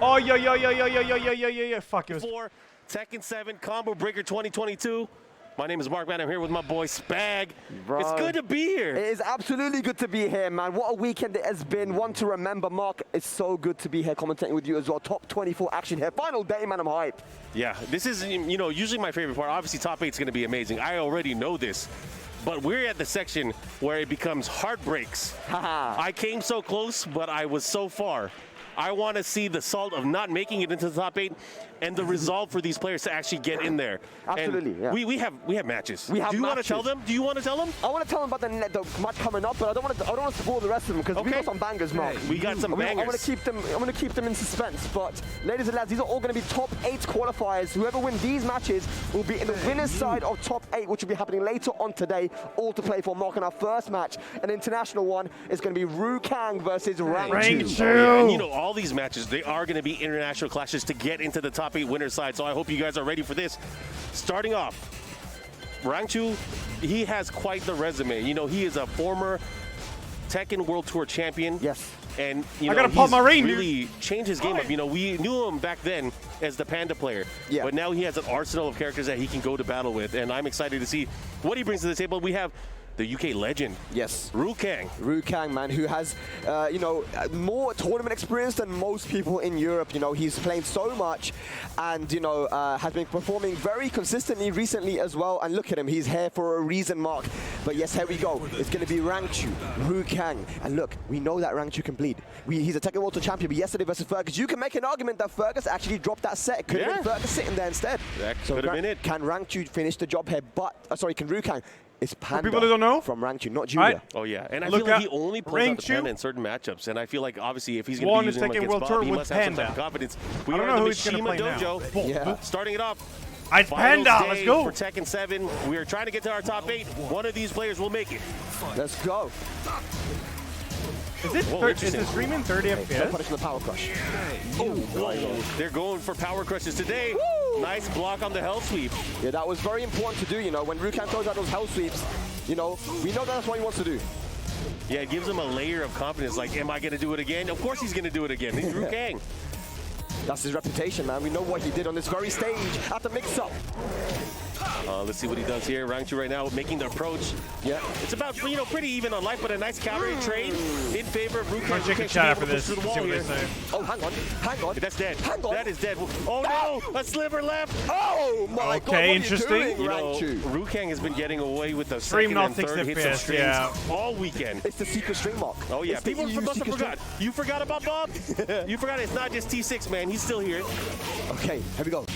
Oh, yo. Fuck, it was... Tekken 7 Combo Breaker 2022. My name is Mark, man. I'm here with my boy Spag. Bro, it's good to be here. It is absolutely good to be here, man. What a weekend it has been. One to remember. Mark, it's so good to be here commentating with you as well. Top 24 action here. Final day, man. I'm hyped. Yeah, this is, you know, usually my favorite part. Obviously, top 8 is going to be amazing. I already know this. But we're at the section where it becomes heartbreaks. I came so close, but I was so far. I want to see the salt of not making it into the top 8 and the resolve for these players to actually get in there. Absolutely, and yeah. We have matches. We have Do you want to matches. tell them? Do you want to tell them? I want to tell them about the match coming up, but I don't want to spoil the rest of them because we got some bangers, Mark. We got some bangers. I want to keep them in suspense. But ladies and lads, these are all going to be top 8 qualifiers. Whoever wins these matches will be in the winner's side of top 8, which will be happening later on today. All to play for. Mark, in our first match, an international one, is going to be Rukang versus Rangchu. Yeah, and you know, all these matches, they are going to be international clashes to get into the top 8 winner's side. So I hope you guys are ready for this. Starting off, Rangchu, he has quite the resume. You know, he is a former Tekken World Tour champion. Yes. And, you know, I gotta pop my reindeer. Really changed his game up. You know, we knew him back then as the Panda player. Yeah. But now he has an arsenal of characters that he can go to battle with. And I'm excited to see what he brings to the table. We have the UK legend. Yes. Rukang. Rukang, man, who has, you know, more tournament experience than most people in Europe. You know, he's playing so much and, you know, has been performing very consistently recently as well. And look at him, he's here for a reason, Mark. But yes, here we go. It's going to be Rangchu, Rukang. And look, we know that Rangchu can bleed. He's a Tekken World Tour champion, but yesterday versus Fergus, you can make an argument that Fergus actually dropped that set. Could have been Fergus sitting there instead. That could have been it. Can Rangchu finish the job here? But, sorry, can Rukang? It's Panda. For people that don't know, from Rangchu, not Julia. Oh yeah, and I feel like he only pulls out the Panda in certain matchups, and I feel like obviously if he's going to be using him against Bob, he must have some type of confidence. We are in the Mishima Dojo. Yeah. Starting it off. It's Panda. Let's go. For Tekken 7, we are trying to get to our top 8. One of these players will make it. Let's go. Is it streaming 30 FPS? Punish the power crush. Oh, they're going for power crushes today. Woo! Nice block on the hell sweep. Yeah, that was very important to do, you know, when Rukang throws out those hell sweeps, you know, we know that's what he wants to do. Yeah, it gives him a layer of confidence, like, am I going to do it again? Of course he's going to do it again. He's Rukang. That's his reputation, man. We know what he did on this very stage at the mix-up. Let's see what he does here. Rangchu right now making the approach. Yeah. It's about, you know, pretty even on life, but a nice counter trade in favor of Rukang. Chicken chat after this. See what they say. Oh, hang on. Hang on. That's dead. Hang on. That is dead. Oh, no. A sliver left. Oh, my God. Okay, interesting. You know, Rukang has been getting away with the Stream second and third hits of streams all weekend. It's the secret string, Mark. Oh, yeah. People must have forgot. You forgot about Bob? You forgot it's not just T6, man. He's still here. Okay, here we go.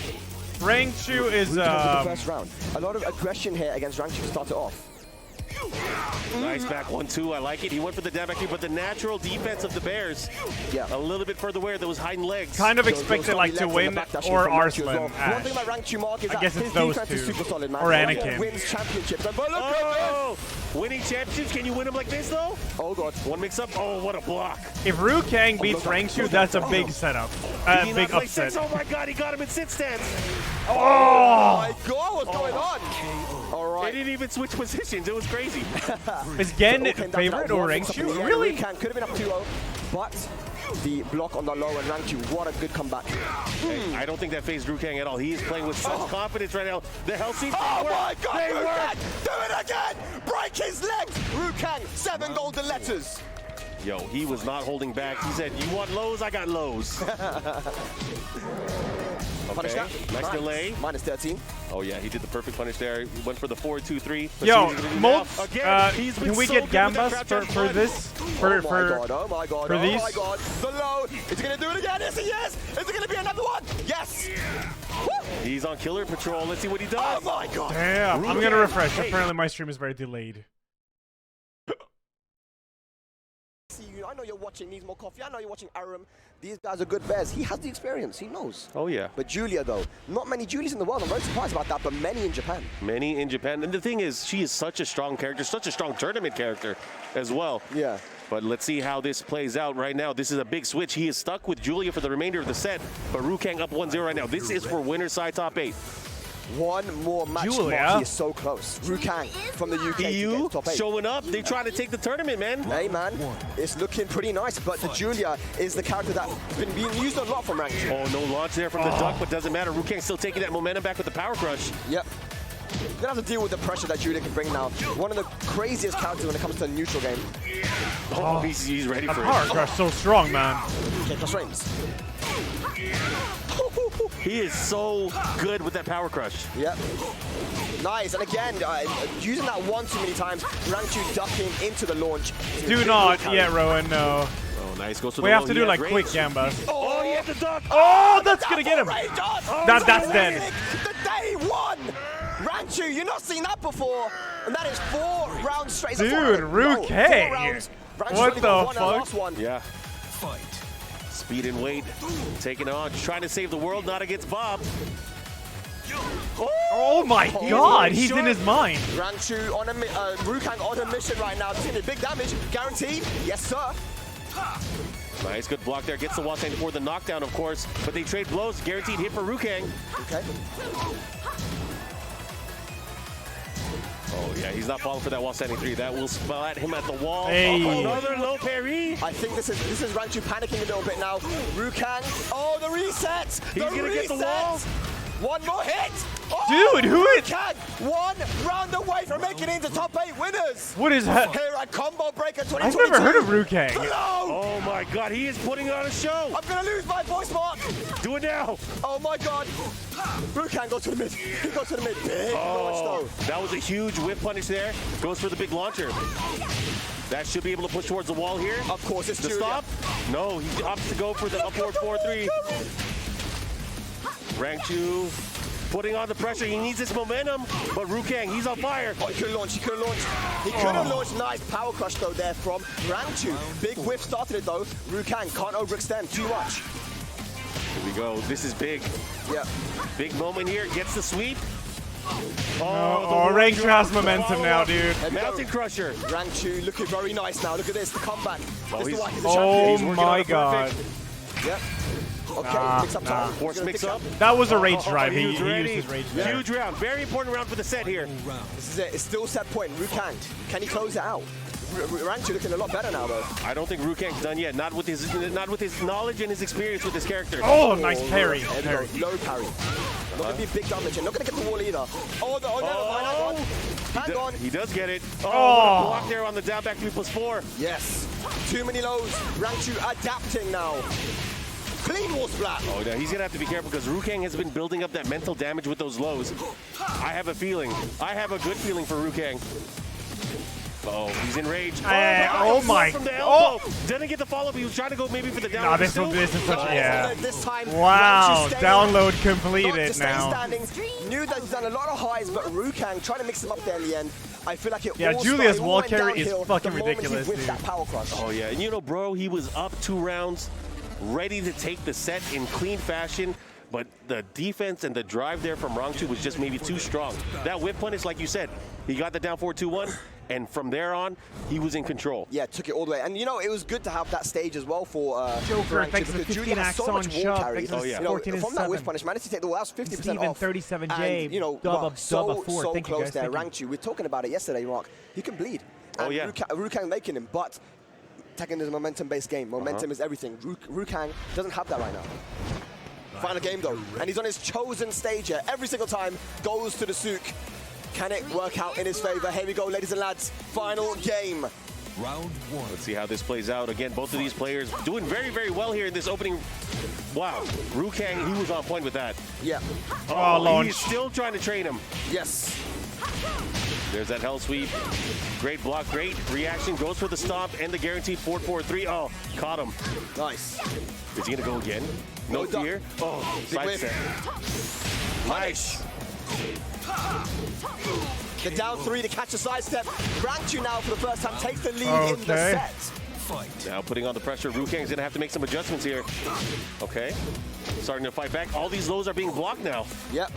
Rangchu is the first round. A lot of aggression here against Rangchu to start it off. Nice back 1-2. I like it. He went for the down back here, but the natural defense of the Bears, a little bit further away, those hiding legs. Kind of expected like to win or Arslan. Well. One thing about Rangchu, Mark, is that his defense is super solid, man. Or Anakin. Wins championships. And look at this. Winning championships, can you win them like this though? Oh God. One mix up. Oh, what a block. If Rukang beats Rangchu, that's a big setup. Big upset. Oh my God, he got him in sit stance. Oh my God, what's going on? All right. They didn't even switch positions. It was crazy. Is Gen favorite or Rangchu? Really? Could have been up 2-0, but the block on the low and Rangchu, what a good comeback. Hey, I don't think that phased Rukang at all. He is playing with such confidence right now. The hell seems Oh my God, they Rukang! Do it again! Break his legs! Rukang, 7 golden letters. Yo, he was not holding back. He said, you want lows? I got lows. Punish that. Nice delay. Minus 13. Oh, yeah, he did the perfect punish there. He went for the 4-2-3. Yo, Molt, can we get Gambas for this? Oh my God. For these? Oh my God. The low. Is he going to do it again? Yes, he is. Is it going to be another one? Yes. Woo. He's on killer patrol. Let's see what he does. Oh my God. Damn. I'm going to refresh. Apparently, my stream is very delayed. I know you're watching Needs More Coffee. I know you're watching Aram. These guys are good bears. He has the experience. He knows. Oh, yeah. But Julia, though, not many Julias in the world. I'm very surprised about that, but many in Japan. Many in Japan. And the thing is, she is such a strong character, such a strong tournament character as well. Yeah. But let's see how this plays out right now. This is a big switch. He is stuck with Julia for the remainder of the set, but Rukang up 1-0 right now. This is for winner's side top 8. One more match. Julia. He is so close. Rukang from the UK. EU top 8. showing up. They trying to take the tournament, man. Hey man, it's looking pretty nice, but the Julia is the character that's been being used a lot from rank 2. Oh, no launch there from the duck, but doesn't matter. Rukang still taking that momentum back with the power crush. Yep. You're gonna have to deal with the pressure that Julia can bring now. One of the craziest characters when it comes to a neutral game. Oh, he's ready The for power it. crush so strong, man. Okay, plus frames. He is so good with that power crush. Yep. Nice, and again, using that one too many times, rank 2 ducking into the launch. Do not yet, Rowan, no. Oh, nice. Goes to We the have low. to He do has like range. quick gambas. Oh, he had the duck. Oh, that's gonna get him. That's dead. The day one! Rank 2, you've not seen that before. And that is 4 rounds straight. Dude, Ruke. Ruke. What the fuck? Last one. Yeah. Speed and weight. Taking it on. Trying to save the world, not against Bob. Oh my god, he's in his mind. Rank 2 on a Rukang on a mission right now. It's gonna be big damage, guaranteed. Yes, sir. Nice, good block there. Gets the wall stand for the knockdown, of course. But they trade blows. Guaranteed hit for Rukang. Okay. Oh, yeah, he's not falling for that wall standing 3. That will splat him at the wall. Hey. Oh, another low parry. I think this is Rank 2 panicking a little bit now. Rukang. Oh, the reset. He's gonna get the wall. One more hit. Oh, Dude, who is... Rukang, 1 round away from making it into top 8 winners. What is that? Here at Combo Breaker 2022. I've never heard of Rukang. No! Oh, my God, he is putting on a show. I'm gonna lose my voice, Mark. Do it now. Oh my God. Rukang goes to the mid. He goes to the mid. Big launch though. That was a huge whip punish there. Goes for the big launcher. That should be able to push towards the wall here. Of course, it's The Julia. stop? No, he opts to go for the upward 4-3. Rank 2 putting on the pressure. He needs this momentum, but Rukang, he's on fire. Oh, he could have launched. He could have launched. He could have launched. Nice power crush though there from Rank 2. Big whiff started it though. Rukang can't overextend too much. Here we go. This is big. Yeah. Big moment here. Gets the sweep. Oh, Rank 2 has momentum now, dude. There we go. Mountain Crusher. Rank 2 looking very nice now. Look at this. The comeback. Oh, This is he's- why he's the Oh champion. He's working on my it god. perfect. Yep. Okay, Nah, mix up nah. time. Force He's gonna mix pick up. That was a rage drive. He He was ready. used his rage drive. Huge round. Very important round for the set here. This is it. It's still set point. Rukang. Can he close it out? Rank 2 looking a lot better now though. I don't think Rukang's done yet. Not with his knowledge and his experience with this character. Oh, nice parry. There we Parry. go. Low parry. Not going to be big damage and not going to get the wall either. Oh, never mind. Hang on. Hang on. He does get it. Oh, Oh. what a block there on the down back 3+4. Yes. Too many lows. Rank 2 adapting now. Clean wall splat. Oh, now he's going to have to be careful because Rukang has been building up that mental damage with those lows. I have a feeling. I have a good feeling for Rukang. Oh, he's in rage. Oh my. From the Oh. elbow. Didn't get the follow-up. He was trying to go maybe for the down. Nah, this is such a, yeah. This time, Wow, Rank 2 staying- download not to completed stay now. standing. Knew that he's done a lot of highs, but Rukang trying to mix them up there in the end. I feel like it Yeah, all Julia's started, all wall went carry is downhill fucking the moment he ridiculous, whipped dude. that power crush. Oh, yeah. And you know, bro, he was up 2 rounds, ready to take the set in clean fashion. But the defense and the drive there from Rank 2 was just maybe too strong. That whip punish, like you said, he got the down 4-2-1. And from there on, he was in control. Yeah, took it all the way. And you know, it was good to have that stage as well for Joker, Rank 2 thanks for the because 15 Julia has so Axon much wall shop. carry. Thanks for the Oh, yeah. You know, 14 and from that whiff 7. punish, managed to take the wall. That was 50% Steven, off. 37J, And, you know, dub Mark, a so 4. Thank you, close guys. there. Thank you. Rank 2. We were talking about it yesterday, Mark. He can bleed. Oh, And yeah. Rukang making him, but Tekken is a momentum-based game. Momentum is everything. Rukang doesn't have that right now. Final game though, and he's on his chosen stage here. Every single time goes to the souk. Can it work out in his favor? Here we go, ladies and lads. Final game. Round 1. Let's see how this plays out. Again, both of these players doing very, very well here in this opening. Wow, Rukang, he was on point with that. Yeah. Oh, launch. He's still trying to train him. Yes. There's that hell sweep. Great block, great reaction. Goes for the stomp and the guaranteed 4-4-3. Oh, caught him. Nice. Is he gonna go again? No No, fear. Oh, Big side whiff. step. Nice. The down 3 to catch a sidestep. Rank 2 now for the first time takes the lead in the Okay. set. Fight. Now putting on the pressure. Rukang's gonna have to make some adjustments here. Okay. Starting to fight back. All these lows are being blocked now. Yep.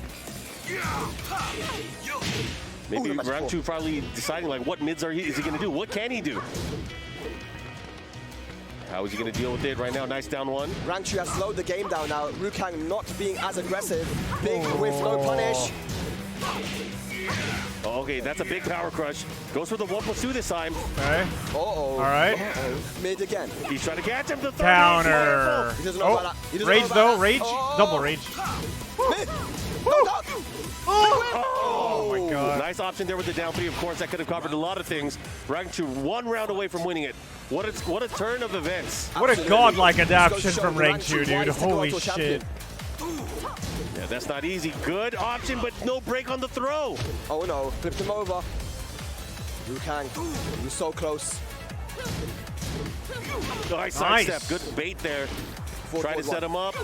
Maybe Ooh, that's round cool. 2 probably deciding like what mids is he gonna do? What can he do? How is he gonna deal with it right now? Nice down 1. Rank 2 has slowed the game down now. Rukang not being as aggressive. Big whiff, low punish. Oh, okay, that's a big power crush. Goes for the 1+2 this time. Okay. Uh-oh. All right. Mid again. He's trying to catch him. The third Counter. He doesn't know about Oh, that. He doesn't rage know about though. that. Rage. Oh. Double rage. Mid. No, no. Oh my god. Nice option there with the down 3. Of course, that could have covered a lot of things. Rangchu 1 round away from winning it. What a turn of events. What a Absolutely. godlike Just adaptation goes to from show Rangchu, why dude. he's the Holy go-to champion. shit. Yeah, that's not easy. Good option, but no break on the throw. Oh no, flipped him over. Rukang, he was so close. Nice Nice. sidestep. Good bait there. Try to set him up.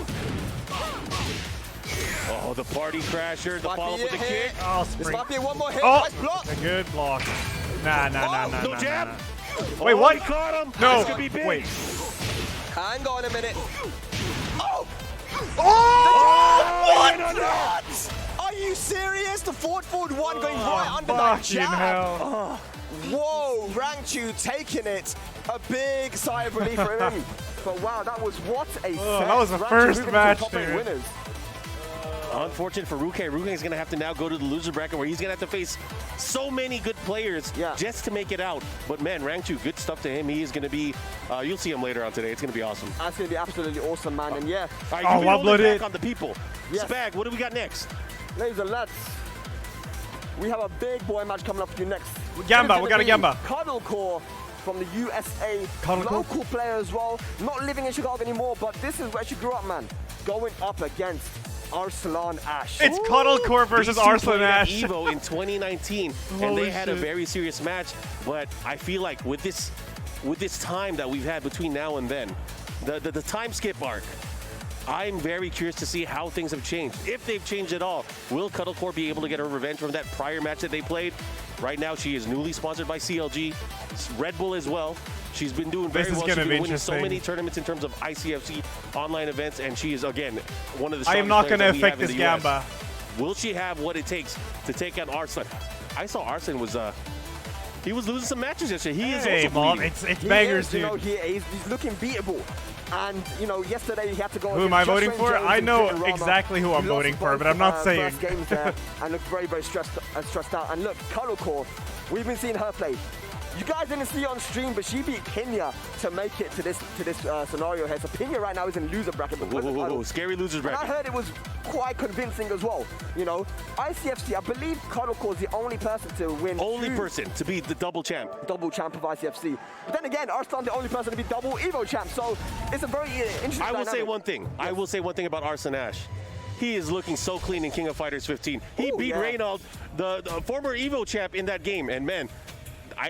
Oh, the party crasher. The follow-up with the kick. Oh, This spring. might be one more hit. Oh, Nice block. a good block. Nah. No jab. Wait, Oh, what? He caught him. No. This could be big. Wait. Hang on a minute. Oh! Oh! What? Are you serious? The forward 1 going right under that Fucking jab. hell. Whoa, Rangchu taking it. A big sigh of relief for him. But wow, that was what a set. that was the Rangchu first moving to match, top 8 dude. winners. Unfortunate for Ruke. Ruke is going to have to now go to the loser bracket where he's going to have to face so many good players just to make it out. But man, Rangchu, good stuff to him. He is going to be, you'll see him later on today. It's going to be awesome. That's going to be absolutely awesome, man. And yeah, All right, Oh, you be holding one-blooded. back on the people. Yes. Spag, what do we got next? ladies and lads, we have a big boy match coming up for you next. Gamba, we got a Gamba. Cuddle Core from the USA. Cuddle Core? Local player as well. Not living in Chicago anymore, but this is where she grew up, man. Going up against Arslan Ash. It's Cuddlecore versus These two Arslan played at Ash. Evo in 2019, and Holy they had a shit. very serious match. But I feel like with this time that we've had between now and then, the time skip arc, I'm very curious to see how things have changed. If they've changed at all, will Cuddlecore be able to get her revenge from that prior match that they played? Right now, she is newly sponsored by CLG, Red Bull as well. She's been doing very This is well. gonna She's be been winning so interesting. many tournaments in terms of ICFC online events, and she is, again, one of the I am strongest not players going to that we affect have in this the US. Gamba. Will she have what it takes to take out Arslan? I saw Arslan was he was losing some matches yesterday. He is Hey, also Mom, bleeding. it's He bangers, is, you know, dude. he's looking beatable. And, you know, yesterday he had to go Who am I against voting Joshua for? James I and know Peter Rama. exactly who I'm He lost voting for, both, but I'm not saying. First games there and looked very, very stressed out. And look, Cuddlecore, we've been seeing her play. You guys didn't see it on stream, but she beat Pinya to make it to this scenario here. So Pinya right now is in loser bracket. But Ooh, scary losers and I bracket. heard it was quite convincing as well. You know, ICFC, I believe Cuddlecore is the only person to win. Only two person to be the double champ. double champ of ICFC. But then again, Arslan the only person to be double Evo champ. So it's a very interesting I will say dynamic. one thing. I will say one thing about Arslan Ash. He is looking so clean in King of Fighters 15. He Ooh, beat yeah. Reynald, the former Evo champ, in that game. And man,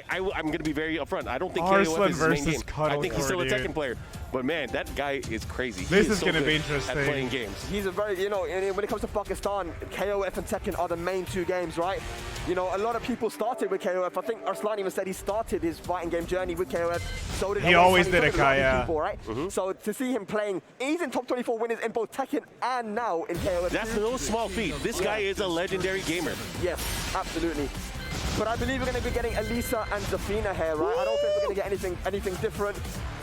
I'm going to be very upfront. I don't think Arslan KOF is his main versus game. I think he's still a Cuddlecore, Tekken dude. player. But man, that guy is crazy. This He is so gonna be good interesting. at playing games. He's a very, you know, when it comes to Pakistan, KOF and Tekken are the main two games, right? You know, a lot of people started with KOF. I think Arslan even said he started his fighting game journey with KOF. So did He Owen always Sunny, did so it, a lot of yeah. people, right? So to see him playing, he's in top 24 winners in both Tekken and now in KOF. That's no small feat. This guy is a legendary gamer. Yes, absolutely. But I believe we're going to be getting Elisa and Zafina here, right? I don't think we're going to get anything different.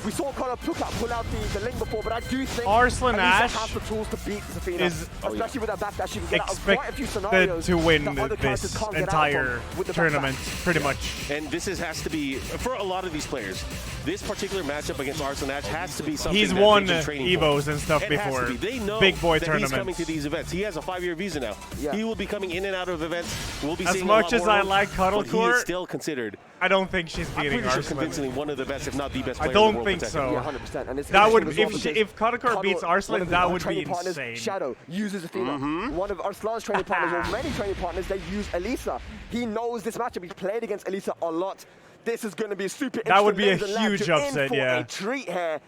We saw Connor pull out the link before, but I do think Arslan Elisa Ash has the tools to beat Zafina, is especially with that back that she can get out of quite a few expected scenarios to win that other characters this can't get out entire from with the back tournament, pretty much. And this has to be, for a lot of these players, this particular matchup against Arslan Ash has to be something He's that won they've been training Evos for. and stuff It has before. to be. They know Big boy that tournaments. he's coming to these events. He has a 5-year visa now. Yeah. He will be coming in and out of events. We'll be As seeing much a as lot more I of him, like but he Cuddlecore, is still considered, I don't think she's I'm beating pretty sure, Arslan. convincingly one of the best, if not the best player don't in the world. think for Tekken. so. Yeah, 100%. And it's That would, interesting as well if Cuddlecore because beats one Arslan, of that our would be training partners, insane. Shadow uses Athena. One of Arslan's training partners, or many training partners, they use Elisa. He knows this matchup. He's played against Elisa a lot. This is going to be super interesting. That would be a ladies and lads. huge You're upset, in for yeah. a treat here.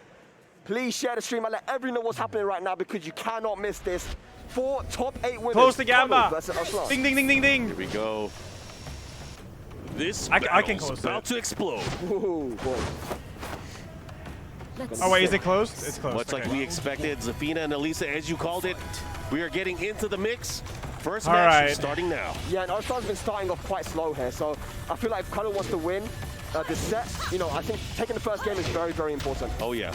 Please share the stream and let everyone know what's happening right now because you cannot miss this. 4 top 8 winners. Close to Gamba. Cuddle versus Arslan. Ding, ding, ding, ding, ding. Here we go. This I can battle's close about that. to explode. Ooh, boy. Oh, wait, is it closed? It's closed. Much like okay. we expected, Zafina and Elisa, as you called it, we are getting into the mix. First All match right. is starting now. Yeah, and Arslan's been starting off quite slow here, so I feel like if Cuddle wants to win this set, you know, I think taking the first game is very, very important. Oh, yeah.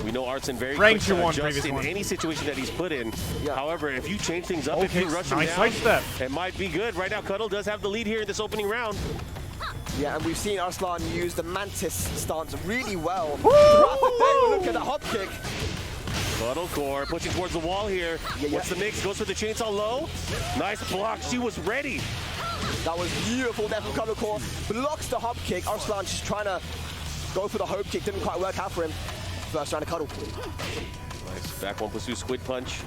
We know Arslan very Ranks quick you to won adjust previous in one. any situation that he's put in. Yeah. However, if you change things up, if Okay, you rush him nice down, sidestep. it might be good. Right now, Cuddle does have the lead here in this opening round. Yeah, and we've seen Arslan use the Mantis stance really well throughout the day. But look at the hop kick. Cuddle Core pushing towards the wall here. Yeah, What's the mix? Goes for the chainsaw low. Nice block. She was ready. That was beautiful there from Cuddle Core. Blocks the hop kick. Arslan just trying to go for the hope kick. Didn't quite work out for him. First round of Cuddle. Nice back 1+2 squid punch.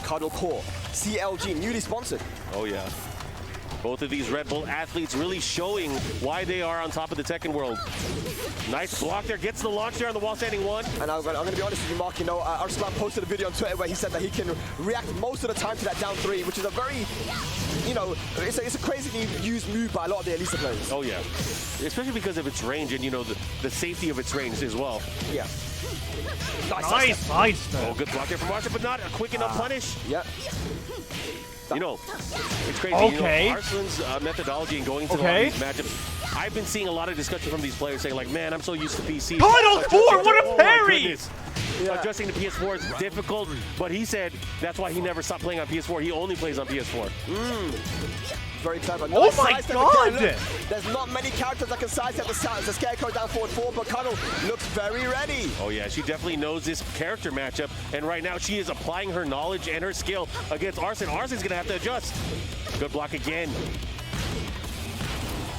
Cuddle Core. CLG, newly sponsored. Oh, yeah. Both of these Red Bull athletes really showing why they are on top of the Tekken world. Nice block there, gets the launch there on the wall standing one. And I'm going to be honest with you, Mark, you know, Arslan posted a video on Twitter where he said that he can react most of the time to that down 3, which is a very, you know, it's a crazily used move by a lot of the Elisa players. Oh, yeah. Especially because of its range and, you know, the safety of its range as well. Yeah. Nice sidestep. Oh, good block there from Arslan, but not a quick enough punish. Yeah. You know, it's crazy. Okay. You know, Arslan's methodology in going into a lot of these matchups, I've been seeing a lot of discussion from these players saying, like, man, I'm so used to PC. Cuddle Core, what a my parry! goodness. Yeah. Adjusting to PS4 is difficult, but he said that's why he never stopped playing on PS4. He only plays on PS4. Very clever. Oh Nice my sidestep God! again. Look, there's not many characters that can sidestep the Scarecrow down forward 4, but Cuddle looks very ready. Oh, yeah, she definitely knows this character matchup, and right now she is applying her knowledge and her skill against Arslan. Arslan's going to have to adjust. Good block again.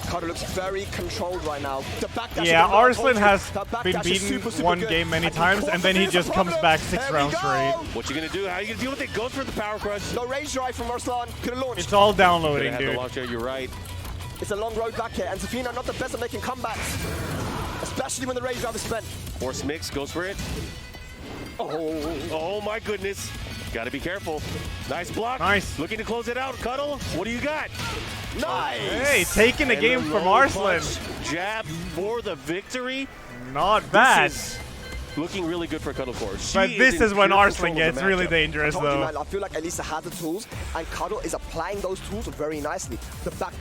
Cuddle looks very controlled right now. The backdash Yeah, again, Arslan has that backdash been is beaten super one good. game many And he times, caught and then he the just comes problem. back 6 There we rounds go. straight. What you going to do? How you going to deal with it? Goes for the power crush. No range drive from Arslan. Could have launched. It's all Gonna downloading, have the dude. launch there, you're right. It's a long road back here, and Zafina not the best at making comebacks, especially when the range drive is spent. Force mix, goes for it. Oh my goodness. Got to be careful. Nice block. Nice. Looking to close it out. Cuddle, what do you got? Nice. Hey, taking the And game the from low Arslan. punch Jab for the victory. Not bad. This is looking really good for Cuddle Core. But She this in is when pure Arslan control of gets the really matchup. dangerous, I told you, though. man, I feel like Elisa has the tools, and Cuddle is applying those tools very nicely. The back,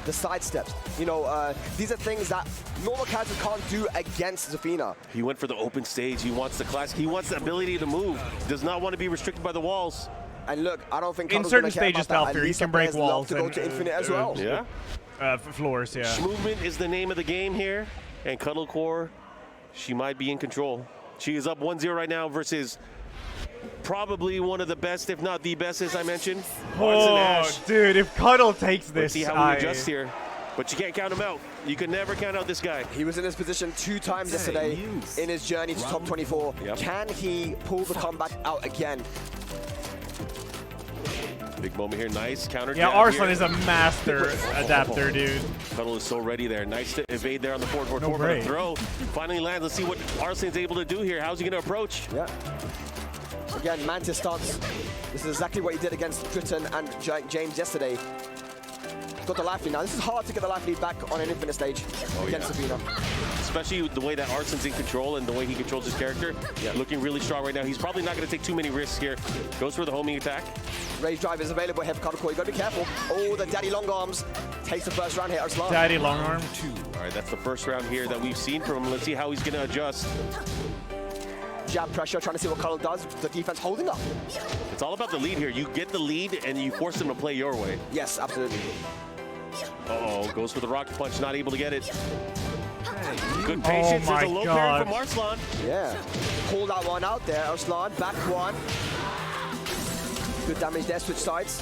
the side steps. You know, these are things that normal characters can't do against Zafina. He went for the open stage. He wants the class. He wants the ability to move. Does not want to be restricted by the walls. And look, I don't think In Cuddle's certain gonna care stages, about that. Valkyrie, Elisa can break players love walls to go and, to infinite as well. Yeah. Floors, yeah. Movement is the name of the game here, and Cuddle Core, she might be in control. She is up 1-0 right now versus probably one of the best, if not the best, as I mentioned. Arslan Oh, Ash. dude, if Cuddle takes Let's this, see how he adjusts here. But you can't count him out. You can never count out this guy. He was in this position 2 times yesterday in his journey to top 24. Yep. Can he pull the comeback out again? Big moment here. Nice counter. Yeah, jab Arslan here. is a master adapter, dude. Cuddle is so ready there. Nice to evade there on the forward No but a break. throw finally lands. Let's see what Arslan's able to do here. How's he going to approach? Yeah. Again, Mantis stance. This is exactly what he did against Britton and James yesterday. Got the life lead now. This is hard to get the life lead back on an infinite stage against Zafina. Especially the way that Arslan's in control and the way he controls his character. Looking really strong right now. He's probably not going to take too many risks here. Goes for the homing attack. Rage drive is available here for Cuddle Core. You got to be careful. Oh, the daddy long arms takes the first round here. Arslan. Daddy long arm. All right, that's the first round here that we've seen from him. Let's see how he's going to adjust. Jab pressure, trying to see what Cuddle does. The defense holding up. It's all about the lead here. You get the lead and you force them to play your way. Yes, absolutely. Uh-oh, goes for the rocket punch, not able to get it. Good patience. my There's a low God. parry from Arslan. Yeah. Pull that one out there. Arslan, back one. Good damage there, switch sides.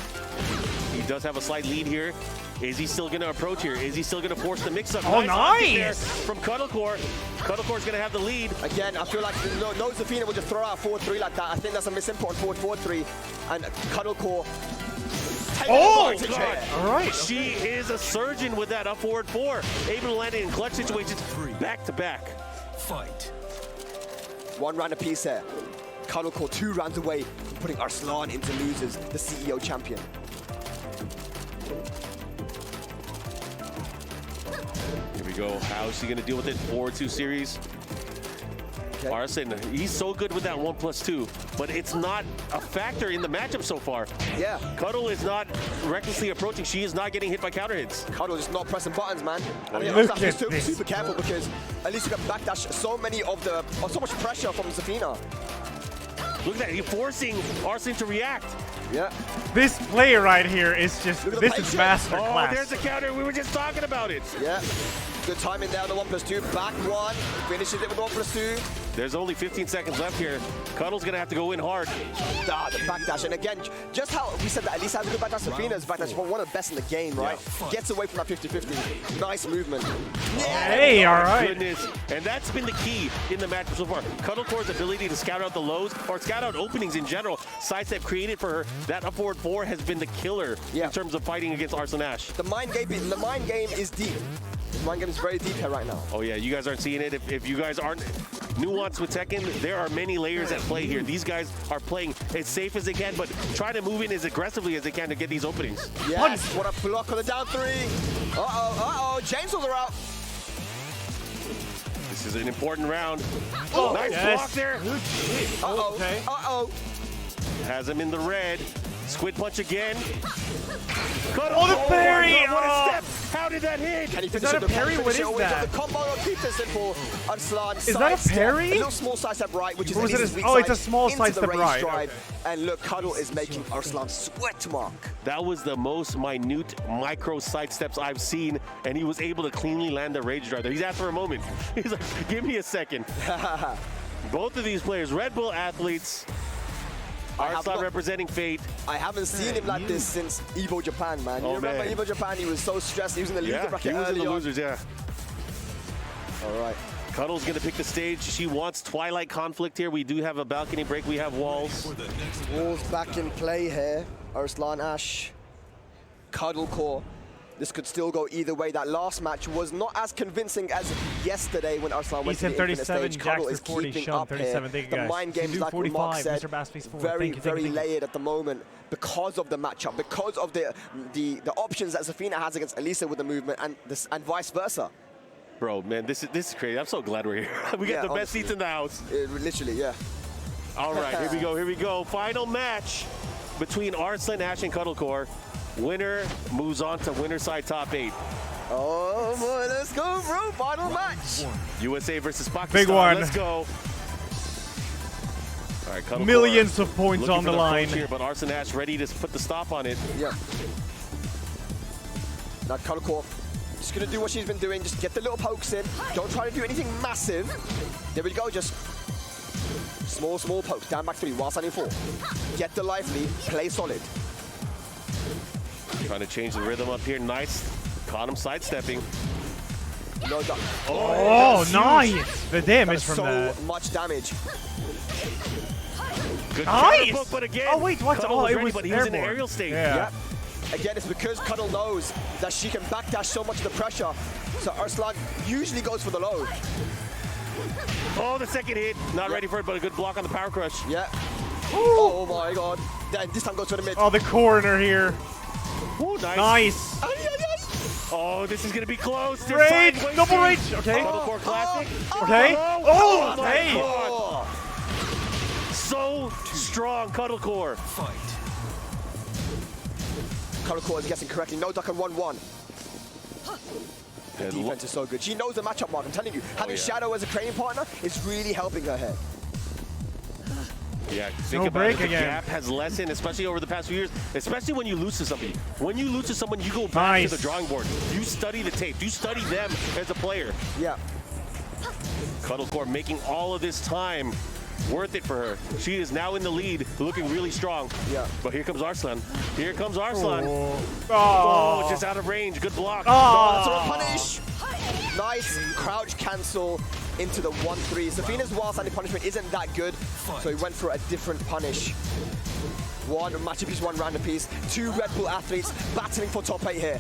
He does have a slight lead here. Is he still going to approach here? Is he still going to force the mix-up? Oh, hop kick there nice. from Cuddle Core. Cuddle Core's going to have the lead. Again, I feel like no Zafina will just throw out 4-3 like that. I think that's a misimport on 4-4-3. And Cuddle Core. Oh, advantage God. here. All right. She is a surgeon with that up forward 4. Able to land it in clutch situations back to back. Fight. 1 round apiece here. Cuddle Core 2 rounds away from putting Arslan into losers, the CEO champion. Here we go. How is he going to deal with it? 4-2 series. Okay. Arslan, he's so good with that 1+2, but it's not a factor in the matchup so far. Yeah. Cuddle is not recklessly approaching. She is not getting hit by counter hits. Cuddle just not pressing buttons, man. I mean, Look Arslan at is this. super careful because at least you can backdash so much pressure from Zafina. Look at that, he's forcing Arslan to react. Yeah. This play right here is just, Look at the this is patience. masterclass. Oh, there's a counter. We were just talking about it. Yeah. Good timing there on the 1+2. Back one. Finishes it with 1+2. There's only 15 seconds left here. Cuddle's going to have to go in hard. Ah, the backdash. And again, just how we said that Elisa has a good backdash. Zafina's backdash, one of the best in the game, right? Gets away from that 50-50. Nice movement. Hey, all right. Goodness. And that's been the key in the matchup so far. Cuddlecore's ability to scout out the lows or scout out openings in general. Sidestep created for her. That up forward 4 has been the killer in terms of fighting against Arslan Ash. The mind game is deep. The mind game is very deep here right now. Oh yeah, you guys aren't seeing it. If you guys aren't nuanced with Tekken, there are many layers at play here. These guys are playing as safe as they can, but try to move in as aggressively as they can to get these openings. Yes, what a block on the down 3. Uh-oh, chainsaws are out. This is an important round. Nice block there. Uh-oh. Has him in the red. Squid punch again. Oh, the parry! What Oh. a step! How did that hit? Can he finish that it? a parry? Can he What finish is it? that? The combo will keep this simple. Arslan Is that a sidestep, parry? A little small sidestep right, which is Or was it Elisa's a- weak oh, it's a side small into the sidestep range right. drive. And look, Cuddle is making Arslan sweat mark. That was the most minute micro side steps I've seen, and he was able to cleanly land the rage drive there. He's asked for a moment. He's like, give me a second. Both of these players, Red Bull athletes, Arslan representing Fate. I haven't seen him like this since Evo Japan, man. You Oh, remember man. Evo Japan? He was so stressed. He was in the loser bracket he was in early the on. losers, yeah. All right. Cuddle's gonna pick the stage. She wants Twilight conflict here. We do have a balcony break. We have walls. Walls back in play here. Arslan Ash, Cuddle Core. This could still go either way. That last match was not as convincing as yesterday when Arslan went to said the infinite 37, stage. Cuddle Jax is for 40, keeping Sean up 37. here. Thank you, The guys. mind games, Dude, like Mark 45, said, Mr. Bassface 4. very, Thank you. very layered at the moment because of the matchup, because of the options that Zafina has against Elisa with the movement, and vice versa. Bro, man, this is crazy. I'm so glad we're here. We got the best seats in the house. Literally, yeah. All right, here we go. Final match between Arslan Ash and Cuddlecore. Winner moves on to winner side top 8. Oh boy, let's go, bro. Final match. USA versus Pakistan. Big one. Let's go. All right, Cuddlecore Millions of points looking on for the approach line. here, but Arslan Ash ready to put the stop on it. Yeah. Now Cuddlecore, just gonna do what she's been doing. Just get the little pokes in. Don't try to do anything massive. There we go. Just small pokes. Down back 3. While standing 4. Get the life lead. Play solid. Trying to change the rhythm up here. Nice. Caught him sidestepping. No doubt. Oh, that's nice! huge. The damage That's from so that. much damage. Good Nice! counterpoke, but again, Oh, wait, what? Cuddle Oh, was it ready, was but he was in the airborne. aerial stage. Yeah. Yep. Again, it's because Cuddle knows that she can backdash so much of the pressure. So Arslan usually goes for the low. Oh, the second hit. Not ready for it, but a good block on the power crush. Yeah. Oh my god. Then this time goes to the mid. Oh, the corner here. Ooh, nice. Nice. Oh, this is going to be close. They're Rage, sideways. double rage. Okay. Cuddlecore classic. Okay. Oh, Oh, my hey. God. Oh. So strong, Cuddlecore. Cuddlecore is guessing correctly. No duck and 1-1. The defense is so good. She knows the matchup, Mark. I'm telling you, having Shadow as a training partner is really helping her here. Yeah, think No about break it. The again. gap has lessened, especially over the past few years, especially when you lose to somebody. When you lose to someone, you go back Nice. to the drawing board. You study the tape. You study them as a player. Yeah. Cuddlecore making all of this time worth it for her. She is now in the lead, looking really strong. Yeah. But here comes Arslan. Here comes Arslan. Oh. Oh, just out of range. Good block. Oh, that's a punish. Nice crouch cancel into the 1-3. Zafina's wild standing punishment isn't that good, so he went for a different punish. One match apiece, one round apiece. 2 Red Bull athletes battling for top 8 here.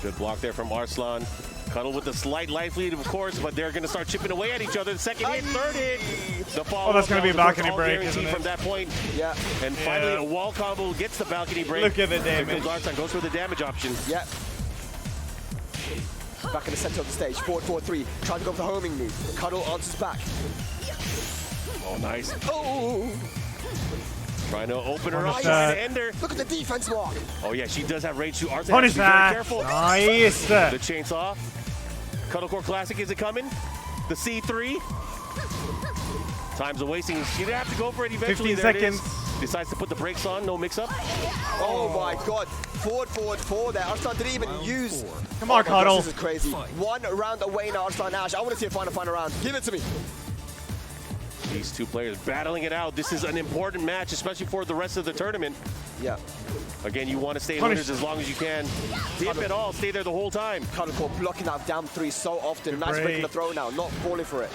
Good block there from Arslan. Cuddle with the slight life lead, of course, but they're going to start chipping away at each other. The second hit, third hit. The follow that's gonna be a balcony break, guaranteed isn't it? from that point. Yeah. And finally, a wall combo gets the balcony break. Look at the Here damage. comes Arslan, goes for the damage option. Yeah. back in the center of the stage. Forward, forward, 3. Trying to go for the homing move. Cuddle answers back. Oh, nice. Oh! Trying to open her up, Punish trying that. to end her. Look at the defense mark. Oh, yeah, she does have range to Arthur. Punish Be very that. careful. Nice. The chainsaw. Cuddlecore Classic, is it coming? The C3. Time's a wasting. She didn't have to go for it eventually. 15 There it is. seconds. Decides to put the brakes on, no mix-up. Oh my god. Forward, forward, 4 there. Arslan didn't even use. Come on, Oh my gosh, Cuddle. this is crazy. 1 round away now, Arslan Ash. I want to see a final round. Give it to me. These two players battling it out. This is an important match, especially for the rest of the tournament. Yeah. Again, you want to stay in Punish. winners as long as you can. Dip it all, stay there the whole time. Cuddlecore blocking that down 3 so often. Nice breaking the throw now, not falling for it.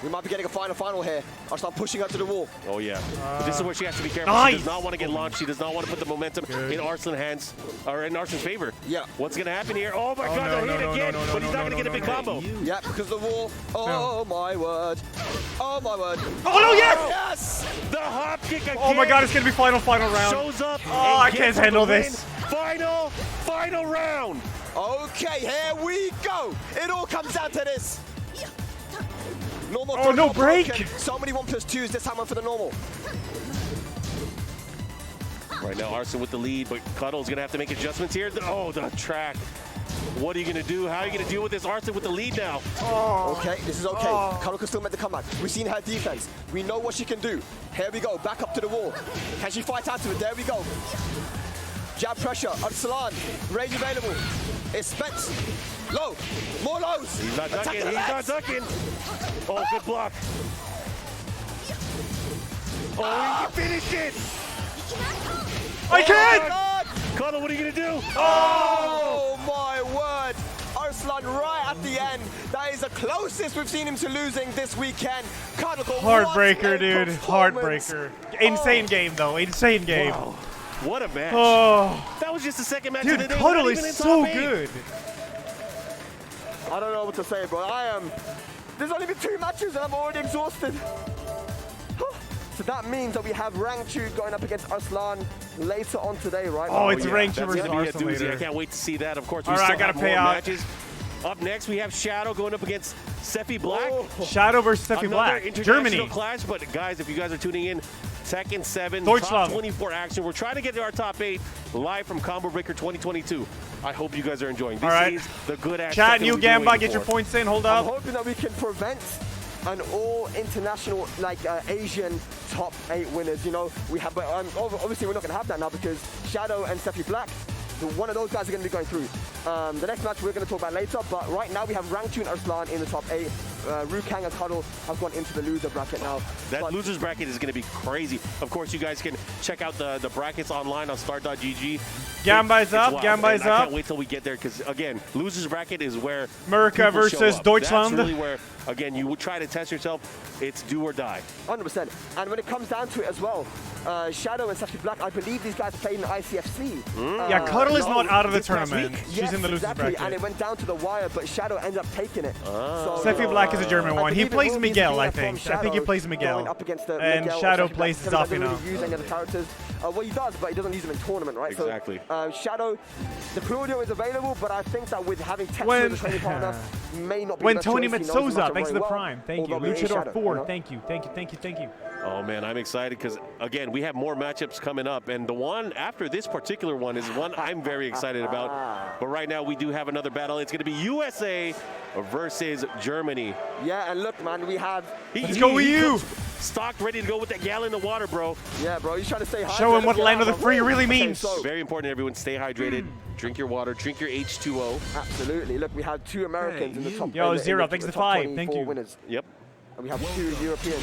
We might be getting a final here. Arslan pushing her to the wall. Oh, yeah. But this is where she has to be careful. Nice. She does not want to get launched. She does not want to put the momentum in Arslan's hands, or in Arslan's favor. Yeah. What's going to happen here? Oh, my God, no, the hit no, again. no, no, But he's no, not going to no, get a big no. combo. Yeah, because the wall. Oh my word. Oh my word. Oh, no, yes! Yes! The hop kick again. Oh my god, it's gonna be final round. Shows up. Oh, and I gets can't the handle win. this. Final round. Okay, here we go. It all comes down to this. Normal. Oh, no break. Broken. So many 1+2s. This time one for the normal. Right now, Arslan with the lead, but Cuddle's going to have to make adjustments here. Oh, the track. What are you going to do? How are you going to deal with this? Arslan with the lead now. Okay, this is okay. Cuddle can still make the comeback. We've seen her defense. We know what she can do. Here we go. Back up to the wall. Can she fight out to it? There we go. Jab pressure. Arslan. Range available. It's Spence. Low. More lows. He's not Attack ducking. the He's not legs. ducking. Oh, good block. Oh, he finished it. I can't! God. Cuddle, what are you going to do? Oh my word. Arslan right at the end. That is the closest we've seen him to losing this weekend. Cuddlecore, Heartbreaker, what a dude. performance. Heartbreaker. Insane game, though. Insane game. Wow. What a match. Oh, That was just the second match dude, of the day. Cuddle Not even is in so top 8. good. I don't know what to say, bro. There's only been 2 matches and I'm already exhausted. So that means that we have Rangchu going up against Arslan later on today, right? Oh, it's yeah. Rangchu That's versus gonna be a Arslan doozy. I later. can't wait to see that. Of course, we All right, still I gotta have pay more out. matches. Up next, we have Shadow going up against Sephi Black. Shadow versus Steffi Another Black. international Germany. clash, but guys, if you guys are tuning in, Tekken 7, Deutschland. top 24 action. We're trying to get to our top 8 live from Combo Breaker 2022. I hope you guys are enjoying. This All right. is the good ass. Chat, Tekken new we've been Gamba, waiting get your for. points in. Hold I'm up. hoping that we can prevent an all-international, Asian top 8 winners. You know, we have, but obviously we're not going to have that now because Shadow and Sephi Black, one of those guys are going to be going through. The next match we're going to talk about later, but right now we have Rangchu and Arslan in the top 8. Rukang and Cuddle have gone into the loser bracket now. That But losers bracket is going to be crazy. Of course, you guys can check out the brackets online on start.gg. Gamba is It's up. wild, Gamba man. is I up. can't wait till we get there because, again, losers bracket is where America people show versus up. Deutschland. That's really where, again, you would try to test yourself. It's do or die. 100%. And when it comes down to it as well, Shadow and Sephi Black, I believe these guys played in ICFC. Yeah, Cuddle is not out of the this past tournament. week? She's in the losers exactly. bracket. And it went down to the wire, but Shadow ended up taking it. So, Sephi Black is a German I one. He believe it plays will be Miguel, Zafina I from think. I think he Shadow plays Miguel. going up against And Miguel or Shadow Sephi Black plays because he doesn't Zafina. really use any other characters. Well, he does, but he doesn't use them in tournament, right? Exactly. So, Shadow, the Claudio is available, but I think that with having Tetsu When- as a training partner may not be When the best Tony choice. He knows the Metsoza, matchup thanks for very the well, prime. Thank you. although it is Luchador Shadow, 4, you know? thank you. Thank you. Oh, man, I'm excited because, again, we have more matchups coming up. And the one after this particular one is one I'm very excited about. But right now, we do have another battle. It's going to be USA versus Germany. Yeah, and look, man, we have... Let's go with you. Stocked, ready to go with that gallon of water, bro. Yeah, bro, he's trying to stay high. Show him what land of the free really Okay, means. so- Very important, everyone. Stay hydrated. Drink your water. Drink your H2O. Absolutely. Look, we had 2 Americans in the top. Yo, in the- Zero, in the thanks top to 5. 24 Thank you. Winners. Yep. And we have 2 Europeans.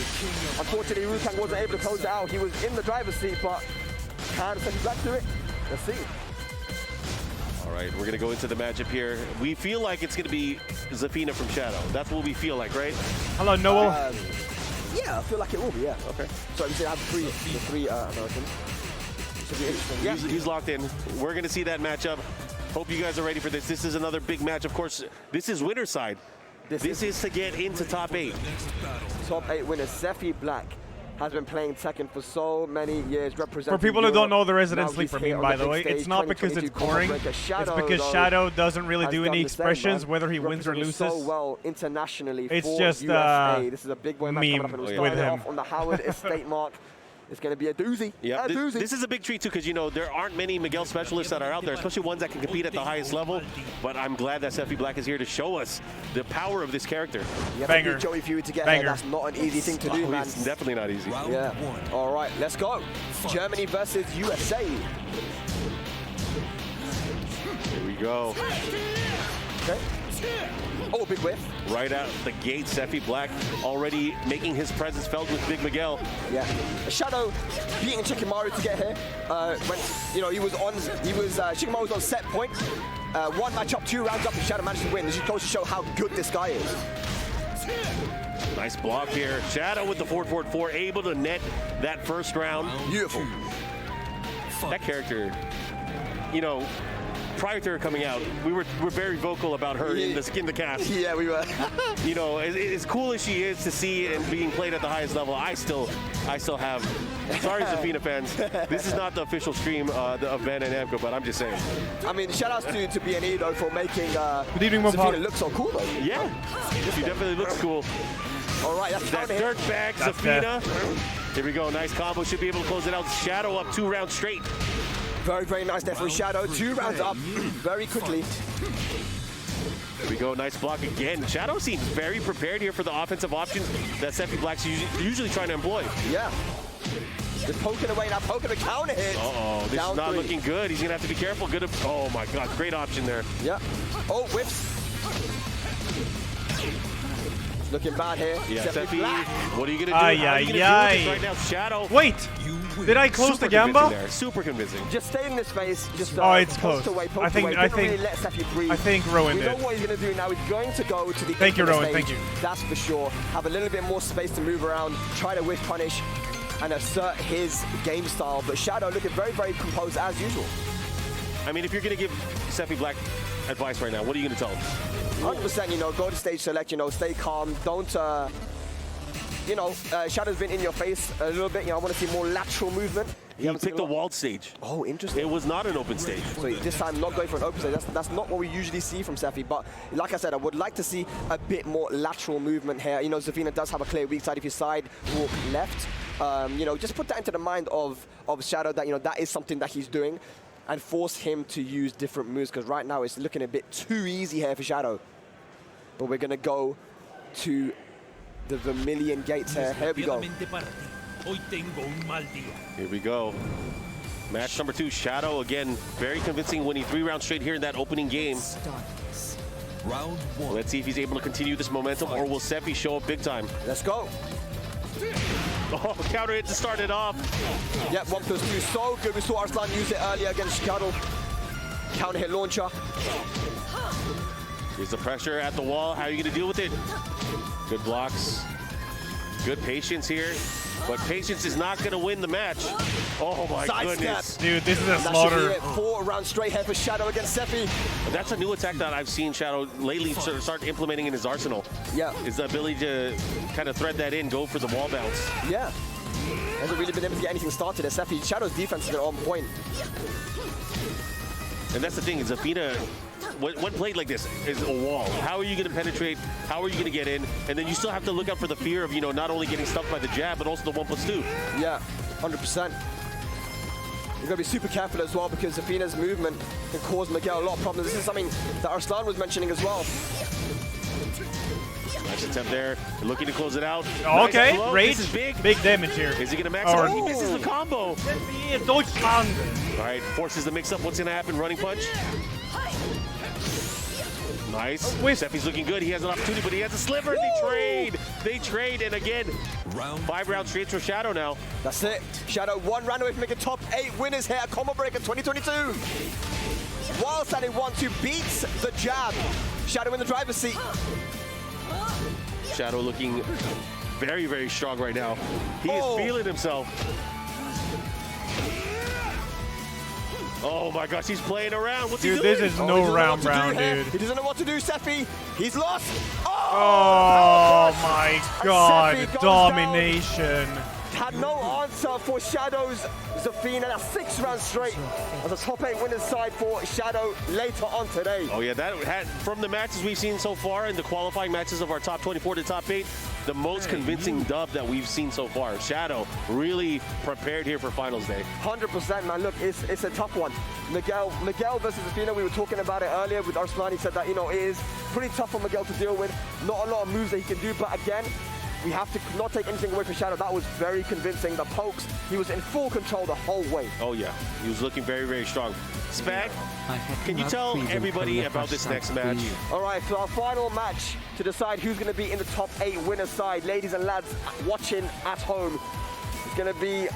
Unfortunately, Rukang wasn't able to close it out. He was in the driver's seat, but can Sephi Black do it? Let's see. All right, we're going to go into the matchup here. We feel like it's going to be Zafina from Shadow. That's what we feel like, right? Hello, Noel. Yeah, I feel like it will be, yeah. Okay. So we should have the 3 Americans. Should be interesting. Yeah. He's locked in. We're going to see that matchup. Hope you guys are ready for this. This is another big match. Of course, this is winner's side. This is to get into top 8. Top 8 winners, Sephi Black has been playing Tekken for so many years, representing For people who don't know the Resident Now Sleeper he's here meme, on by the the big way, it's stage, not because it's 2022 combo boring. breaker. It's Shadow, because though, Shadow doesn't really has do done any the same, expressions, man. whether he wins or Representing loses. so well internationally It's for just, USA. This is a big boy match coming meme up, and we're with starting it him. off on the Howard Estate mark. It's going to be a doozy. Yeah, a doozy. this is a big treat too, because you know there aren't many Miguel specialists that are out there, especially ones that can compete at the highest level. But I'm glad that Sephi Black is here to show us the power of this character. You have Banger. to beat Joey Fury to get Banger. here. That's not an easy thing to do, man. It's definitely not easy. Yeah. All right, let's go. Germany versus USA. Here we go. Okay. Oh, big whiff. Right out the gate, Sephi Black already making his presence felt with Big Miguel. Yeah. Shadow beating Shikamaru to get here. When Shikamaru was on set point. One match up, 2 rounds up, and Shadow managed to win. This just goes to show how good this guy is. Nice block here. Shadow with the forward 4, able to net that first round. Beautiful. That character, you know, prior to her coming out, we're very vocal about her in the cast. Yeah, we were. You know, as cool as she is to see and being played at the highest level, I still have. Sorry, Zafina fans. This is not the official stream of Ben and Amco, but I'm just saying. I mean, shout outs to B&E though for making Good evening, Zafina look so cool though. Yeah, she definitely looks cool. All right, that's That down here. dirtbag Zafina. Here we go. Nice combo. Should be able to close it out. Shadow up 2 rounds straight. Very, very nice there from Shadow. 2 rounds up very quickly. Here we go. Nice block again. Shadow seems very prepared here for the offensive options that Sephi Black's usually trying to employ. Yeah. Just poking away now, poking the counter hit. Uh-oh, this Down is not 3. looking good. He's going to have to be careful. Good. Oh, my God. Great option there. Yeah. Oh, whips. Looking bad here. Yeah, Sephi Sephi, Black. what are you going to do? How are you going to deal with this right now? Shadow. Wait! Did I close the gamba? There. Super convincing. Just stay in this phase. Just it's poke close. away, poke I think- away. I Didn't think- really let Sephi breathe. I think Rowan We know did. what he's going to do now. He's going to go to the Thank you, infinite Rowan. stage. Thank you. That's for sure. Have a little bit more space to move around, try to whiff punish, and assert his game style. But Shadow looking very, very composed as usual. I mean, if you're going to give Sephi Black advice right now, what are you going to tell him? 100%, you know, go to stage select, you know, stay calm. Don't, Shadow's been in your face a little bit. You know, I want to see more lateral movement. He picked the walled stage. Oh, interesting. It was not an open stage. So this time not going for an open stage. That's not what we usually see from Sephi. But like I said, I would like to see a bit more lateral movement here. You know, Zafina does have a clear weak side if you side walk left. Just put that into the mind of Shadow that, you know, that is something that he's doing, and force him to use different moves, because right now it's looking a bit too easy here for Shadow. But we're going to go to the Vermilion gates here. Here we go. Here we go. Match number 2, Shadow again, very convincing, winning 3 rounds straight here in that opening game. Round 1. Let's see if he's able to continue this momentum, or will Sephi show up big time? Let's go. Oh, counter hit to start it off. Yep, 1+2, so good. We saw Arslan use it earlier against Shadow. Counter hit launcher. Here's the pressure at the wall. How are you going to deal with it? Good blocks. Good patience here. But patience is not going to win the match. Oh, my Side goodness. step. Dude, this is a That should slaughter. be it. 4 rounds straight here for Shadow against Sephi. That's a new attack that I've seen Shadow lately start implementing in his arsenal. Yeah. Is the ability to kind of thread that in, go for the wall bounce. Yeah. Hasn't really been able to get anything started as Sephi. Shadow's defense has been on point. And that's the thing, is Zafina, when played like this, is a wall. How are you going to penetrate? How are you going to get in? And then you still have to look out for the fear of, you know, not only getting stuffed by the jab, but also the 1+2. Yeah, 100%. You've got to be super careful as well, because Zafina's movement can cause Miguel a lot of problems. This is something that Arslan was mentioning as well. Nice attempt there. Looking to close it out. Okay, Nice blow. rage. This is big. Big damage here. Is he going to max Or- out? He misses the combo. Deutschland. All right, forces the mix-up. What's going to happen? Running punch. Nice. Sephi's looking good. He has an opportunity, but he has a sliver. They trade, and again, 5 rounds straight for Shadow now. That's it. Shadow 1 round away from making top 8 winners here at Combo Breaker 2022. While standing 1-2 beats the jab. Shadow in the driver's seat. Shadow looking very, very strong right now. He is feeling himself. Oh my gosh, he's playing around. What's he Dude, doing? this is Oh, he no doesn't know round what to do round, here. dude. He doesn't know what to do, Sephi. He's lost. Oh my Sephi god, goes domination. had no answer for Shadow's Zafina. That's 6 rounds straight as a top 8 winners side for Shadow later on today. Oh yeah, that had, from the matches we've seen so far in the qualifying matches of our top 24 to top 8, the most convincing dub that we've seen so far. Shadow really prepared here for finals day. 100%, man. Look, it's a tough one. Miguel versus Zafina, we were talking about it earlier with Arslan. He said that, you know, it is pretty tough for Miguel to deal with. Not a lot of moves that he can do, but again, we have to not take anything away from Shadow. That was very convincing. The pokes, he was in full control the whole way. Oh yeah, he was looking very, very strong. Spag, can you tell everybody about this next match? All right, so our final match to decide who's going to be in the top 8 winner side, ladies and lads watching at home, is going to be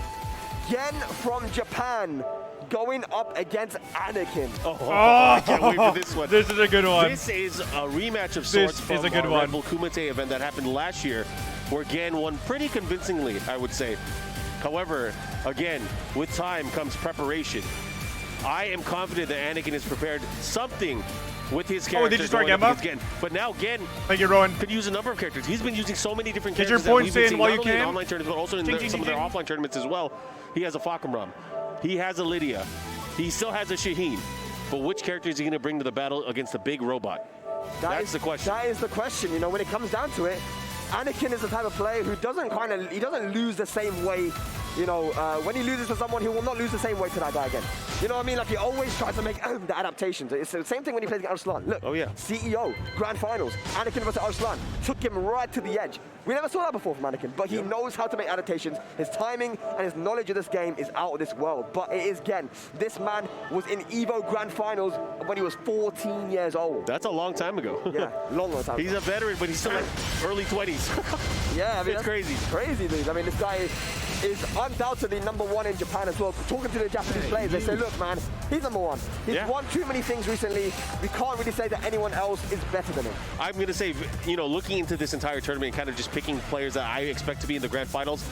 Gen from Japan going up against Anakin. I can't wait for this one. This is a good one. This is a rematch of sorts from our Red Bull Kumite event that happened last year, where Gen won pretty convincingly, I would say. However, again, with time comes preparation. I am confident that Anakin has prepared something with his character. Oh, did you start Gemma? But now Gen could use a number of characters. He's been using so many different characters. Get your points in while you can. In online tournaments, but also in some of their offline tournaments as well. He has a Fakumram. He has a Lydia. He still has a Shaheen. But which character is he going to bring to the battle against the big robot? That's the question. That is the question. You know, when it comes down to it, Anakin is the type of player who he doesn't lose the same way. You know, when he loses to someone, he will not lose the same way to that guy again. You know what I mean? Like, he always tries to make the adaptations. It's the same thing when he plays against Arslan. Look, CEO, Grand Finals, Anakin versus Arslan, took him right to the edge. We never saw that before from Anakin, but he knows how to make adaptations. His timing and his knowledge of this game is out of this world. But it is, again, this man was in EVO Grand Finals when he was 14 years old. That's a long time ago. Yeah, long time He's ago. a veteran, but he's still like early 20s. Yeah, I mean, it's crazy. Crazy, dude. I mean, this guy is undoubtedly #1 in Japan as well. Talking to the Japanese players, they say, look, man, he's #1. He's won too many things recently. We can't really say that anyone else is better than him. I'm going to say, you know, looking into this entire tournament and kind of just picking players that I expect to be in the grand finals,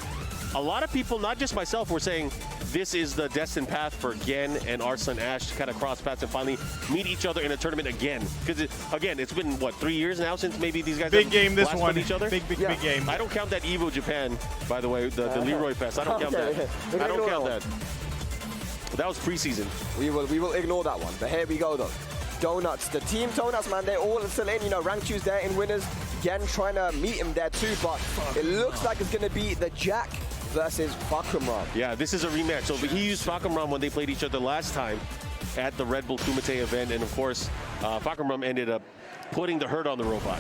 a lot of people, not just myself, were saying this is the destined path for Gen and Arslan Ash to kind of cross paths and finally meet each other in a tournament again. Because, again, it's been, what, 3 years now since maybe these guys big game this one. Each other? Big game. I don't count that EVO Japan, by the way, the Leroy Fest. I don't count that. I don't count that. That was preseason. We will ignore that one. But here we go, though. Donuts, the team Donuts, man, they're all still in. You know, rank choose there in winners. Gen trying to meet him there too, but it looks like it's going to be the Jack versus Fakumram. Yeah, this is a rematch. So he used Fakumram when they played each other last time at the Red Bull Kumite event, and of course, Fakumram ended up putting the hurt on the robot.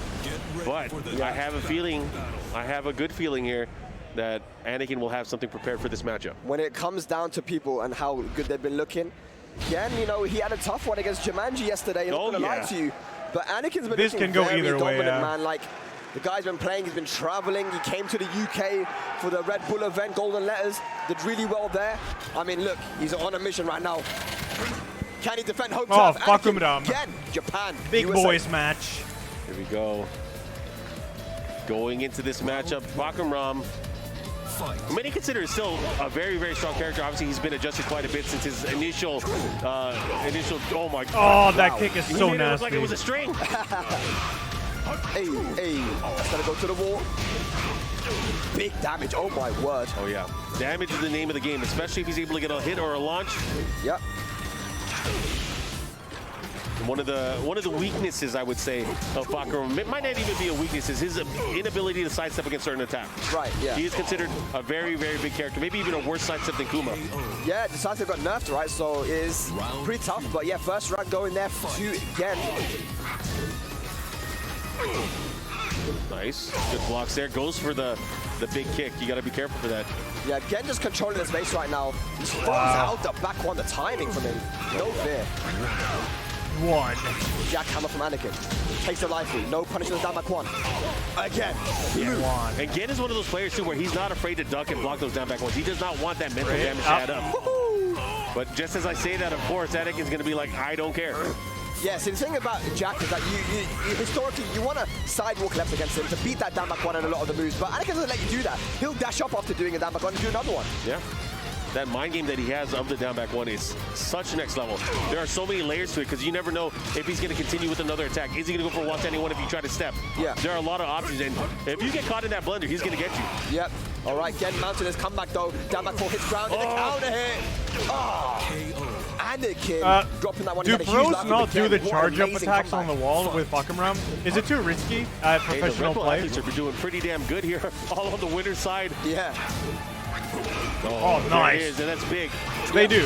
But I have a feeling, I have a good feeling here that Anakin will have something prepared for this matchup. When it comes down to people and how good they've been looking, Gen, you know, he had a tough one against Jumanji yesterday. I'm not going to lie to you. But Anakin's been looking very dominant, man. Like, the guy's been playing, he's been traveling. He came to the UK for the Red Bull event, Golden Letters. Did really well there. I mean, look, he's on a mission right now. Can he defend home turf? Fakumram. Again, Japan. Big USA. boys match. Here we go. Going into this matchup, Fakumram, many consider still a very, very strong character. Obviously, he's been adjusted quite a bit since his initial, oh my God. Oh, that kick is so nasty. It look like it was a string. Hey, that's gonna go to the wall. Big damage, oh my word. Oh yeah, damage is the name of the game, especially if he's able to get a hit or a launch. Yep. One of the weaknesses, I would say, of Fakumram, it might not even be a weakness, is his inability to sidestep against certain attacks. Right, yeah. He is considered a very, very big character, maybe even a worse sidestep than Kuma. Yeah, the sidestep got nerfed, right? So it is pretty tough, but yeah, first round going there to Gen. Nice, good blocks there. Goes for the big kick. You got to be careful for that. Yeah, Gen just controlling his base right now. He throws out the back one, the timing from him. No fear. One. Jackhammer from Anakin. Takes the life lead. No punishment down back one. Again. Yeah. And Gen is one of those players too where he's not afraid to duck and block those down back ones. He does not want that mental damage to add up. But just as I say that, of course, Anakin's going to be like, I don't care. Yeah, see, the thing about Jack is that you historically, you want to sidewalk left against him to beat that down back one in a lot of the moves, but Anakin doesn't let you do that. He'll dash up after doing a down back one and do another one. Yeah. that mind game that he has of the down back one is such next level. There are so many layers to it because you never know if he's going to continue with another attack. Is he going to go for one anyone if you try to step? Yeah. There are a lot of options, and if you get caught in that blender, he's going to get you. Yep. All right, Gen mounted his comeback though. Down back 4 hits ground and the counter hit. Oh, Anakin dropping that one. Do He had a huge pros laugh not with do Gen. the What an charge up amazing attacks on the comeback. wall with Fakumram? Is it too risky at Hey, the professional Ripple play? athletes are doing pretty damn good here, all on the winner's side. Yeah. Oh, there nice. it is, and that's big. They do.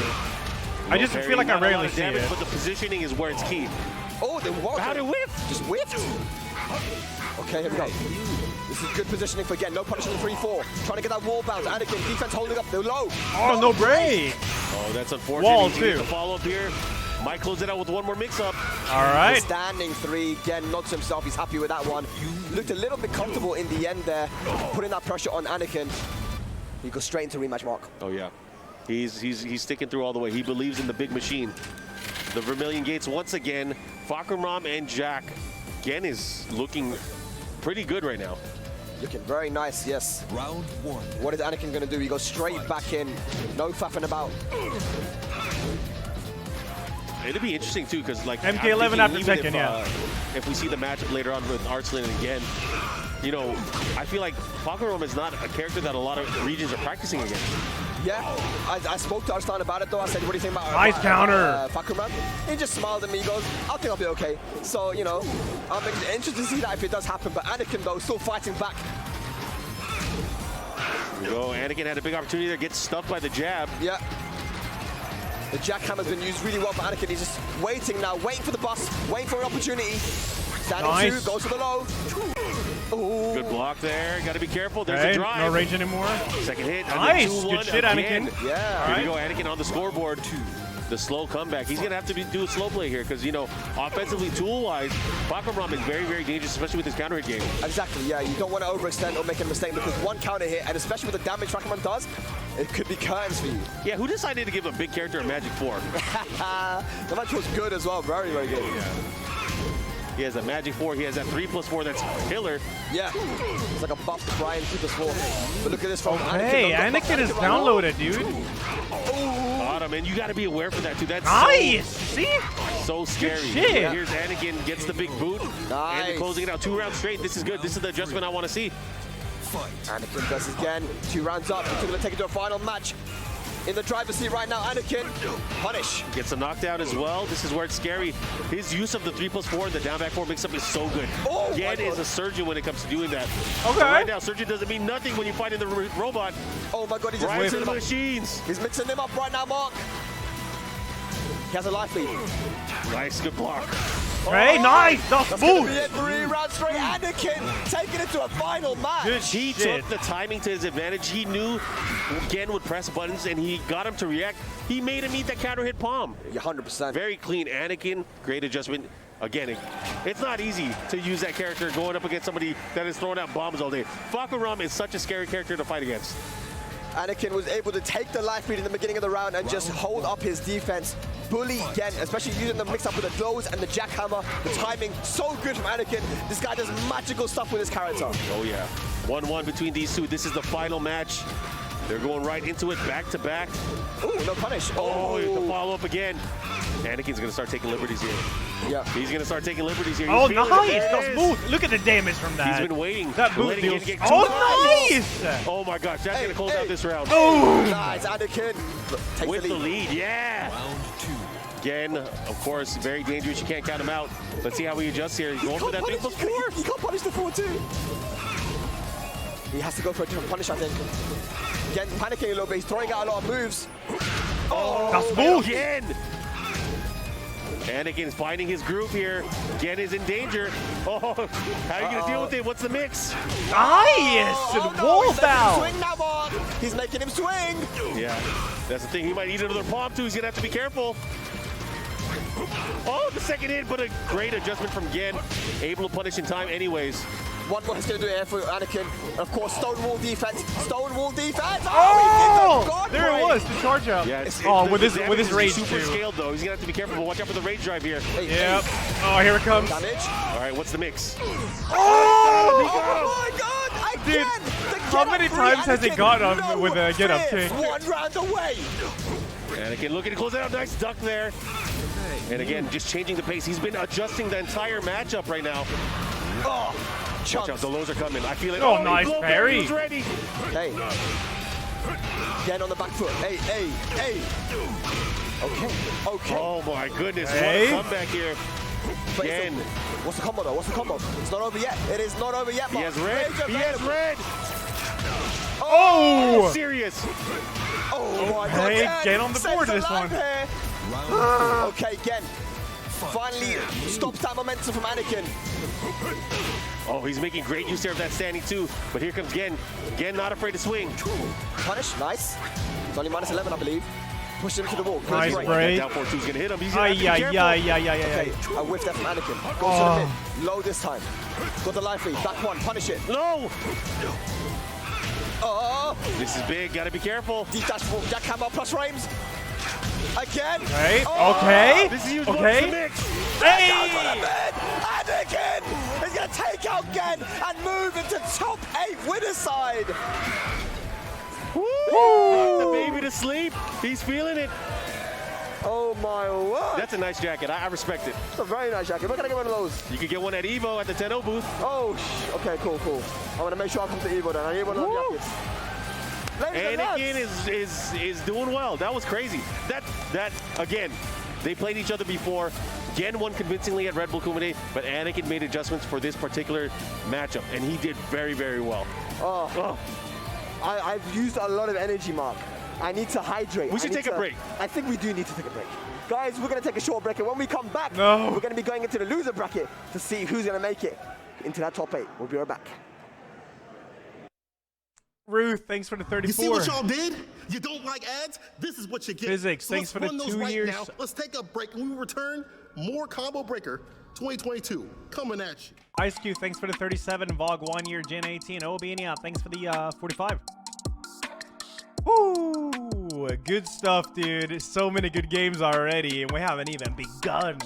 I just Parry, feel like I not a lot rarely of see damage, it. but the positioning is where it's key. Oh, the what? How did it whiff? Just whiffed. Okay, here we go. This is good positioning for Gen. No punish on the 3-4. Trying to get that wall bounce. Anakin, defense holding up. They're low. Oh, no break. Oh, that's unfortunate. Wall, He's gonna get too. the follow-up here. Might close it out with one more mix-up. All right. Standing 3. Gen nods himself. He's happy with that one. Looked a little bit comfortable in the end there, putting that pressure on Anakin. He goes straight into rematch mark. Oh, yeah. He's sticking through all the way. He believes in the big machine. The Vermilion Gates once again. Fakumram and Jack. Gen is looking pretty good right now. Looking very nice, yes. Round 1. What is Anakin going to do? He goes straight back in. No faffing about. It'll be interesting too, because like MK11 I'm after thinking Tekken, yeah. If we see the matchup later on with Arslan and Gen, you know, I feel like Fakumram is not a character that a lot of regions are practicing against. Yeah, I spoke to Arslan about it though. I said, what do you think about Nice counter. Fakumram? He just smiled at me. He goes, I think I'll be okay. So, you know, I'm interested to see that if it does happen. But Anakin though, still fighting back. Here we go. Anakin had a big opportunity there, gets stuffed by the jab. Yeah. The jackhammer's been used really well for Anakin. He's just waiting now, waiting for the bus, waiting for an opportunity. Standing Nice. 2, goes for the low. Ooh. Good block there. Got to be careful. There's Okay, a drive. no range anymore. Second hit. Nice. And Good 2-1 shit, again. Anakin. Yeah. Here we go. Anakin on the scoreboard. The slow comeback. He's going to have to do a slow play here because, you know, offensively, tool-wise, Fakumram is very, very dangerous, especially with his counter hit game. Exactly, yeah. You don't want to overextend or make a mistake because one counter hit, and especially with the damage Fakumram does, it could be curtains for you. Yeah, who decided to give a big character a Magic 4? The match was good as well. Very, very good. Yeah. He has a Magic 4. He has that 3+4 that's killer. Yeah. It's like a buff Brian 3+4. But look at this from Hey, Anakin is downloaded, dude. Bottom, and you got to be aware for that, too. That's Nice. See? so scary. shit. Here's Anakin, gets the big boot. Nice. And closing it out 2 rounds straight. This is good. This is the adjustment I want to see. Anakin does it again. 2 rounds up. He's going to take it to a final match. In the driver's seat right now, Anakin. Punish. Gets a knockdown as well. This is where it's scary. His use of the 3+4 and the down back 4 mix-up is so good. Oh, my Gen is God. a surgeon when it comes to doing that. Okay. But right now, surgeon doesn't mean nothing when you fight in the robot. Oh my God, he's just Rise mixing of him the up. machines. He's mixing him up right now, Mark. He has a life lead. Nice, good block. Hey, nice. That's That's going to boost. be it. 3 rounds straight. Anakin taking it to a final match. Good He shit. took the timing to his advantage. He knew Gen would press buttons, and he got him to react. He made him eat that counter hit palm. Yeah, 100%. Very clean. Anakin, great adjustment. Again, it's not easy to use that character going up against somebody that is throwing out bombs all day. Fakumram is such a scary character to fight against. Anakin was able to take the life lead in the beginning of the round and just hold up his defense. Bully Gen, especially using the mix-up with the glows and the jackhammer. The timing, so good from Anakin. This guy does magical stuff with his character. Oh, yeah. 1-1 between these two. This is the final match. They're going right into it, back-to-back. Ooh, no punish. Oh, the follow-up again. Anakin's going to start taking liberties here. Yeah. He's going to start taking liberties here. Oh, He's feeling nice. it. There That's it is. boost. Look at the damage from that. He's been waiting. That boost letting deals. it get Oh, too nice. Oh, my gosh. That's going to close hey. out this round. Oh. Nice, Anakin. Takes With the the lead. lead, yeah. Round 2. Again, of course, very dangerous. You can't count him out. Let's see how he adjusts here. He's going for that 3+4. He can't punish the 4 too. He has to go for a different punish, I think. Gen panicking a little bit. He's throwing out a lot of moves. Oh, That's boost. Again. Anakin's finding his groove here. Gen is in danger. Oh, how are you going to deal with it? What's the mix? Nice. oh, no, Wall he's making him foul. swing now, Mark. He's making him swing. Yeah, that's the thing. He might eat another palm, too. He's going to have to be careful. Oh, the second hit, but a great adjustment from Gen. Able to punish in time anyways. One more he's going to do here for Anakin. Of course, Stonewall defense. Stonewall defense. Oh, he did the God there it break. was. The charge up. Yeah, Oh, the with his damage is rage super too. scaled, though. He's going to have to be careful, but watch out for the rage drive here. Hey, Yep. hey, Oh, here it comes. damage. All right, what's the mix? Oh. Oh my God! Again! The How many times has he got him with a get up too? 1 round away. Anakin looking to close it out. Nice duck there. And again, just changing the pace. He's been adjusting the entire matchup right now. Oh, Watch out, chunks. the lows are coming. I feel it. Oh, nice parry. He's ready. Hey. Get on the back foot. Hey, hey, hey. Okay, okay. Oh my goodness, Hey. what a comeback here. But Again. what's the combo though? What's the combo? It's not over yet. It is not over yet, He Mark. has red. Rage He has available. red. Oh! Serious. Oh my God. Hey, Gen get on the board saves this alive one. Here. Okay, Gen. Finally stops that momentum from Anakin. Oh, he's making great use there of that standing too. But here comes Gen. Gen not afraid to swing. Punish, nice. It's only minus 11, I believe. Push him to the wall. Good Nice break. break. That down 4-2 is gonna hit him. He's Ay, gonna have to be ay, careful. ay, ay, ay, Okay, ay. a whiff there from Anakin. Goes Oh. to the mid. Low this time. Got the life lead. Back one. Punish it. No! Oh, This is big. Gotta be careful. deep dash for Jack Campbell plus frames. Again. Right, Oh, okay. This is huge. Okay. Mix. Hey! Anakin is going to take out Gen and move into top 8 winner side. Rock the baby to sleep. He's feeling it. Oh my word. That's a nice jacket. I respect it. That's a very nice jacket. Where can I get one of those? You could get one at Evo at the 10-0 booth. Oh, okay, cool, cool. I'm going to make sure I come to Evo then. I need one of those jackets. Ladies and Anakin is doing well. That was crazy. That again, they played each other before. Gen won convincingly at Red Bull Kumite, but Anakin made adjustments for this particular matchup, and he did very, very well. Oh. I've used a lot of energy, Mark. I need to hydrate. We should take a break. I think we do need to take a break. Guys, we're going to take a short break, and when we come back, No. we're going to be going into the loser bracket to see who's going to make it into that top 8. We'll be right back. Ruth, thanks for the 34. You see what y'all did? You don't like ads? This is what you get. Physics, So thanks let's for the run those 2 right years. now. Let's take a break. When we return, more Combo Breaker 2022 coming at you. Ice Cube, thanks for the 37. Vog, 1 year, Gen 18. Obiania, thanks for the 45. Woo! Good stuff, dude. So many good games already, and we haven't even begun.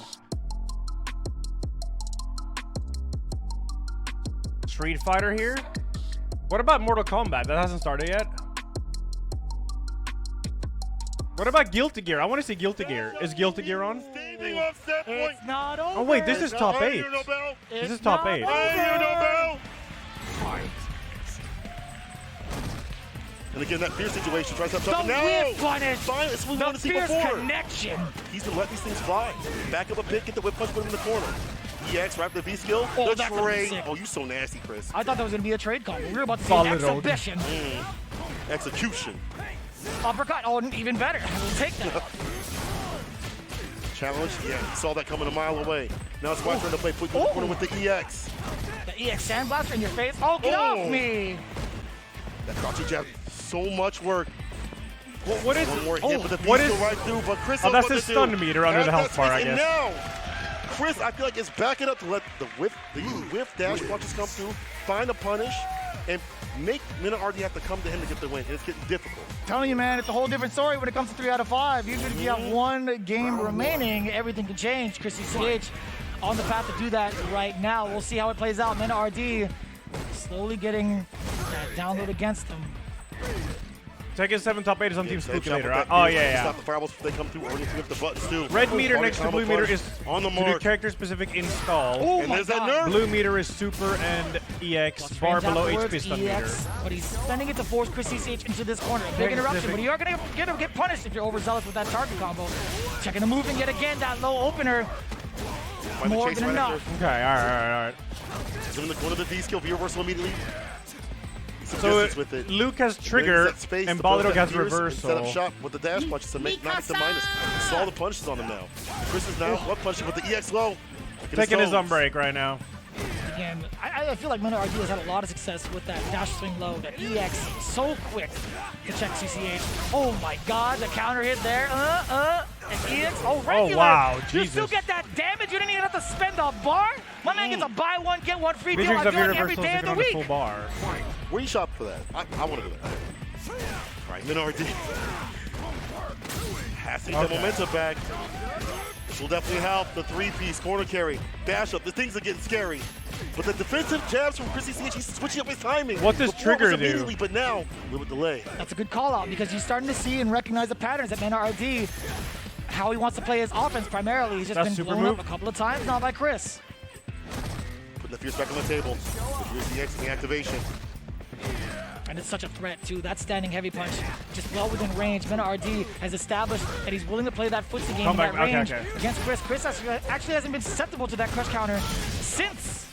Street Fighter here? What about Mortal Kombat? That hasn't started yet. What about Guilty Gear? I want to see Guilty Gear. Is Guilty Gear on? It's not over. Oh wait, this is top 8. This is top 8. And again, that fear situation tries to The up now. whip punish. Fine, it's what we The wanted to see fierce before. connection. He's gonna let these things fly. Back up a bit, get the whip punch, put him in the corner. EX, right the V skill. Oh, the that could've been trade. sick. Oh, you so nasty, Chris. I thought that was going to be a trade combo. We were about to see an Solid old. exhibition. Execution. Uppercut. Oh, even better. We'll take that. Challenge. Yeah, saw that coming a mile away. Now it's my turn to play put you in the corner with the EX. The EX Sandblaster in your face. Oh, get off me. That crouching jab. So much work. What is One more oh, hit, but the what beast is go right through. But Chris, Oh, knows that's what his to stun do. meter under the health bar, I And guess. now, Chris, I feel like it's backing up to let the whiff dash punches come through, find a punish, and make Minna RD have to come to him to get the win. It's getting difficult. Telling you, man, it's a whole different story when it comes to 3 out of 5. Usually if you have one game remaining, everything can change. Chrissy CH on the path to do that right now. We'll see how it plays out. Minna RD slowly getting that download against him. Tekken 7 top 8 is on Team Save Spooky shot later. with that Oh, beer. yeah, Stop the fireballs before they come through, or you can hit the buttons too. Red meter Target next to combo blue meter punch. is on the to do mark. character specific install. Oh And my there's that God. nerve. Blue meter is super and EX. Bar Frames below afterwards, HP stun EX, meter. but he's spending it to force Chris CCH into this corner. Big Very interruption, specific. but you are gonna get punished if you're overzealous with that target combo. Checking the movement yet again, that low opener. Find the More chase than right enough. after. Okay, alright. He's in the corner of the D skill, V reversal immediately. Some So distance with it. Luke has Brings trigger that space and to build Balrog that has fierce and Set up reversal. shop with the dash punches to make knock it to minus. Saw the punches on him now. Chris is now what punches with the EX low. Taking his on break right now. Again, I feel like Minna RD has had a lot of success with that dash swing low, that EX so quick to check CCH. Oh my God, the counter hit there. And EX, regular. wow, You Jesus. still get that damage. You didn't even have to spend a bar. My man gets a buy one, get one free deal. Matrix I of feel like every Universal day is of the on the week. full bar. Where you shop for that? I want to do that. All right, Minna RD. Has to get the momentum back. This will definitely help the 3-piece corner carry. Dash up. The things are getting scary. But the defensive jabs from Chrissy CH, he's switching up his timing. What does Before it was trigger do? immediately, but now, a little delay. That's a good call out because you're starting to see and recognize the patterns at NRD. How he wants to play his offense primarily. He's just That's been super blown move. up a couple of times now by Chris. Putting the Fierce back on the table. The Fierce DX in the activation. And it's such a threat too. That standing heavy punch, just well within range. Mena RD has established that he's willing to play that footsie game in Come that back. Okay, range okay. against Chris. Chris actually hasn't been susceptible to that crush counter since.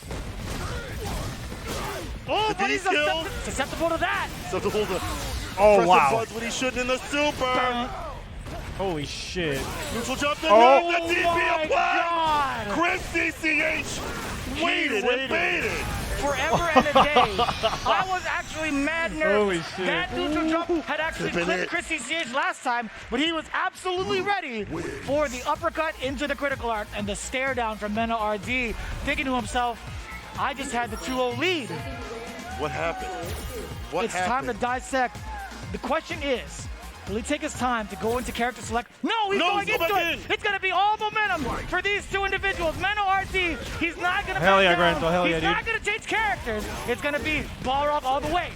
Oh, The but he's D-skill. susceptible to that. So to hold the Oh, press wow. the buttons when he shouldn't in the super. Holy shit. Neutral jump the Oh knee, the DP my applied. God. Chris DCH waited and waited. Forever and a day. I was actually mad nervous. Holy shit. That neutral jump had actually Could've been clipped it. Chris CH last time, but he was absolutely ready for the uppercut into the critical art and the stare down from Mena RD, thinking to himself, I just had the 2-0 lead. What happened? What It's happened? time to dissect. The question is, will he take his time to go into character select? No, he's No, going he's into going it. in. It's going to be all momentum for these two individuals. Mena RD, he's not going to Hell back yeah, down. Granto, hell He's yeah, not dude. going to change characters. It's going to be ball up all the way.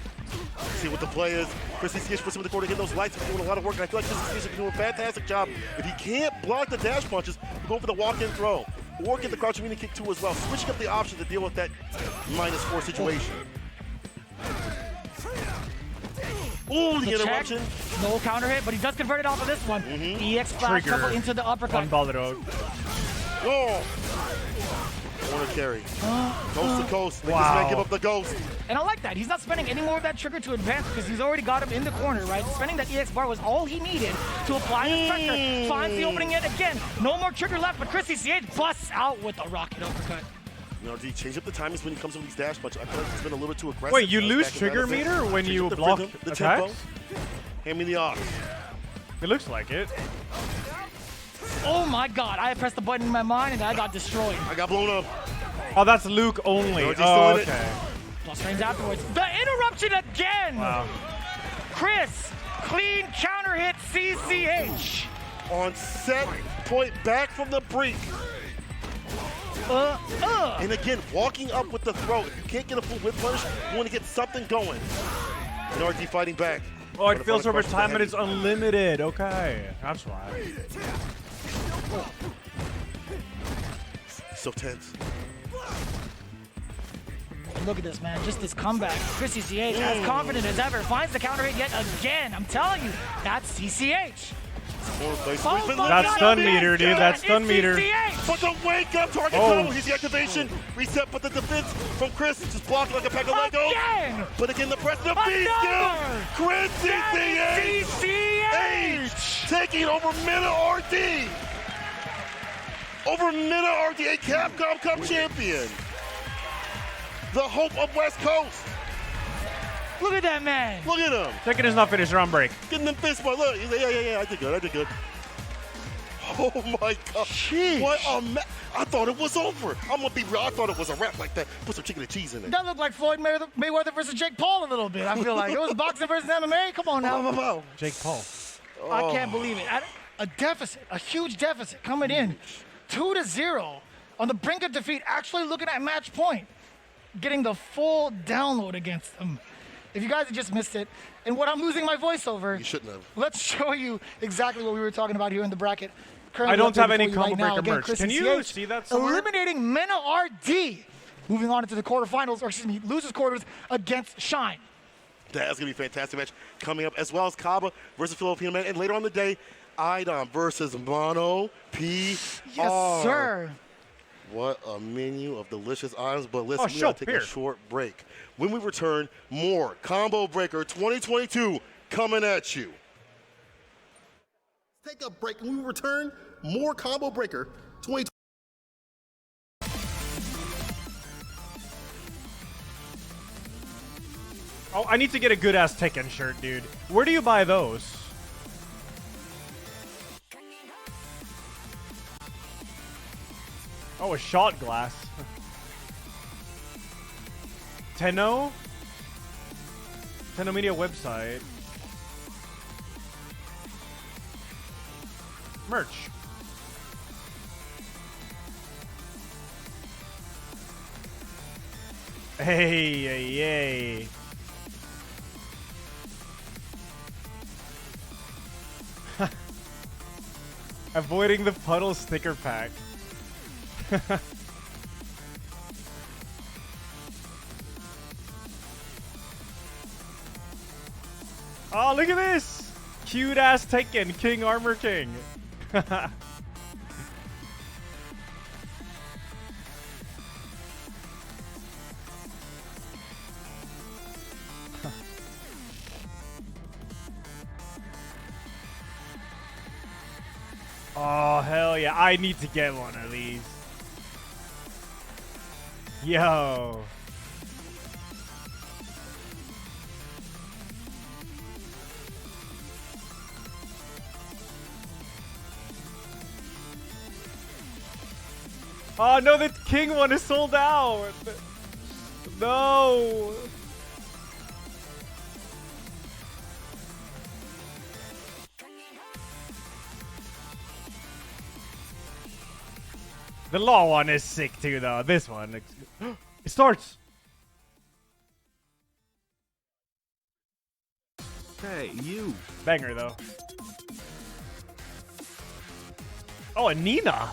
See what the play is. Chris DCH puts him in the corner, getting those lights. He's doing a lot of work, and I feel like Chris DCH is doing a fantastic job. If he can't block the dash punches, go for the walk-in throw. Or get the crouching mini kick too as well. Switching up the option to deal with that -4 situation. Ooh, the The check, interruption. no counter hit, but he does convert it off of this one. EX flash Trigger. couple into the uppercut. One Balrog. Oh! Corner carry. Coast to coast. Wow. Wow. This man give up the ghost. And I like that. He's not spending any more of that trigger to advance because he's already got him in the corner, right? Spending that EX bar was all he needed to apply the pressure. Finds the opening yet again. No more trigger left, but Chris CH busts out with a rocket uppercut. You know, D, change up the timings when he comes with these dash punches. I feel like it's been a little bit too aggressive. Wait, you Back lose and trigger benefit. meter when Change you up the block rhythm, the attacks? tempo. Hand me the ox. It looks like it. Oh my God, I pressed the button in my mind and I got destroyed. I got blown up. Oh, that's Luke only. No, he's Oh, still in it. okay. Plus frames afterwards. The interruption again! Wow. Chris, clean counter hit CCH. On set point back from the brink. And again, walking up with the throw. If you can't get a full whip punish, you want to get something going. And RD fighting back. Oh, it But feels if over I crush the time, but heavy- it's unlimited. Okay, that's why. So tense. Look at this, man. Just this comeback. Chris CCH, as confident as ever, finds the counter hit yet again. I'm telling you, that's CCH. More place. Oh He's been my looking That's God, stun yes, meter, dude. that That's is stun meter. CCH. But the wake up target Oh, tunnel. He's the activation. Reset, but the defense from Chris just blocking like a pack of Legos. Again! But again, the press, the B skill. Another! Chris DCH. CCH! Taking over Mena RD. Over Mena RD, a Capcom Cup champion. The hope of West Coast. Look at that man. Look at him. Tekken is not finished. Round break. Getting them fist bump. Look, he's like, yeah, I did good. Oh my God. Sheesh. What a I thought it was over. I'm going to be real. I thought it was a wrap like that. Put some chicken and cheese in it. That looked like Floyd Mayweather versus Jake Paul a little bit, I feel like. It was boxing versus MMA. Come on now. Wow. Jake Paul. I can't believe it. A deficit, a huge deficit coming in. 2-0 on the brink of defeat, actually looking at match point. Getting the full download against them. If you guys have just missed it, and what I'm losing my voice over, You shouldn't have. let's show you exactly what we were talking about here in the bracket. Currently I don't up there have any before you combo right now. breaker Again, merch. Chris Can and you CH see that somewhere? eliminating Mena RD. Moving on into the quarterfinals, or excuse me, losers quarters against Shine. That's going to be a fantastic match coming up, as well as Kaba versus Filipino Man. And later on in the day, Idom versus Mono PR. Yes, sir. What a menu of delicious items. But listen, Oh, we got to take here. a short break. When we return, more Combo Breaker 2022 coming at you. Take a break. When we return, more Combo Breaker 2022. Oh, I need to get a good ass Tekken shirt, dude. Where do you buy those? Oh, a shot glass. Tenno Media website. Merch. Hey, hey, hey. Avoiding the puddle sticker pack. Oh, look at this! Cute ass Tekken, King Armor King. Oh, hell yeah. I need to get one of these. Yo. Oh, no, the king one is sold out. No. The law one is sick too, though. This one, it starts. Hey, you. Banger though. Oh, and Nina.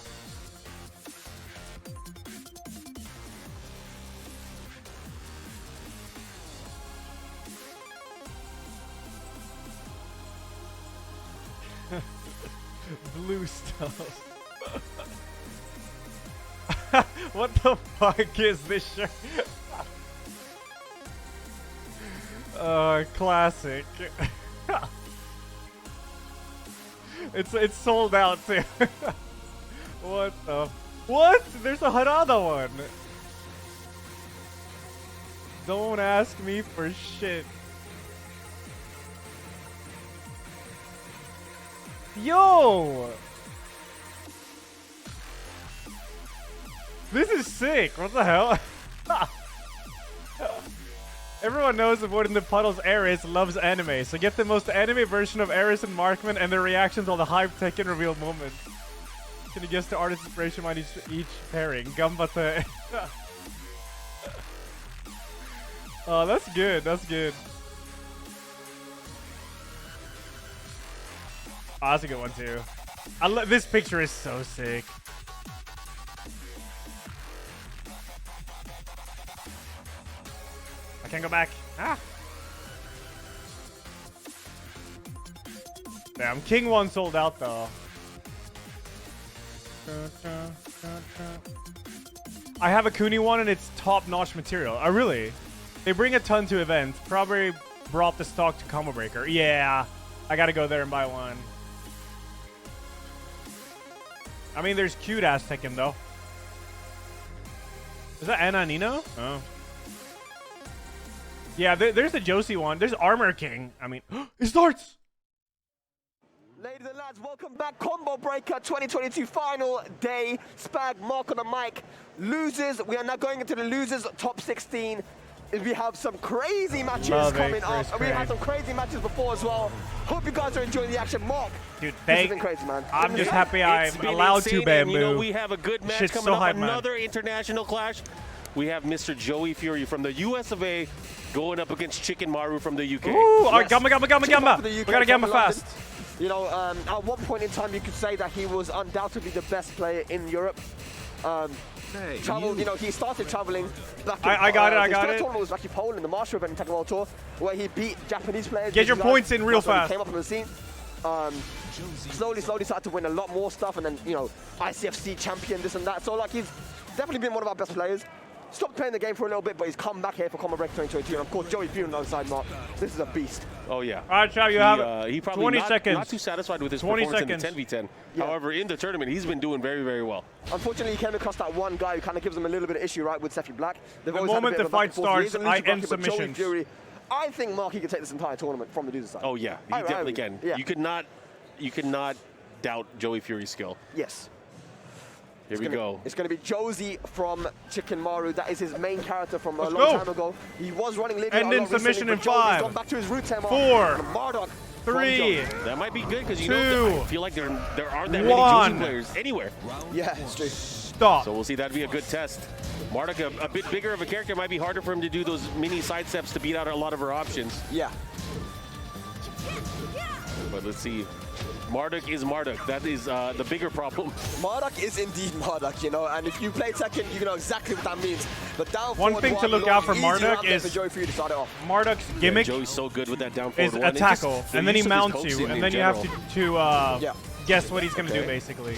Blue stuff. What the fuck is this shirt? Classic. It's sold out too. What the? What? There's a Harada one. Don't ask me for shit. Yo! This is sick. What the hell? Everyone knows avoiding the puddles Eris loves anime, so get the most anime version of Eris and Markman and their reactions on the hype Tekken reveal moments. Can you guess the artist inspiration behind each pairing? Gambate. Oh, that's good. That's good. Oh, that's a good one too. This picture is so sick. I can't go back. Ah. Damn, King 1 sold out though. I have a Kuni one and it's top-notch material. Oh, really? They bring a ton to events. Probably brought the stock to Combo Breaker. Yeah, I gotta go there and buy one. I mean, there's cute-ass Tekken though. Is that Anna Nino? Oh. Yeah, there's the Josie one. There's Armor King. I mean, it starts! Ladies and lads, welcome back. Combo Breaker 2022 final day. Spag, Mark on the mic. Losers. We are now going into the losers top 16. We have some crazy matches coming up. And we had some crazy matches before as well. Hope you guys are enjoying the action. Mark, dude, this has been crazy, man. I'm just happy I'm allowed to, Bamboo. You know, we have a good match Shit's coming so up. hype, Another international clash. We have Mr. Joey Fury from the US of A going up against Chicken Maru from the UK. Ooh, Yes. Gamma. We gotta Gamma fast. You know, at one point in time, you could say that he was undoubtedly the best player in Europe. Hey, Traveled, you know, he started traveling back in, I got it. his first tournament was actually Poland, the Master event in Tekken World Tour, where he beat Japanese players. Get your points in real That's when he fast. Came up on the scene. Slowly started to win a lot more stuff, and then, you know, ICFC champion, this and that. So, like, he's definitely been one of our best players. Stopped playing the game for a little bit, but he's come back here for Combo Breaker 2022. And of course, Joey Fury on the other side, Mark. This is a beast. Oh, yeah. All right, Trav, you have he probably 20 seconds. Not too satisfied with his 20 performance seconds. in the 10v10. Yeah. However, in the tournament, he's been doing very, very well. Unfortunately, he came across that one guy who kind of gives him a little bit of issue, right, with Sephi Black. They've The always had a moment bit the of a back fight and forth. He is starts, in a I losing end bracket, but Joey submissions. Fury, I think Mark, he could take this entire tournament from the loser side. Oh, yeah. He definitely can. Yeah. You could not doubt Joey Fury's skill. Yes. Here we go. It's going to be Josie from Chicken Maru. That is his main character from a Let's long go. time ago. He was running Lydia End a in lot recently, submission but in Josie's 5, gone back to his roots, 4, Marduk from 3. Josie. That might be good because you 2, know I feel like there aren't that many 1. Josie players anywhere. Yeah, it's true. Stop. So we'll see. That'd be a good test. Marduk, a bit bigger of a character, might be harder for him to do those mini side steps to beat out a lot of her options. Yeah. But let's see. Marduk is Marduk. That is the bigger problem. Marduk is indeed Marduk, you know, and if you play Tekken, you know exactly what that means. But down One thing to look out for Marduk is Joey for you to start it off. Marduk's gimmick Joey's so good with that down is forward a one. tackle, Just and the then he use of his mounts coasting you, and in then you have general. to guess what he's going to do, Okay. basically.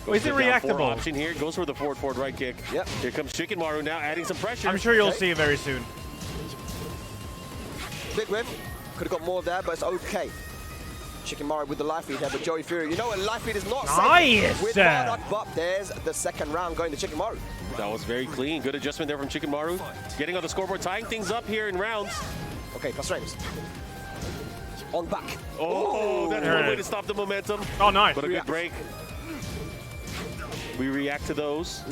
Goes Is for it the down forward reactable? option here. Goes for the forward right kick. Yep. Here comes Shikamaru now, adding some pressure. I'm sure you'll Okay. see it very soon. Big win. Could have got more there, but it's okay. Shikamaru with the life lead there, but Joey Fury, you know what, life lead is not Nice! safe with Marduk, but there's the second round going to Shikamaru. That was very clean. Good adjustment there from Shikamaru. Getting on the scoreboard, tying things up here in rounds. Okay, plus frames. On back. Oh, that's There one it way is. to stop the momentum. Oh, nice. But a good break. We react to those.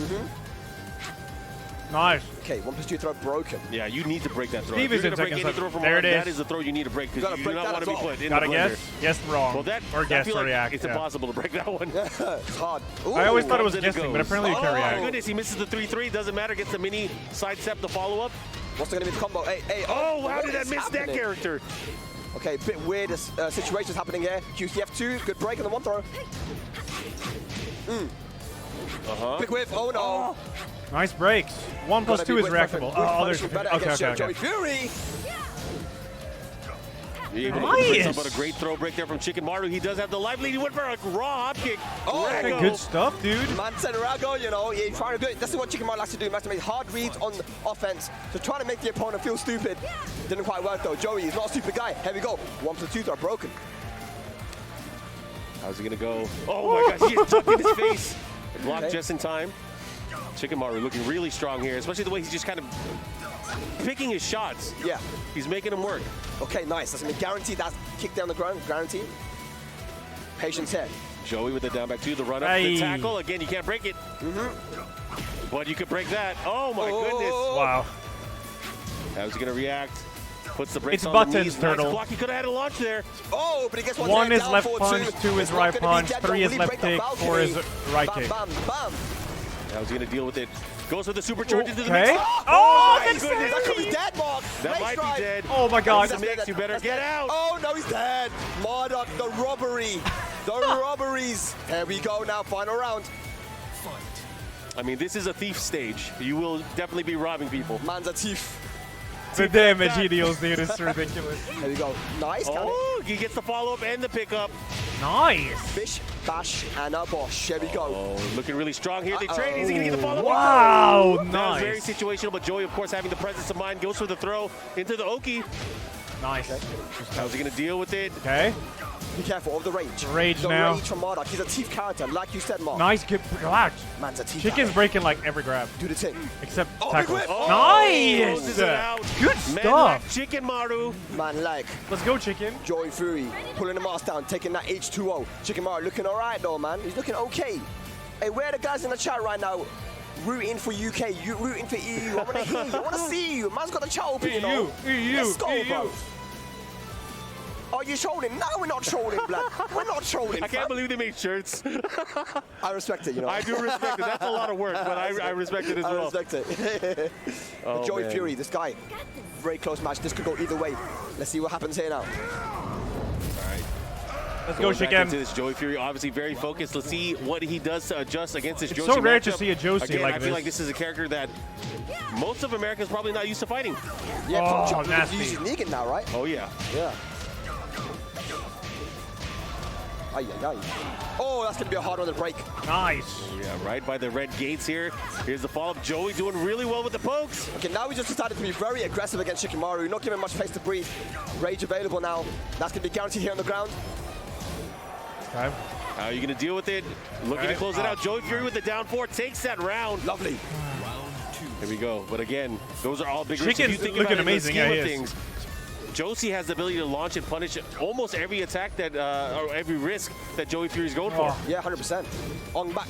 Nice. Okay, 1+2 throw broken. Yeah, you need to break that throw. Steve If is you're in going to break Tekken any seven. throw from There it Marduk, that is. is the throw you need to break because Gotta you do break not that want to as be well. put in Gotta the guess. blender. Guess wrong. Well, that or I guess feel or like react. it's yeah. impossible to break that one. It's hard. Ooh. I always thought it was Comes and guessing, but goes. apparently you can Oh, react. my goodness, he misses the 3-3. Doesn't matter. Gets the mini side step, the follow-up. What's going to be the combo? Hey, hey, Oh, how what did that is miss that happening? character? Okay, bit weird situations happening here. QCF2, good break on the one throw. Big whiff, oh no. Nice breaks. 1+2 Gotta be is with reactable. perfect. Oh, there's Punishment better okay, against okay, Joey okay. Fury. Nice. But a great throw break there from Shikamaru. He does have the life lead. He went for a raw hop kick. Oh, Rago. Good stuff, dude. Man said Rago, you know, he's trying to do it. This is what Shikamaru likes to do. He likes to make hard reads on offense to try to make the opponent feel stupid. Didn't quite work though. Joey is not a stupid guy. Here we go. 1+2 throw broken. How's he gonna go? Oh my gosh, he gets tucked in his face. Blocked Okay. just in time. Shikamaru looking really strong here, especially the way he's just kind of picking his shots. Yeah. He's making them work. Okay, nice. That's going to be guaranteed. That's kick down the ground. Guaranteed. Patience here. Joey with the down back two, the run up, Hey. the tackle. Again, you can't break it. But you could break that. Oh my goodness. Wow. How's he gonna react? Puts the brakes It's on buttons, the knees. Turtle. Nice block. He could have had a launch there. Oh, but he gets one. One down is left forward, punch, two is It's not right gonna be punch, dead, three though. is Will he left break the kick, Valkyrie? four is right bam, kick. Bam, bam. How's he gonna deal with it? Goes for the supercharge into the Okay. mix. Oh, my that's goodness. That could be dead, Mark. That Race might drive. be dead. Oh my god. That's mix. You better That's get dead. out. Oh, no, he's dead. Marduk, the robbery. The robberies. Here we go now, final round. I mean, this is a thief stage. You will definitely be robbing people. Man's a thief. The damage he deals, dude, is ridiculous. Here we go. Nice. Oh, he gets the follow-up and the pickup. Nice. Bish, bash, and a bosh. Here we go. Oh, looking really strong here. They Uh-oh. trade. Is he gonna get the follow-up? Wow, That was very nice. situational, but Joey, of course, having the presence of mind, goes for the throw into the Oki. Nice. How's he gonna deal with it? Okay. Be careful of the rage. Rage the now. rage from Marduk. He's a thief character, like you said, Mark. Nice. Good. Relax. Man's a thief. Chicken's guy. breaking like every grab, Do the thing. except Oh, tackle. big whip. Oh, Nice. closes it out. Good Man like stuff. Chicken Maru. Man, like Let's go, Chicken. Joey Fury pulling the mask down, taking that H2O. Shikamaru looking all right though, man. He's looking okay. Hey, where are the guys in the chat right now? Rooting for UK, you rooting for EU. I want to hear you. I want to see you. Man's got the chat open, you know. EU, Let's go, EU. bro. Are you trolling? No, we're not trolling, blood. We're not trolling. I can't fam. believe they made shirts. I respect it, you know. I do respect it. That's a lot of work, but I respect it as I well. respect it. Oh, Joey man. Fury, this guy, very close match. This could go either way. Let's see what happens here now. Let's go, Going back Chicken. into this Joey Fury, obviously very focused. Let's see what he does to adjust against this It's Josie so rare to matchup. see a Josie Again, like I feel this. like this is a character that most of America is probably not used to fighting. Yeah, Oh, Pop Chop nasty. uses Negan now, right? Oh, yeah. Yeah. Ay, ay, ay. Oh, that's going to be a hard one to break. Nice. Yeah, right by the red gates here. Here's the follow-up. Joey doing really well with the pokes. Okay, now we just decided to be very aggressive against Shikamaru, not giving much space to breathe. Rage available now. That's going to be guaranteed here on the ground. Okay. How are you going to deal with it? Looking to Okay. close it out. Joey Fury with the down four takes that round. Lovely. Here we go. But again, those are all big risks. If Chicken's you think looking about it in the amazing. scheme Yeah, of he is. things, Josie has the ability to launch and punish almost every attack that, or every risk that Joey Fury's going for. Oh. Yeah, 100%. On back.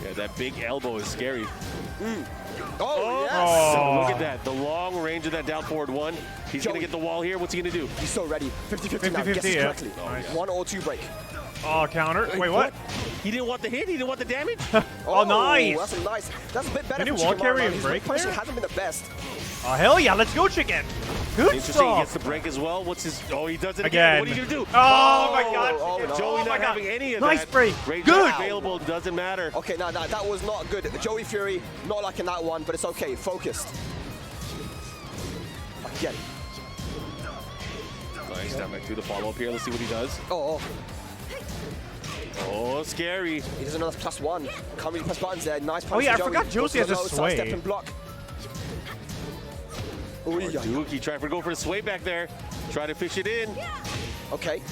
Yeah, that big elbow is scary. Oh, yes. Oh. Look at that. The long range of that down forward one. He's going to Joey. get the wall here. What's he going to do? He's so ready. 50-50 now. 50-50, Guesses yeah. correctly. Nice. 1 or 2 break. Oh, counter. Wait, what? He didn't want the hit. He didn't want the damage. Oh, nice. That's a nice. That's a bit better. Can for you wall Shikamaru, carry man. and His break punishing there? hasn't been the best. Oh, hell yeah. Let's go, chicken. Good Interesting. He gets stuff. the break as well. What's his? Oh, he does it Again. again. What are you gonna do? Oh, my God. Oh, no. Joey Oh, not my God. having any of Nice that. break. Rage Good. not available. Doesn't matter. Okay, no, that was not good. Joey Fury, not liking that one, but it's okay. Focused. Again. Nice. Down back to the follow up here. Let's see what he does. Oh, Oh, scary. he does another +1. Can't really press buttons there. Nice punch. Oh, yeah, I from forgot Joey. Josie has a Goes to the low, sway. sidestep and block. Oh, yeah. Dookie trying to go for the sway back there. Try to fish it in. Okay.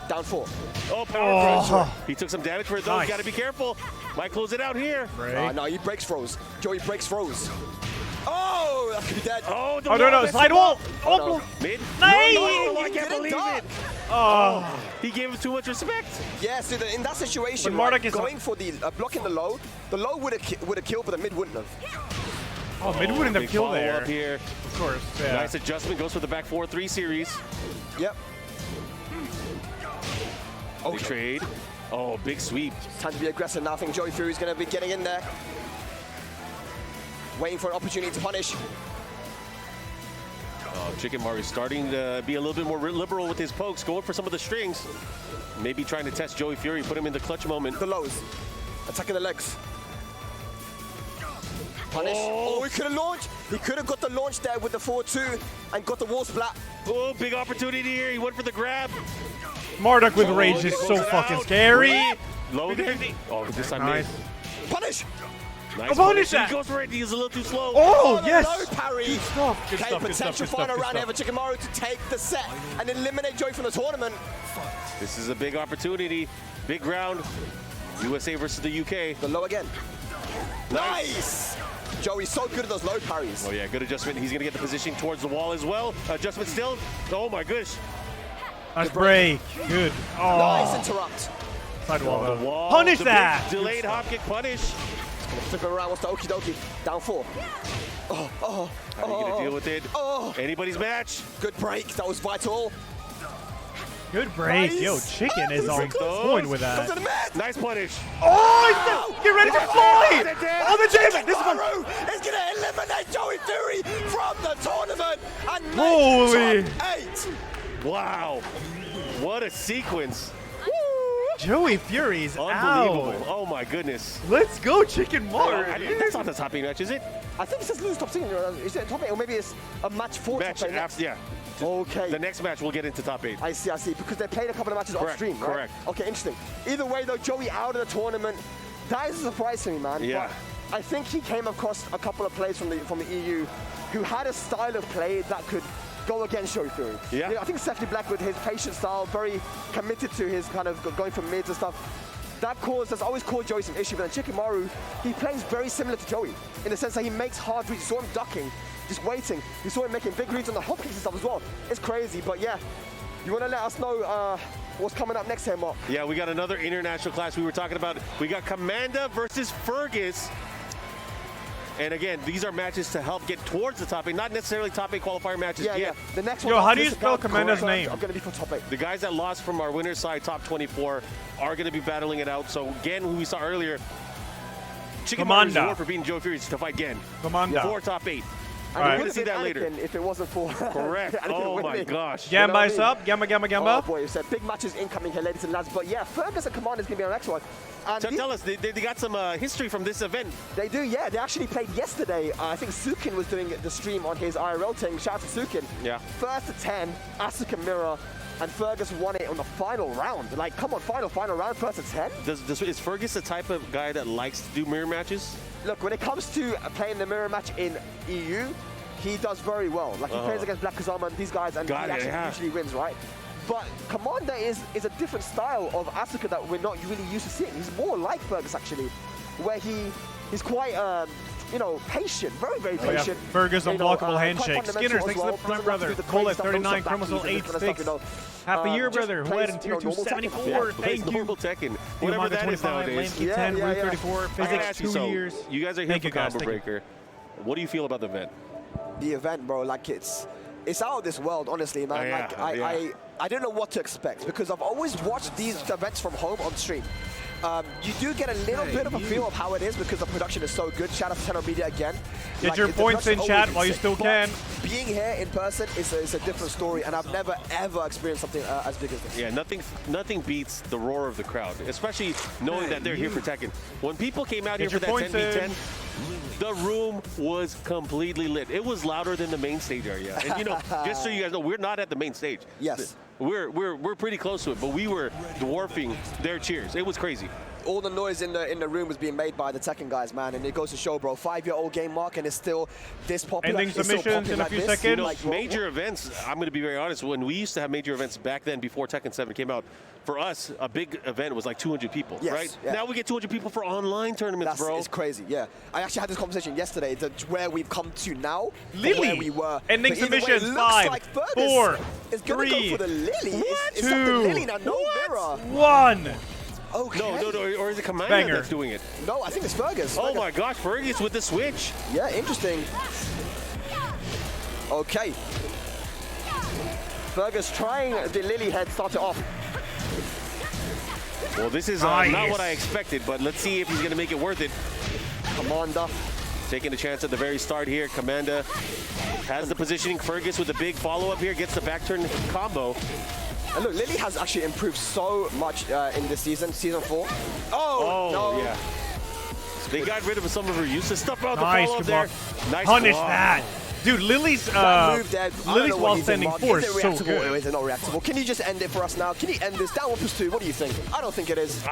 Down 4. Oh, power crunch. Oh. He took some damage for it though. Nice. Got to be careful. Might close it out here. Break. No, he breaks throws. Joey breaks throws. Oh, that could be dead. Oh, the Oh, no, no. missed Slide the wall. ball. Oh, no. Mid. Nice. No, I He can't didn't believe duck. it. Oh. He gave him too much respect. Yeah, so in that situation, When Marduk right, is going for the blocking the low would have killed, but the mid wouldn't have. Oh, mid wouldn't have Big killed follow there. up here. Of course. Yeah. Nice adjustment. Goes for the back 4-3 series. Yep. They trade. Oh, big sweep. Time to be aggressive now. I think Joey Fury's going to be getting in there. Waiting for an opportunity to punish. Oh, Chicken Mario starting to be a little bit more liberal with his pokes, going for some of the strings. Maybe trying to test Joey Fury, put him in the clutch moment. The lows. Attacking the legs. Punish. Oh. Oh, he could have launched. He could have got the launch there with the 4-2 and got the wall splat. Oh, big opportunity here. He went for the grab. Marduk with rage is so Close it fucking out. scary. Loaded. Oh, this time Nice. mid. Punish. Nice Punish punish. that. He goes for it. He's a little too slow. Oh, the yes. low parry. Good stuff. Good Okay, stuff. Good potential stuff. Good final stuff. round here for Chikamaru to take the set and eliminate Joey from the tournament. This is a big opportunity. Big round. USA versus the UK. The low again. Nice. Joey's so good at those low parries. Oh, yeah, good adjustment. He's going to get the position towards the wall as well. Adjustment still. Oh, my gosh. Nice break. Good. Oh. Nice interrupt. Side wall, The though. wall. Punish the big that. Delayed hop kick punish. Flip it around. What's the okie dokie? Down 4. Oh, oh, How are you going to deal with it? Oh. Anybody's match. Good break. That was vital. Good break. Nice. Yo, chicken is on close. point with Comes to that. the mid. Nice punish. Oh, get ready to fly. Oh, the David. This one. Chikamaru is going to eliminate Joey Fury from the tournament and make Holy. top 8. Wow. What a sequence. Joey Fury's Unbelievable. out. Oh, my goodness. Let's go, chicken Mart. That's not the top 8 match, is it? I think it says lose top 6. Is it top 8 or maybe it's a match 4 Match top 8 next? after, yeah. Okay. The next match, we'll get into top 8. I see, because they played a couple of matches off Correct, stream, right? correct. Okay, interesting. Either way, though, Joey out of the tournament. That is a surprise to me, man. Yeah. But I think he came across a couple of players from the EU who had a style of play that could go against Joey Fury. Yeah. You know, I think Stephanie Black, with his patient style, very committed to his kind of going for mids and stuff. That's always caused Joey some issue. But then Chikamaru, he plays very similar to Joey in the sense that he makes hard reads. You saw him ducking, just waiting. You saw him making big reads on the hop kicks and stuff as well. It's crazy, but yeah. You want to let us know what's coming up next here, Mark? Yeah, we got another international class we were talking about. We got Commanda versus Fergus. And again, these are matches to help get towards the top 8, not necessarily top 8 qualifier matches Yeah, yet. yeah. The next Yo, one. how do you spell Commanda's name? I'm going to be for top 8. The guys that lost from our winner's side, top 24, are going to be battling it out. So again, who we saw earlier, Chicken Maru's Commanda. reward for beating Joe Fury is to fight again. Commanda. For top 8. And Alright. it We're would gonna see have that been later. Anakin if it wasn't for Correct. Anakin Oh my winning. gosh. You know Gamba what I is mean? up. Gamba, Gamba, Oh Gamba. boy, so big matches incoming here, ladies and lads. But yeah, Fergus and Commander's going to be our next one. And Tell us, they got some history from this event. They do, yeah. They actually played yesterday. I think Sukin was doing the stream on his IRL team. Shout out to Sukin. Yeah. First to 10, Asuka Mirror, and Fergus won it on the final round. Like, come on, final round, first to 10? Is Fergus the type of guy that likes to do mirror matches? Look, when it comes to playing the mirror match in EU, he does very well. Like, he plays against Black Kazama and these guys, and Got he it, actually yeah. usually wins, right? But Commander is a different style of Asuka that we're not really used to seeing. He's more like Fergus, actually, where he's quite, you know, patient, very, very Oh, yeah. patient. Fergus, You know, unblockable quite handshake. fundamental Skinner, as thanks well. to the prime Doesn't like to brother. do the Cole crazy at stuff, no 39, step backs, chromosome and this kind of stuff, 86. you know. Half a year, Just brother. plays, Wed in you know, tier 2, normal Tekken. 74. Yeah, Plays Thank you. normal Tekken. Whatever Whatever that that is 25, Lane nowadays. Key Yeah, 10, yeah, Root yeah. 34, I gotta Physics ask you, 2 so years. you guys are here Thank for you, guys. Combo Thank you. Breaker. What do you feel about the event? The event, bro, like it's out of this world, honestly, man. Oh, yeah, Like yeah. I didn't know what to expect because I've always watched these events from home on stream. You do get a little bit of a feel of how it is because the production is so good. Shout out to Tenor Media again. Get your points in chat while you still can. Being here in person is a different story, and I've never ever experienced something as big as this. Yeah, nothing beats the roar of the crowd, especially knowing that they're here for Tekken. When people came out here for that 10v10, the room was completely lit. It was louder than the main stage area. And you know, just so you guys know, we're not at the main stage. Yes. We're pretty close to it, but we were dwarfing their cheers. It was crazy. All the noise in the room was being made by the Tekken guys, man, and it goes to show, bro. 5-year-old game mark, and it's still this popular. Ending submissions in a few seconds. You know, major events, I'm going to be very honest, when we used to have major events back then, before Tekken 7 came out, for us, a big event was like 200 people, right? Yeah. Now we get 200 people for online tournaments, bro. It's crazy, yeah. I actually had this conversation yesterday, where we've come to now, Lily, where we were. ending submissions, it 5, like 4, is gonna 3, go for the Lily. It's 2, the Lily now, no mirror. 1. Okay. No, or is it Commander Banger. that's doing it? No, I think it's Fergus. Oh my gosh, Fergus with the switch. Yeah, interesting. Okay. Fergus trying the Lily head, start it off. Well, this is Nice. not what I expected, but let's see if he's going to make it worth it. Commander. Taking a chance at the very start here. Commander has the positioning. Fergus with the big follow-up here, gets the back turn combo. And look, Lily has actually improved so much in this season, season 4. Oh, no. Yeah. They got rid of some of her useless stuff about Nice, the follow-up good there. block. Nice Punish block. that. Dude, Lily's Move there. I don't Lily's know what while he's standing in, force Is it so reactable good. or is it not reactable? Can you just end it for us now? Can you end this? Down 1+2. What do you think? I don't think it is.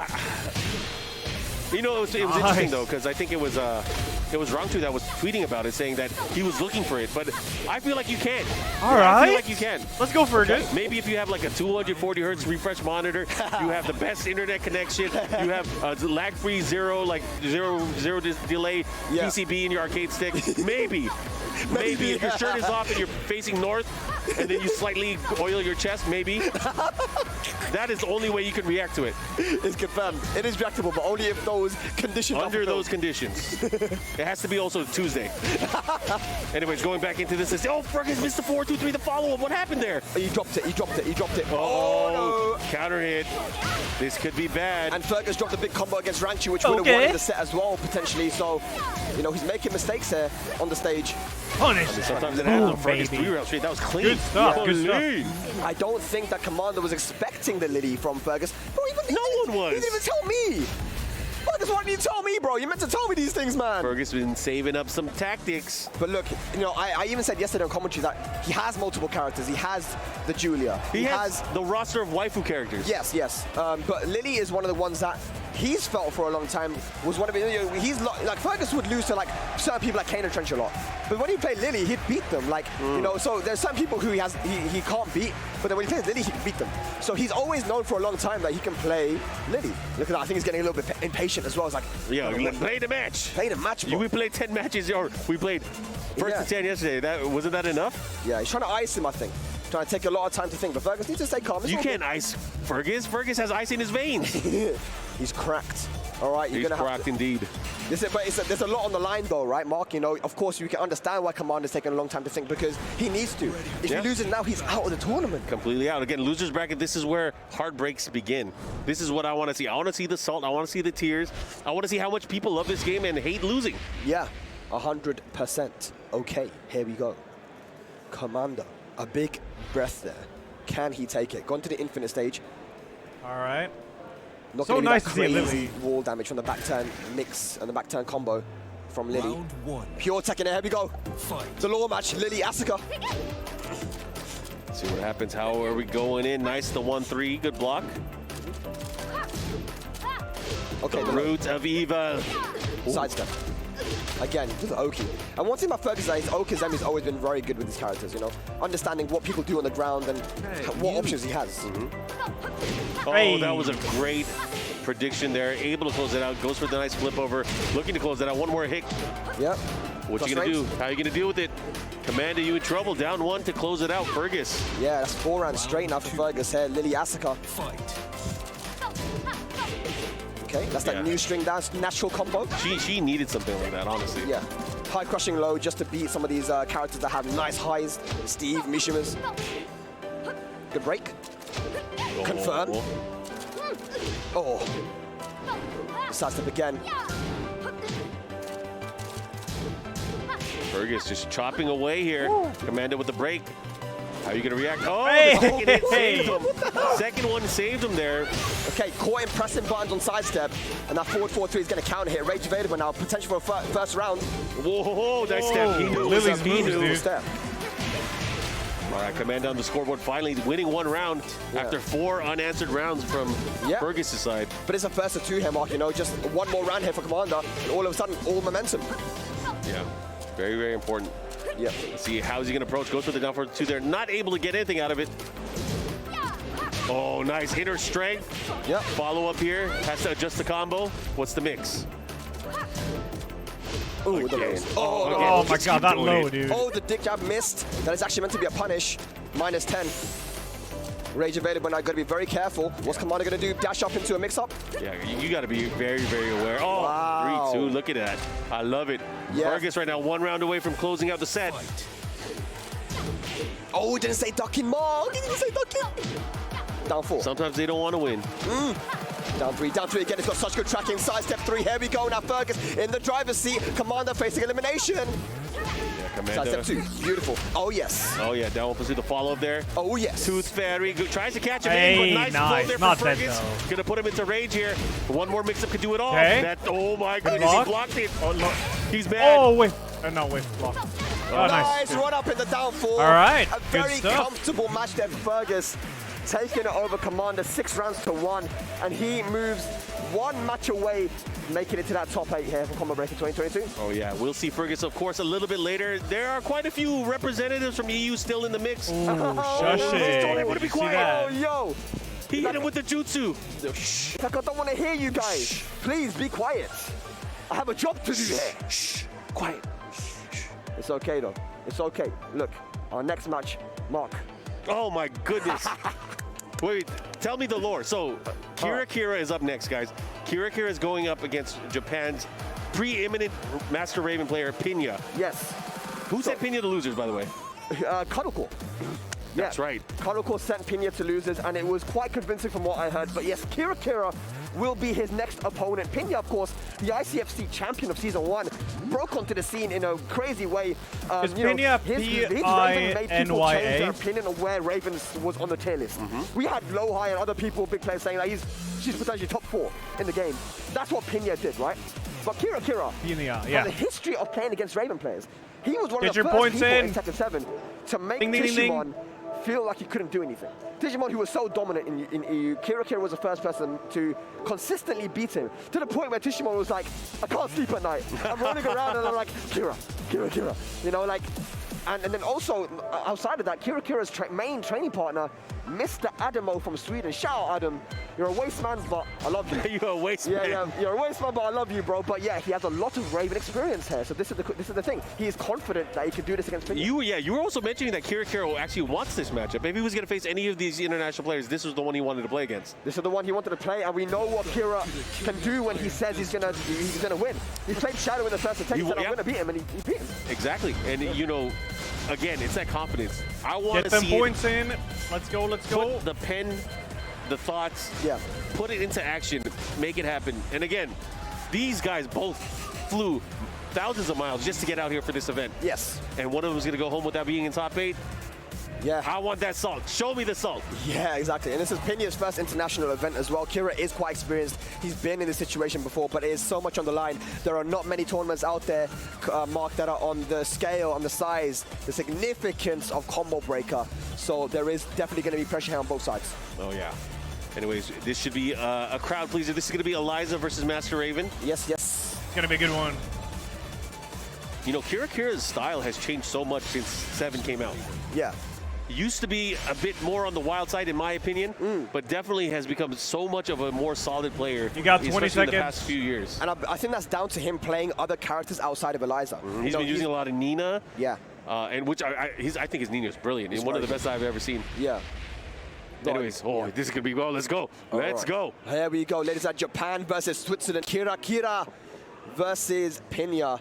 You know, it was interesting though, because I think it was Rangtu that was tweeting about it, saying that he was looking for it, but I feel like you can. All I right. feel like you can. Let's go for it. Maybe if you have like a 240 hertz refresh monitor, you have the best internet connection, you have lag-free zero delay PCB in your arcade stick. Maybe if your shirt is off and you're facing north, and then you slightly oil your chest, maybe. That is the only way you can react to it. It's confirmed. It is reactable, but only if those conditions are Under those fulfilled. conditions. It has to be also Tuesday. Anyways, going back into this, oh, Fergus missed the 4-2-3, the follow-up. What happened there? He dropped it. He dropped it. He dropped it. Oh, no. counter hit. This could be bad. And Fergus dropped a big combo against Rangchu, which would have won the set as well, potentially. So, you know, he's making mistakes here on the stage. Punish. Sometimes it Boom, happens. Fergus baby. 3-rail straight. That was clean. Good stuff. Good Clean. stuff. I don't think that Commander was expecting the Lily from Fergus. Bro, No one was. He didn't even tell me. Fergus, why didn't you tell me, bro? You meant to tell me these things, man. Fergus been saving up some tactics. But look, you know, I even said yesterday on commentary that he has multiple characters. He has the Julia. He has the roster of waifu characters. Yes. But Lily is one of the ones that he's felt for a long time was one of the, you know, he's like Fergus would lose to like certain people like Kane and Trench a lot. But when he played Lily, he'd beat them. Like, you know, so there's some people who he can't beat, but then when he plays Lily, he can beat them. So he's always known for a long time that he can play Lily. Look at that. I think he's getting a little bit impatient as well. It's like, Yeah, play the match. Play the match, bro. We played 10 matches, or we played first to 10 yesterday. Wasn't that enough? Yeah, he's trying to ice him, I think. Trying to take a lot of time to think, but Fergus needs to stay calm. It's You all can't ice Fergus. Fergus has ice in his veins. good. He's cracked. All right, you're He's gonna have cracked to. indeed. There's a lot on the line, though, right, Mark? You know, of course, you can understand why Commander's taking a long time to think because he needs to. If he loses now, he's out of the tournament. Completely out. Again, losers bracket, this is where heartbreaks begin. This is what I want to see. I want to see the salt. I want to see the tears. I want to see how much people love this game and hate losing. Yeah, 100%. Okay, here we go. Commander, a big breath there. Can he take it? Gone to the infinite stage. All right. Not So gonna be nice that to see crazy Lily. wall damage from the back turn mix and the back turn combo from Lily. Round 1. Pure Tekken, here we go. Fight. The law match, Lily, Asuka. Let's see what happens. How are we going in? Nice, the 1-3. Good block. Okay, The roots of evil. sidestep. Again, to the Oki. And one thing about Fergus is Okizem has always been very good with his characters, you know? Understanding what people do on the ground and what options he has. Oh, Hey. that was a great prediction there. Able to close it out. Goes for the nice flip over. Looking to close it out. One more hit. Yep. What you gonna do? How you gonna deal with it? Commander, you in trouble. Down 1 to close it out. Fergus. Yeah, that's 4 rounds straight now for Fergus here. Lily Asuka. Fight. Okay, that's that new string dance natural combo. She needed something like that, honestly. Yeah. High crushing low just to beat some of these characters that have nice highs. Steve, Mishimas. Good break. Confirm. Oh. Sidestep again. Fergus just chopping away here. Commander with the break. How are you going to react? Oh, Hey! the second hit saved him. Second one saved him there. Okay, caught him pressing buttons on sidestep, and that forward 4-3 is going to counter hit. Rage available now, potential for a first round. Whoa, nice step. He knew. Lily's He moves, knew. dude. Step. All right, Commander on the scoreboard, finally winning one round after 4 unanswered rounds from Fergus' side. But it's a first of 2 here, Mark, you know, just one more round here for Commander, and all of a sudden, all momentum. Yeah, very, very important. Yeah. Let's see, how's he going to approach? Goes for the down forward 2 there. Not able to get anything out of it. Oh, nice. Hitter strength. Yep. Follow up here. Has to adjust the combo. What's the mix? Ooh, the Again. lows. Oh my god, that doing low, it. dude. Oh, the dick jab missed. That is actually meant to be a punish. Minus 10. Rage available now, gotta be very careful. What's Commander gonna do? Dash up into a mix-up? Yeah, you got to be very, very aware. Oh, Wow. 3-2. Look at that. I love it. Yeah. Fergus right now 1 round away from closing out the set. Oh, he didn't say ducking, Mark. He didn't say ducking. Down 4. Sometimes they don't want to win. Down 3 again. It's got such good tracking. Sidestep 3. Here we go. Now Fergus in the driver's seat. Commander facing elimination. Yeah, Commander. Sidestep 2. Beautiful. Oh, yes. Oh, yeah, down one pursue the follow-up there. Oh, yes. Tooth Fairy tries to catch him Hey, in, but nice nice. pull there Not for dead, Fergus. though. Gonna put him into rage here. One more mix-up could do it all. Okay. That, oh my goodness, block. he blocked it. Oh, look. He's mad. Oh, wait. No, wait. Block. Oh, Nice nice. run up in the down 4. All right, A good very stuff. comfortable match there, Fergus. Taking it over Commander 6 rounds to 1. And he moves 1 match away, making it to that top 8 here for Combo Breaker 2022. Oh, yeah, we'll see Fergus, of course, a little bit later. There are quite a few representatives from EU still in the mix. Ooh, shush Oh, it. told him to be Did you see quiet. Oh, that? yo. He hit him with the jutsu. It's like, I don't want to hear you guys. Please be quiet. I have a job to do here. Shh, quiet. It's okay, though. It's okay. Look, our next match, Mark. Oh, my goodness. Wait, tell me the lore. So, Kira is up next, guys. Kira is going up against Japan's preeminent Master Raven player, Pinya. Yes. Who sent Pinya to losers, by the way? Cuddlecore. That's right. Cuddlecore sent Pinya to losers, and it was quite convincing from what I heard. But yes, Kira will be his next opponent. Pinya, of course, the ICFC champion of Season 1, broke onto the scene in a crazy way. Is Pinya his Raven made people change their P-I-N-Y-A? opinion of where Raven was on the tier list. We had Low High and other people, big players, saying that she's potentially top 4 in the game. That's what Pinya did, right? But Kira Pinya, has yeah. a history of playing against Raven players. He was one Get of the your first points people in. in Tekken 7 to make Ding, ding, ding, ding. Digimon feel like he couldn't do anything. Digimon, who was so dominant in EU, Kira was the first person to consistently beat him, to the point where Digimon was like, I can't sleep at night. I'm running around and I'm like, Kira. You know, like, and then also, outside of that, Kira's main training partner, Mr. Adamo from Sweden. Shout out, Adam. You're a waste man, but I love you. You're a waste man. Yeah, you're a waste man, but I love you, bro. But yeah, he has a lot of Raven experience here. So this is the thing. He is confident that he can do this against Pinya. You were also mentioning that Kira actually wants this matchup. If he was going to face any of these international players, this was the one he wanted to play against. This is the one he wanted to play, and we know what Kira can do when he says he's gonna win. He played Shadow in the first attempt, he said, I'm gonna beat him, and he beat him. Exactly, and you know, again, it's that confidence. I want Get to them see points in. Let's go. put the pen, the thoughts, Yeah. put it into action, make it happen. And again, these guys both flew thousands of miles just to get out here for this event. Yes. And one of them was going to go home without being in top 8. Yeah. I want that salt. Show me the salt. Yeah, exactly. And this is Pinya's first international event as well. Kira is quite experienced. He's been in this situation before, but it is so much on the line. There are not many tournaments out there, Mark, that are on the scale, on the size, the significance of Combo Breaker. So there is definitely going to be pressure here on both sides. Oh, yeah. Anyways, this should be a crowd pleaser. This is going to be Elajjaz versus Master Raven. Yes, yes. It's gonna be a good one. You know, Kira's style has changed so much since 7 came out. Yeah. Used to be a bit more on the wild side, in my opinion, but definitely has become so much of a more solid player. You got 20 especially in the seconds. past few years. And I think that's down to him playing other characters outside of Eliza. He's been using a lot of Nina, Yeah. and which I think his Nina is brilliant. He's one of the best I've ever seen. Yeah. Anyways, Yeah. This is gonna be let's go. Let's go. Here we go, ladies. At Japan versus Switzerland. Kira versus Pinya.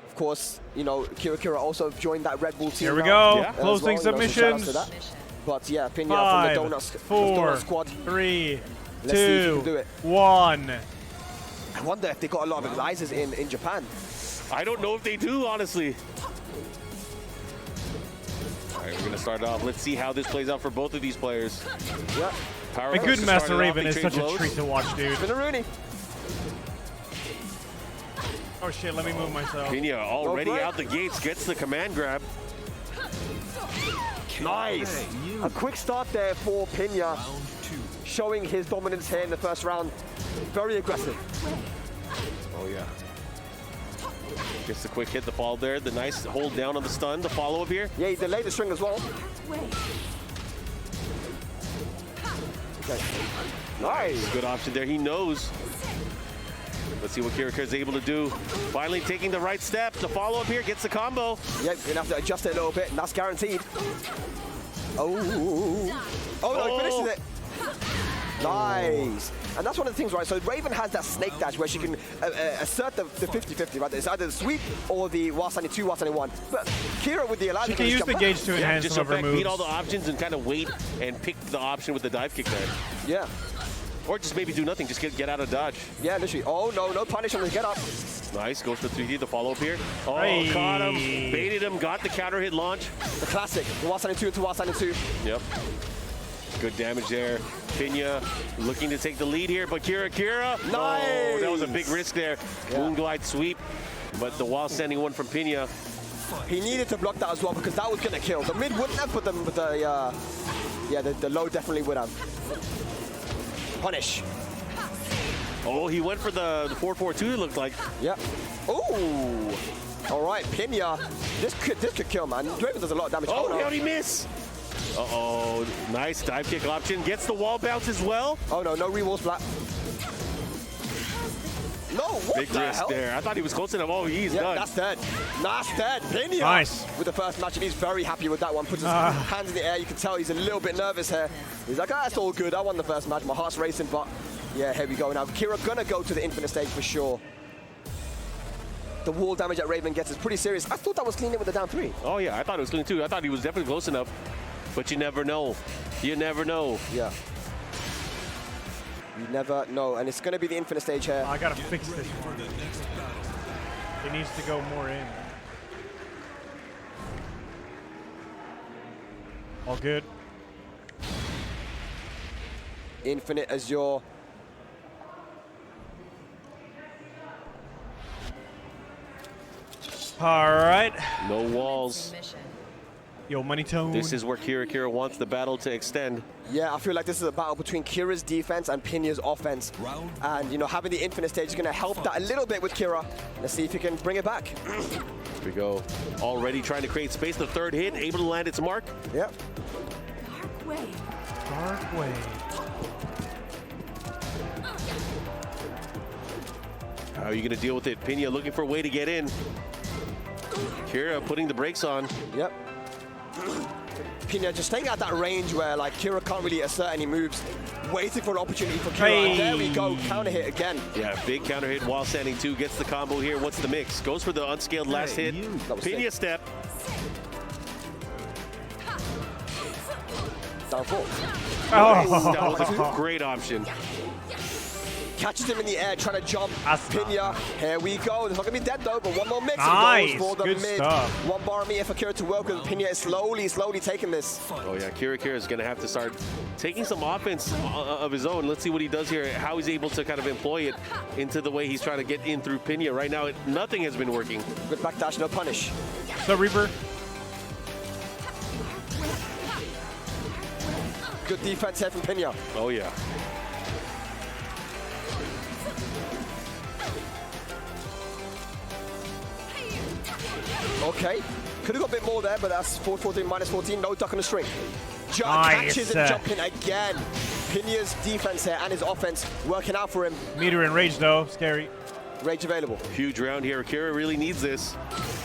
Of course, you know, Kira also joined that Red Bull team. Here we now go. Yeah. as Closing well, you know, so shout out to submissions. that. But yeah, Pinya 5, from the 4, Donut Squad. 3, Let's see if he 2, can do it. 1. I wonder if they got a lot of Elajjaz in Japan. I don't know if they do, honestly. All right, we're going to start off. Let's see how this plays out for both of these players. Yeah. A good Master Raven is such a treat to watch, dude. Been a Rooney. Oh shit, let me move myself. Pinya already Go for it. out the gates, gets the command grab. Nice. Hey, you. A quick start there for Pinya, Round 2. showing his dominance here in the first round. Very aggressive. Oh, yeah. Gets the quick hit, the fall there. The nice hold down on the stun, the follow-up here. Yeah, he delayed the string as well. Okay. Nice. Good option there, he knows. Let's see what Kirika is able to do. Finally taking the right step. The follow-up here gets the combo. Yep, you're gonna have to adjust it a little bit, and that's guaranteed. Oh. Oh, no, he finishes it. Nice. And that's one of the things, right? So Raven has that snake dash where she can assert the 50-50, right? It's either the sweep or the Wasani 2, Wasani 1. But Kira with the Elajjaz She can use the gauge to enhance Just some of her in fact, moves. beat all the options and kind of wait and pick the option with the dive kick there. Yeah. Or just maybe do nothing, just get out of dodge. Yeah, literally. Oh, no, no punish on the get up. Nice, goes for 3D, the follow-up here. Oh, Hey. caught him, baited him, got the counter hit launch. The classic. The Wasani 2 into Wasani 2. Yep. Good damage there. Pinya looking to take the lead here, but Kira. Nice. Oh, that was a big risk there. Yeah. Moonglide sweep, but the wall standing one from Pinya. He needed to block that as well because that was gonna kill. The mid wouldn't have, but the low definitely would have. Punish. Oh, he went for the 4-4-2, it looked like. Yep. Ooh. All right, Pinya. This could kill, man. Raven does a lot of damage. Oh, no. how'd he miss? Uh-oh, nice dive kick option. Gets the wall bounce as well. Oh no, no rewalls flat. No, what Big the risk hell? there. I thought he was close enough. Oh, he's Yeah, done. that's dead. That's dead. Pinya Nice. with the first match, and he's very happy with that one. Puts his hands in the air. You can tell he's a little bit nervous here. He's like, that's all good. I won the first match. My heart's racing, but yeah, here we go. Now, Kira gonna go to the infinite stage for sure. The wall damage that Raven gets is pretty serious. I thought that was clean in with the down 3. Oh, yeah, I thought it was clean too. I thought he was definitely close enough. But you never know. You never know. Yeah. You never know. And it's going to be the infinite stage here. I gotta fix this one. It needs to go more in. All good. Infinite as your... All right. No walls. Yo, Money Tone. This is where Kira wants the battle to extend. Yeah, I feel like this is a battle between Kira's defense and Pinya's offense. And, you know, having the infinite stage is going to help that a little bit with Kira. Let's see if he can bring it back. Here we go. Already trying to create space. The third hit, able to land its mark. Yep. Dark Way. How are you going to deal with it? Pinya looking for a way to get in. Kira putting the brakes on. Yep. Pinya just staying at that range where, like, Kira can't really assert any moves. Waiting for an opportunity for Kira. Hey. And there we go. Counter hit again. Yeah, big counter hit while standing 2. Gets the combo here. What's the mix? Goes for the unscaled last hit. That was Pinya sick. step. Down 4. Oh. That was a great option. Catches him in the air, trying to jump. That's Pinya, here we go. There's not gonna be dead though, but one more mix. Nice. And goes for the Good mid. stuff. One bar meter for Kira to work with. Pinya is slowly taking this. Oh yeah, Kira is going to have to start taking some offense of his own. Let's see what he does here, how he's able to kind of employ it into the way he's trying to get in through Pinya. Right now, nothing has been working. Good backdash, no punish. So Reaper. Good defense here from Pinya. Oh yeah. Okay. Could have got a bit more there, but that's 4-14, minus 14. No duck on the string. Nice. Catches him jumping again. Pinya's defense here and his offense working out for him. Meter in rage though. Scary. Rage available. Huge round here. Kira really needs this.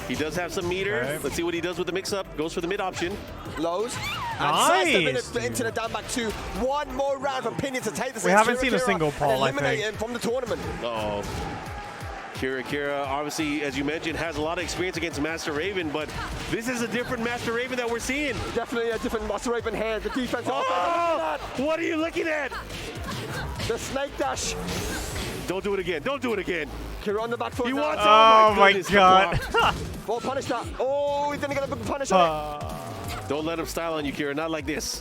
He does have some meter. Okay. Let's see what he does with the mix-up. Goes for the mid option. Lows. Nice, And sidestep into the down back 2. One more round from Pinya to take this. We haven't seen a single Paul, I eliminate think. him from the tournament. Uh-oh. Kira, obviously, as you mentioned, has a lot of experience against Master Raven, but this is a different Master Raven that we're seeing. Definitely a different Master Raven here. The defense. Oh! What are you looking at? The snake dash. Don't do it again. Don't do it again. Kira on the back foot. He now. wants. Oh my goodness, god. Well, punish that. Oh, he's gonna get a big punish on it. Don't let him style on you, Kira. Not like this.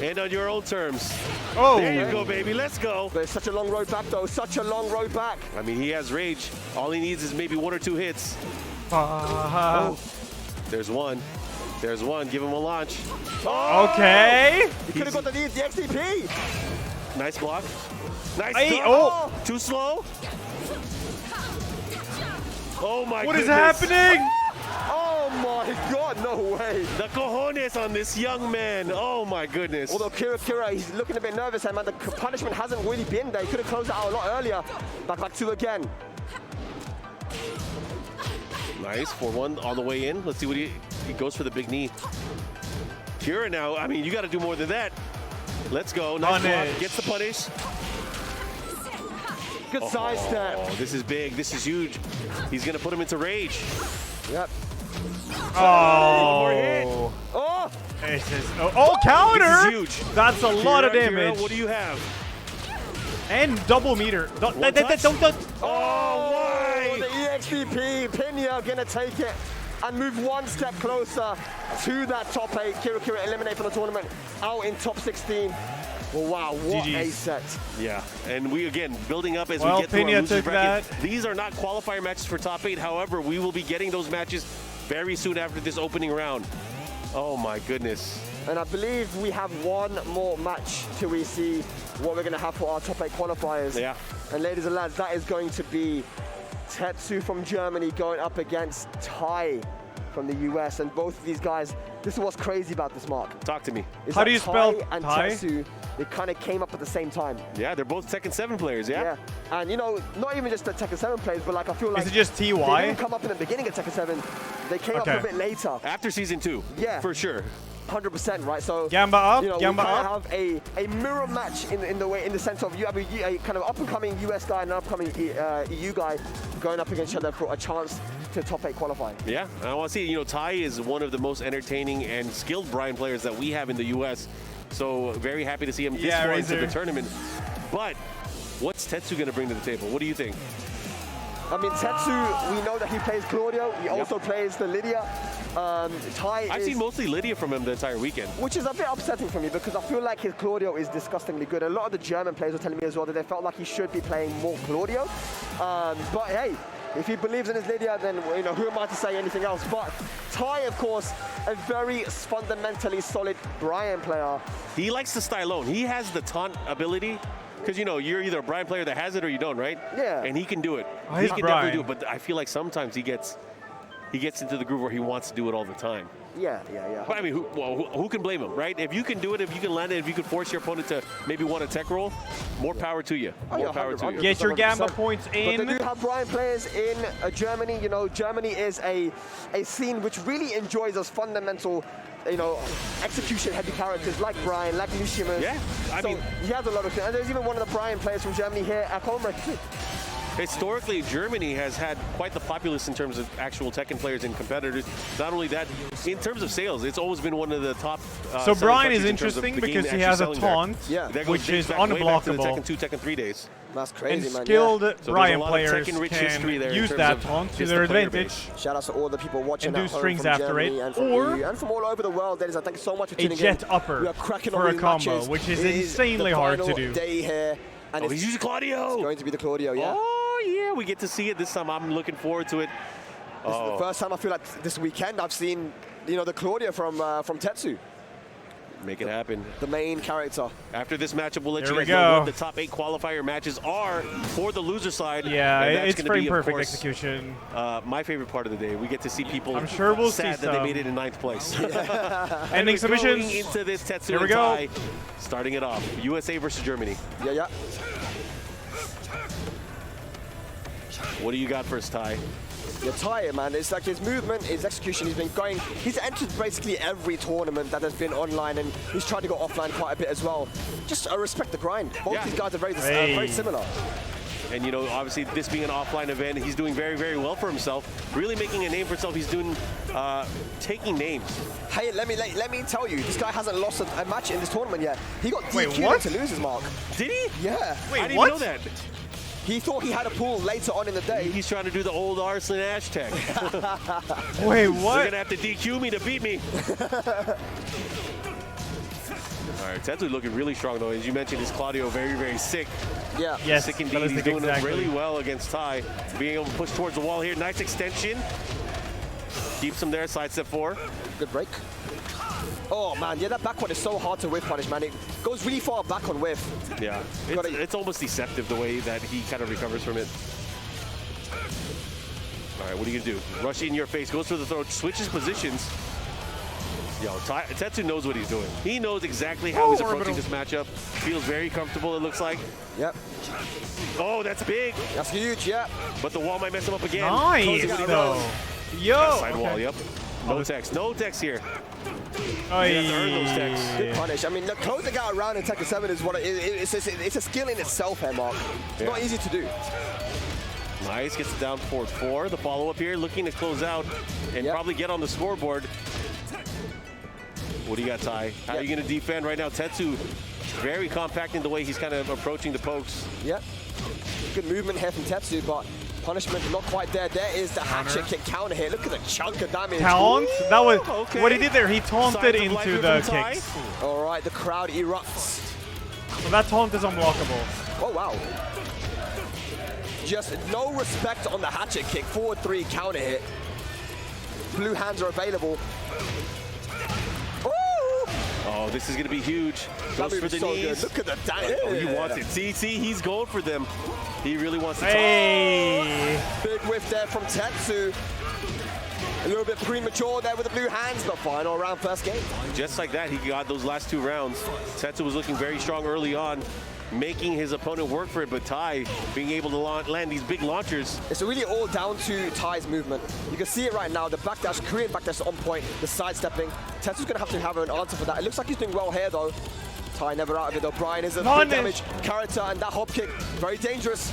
And on your own terms. Oh. There you go, baby. Let's go. There's such a long road back, though. Such a long road back. I mean, he has rage. All he needs is maybe 1 or 2 hits. There's one. There's one. Give him a launch. Okay. He could have got the XDP. Nice block. Nice. Hey, block. Too slow. Oh my What goodness. is happening? Oh my god, no way. The cojones on this young man. Oh my goodness. Although Kira, he's looking a bit nervous, and man, the punishment hasn't really been there. He could have closed it out a lot earlier. Back 2 again. Nice, 4-1 on the way in. Let's see what he goes for the big knee. Kira now, I mean, you got to do more than that. Let's go. Nice block. Gets the punish. Good side step. Oh, this is big. This is huge. He's going to put him into rage. Yep. Oh. Oh! This is, counter. This is huge. That's a lot of damage. Kira, what do you have? And double meter. Don't. Oh, why? The EXDP, Pinya gonna take it and move 1 step closer to that top 8. Kira eliminate from the tournament, out in top 16. Well, wow, what GG's. a set. Yeah, and we, again, building up as Well, we get through our Pinya losers took bracket. that. These are not qualifier matches for top 8. However, we will be getting those matches very soon after this opening round. Oh, my goodness. And I believe we have 1 more match till we see what we're gonna have for our top 8 qualifiers. Yeah. And ladies and lads, that is going to be Tetsu from Germany going up against Tai from the US. And both of these guys, this is what's crazy about this, Mark. Talk to me. is How that do you spell Tai and Tai? Tetsu, they kind of came up at the same time. Yeah, they're both Tekken 7 players, yeah? Yeah. And you know, not even just the Tekken 7 players, but like I feel like Is it just they TY? didn't come up in the beginning of Tekken 7. They came up Okay. a bit later. After Season 2. Yeah. For sure. 100%, right? So Gamba up, you know, Gamba we kind up. of have a mirror match in the sense of you have a kind of up and coming US guy and an upcoming EU guy going up against each other for a chance to top 8 qualify. Yeah, and I want to see, you know, Tai is one of the most entertaining and skilled Brian players that we have in the US. So very happy to see him this far into the tournament. But what's Tetsu going to bring to the table? What do you think? I mean, Tetsu, we know that he plays Claudio. He also plays the Lydia. Tai I've seen mostly Lydia from him the entire weekend. which is a bit upsetting for me because I feel like his Claudio is disgustingly good. A lot of the German players were telling me as well that they felt like he should be playing more Claudio. But hey, if he believes in his Lydia, then you know who am I to say anything else? But Tai, of course, a very fundamentally solid Brian player. He likes to style on. He has the taunt ability. Because, you know, you're either a Brian player that has it or you don't, right? Yeah. And he can do it. Oh, He he's can Brian. definitely do it. But I feel like sometimes he gets into the groove where he wants to do it all the time. Yeah. But I mean, who can blame him, right? If you can do it, if you can land it, if you can force your opponent to maybe want a tech roll, more power to you. Oh, More yeah, power to you. 100%. Get your Gamba 100%. points But they in. do have Brian players in Germany. You know, Germany is a scene which really enjoys those fundamental, you know, execution-heavy characters like Brian, like Lucius. Yeah, I mean, he has a lot of. And there's even one of the Brian players from Germany here at Homebreak too. historically, Germany has had quite the populace in terms of actual Tekken players and competitors. Not only that, in terms of sales, it's always been one of the top. So selling Brian is countries in terms of interesting the game because he actually has a selling there. taunt, Yeah. That goes which dates is back way back to the unblockable. Tekken 2, Tekken 3 days. That's And crazy, man. skilled So there's a Brian lot of players Tekken-rich history there can in use terms that of taunt to just their the player advantage. base. Shout out to all the people watching And do at home strings from after Germany it, and from or EU and from all over the world. Ladies, thank you so much for A tuning in. jet upper We are cracking for all a these combo, matches. which is It insanely the hard to final do. day here, and Oh, it's he's using Claudio. going to be the Claudio, yeah. Oh, yeah, we get to see it this time. I'm looking forward to it. This is the first time I feel like this weekend I've seen, you know, the Claudio from Tetsu, Make it happen. the main character. After this matchup, we'll let There you we guys know go. what the top 8 qualifier matches are for the loser side. Yeah, And that's it's gonna frame be, of perfect course, execution. My favorite part of the day. We get to see people I'm sure we'll see sad that they some. made it in 9th place. Ending Going submissions. into this Tetsu Here we and go. Tai, starting it off. USA versus Germany. Yeah. What do you got first, Tai? You're tired, man. It's like his movement, his execution, he's entered basically every tournament that has been online, and he's tried to go offline quite a bit as well. Just respect the grind. Both Yeah. these guys are very Hey. very similar. And, you know, obviously this being an offline event, he's doing very, very well for himself. Really making a name for himself. He's doing, taking names. Hey, let me tell you, this guy hasn't lost a match in this tournament yet. He got Wait, DQ'd what? into losers, Mark. Did he? Yeah. Wait, I didn't what? know that. He thought he had a pull later on in the day. He's trying to do the old Arslan hashtag. Wait, They're what? gonna have to DQ me to beat me. All right, Tetsu looking really strong though. As you mentioned, is Claudio very, very sick. Yeah. Yes, Sick that indeed. was He's the- doing exactly. really well against Ty. Being able to push towards the wall here. Nice extension. Keeps him there. Side step 4. Good break. Oh man, yeah, that back one is so hard to whiff punish, man. It goes really far back on whiff. Yeah, it's almost deceptive the way that he kind of recovers from it. All right, what are you gonna do? Rush in your face, goes for the throat, switches positions. Yo, Tetsu knows what he's doing. He knows exactly how he's approaching this matchup. Feels very comfortable, it looks like. Yep. Oh, that's big. That's huge, yeah. But the wall might mess him up again. Nice, Closing it though. around. Yo. Side wall, yep. No text, no text here. Oh, You have to earn those texts. Good punish. I mean, look, closing out around in Tekken 7 is what it's a skill in itself here, Mark. It's not easy to do. Nice, gets it down forward 4. The follow-up here, looking to close out and probably get on the scoreboard. What do you got, Ty? How are you going to defend right now? Tetsu very compact in the way he's kind of approaching the pokes. Yep. Good movement here from Tetsu, but punishment not quite there. There is the hatchet kick counter hit. Look at the chunk of damage. Taunt? That was okay. what he did there. He taunted Signs of into life here the from Ty. kicks. All right, the crowd erupts. So that taunt is unblockable. Oh, wow. Just no respect on the hatchet kick. Forward 3 counter hit. Blue hands are available. Oh, this is going to be huge. That Goes move for is the so knees. good. Look at the damage. Oh, he wants it. See, he's going for them. He really wants to Hey. Big whiff there from Tetsu. A little bit premature there with the blue hands, but final round, first game. Just like that, he got those last 2 rounds. Tetsu was looking very strong early on, making his opponent work for it, but Ty being able to land these big launchers. It's really all down to Ty's movement. You can see it right now. The backdash, Korean backdash on point, the sidestepping. Tetsu's going to have an answer for that. It looks like he's doing well here, though. Ty never out of it, though. Brian is a big damage character, and that hop kick, very dangerous.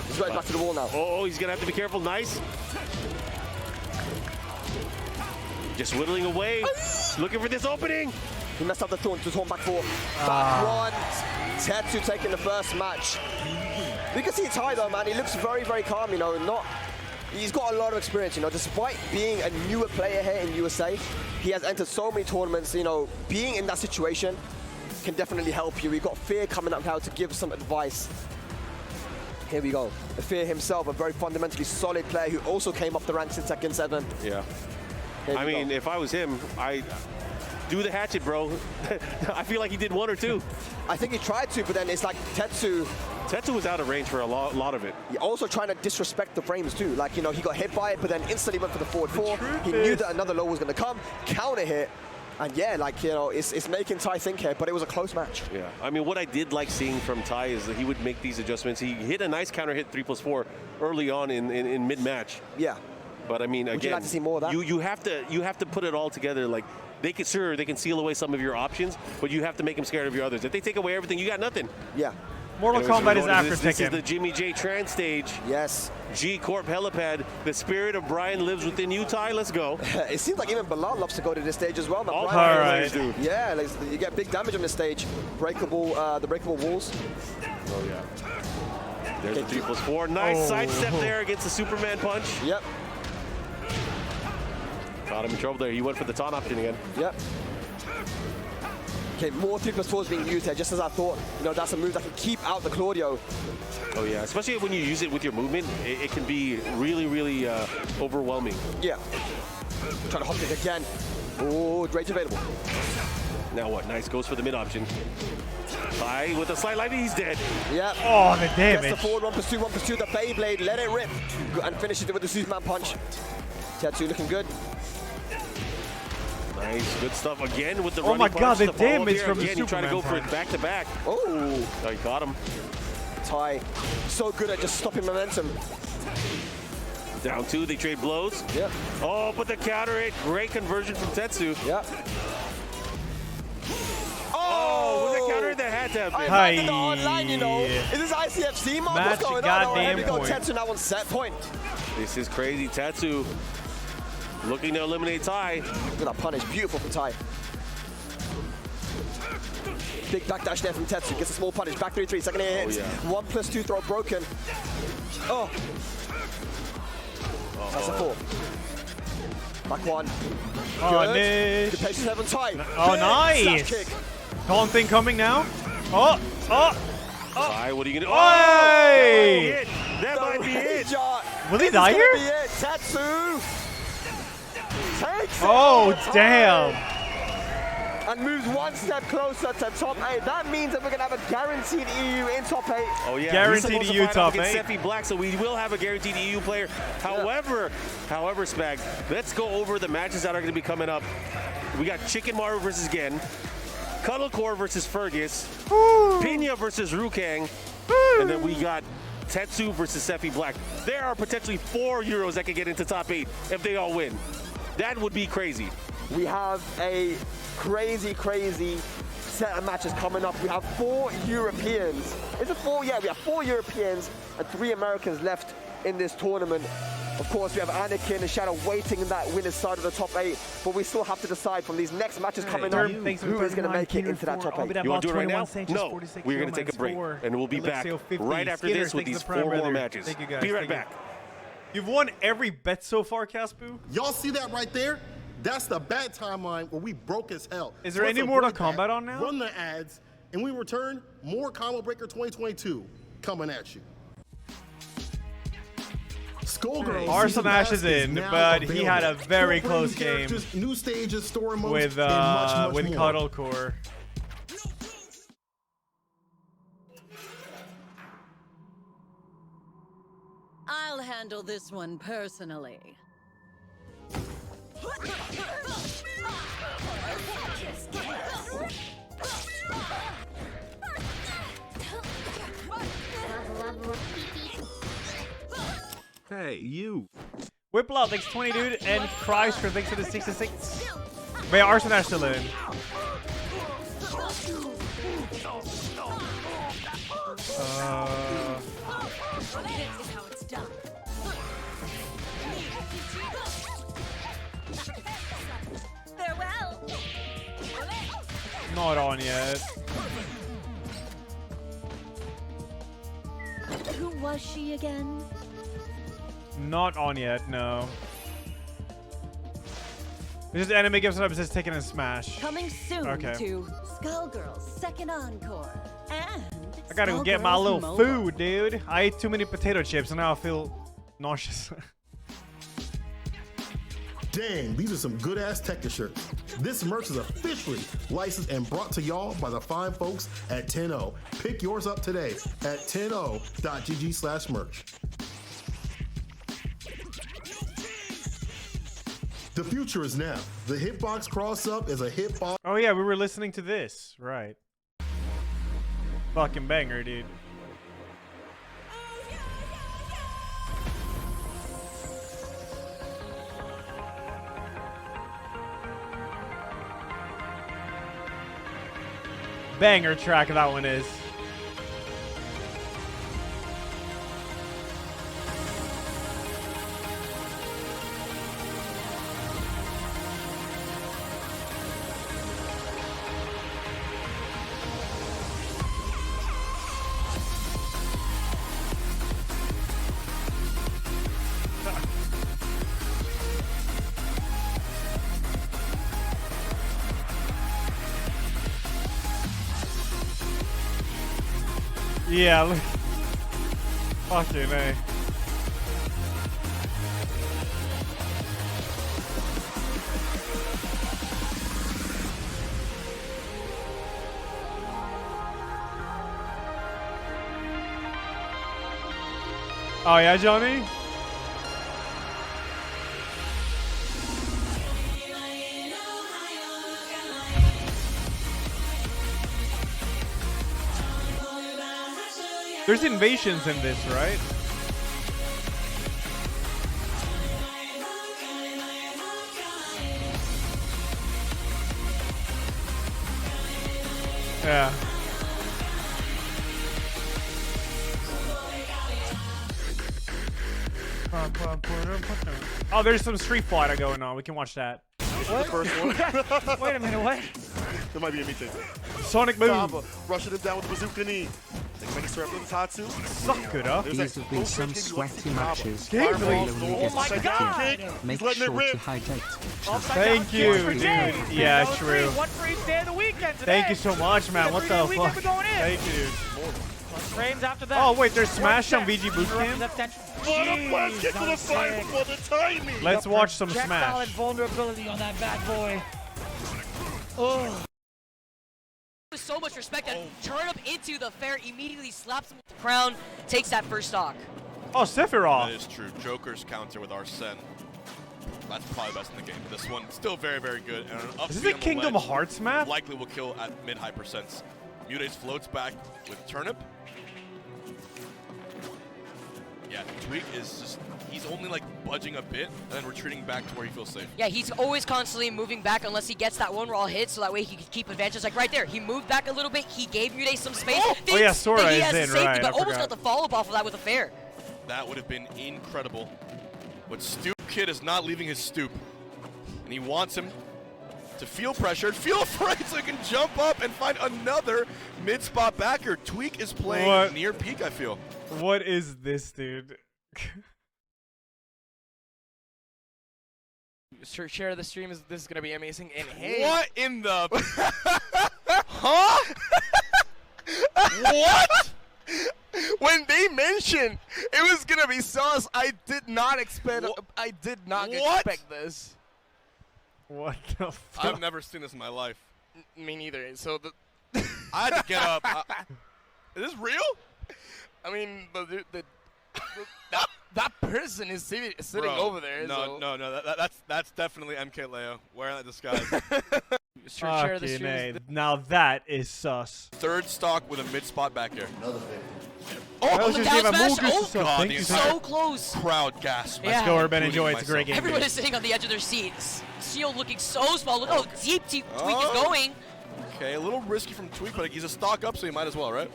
He's right back to the wall now. Oh, he's going to have to be careful. Nice. Just whittling away, looking for this opening. He messed up the taunt back 4. Back 1. Tetsu taking the first match. You can see Ty though, man. He looks very, very calm, you know. He's got a lot of experience, you know. Despite being a newer player here in USA, he has entered so many tournaments, you know. Being in that situation can definitely help you. We've got Fear coming up now to give some advice. Here we go. Fear himself, a very fundamentally solid player who also came up the ranks in Tekken 7. Yeah. Here I we mean, go. if I was him, I'd do the hatchet, bro. I feel like he did 1 or 2. I think he tried to, but then it's like Tetsu Was out of range for a lot of it. also trying to disrespect the frames too. Like, you know, he got hit by it, but then instantly went for the forward 4. He knew that another low was going to come, counter hit, and yeah, like, you know, it's making Ty think here, but it was a close match. Yeah, I mean, what I did like seeing from Ty is that he would make these adjustments. He hit a nice counter hit 3+4 early on in mid-match. Yeah. But I mean, again, Would you like to see more of that? You have to put it all together. Like they can seal away some of your options, but you have to make them scared of your others. If they take away everything, you got nothing. Yeah. Mortal Anyways, Kombat we're is going to after this is Tekken. the Jimmy J Tran stage. Yes. G Corp Helipad. The spirit of Brian lives within you, Ty. Let's go. It seems like even Bilal loves to go to this stage as well. All Brian, players do. yeah, like, you get big damage on this stage. Breakable, the breakable walls. Oh yeah. There's the 3+4. Nice sidestep there against the Superman punch. Yep. Got him in trouble there. He went for the taunt option again. Yep. Okay, more 3+4s being used here, just as I thought. You know, that's a move that can keep out the Claudio. Oh yeah, especially when you use it with your movement, it can be really, really overwhelming. Yeah. Trying to hop kick again. Oh, rage available. Now what? Nice, goes for the mid option. Ty with a slight light, he's dead. Yep. Oh, the Gets damage. the forward 1+2, the Beyblade, let it rip. And finishes it with the Superman punch. Tetsu looking good. Nice, good stuff again with the Oh running my punch. God, the follow-up damage here. from the again, he tried to go Superman for it punch. back to back. Oh, Oh, he got him. Ty, so good at just stopping momentum. Down 2, they trade blows. Yep. Oh, but the counter hit, great conversion from Tetsu. Yep. Oh, with the counter hit, that had to have been. Back in the online, you know. Is this ICFC mode? Match What's going on? goddamn Here we go. point. Tetsu now on set point. This is crazy. Tetsu looking to eliminate Tai. Look at that punish. Beautiful from Tai. Big backdash there from Tetsu. Gets a small punish. Back 3-3. Second air hits. yeah. 1+2 throw broken. Oh. That's a 4. Back 1. Punish. Good patience there from Tai. Oh, Big nice. slash kick. Taunting coming now. Oh, oh. Tai, what are you gonna do? Hey! That might be it. Will he This is die gonna here? be it. Tetsu takes it Oh, over Tai damn. and moves one step closer to top 8. That means that we're gonna have a guaranteed EU in top 8. Oh yeah, Guaranteed he's supposed to EU fight top up against 8. Sephi Black, so we will have a guaranteed EU player. However, Spag, let's go over the matches that are going to be coming up. We got Chicken Maru versus Gen, Cuddlecore versus Fergus, Pina versus Rukang, and then we got Tetsu versus Sephi Black. There are potentially 4 Euros that could get into top 8 if they all win. That would be crazy. We have a crazy set of matches coming up. We have 4 Europeans. Is it 4? Yeah, we have 4 Europeans and 3 Americans left in this tournament. Of course, we have Anakin and Shadow waiting in that winner's side of the top 8, but we still have to decide from these next matches coming up who is going to make it into that top 8. You want to do it right now? No. We're going to take a break, and we'll be back right after this with these 4 more matches. Thank you guys. Be right back. You've won every bet so far, Caspu. Y'all see that right there? That's the bad timeline where we broke as hell. Is there So any let's Mortal avoid that, Kombat on now? Run the ads, and we return more Combo Breaker 2022 coming at you. Skullgirls Arsenal Season Ash Pass is in, now but he had a available. very 4 close new game characters, new stages, story modes, with and much more. Cuddlecore. I'll handle this one personally. Hey, you. Whiplout thanks 20, dude, and Chrysler thanks for the 66. Wait, Arsenal Ash still in. Farewell. Not on yet. Who was she again? Not on yet, no. This is anime gives it up, it says Tekken and Smash. Coming soon Okay. to Skullgirls Second Encore and I gotta go get my Skullgirls little Mobile. food, dude. I ate too many potato chips and now I feel nauseous. Dang, these are some good ass Tekken shirts. This merch is officially licensed and brought to y'all by the fine folks at 10-0. Pick yours up today at 10o.gg/merch. The future is now. The Hitbox cross-up is a hitbox. Oh yeah, we were listening to this. Right. Fucking banger, dude. Banger track that one is. Yeah, look. Fucking A. Oh yeah, Johnny? There's invasions in this, right? Yeah. Oh, there's some Street Fighter going on. We can watch that. The first one. Wait a minute, what? There might be a meeting. Sonic move. Samba rushing him down with the bazooka knee. They can make a strap with his Hatsu. Suck it up. There's These that have been low some kick, sweaty you want to see matches. Game Fireball, please. storm, Oh my upside God. down kick. Make He's letting sure it rip. to hydrate. Thank you, dude. Yeah, true. One for each day of the weekend today. Thank you so much, man. What the fuck? Thank you, dude. Plus frames after that. Oh, wait, there's Smash on VG Bootcamp? What a flash kick to the side for the timing. Let's watch some Projectile and Smash. vulnerability on that bad boy. Oh. With so much respect and turn him into the fair, immediately slaps him with the crown, takes that first stock. Oh, Sephiroth. That is true. Joker's counter with Arsene. That's probably best in the game. This one still very, very good. And an up Is this B a on the Kingdom ledge Hearts map? likely will kill at mid-high percents. Mutates floats back with Turnip. Yeah, Tweak is just, he's only like budging a bit and then retreating back to where he feels safe. Yeah, he's always constantly moving back unless he gets that one raw hit, so that way he can keep advantage. Like right there, he moved back a little bit, he gave Mude some space. Oh yeah, Sora that he is has a in, safety, right, but I almost forgot. got the follow-up off of that with a fair. That would have been incredible. But Stoop Kid is not leaving his stoop. And he wants him to feel pressured, feel afraid so he can jump up and find another mid-spot backer. Tweak is playing What? near peak, I feel. What is this, dude? Share the stream. This is gonna be amazing. And hey, What in the... Huh? What? when they mentioned it was gonna be sauce, I did not expect. I did not What? expect this. What the fuck? I've never seen this in my life. Me neither. So I had to get up. Is this real? I mean, that person is sitting Bro, over there. No, so. no. That's definitely MK Leo wearing that disguise. Share the Fucking stream. A. Now that is sus. Third stock with a mid spot back here. That Oh, was the just down game. smash. Mulgus Oh, is sus. God, Thank the you entire- so so close. Crowd gasp. Yeah. Let's go, Urban. Including Enjoy. It's a great game. Everyone dude. is sitting on the edge of their seats. Shield looking so small. Look how deep Tweak is Oh. going. Okay, a little risky from Tweak, but he's a stock up, so he might as well, right?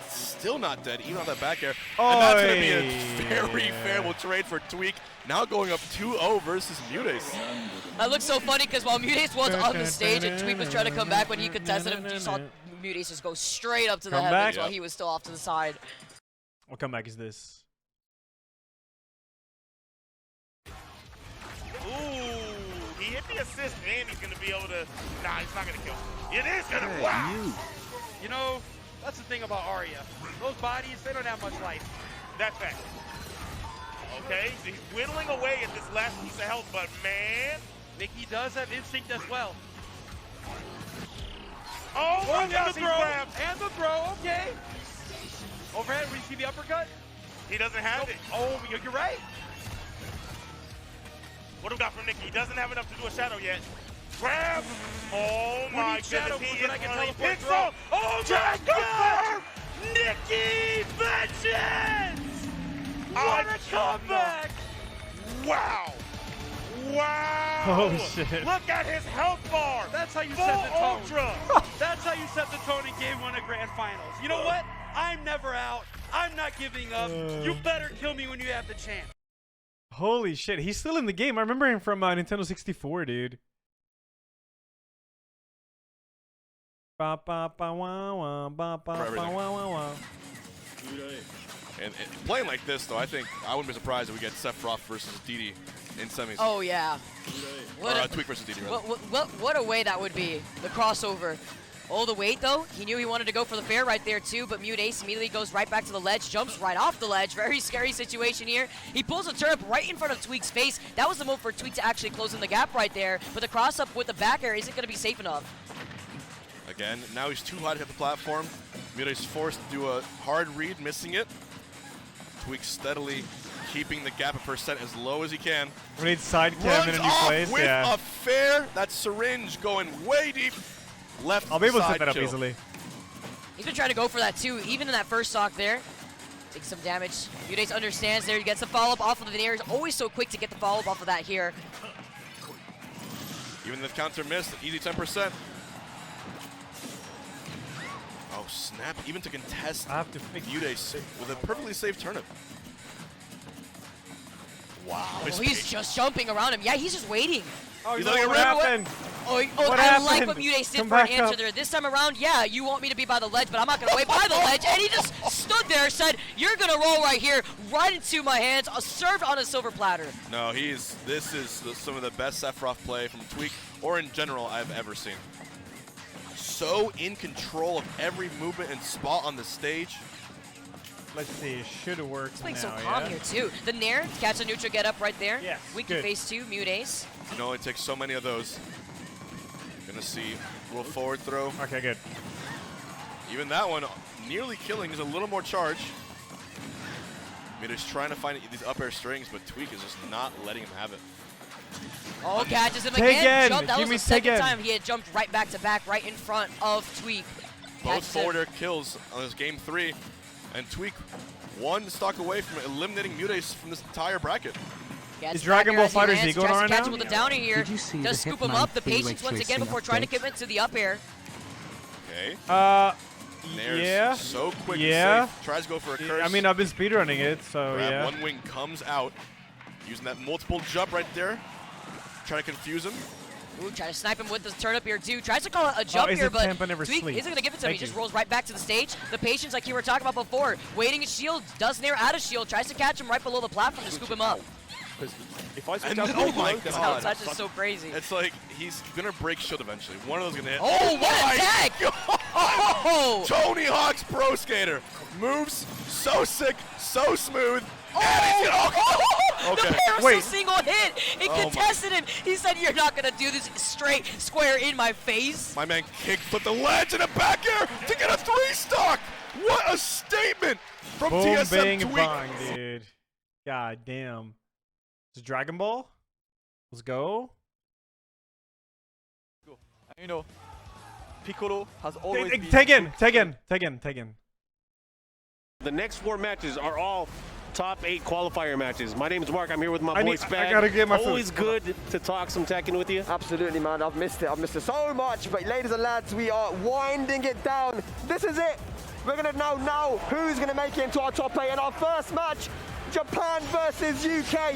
Still not dead, even on that back air. And that's going to be a very favorable trade for Tweak. Now going up 2-0 versus Mutates. That looks so funny because while Mutates was on the stage and Tweak was trying to come back when he contested him, you saw Mutates just go straight up to the Come heavens back. while he was still off to the side. What comeback is this? Ooh, he hit the assist and he's going to be able to... Nah, he's not going to kill him. It is going to... Hey, Wow! you. You know, that's the thing about Arya. Those bodies, they don't have much life. That's fact. Okay, so he's whittling away at this last piece of health, but man... Nikki does have instinct as well. Oh my and gosh, the he throw, grabs. and the throw, okay. Overhead, we see the uppercut. He doesn't have it. Oh, you're right. What do we got from Nikki? He doesn't have enough to do a shadow yet. Grab! Oh my need shadow goodness, he boots, is and I can running. teleport Picks throw. up! Oh my God! Nikki Vengeance! What a comeback! Wow! Wow! Oh, shit. Look at his health bar! That's how you Full set the tone. ultra! That's how you set the tone in Game 1 of Grand Finals. You know what? I'm never out. I'm not giving up. You better kill me when you have the chance. Holy shit, he's still in the game. I remember him from Nintendo 64, dude. Ba ba ba wah wah ba ba For ba everything. wah wah wah. And playing like this, though, I think I wouldn't be surprised if we get Sephiroth versus Didi in semis. Oh yeah. What Or a, Tweak versus Didi, rather. what a way that would be. The crossover. Oh, the wait though. He knew he wanted to go for the fair right there too, but Mute Ace immediately goes right back to the ledge, jumps right off the ledge. Very scary situation here. He pulls a turnip right in front of Tweak's face. That was the move for Tweak to actually close in the gap right there, but the cross up with the back air isn't going to be safe enough. Again, now he's too high to hit the platform. Mutate's forced to do a hard read, missing it. Tweak steadily keeping the gap of percent as low as he can. We need side cam Runs in a new off place. with Yeah. a fair. That syringe going way deep. Left I'll be able to side set that up chill. easily. He's been trying to go for that too, even in that first stock there. Takes some damage. Mutates understands there. He gets the follow-up off of the veneer. He's always so quick to get the follow-up off of that here. Even the counter missed, easy 10%. Oh, snap. snap even to contest I have to fix Mudace with a perfectly safe turnip. Wow. Oh, he's just jumping around him. Yeah, he's just waiting. Oh, He's no, like, what happened? Oh, What I happened? like what Mudace did Come for an back answer up. there. This time around, yeah, you want me to be by the ledge, but I'm not going to wait by the ledge. And he just stood there, said, you're going to roll right here, right into my hands, served on a silver platter. No, this is some of the best Sephiroth play from Tweak, or in general, I've ever seen. So in control of every movement and spot on the stage. Let's see, should have worked. He's playing now, so calm yeah? here, too. The Nair, catch a neutral get up right there. Yes, Weak good. to phase 2, Mudace. You know, it takes so many of those. Gonna see a little forward throw. Okay, good. Even that one, nearly killing, is a little more charge. Mudace trying to find these up air strings, but Tweak is just not letting him have it. Oh, catches him Tekken! again. Jump. That Give was me the second Tekken. time he had jumped right back to back, right in front of Tweak. Both Catches him. forward air kills on this game 3, and Tweak one stock away from eliminating Mudace from this entire bracket. Gets Is Dragon back Ball here as he Fighter lands, Z going tries to on catch right him now? with a downer here. Did you see Does the scoop him Hitman up. The freeway patience once chase again thing before trying to update? commit to the up air. Okay. Yeah. Nair's so quick Yeah. and safe. Tries to go for a curse. I mean, I've been speedrunning it, so Grab yeah. one wing comes out. Using that multiple jump right there. Trying to confuse him. Ooh, try to snipe him with the turnip here too. Tries to call it a jump is here, it but Tampa never Tweak sleep? isn't going to give it to him. He Thank just you. rolls right back to the stage. The patience, like you were talking about before, waiting his shield, does Nair out of shield, tries to catch him right below the platform to scoop him up. If I switch And out oh my This god. outside is so crazy. It's like he's gonna break shield eventually. One of those gonna hit. Oh, what a tag! Oh! Tony Hawk's Pro Skater moves so sick, so smooth. Oh! Okay. The Parasol Wait. single hit! It Oh my- contested him! He said, you're not gonna do this straight, square in my face! My man kickflipped the ledge in a back air to get a 3-stock. What a statement from Boom, TSM bang, Tweak. bang, dude. God damn. Is it Dragon Ball? Let's go. You know, Piccolo has always been... Tekken. The next 4 matches are all top 8 qualifier matches. My name is Mark. I'm here with my I boy need- I Spag. gotta get my food. Always good to talk some Tekken with you. Absolutely, man. I've missed it. I've missed it so much. But ladies and lads, we are winding it down. This is it. We're going to know now who's going to make it into our top 8. And our first match, Japan versus UK.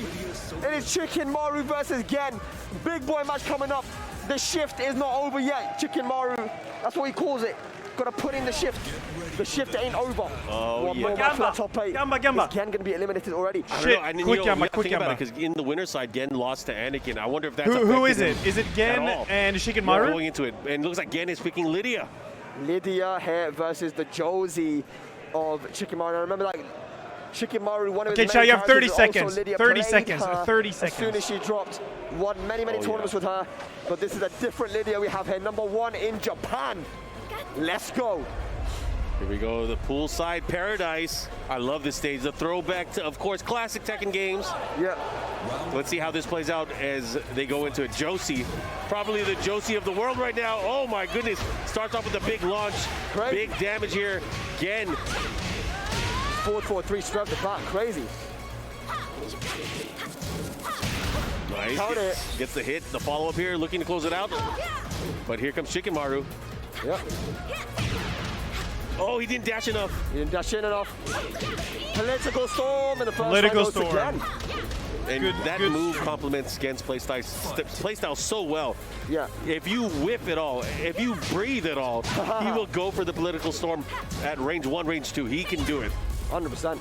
It is Chicken Maru versus Gen. Big boy match coming up. The shift is not over yet. Chicken Maru, that's what he calls it. Got to put in the shift. The shift ain't over. Oh, One yeah. more match for that top 8. Gamba. Is Gen going to be eliminated already? I don't know. And Quick you Yamba, gotta quick think about it, Yamba. because in the winner's side, Gen lost to Anakin. I wonder if that's Who is affected it? Is it him Gen at all. and Yeah, Shikamaru? going into it. And it looks like Gen is picking Lydia. Lydia here versus the Josie of Chikimaru. I remember, like, Chikimaru, one of Okay, his Chow, main you have 30 characters, but also seconds. Lydia 30 played seconds. her 30 As soon seconds. as she dropped, won many tournaments with her. But this is a different Lydia we have here, #1 in Japan. Let's go. Here we go, the poolside paradise. I love this stage. The throwback to, of course, classic Tekken games. Yeah. Let's see how this plays out as they go into it. Josie, probably the Josie of the world right now. Oh my goodness. Starts off with a big launch. Crazy. Big damage here. Again. Forward 4-3 straight off the bat. Crazy. Nice. Count it. Gets the hit. The follow-up here, looking to close it out. But here comes Shikamaru. Yep. Oh, he didn't dash enough. He didn't dash in enough. Political storm in the first Political round goes to storm. Gen. And that move complements Gen's playstyle so well. Yeah. If you whip at all, if you breathe at all, he will go for the political storm at range 1, range 2. He can do it. 100%.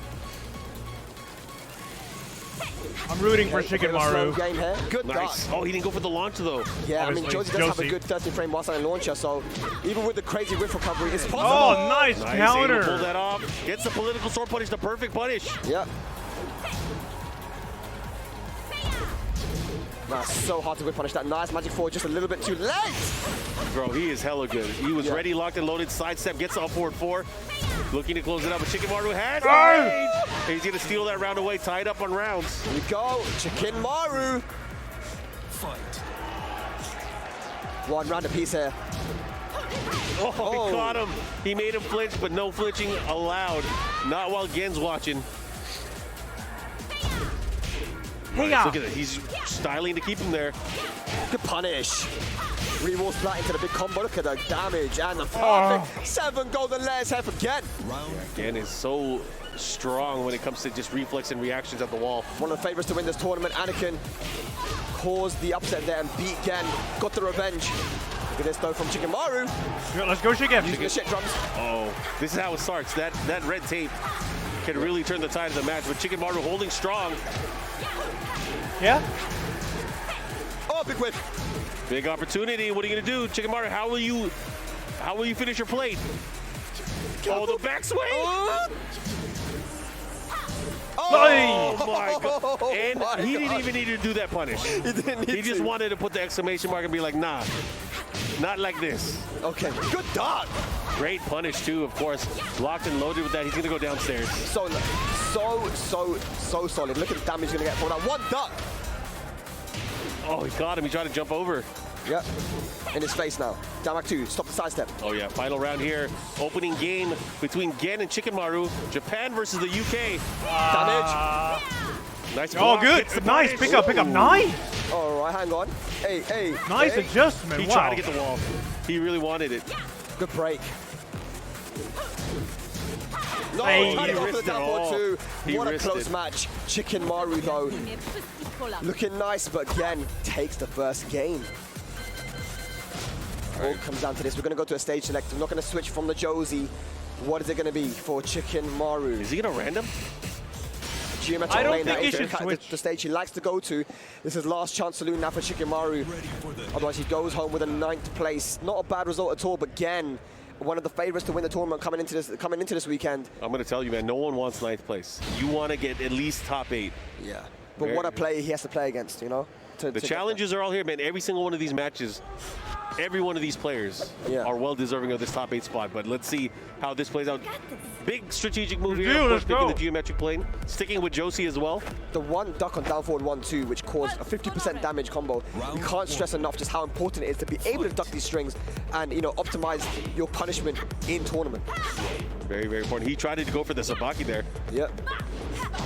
I'm rooting for Okay, bit of a slow Shikamaru. game here. Good Nice. dart. Oh, he didn't go for the launch though. Yeah, I mean, Obviously, Josie does have a Josie. good 13-frame one-side launcher, so even with the crazy whiff recovery, it's possible. Oh, nice Nice, counter. able to pull that off. Gets the political sword punish, the perfect punish. Yep. That's so hard to whip punish that. Nice magic forward, just a little bit too late. Bro, he is hella good. He was ready, locked and loaded. Sidestep, gets up forward 4. Looking to close it up, but Shikamaru has range. He's going to steal that round away, tied up on rounds. Here we go, Chicken Maru. Fight. One round apiece here. Oh, he caught him. He made him flinch, but no flinching allowed. Not while Gen's watching. Hey, Nice, look at it. He's styling to keep him there. Good punish. Rewalls flat into the big combo. Look at the damage and the perfect 7 golden layers here for Gen. Gen is so strong when it comes to just reflex and reactions at the wall. One of the favorites to win this tournament. Anakin caused the upset there and beat Gen. Got the revenge. Look at this though from Chikimaru. Let's go Chicken. Using the shit drums. Oh, this is how it starts. That red tape can really turn the tide of the match, but Chikimaru holding strong. Yeah? Oh, big whip. Big opportunity. What are you gonna do, Chikimaru? How will you finish your plate? Oh, the backswing! Oh my god! And he didn't even need to do that punish. He just wanted to put the exclamation mark and be like, nah, not like this. Okay, good dog. Great punish too, of course. Locked and loaded with that. He's gonna go downstairs. So solid. Look at the damage he's gonna get from that one duck. Oh, he caught him. He tried to jump over. Yep. In his face now. Down back 2. Stop the sidestep. Oh yeah, final round here. Opening game between Gen and Chikimaru. Japan versus the UK. Damage. Nice. Oh, good. Nice. Pick up. Nice. All right, hang on. Hey. Nice hey. adjustment. He wow. tried to get the wall. He really wanted it. Good break. No, Hey, trying to he go for the risked it down all. 4-2. He What a risked close it. match. Chikimaru though, looking nice, but again, takes the first game. All comes down to this. We're going to go to a stage select. I'm not going to switch from the Josie. What is it going to be for Chikimaru? Is he going to random? Geometric I don't lane, think that he is should switch. the stage he likes to go to. This is last chance saloon now for Chikimaru. Otherwise, he goes home with a 9th place. Not a bad result at all, but again, one of the favorites to win the tournament coming into this weekend. I'm going to tell you, man, no one wants 9th place. You want to get at least top 8. Yeah. But what a player he has to play against, you know? The challenges are all here, man. Every single one of these matches, every one of these players are well deserving of this top 8 spot. But let's see how this plays out. Big strategic move here. Of course, picking the geometric plane. Sticking with Josie as well. The one duck on down forward 1-2, which caused a 50% damage combo. You can't stress enough just how important it is to be able to duck these strings and, you know, optimize your punishment in tournament. Very, very important. He tried to go for the Sabaki there. Yep.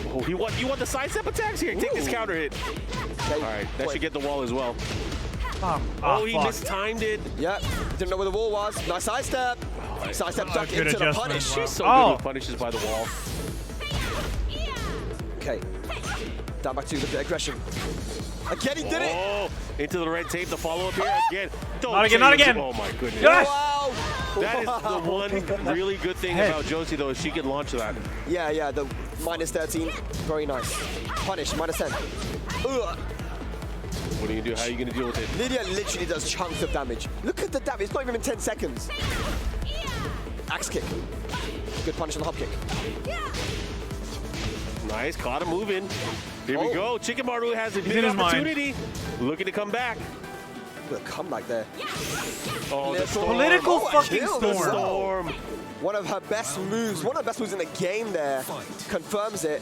Oh, you want the sidestep attacks here. Take this counter hit. Okay. All right, that should get the wall as well. He fuck. mistimed it. Yep. Didn't know where the wall was. Nice sidestep. Sidestep duck good into the adjustment. punish. She's so good with punishes by the wall. Okay. Down back to the aggression. Again, he did it. Oh, into the red tape. The follow-up here again. Not again, not again. Oh, my goodness. Yes. Wow. That is the one really good thing about Josie, though, is she can launch that. Yeah, the minus 13. Very nice. Punish, minus 10. Ugh. What are you going to do? How are you going to deal with it? Lydia literally does chunks of damage. Look at the damage. It's not even in 10 seconds. Axe kick. Good punish on the hop kick. Nice. Caught him moving. Here we go. Chikimaru has a big opportunity. Looking to come back. Good comeback there. Oh, the storm. Political fucking kill storm. One of her best moves. One of the best moves in the game there. Confirms it.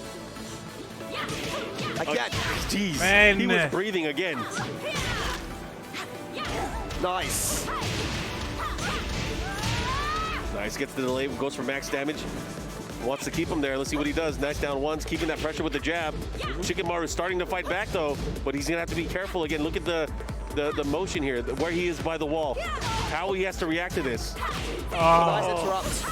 Again. Jeez. Man. He was breathing again. Nice. Nice. Gets the delay. Goes for max damage. Wants to keep him there. Let's see what he does. Nice down ones. Keeping that pressure with the jab. Chikimaru is starting to fight back, though. But he's going to have to be careful again. Look at the motion here, where he is by the wall. How he has to react to this. Nice interrupt.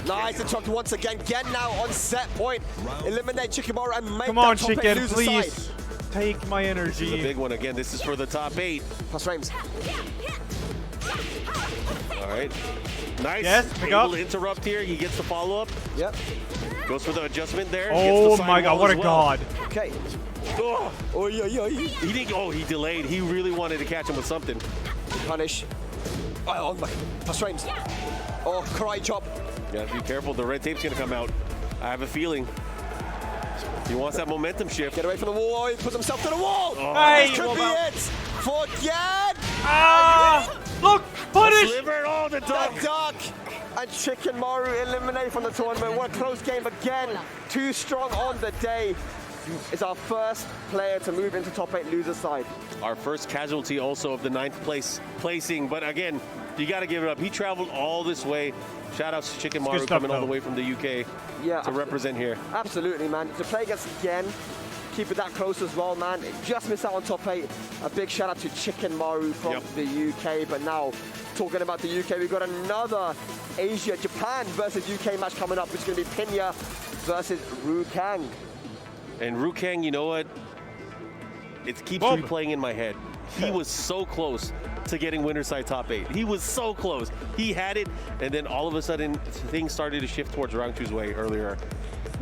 Nice interrupt once again. Gen now on set point. Eliminate Chikimaru and make Come on, that top 8 Chicken, lose please. aside. Take my This is a energy. big one again. This is for the top 8. Plus frames. All right. Nice. Yes, pick Able up. to interrupt here. He gets the follow-up. Yep. Goes for the adjustment there. Oh Gets the my side god, wall what a as well. god. Okay. Oh, Oh, yeah. he didn't. Oh, he delayed. He really wanted to catch him with something. Punish. Oh my. Plus frames. Oh, karate chop. You have to be careful. The red tape's gonna come out. I have a feeling. He wants that momentum shift. Get away from the wall. He puts himself to the wall. Oh. Hey, This could be it. For Gen. Look, punish. Delivered. Oh, the duck. The duck. And Chikimaru eliminated from the tournament. What a close game again. Too strong on the day. Is our first player to move into top 8 loser side. Our first casualty also of the 9th place placing. But again, You got to give it up. He traveled all this way. Shout out to Chicken Maru coming all the way from the UK to represent here. Absolutely, man. To play against again, keep it that close as well, man. Just missed out on top 8. A big shout out to Chicken Maru from the UK. But now, talking about the UK, we've got another Asia, Japan versus UK match coming up, which is going to be Pinya versus Rukang. And Rukang, you know what? It keeps replaying in my head. He was so close to getting winner's side top 8. He was so close. He had it, and then all of a sudden, things started to shift towards Rangchu's way earlier.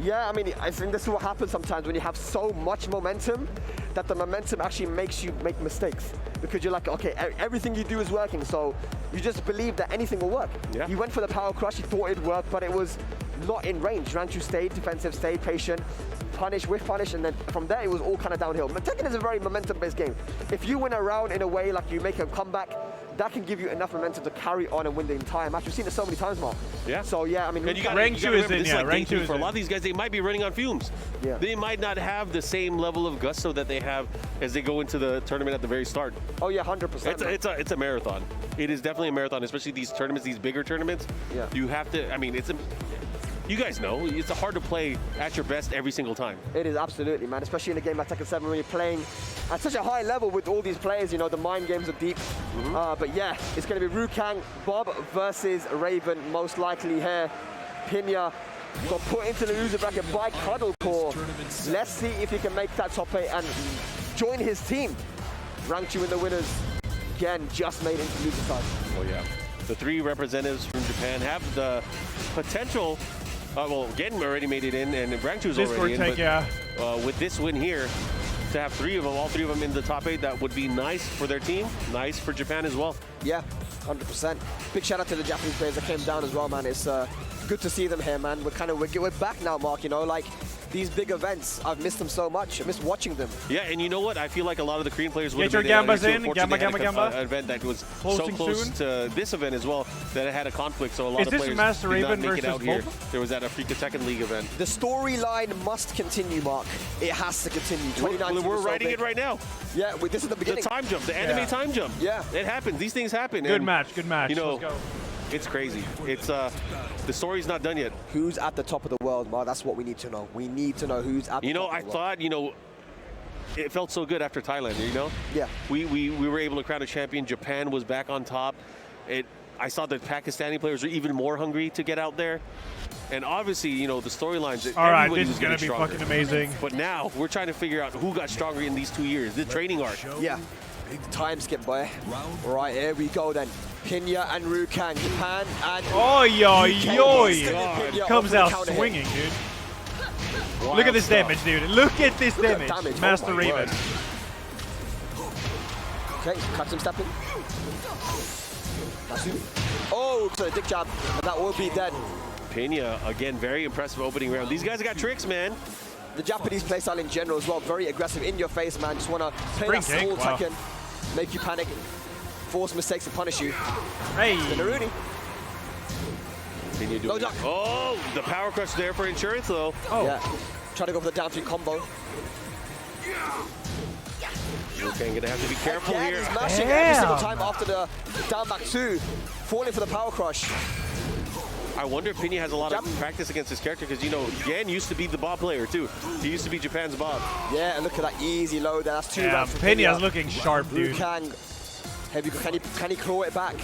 Yeah, I mean, I think this is what happens sometimes when you have so much momentum that the momentum actually makes you make mistakes. Because you're like, okay, everything you do is working, so you just believe that anything will work. Yeah. You went for the power crush, you thought it'd work, but it was not in range. Rangchu stayed defensive, stayed patient, punish, with punish, and then from there it was all kind of downhill. But Tekken is a very momentum-based game. If you win a round in a way like you make a comeback, that can give you enough momentum to carry on and win the entire match. We've seen it so many times, Mark. Yeah. So yeah, I mean, Rangchu is in. Yeah, Rangchu is for a lot of these guys. They might be running on fumes. Yeah. They might not have the same level of gusto that they have as they go into the tournament at the very start. Oh yeah, 100%. It's a marathon. It is definitely a marathon, especially these tournaments, these bigger tournaments. Yeah. You have to. I mean, you guys know, it's hard to play at your best every single time. It is, absolutely, man. Especially in a game like Tekken 7 when you're playing at such a high level with all these players, you know, the mind games are deep. But yeah, it's going to be Rukang, Bob versus Raven, most likely here. Pinya got put into the loser bracket by Cuddlecore. Let's see if he can make that top 8 and join his team. Rangchu in the winners. Again, just made into loser side. Oh yeah. The 3 representatives from Japan have the potential. Well, Gen already made it in, and Rangchu's already in. But with this win here, to have 3 of them, all 3 of them in the top 8, that would be nice for their team, nice for Japan as well. Yeah, 100%. Big shout out to the Japanese players that came down as well, man. It's good to see them here, man. We're back now, Mark. You know, like these big events, I've missed them so much. I miss watching them. Yeah, and you know what? I feel like a lot of the Korean players would have made Gamba event that was so close to this event as well that it had a conflict. So a lot of players Master did Raven not make it out here. Bob? There was that Africa Tekken League event. The storyline must continue, Mark. It has to continue. 2019 we're writing it right now. Yeah, this is the beginning. The time jump, the anime time jump. Yeah, it happens. These things happen. Good match. You know, let's go. It's crazy. It's the story's not done yet. Who's at the top of the world, Mark? That's what we need to know. We need to know who's at the top of the world. I thought, it felt so good after Thailand, Yeah. We were able to crown a champion. Japan was back on top. I saw the Pakistani players were even more hungry to get out there. And obviously, the storylines. All right, this is going to be fucking amazing. But now we're trying to figure out who got stronger in these 2 years, the training arc. Yeah. Time skip, boy. Right, here we go then. Pinya and Rukang, Japan and... Comes out swinging, dude. Wow, look at this damage, dude. Look at this damage. Master Raven. Okay, catch him stepping. Oh, so a dick jab, and that will be dead. Pinya, again, very impressive opening round. These guys got tricks, man. The Japanese playstyle in general as well, very aggressive, in your face, man. Just want to play that small Tekken, make you panic, force mistakes and punish you. Hey! Naruni. No duck. Oh, the power crush there for insurance, though. Oh. Yeah. Try to go for the down 3 combo. Okay, gonna have to be careful here. He's mashing every single time after the down back 2, falling for the power crush. I wonder if Pinya has a lot of practice against this character because, Gen used to be the Bob player, too. He used to be Japan's Bob. Yeah, and look at that easy load there. That's 2 rounds for Pinya's looking sharp, dude. Can he claw it back?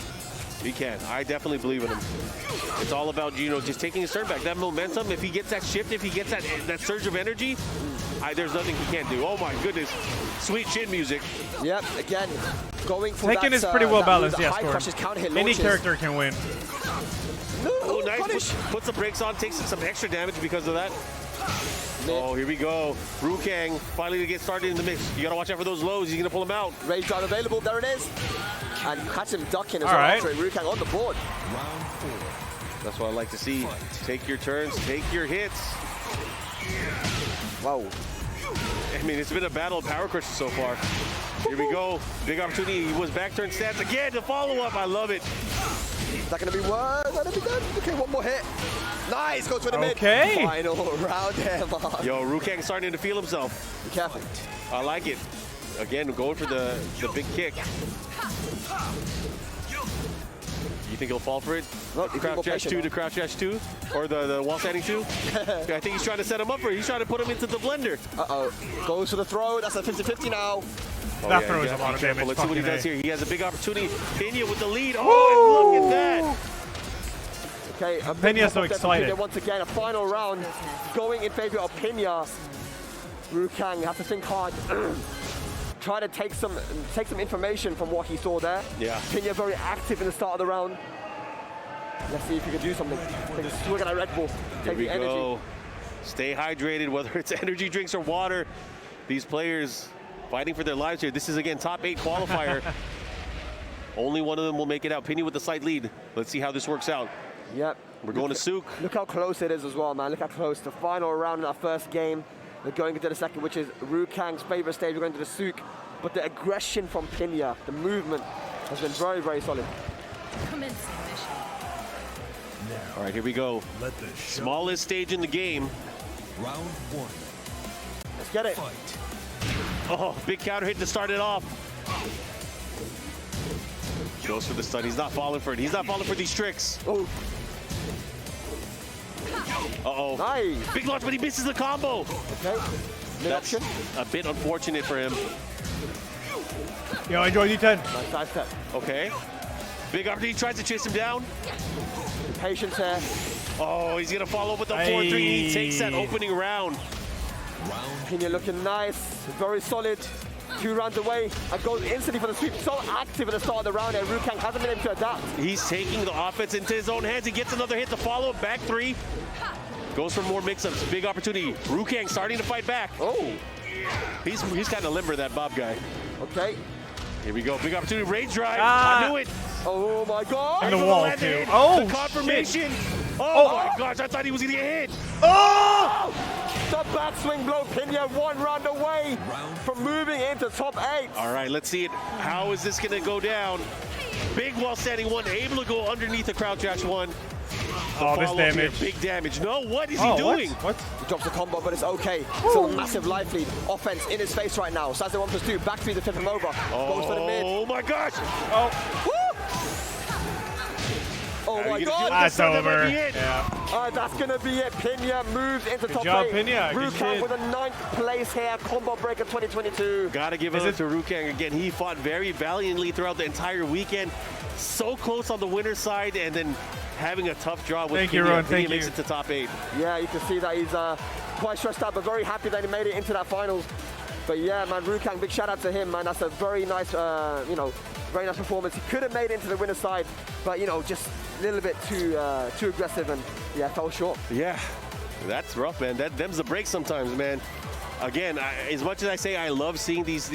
He can. I definitely believe in him. It's all about, just taking his turn back. That momentum, if he gets that shift, if he gets that surge of energy, there's nothing he can't do. Oh, my goodness. Sweet chin music. Yep, again, going for Tekken is pretty well balanced, yes, any character can win. No, nice. Puts the brakes on, takes some extra damage because of that. Oh, here we go. Rukang finally to get started in the mix. You got to watch out for those lows. He's going to pull them out. Rage drive available. There it is. And catch him ducking as well. Right. Rukang on the board. Round 4. That's what I like to see. Take your turns. Take your hits. Wow. I mean, it's been a battle of power crushes so far. Here we go. Big opportunity. He was back turn stats again. The follow-up. I love it. Is that going to be one? Is that going to be good? Okay, one more hit. Nice. Goes for the mid. Okay. Final round there, Mark. Yo, Rukang starting to feel himself. Be careful. I like it. Again, going for the big kick. think he'll fall for it? Well, Crouch dash 2 to crouch dash 2? Or the wall standing 2? I think he's trying to set him up for it. He's trying to put him into the blender. Uh-oh. Goes for the throw. That's a 50-50 now. That throws a lot of damage. Let's see what he does here. He has a big opportunity. Pena with the lead. Oh, and look at that. Okay, Pena's so excited. Once again, a final round going in favor of Pena. Rukang has to think hard. Try to take some information from what he saw there. Yeah. Pena very active in the start of the round. Let's see if he can do something. Take a swig at that Red Bull. Take the energy. Go. Stay hydrated, whether it's energy drinks or water. These players fighting for their lives here. This is, again, top 8 qualifier. Only one of them will make it out. Pena with the slight lead. Let's see how this works out. Yep. We're going to Souk. Look how close it is as well, man. Look how close. The final round in our first game. We're going into the second, which is Rukang's favorite stage. We're going to the Souk. But the aggression from Pena, the movement, has been very, very solid. All right, here we go. Smallest stage in the game. Round 1. Let's get it. Oh, big counter hit to start it off. Goes for the stun. He's not falling for it. He's not falling for these tricks. Oh. Uh-oh. Nice. Big launch, but he misses the combo. Okay. That's a bit unfortunate for him. Yo, enjoy D10. Nice side step. Okay. Big opportunity. Tries to chase him down. Patience here. Oh, he's going to follow up with the 4-3. He takes that opening round. Pena looking nice. Very solid. 2 rounds away and goes instantly for the sweep. So active at the start of the round, and Rukang hasn't been able to adapt. He's taking the offense into his own hands. He gets another hit to follow. Back 3. Goes for more mix-ups. Big opportunity. Rukang starting to fight back. Oh. He's kind of limber, that Bob guy. Okay. Here we go. Big opportunity. Rage drive. Ah. I knew it. Oh my God. And the wall too. Oh, the confirmation. Shit. Oh my gosh, I thought he was going to get hit. Oh! The backswing blow. Pena 1 round away from moving into top 8. All right, let's see it. How is this going to go down? Big wall standing 1, able to go underneath the crouch dash 1. Oh, this damage. Here, big damage. No, what is he doing? What? He drops the combo, but it's okay. Still a massive life lead. Offense in his face right now. So that's the 1+2. Back 3 to flip him over. Goes for the mid. Oh my gosh. Oh. Woo! Oh my God. That's over. Yeah. That's going to be it. Pena moves into top 8. Pena. Rukang with a 9th place here. Combo Breaker 2022. Gotta give it to Rukang again. He fought very valiantly throughout the entire weekend. So close on the winner's side, and then having a tough draw with Thank you, Ron. Thank makes you. it to top 8. Yeah, you can see that he's quite stressed out, but very happy that he made it into that finals. But yeah, man, Rukang, big shout out to him, man. That's a very nice, very nice performance. He could have made it into the winner's side, but just a little bit too aggressive, and yeah, fell short. Yeah, that's rough, man. Them's the break sometimes, man. Again, as much as I say I love seeing these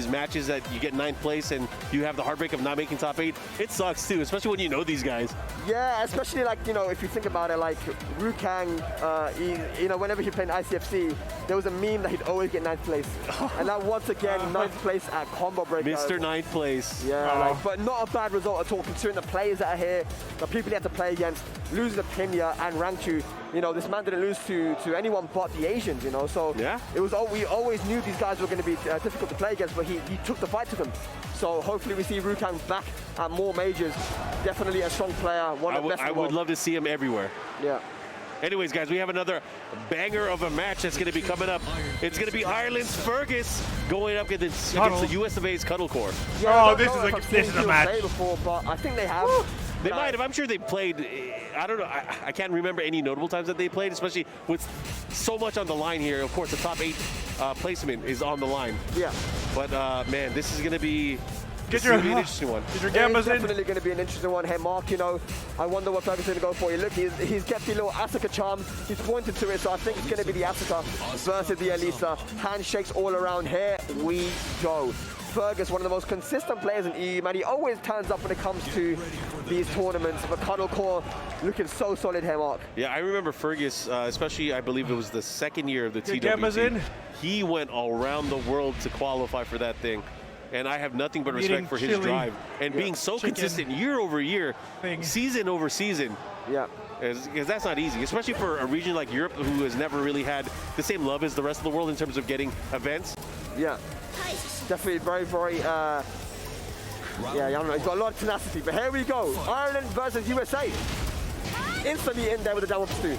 matches that you get 9th place and you have the heartbreak of not making top 8, it sucks too, especially when you know these guys. Yeah, especially if you think about it, like Rukang, whenever he played in ICFC, there was a meme that he'd always get 9th place, and that once again 9th place at Combo Breaker. Mr. 9th place. Yeah, but not a bad result at all considering the players that are here, the people he had to play against, losing to Pena and Rangchu. This man didn't lose to anyone but the Asians, so yeah. We always knew these guys were going to be difficult to play against, but he took the fight to them. So hopefully we see Rukang back at more majors. Definitely a strong player, one of the best in the world. I would love to see him everywhere. Yeah. Anyways, guys, we have another banger of a match that's going to be coming up. It's going to be Ireland's Fergus going up against the US of A's Cuddle Core. Yeah, this is a match. Before, but I think they have. They might have. I'm sure they played. I don't know. I can't remember any notable times that they played, especially with so much on the line here. Of course, the top 8 placement is on the line. Yeah. But, man, this is going to be... Get your an interesting one. Get your gambas It's definitely going to be an interesting one. Hey, Mark, I wonder what Fergus is going to go for. You look, he's kept the little Asuka charm. He's pointed to it, so I think it's going to be the Asuka versus the Elisa. Handshakes all around. Here we go. Fergus, one of the most consistent players in EU, man. He always turns up when it comes to these tournaments. But Cuddle Core looking so solid here, Mark. Yeah, I remember Fergus, especially I believe it was the 2nd year of the TWT. He went around the world to qualify for that thing. And I have nothing but respect for his drive. And being so consistent year over year, season over season. Yeah. Because that's not easy, especially for a region like Europe who has never really had the same love as the rest of the world in terms of getting events. Yeah. Definitely very, very Yeah, I don't know. He's got a lot of tenacity. But here we go. Ireland versus USA. Instantly in there with the down 1+2.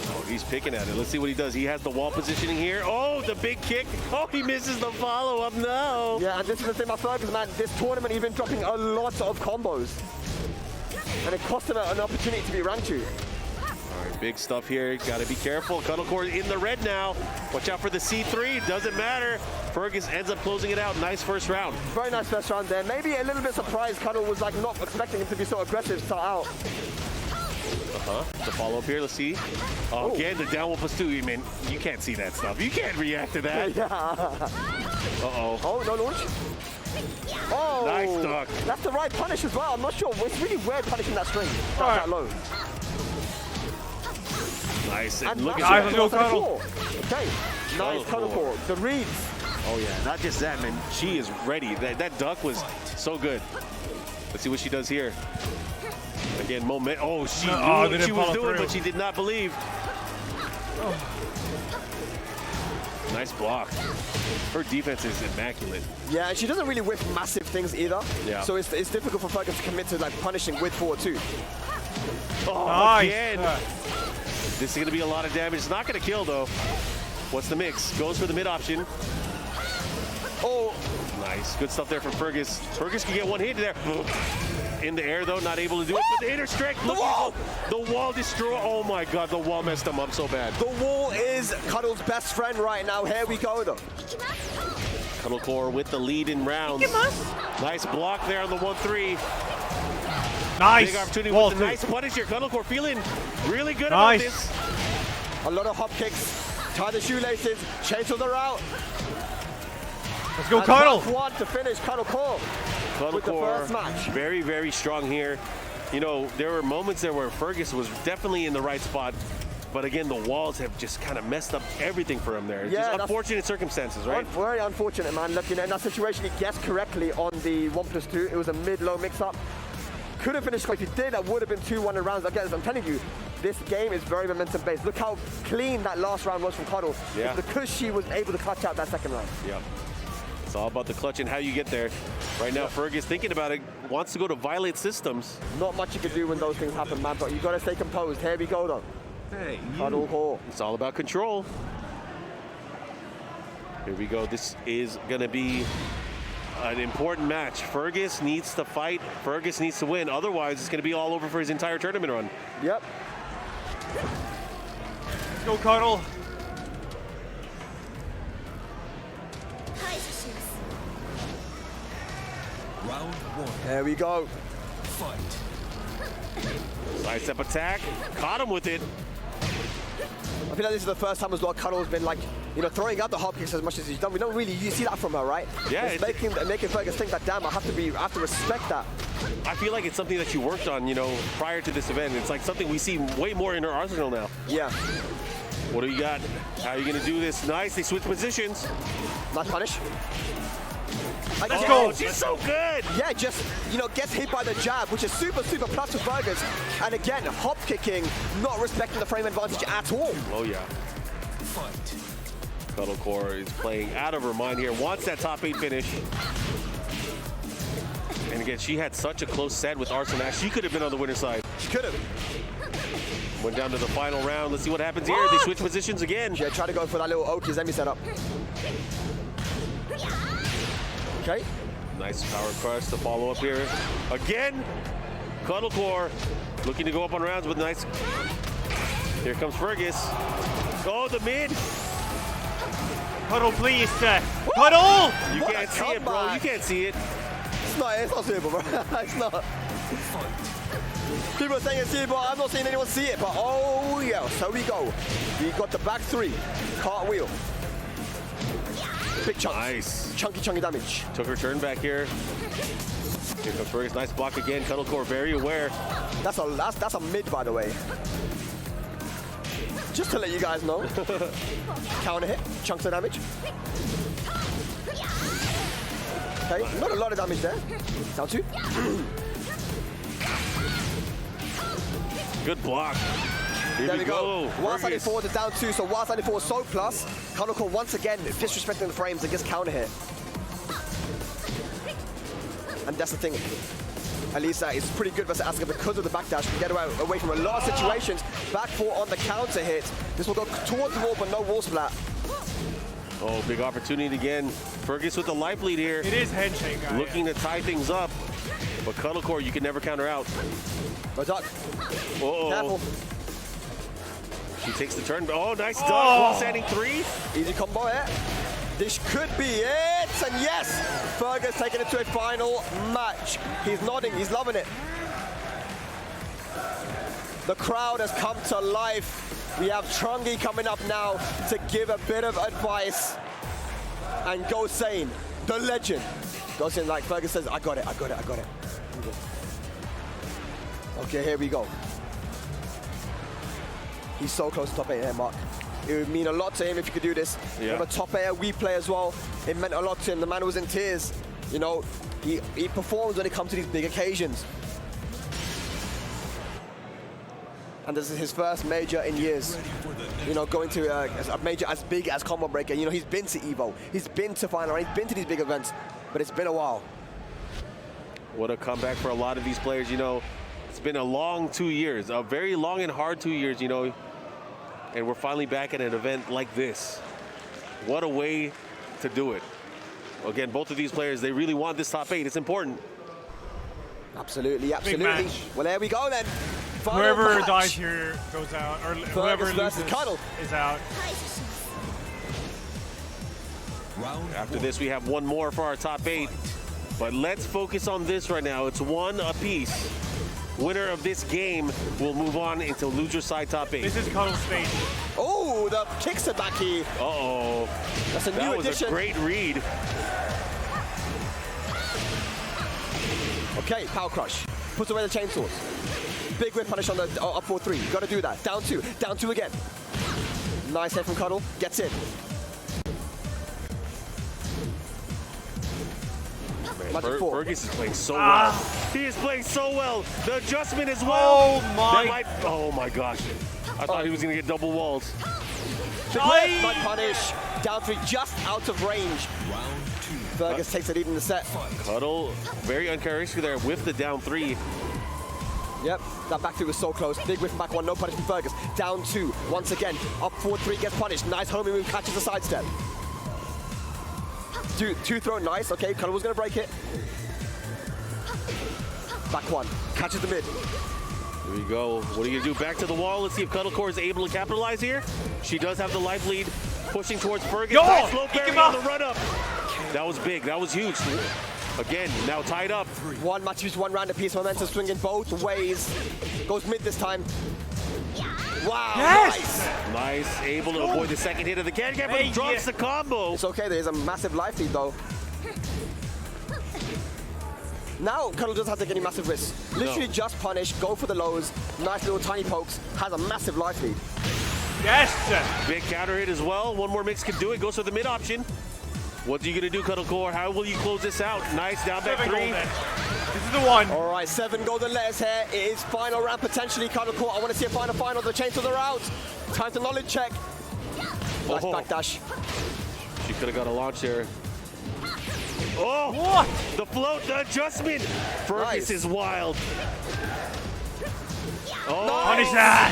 Oh, he's picking at it. Let's see what he does. He has the wall positioning here. Oh, the big kick. Oh, he misses the follow-up. No. Yeah, and this is the thing about Fergus, man. This tournament, he's been dropping a lot of combos. And it cost him an opportunity to be ranked 2. All right, big stuff here. Got to be careful. Cuddlecore in the red now. Watch out for the C3. Doesn't matter. Fergus ends up closing it out. Nice first round. Very nice first round there. Maybe a little bit surprised. Cuddle was like not expecting him to be so aggressive to start out. The follow-up here. Let's see. Oh, again, the down 1+2. I mean, you can't see that stuff. You can't react to that. Yeah. Uh-oh. Oh, no launch. Oh. Nice duck. That's the right punish as well. I'm not sure. It's really weird punishing that string. That low. Nice. And And look nice at that. go Cuddle. Okay. Nice Cuddle core. The reads. Oh, yeah. Not just that, man. She is ready. That duck was so good. Let's see what she does here. Again, moment. Oh, she knew what she was doing, but she did not believe. Nice block. Her defense is immaculate. Yeah, and she doesn't really whiff massive things either. Yeah. So it's difficult for Fergus to commit to like punishing with 4-2. Oh, Nice. again. This is going to be a lot of damage. It's not going to kill, though. What's the mix? Goes for the mid option. Oh. Nice. Good stuff there from Fergus. Fergus can get one hit there. In the air, though, not able to do it. But the inner strike. The wall! The wall destroyed. Oh, my God. The wall messed him up so bad. The wall is Cuddle's best friend right now. Here we go, though. Cuddlecore with the lead in rounds. Nice block there on the 1-3. Nice. Big opportunity Wall with the two. nice punish here. Cuddlecore feeling really good about this. A lot of hop kicks. Tie the shoelaces. Chainsaws are out. Let's go, And Cuddle. One to finish Cuddlecore with the first match. Very, very strong here. You know, there were moments there where Fergus was definitely in the right spot. But again, the walls have just kind of messed up everything for him there. Yeah, just unfortunate circumstances, right? Very unfortunate, man. Look, you know, in that situation, he guessed correctly on the 1+2. It was a mid-low mix-up. Could have finished. If he did, that would have been 2-1 in rounds. Again, as I'm telling you, this game is very momentum-based. Look how clean that last round was from Cuddle. Yeah. It's because she was able to clutch out that second round. Yeah. It's all about the clutch and how you get there. Right now, Fergus, thinking about it, wants to go to violate systems. Not much you can do when those things happen, man, but you got to stay composed. Here we go, though. Hey, Cuddle core. It's all about control. Here we go. This is going to be an important match. Fergus needs to fight. Fergus needs to win. Otherwise, it's going to be all over for his entire tournament run. Yep. Let's go, Cuddle. Round one. There we go. Fight. Side step attack. Caught him with it. I feel like this is the first time as well Cuddle's been like, you know, throwing out the hop kicks as much as he's done. We don't really see that from her, right? Yeah, It's making Fergus think that, damn, I have to respect that. I feel like it's something that you worked on, you know, prior to this event. It's like something we see way more in her arsenal now. Yeah. What do you got? How are you going to do this? Nice. They switch positions. Nice punish. Let's go. She's so good. Yeah, just, you know, gets hit by the jab, which is super plus for Fergus. And again, hop kicking, not respecting the frame advantage at all. Oh, yeah. Fight. Cuddlecore is playing out of her mind here. Wants that top 8 finish. And again, she had such a close set with Arsenal. She could have been on the winner's side. She could have. Went down to the final round. Let's see what happens here. They switch positions again. Yeah, try to go for that little Okizemi setup. Okay. Nice power crush to follow up here. Again, Cuddlecore looking to go up on rounds with nice. Here comes Fergus. Oh, the mid. Cuddle, please. Cuddle! You can't see it, bro. You can't see it. It's not suitable, bro. It's not. People are saying it's here, but I'm not seeing anyone see it. But oh, yeah. So we go. We got the back 3. Cartwheel. Big chunks. Nice. Chunky damage. Took her turn back here. Here comes Fergus. Nice block again. Cuddlecore very aware. That's a mid, by the way. Just to let you guys know. Counter hit. Chunks of damage. Okay, not a lot of damage there. Down 2. Good block. Here There we go. While standing Fergus. forward to down 2, so while standing forward so plus, Cuddlecore once again disrespecting the frames and gets counter hit. And that's the thing. Elisa is pretty good versus Asuka because of the backdash. Can get away from a lot of situations. Back four on the counter hit. This will go towards the wall, but no wall splat. Oh, big opportunity again. Fergus with the life lead here. It is handshake, guy. Looking to tie things up. But Cuddlecore, you can never counter out. No duck. Uh-oh. Careful. She takes the turn. Oh, nice duck. While standing 3. Easy combo here. This could be it. And yes, Fergus taking it to a final match. He's nodding. He's loving it. The crowd has come to life. We have Trungi coming up now to give a bit of advice. And Gosein, the legend. Gosein, like Fergus says, I got it, I got it, I got it. Okay, here we go. He's so close to top 8 here, Mark. It would mean a lot to him if he could do this. Yeah. Remember, top 8 we play as well. It meant a lot to him. The man was in tears. You know, he performs when it comes to these big occasions. And this is his first major in years. You know, going to a major as big as Combo Breaker. You know, he's been to EVO. He's been to Final, he's been to these big events. But it's been a while. What a comeback for a lot of these players, you know. It's been a long 2 years, a very long and hard 2 years, you know. And we're finally back at an event like this. What a way to do it. Again, both of these players, they really want this top 8. It's important. Absolutely, absolutely. Well, there we go then. Final Whoever match. dies here goes out, or whoever loses Cuddle is out. After this, we have one more for our top 8. But let's focus on this right now. It's one apiece. Winner of this game will move on into loser side top 8. This is Cuddle's stage. Oh, the kicksabaki. Uh-oh. That's a new That was addition. a great read. Okay, Power Crush. Puts away the chainsaws. Big whip punish on the up 4-3. You gotta do that. Down 2. Down 2 again. Nice hit from Cuddle. Gets in. Fergus is playing so well. He is playing so well. The adjustment as well. Oh my gosh. I thought he was gonna get double walls. Big whip, mud punish. Down 3, just out of range. Fergus takes the lead in the set. Cuddle, very uncharacteristic there with the down 3. Yep, that back 3 was so close. Big whiff back 1, no punish from Fergus. Down 2, once again. Up 4-3, gets punished. Nice homing move, catches the sidestep. Two throw, nice. Okay, Cuddle was gonna break it. Back 1, catches the mid. Here we go. What are you gonna do? Back to the wall. Let's see if Cuddlecore is able to capitalize here. She does have the life lead, pushing towards Fergus. Nice low parry on the run up. That was big. That was huge. Again, now tied up. One match, just 1 round apiece. Momentum swinging both ways. Goes mid this time. Wow, yes! Nice. Able to avoid the second hit of the can, but he drops the combo. It's okay, there's a massive life lead though. Now, Cuddle doesn't have to take any massive risks. Literally just punish, go for the lows, nice little tiny pokes, has a massive life lead. Yes! Big counter hit as well. One more mix can do it, goes for the mid option. What's he gonna do, Cuddlecore? How will you close this out? Nice, down back 3. This is the one. All right, 7 golden letters here. It is final round, potentially Cuddlecore. I want to see a final. The chainsaws are out. Time to knowledge check. Nice backdash. She could have got a launch there. Oh, what? The float, the adjustment. Fergus is wild. Oh, punish that.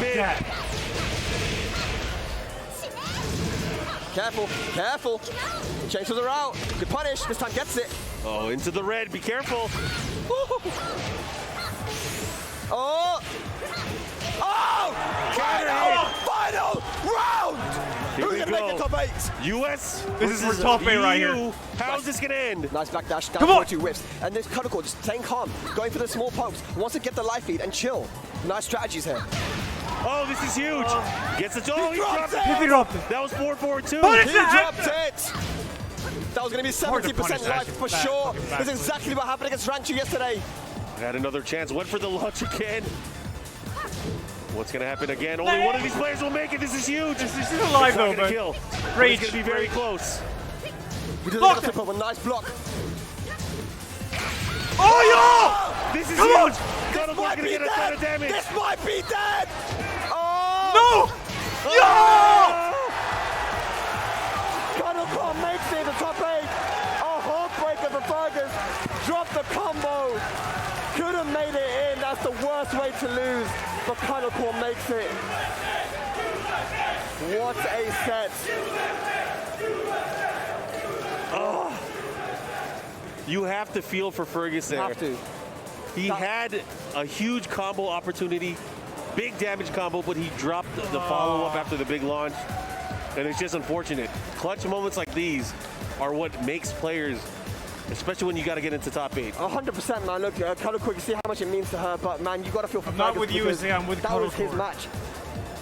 Careful, careful. Chainsaws are out. Good punish. This time gets it. Oh, into the red. Be careful. Oh! Oh! Final round! Here Who's we gonna make it go. top 8? US. This is for top 8 right here. How's this gonna end? Nice backdash, down 2 whips. And this Cuddlecore just staying calm, going for the small pokes, wants to get the life lead and chill. Nice strategies here. Oh, this is huge. Gets the he dropped it. He dropped it. That was 4-4-2. He dropped it. That was going to be 70% life for sure. That's exactly what happened against Ranchu yesterday. Had another chance, went for the launch again. What's going to happen again? Only one of these players will make it. This is huge. This is alive though, but kill. It's going to be very close. He doesn't get the flip over. Nice block. Oh, yo! This is huge. This might be dead. This might be dead. Oh! No! Yo! Cuddlecore makes it in the top 8. A heartbreaker for Fergus. dropped the combo. Could have made it in. That's the worst way to lose. But Final Core makes it. What a set. Oh. You have to feel for Fergus there. You have to. He had a huge combo opportunity, big damage combo, but he dropped the follow-up after the big launch. And it's just unfortunate. Clutch moments like these are what makes players, especially when you got to get into top 8. 100%, man. Look, Cuddle Core, you see how much it means to her, but man, you got to feel for I'm not Fergus with you, because I'm with that was Cuddle his Core. match.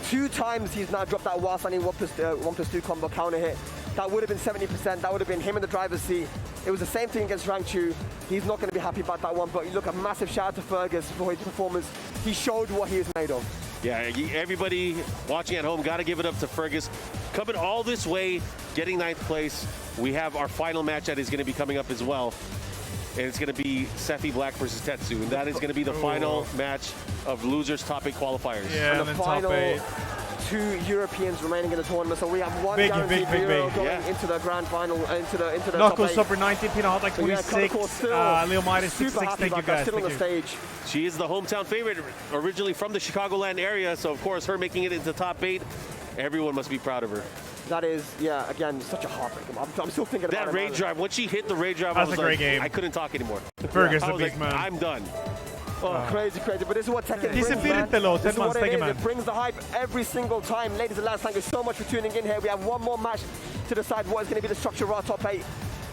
2 times he's now dropped that while standing 1+2 combo counter hit. That would have been 70%. That would have been him in the driver's seat. It was the same thing against Rank Chu. He's not going to be happy about that one, but you look, a massive shout out to Fergus for his performance. He showed what he is made of. Yeah, everybody watching at home got to give it up to Fergus. Coming all this way, getting 9th place. We have our final match that is going to be coming up as well. And it's going to be Sephi Black versus Tetsu. And that is going to be the final match of losers top 8 qualifiers. Yeah, and the final top 8. 2 Europeans remaining in the tournament, so we have one guaranteed Euro going into the grand final, into the Knuckles top 8. Super 19, Pino Hot like 26, Leo Midas 66, thank you guys. Still on the stage. She is the hometown favorite, originally from the Chicagoland area, so of course her making it into top 8, everyone must be proud of her. That is, yeah, again, such a heartbreak. I'm still thinking about that raid drive. When she hit the raid drive, That's I was a great like, game. I couldn't talk anymore. Fergus, the I was big like, man. I'm done. Oh, crazy. But this is what Tekken brings, man. This is what it is. It brings the hype every single time. Ladies and lads, thank you so much for tuning in here. We have one more match to decide what is going to be the structure of our top 8.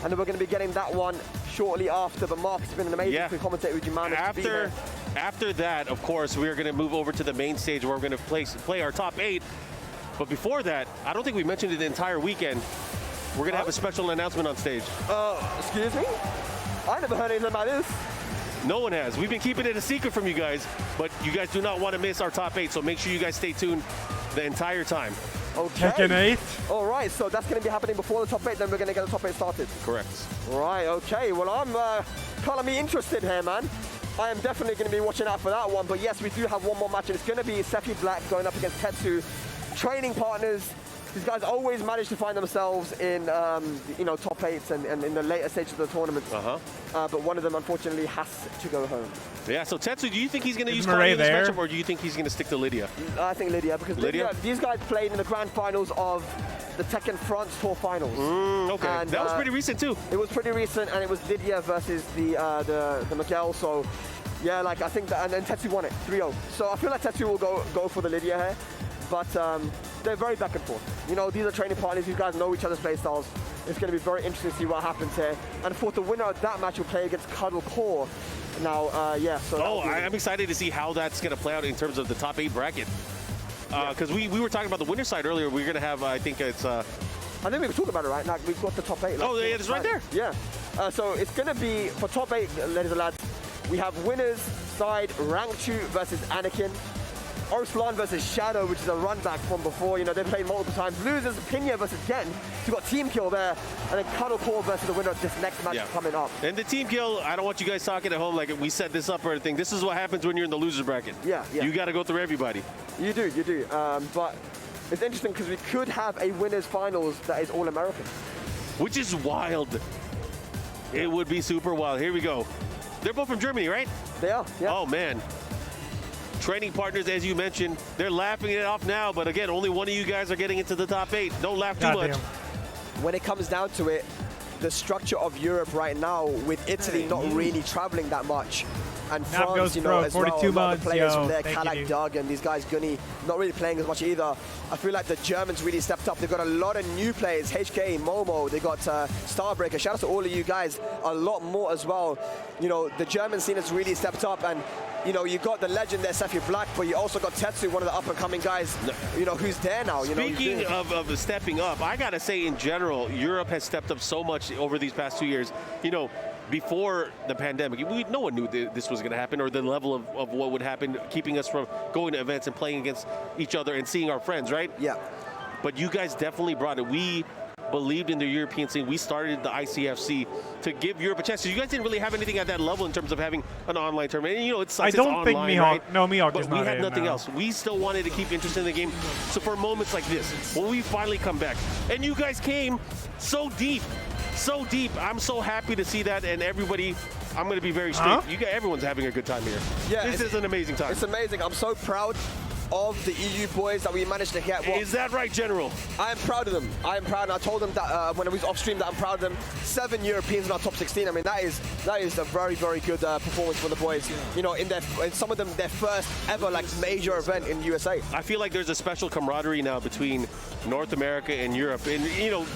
And then we're going to be getting that one shortly after. But Mark, it's been an amazing to commentate with you, man. After that, of course, we're going to move over to the main stage where we're going to play our top 8. But before that, I don't think we mentioned it the entire weekend. We're going to have a special announcement on stage. Excuse me? I never heard anything about this. No one has. We've been keeping it a secret from you guys, but you guys do not want to miss our top 8, so make sure you guys stay tuned the entire time. Okay. Tekken 8. All right, so that's going to be happening before the top 8, then we're going to get the top 8 started. Correct. Right, okay. Well, I'm calling me interested here, man. I am definitely going to be watching out for that one, but yes, we do have one more match, and it's going to be Sephi Black going up against Tetsu. Training partners. These guys always manage to find themselves in, top 8s and in the later stages of the tournament. But one of them, unfortunately, has to go home. Yeah, so Tetsu, do you think he's going to use Kari in this matchup, or do you think he's going to stick to Lydia? I think Lydia, because these guys played in the grand finals of the Tekken France Tour finals. Okay, and, that was pretty recent, too. It was pretty recent, and it was Lydia versus the Miguel, so... Yeah, like, I think that... And then Tetsu won it, 3-0. So I feel like Tetsu will go for the Lydia here. But they're very back and forth. You know, these are training partners. You guys know each other's play styles. It's going to be very interesting to see what happens here. And of course, the winner of that match will play against Cuddle Core. Now, yeah. So I'm excited to see how that's going to play out in terms of the top 8 bracket. Because we were talking about the winner's side earlier. We're going to have, I think it's... I think we were talking about it, right? Now we've got the top 8. Like, it's right there. Yeah. So it's going to be, for top 8, ladies and lads, we have winners side Rank Chu versus Anakin. Arslan versus Shadow, which is a run back from before. You know, they've played multiple times. Losers, Pinya versus Gen. So you've got team kill there. And then Cuddle Core versus the winner of this next match coming up. And the team kill, I don't want you guys talking at home like we set this up or anything. This is what happens when you're in the losers bracket. Yeah. You got to go through everybody. You do. But it's interesting because we could have a winners finals that is all American. Which is wild. Yeah. It would be super wild. Here we go. They're both from Germany, right? They are, yeah. Oh, man. Training partners, as you mentioned, they're laughing it off now, but again, only one of you guys are getting into the top 8. Don't laugh too much. When it comes down to it, the structure of Europe right now, with Italy not really traveling that much, and France, you know, as well, a lot of the players from there, Kalak, Doug, and these guys, Gunny, not really playing as much either. I feel like the Germans really stepped up. They've got a lot of new players, HK, Momo, they got Starbreaker. Shout out to all of you guys, a lot more as well. You know, the German scene has really stepped up, and you know, you got the legend there, Sephi Black, but you also got Tetsu, one of the up-and-coming guys, you know, who's there now. Speaking of stepping up, I got to say, in general, Europe has stepped up so much over these past 2 years. You know, before the pandemic, no one knew this was going to happen or the level of what would happen, keeping us from going to events and playing against each other and seeing our friends, right? Yeah. But you guys definitely brought it. We believed in the European scene. We started the ICFC to give Europe a chance. So you guys didn't really have anything at that level in terms of having an online tournament. And, you know, I don't think Mihawk. Right? No, Mihawk but is not. We had nothing else. We still wanted to keep interest in the game. So for moments like this, when we finally come back, and you guys came so deep. I'm so happy to see that, and everybody I'm going to be very strict. Everyone's having a good time here. Yeah, this is an amazing time. It's amazing. I'm so proud of the EU boys that we managed to get. Is that right, General? I am proud of them. I am proud, and I told them that when I was off stream that I'm proud of them. 7 Europeans in our top 16. I mean, that is a very, very good performance for the boys. You know, in some of them, their first ever like major event in USA. I feel like there's a special camaraderie now between North America and Europe, and you know,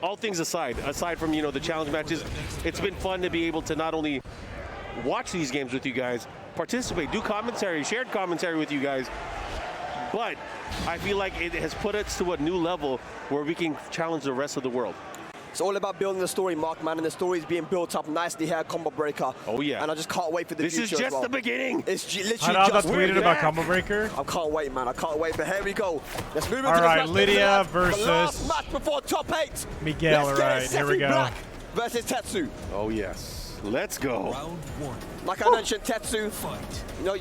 all things aside from, you know, the challenge matches, it's been fun to be able to not only watch these games with you guys, participate, do commentary, shared commentary with you guys, but I feel like it has put us to a new level where we can challenge the rest of the world. It's all about building the story, Mark, man, and the story is being built up nicely here at Combo Breaker. Oh, yeah. And I just can't wait for the future. This is just the beginning. It's literally just tweeted about Combo Breaker. I can't wait, man. I can't wait. But here we go. Let's move into all right, this Lydia the versus last match before top 8. Miguel. All right, here we go. Black versus Tetsu. Oh, yes. Let's go. Round 1. Like I mentioned, Tetsu,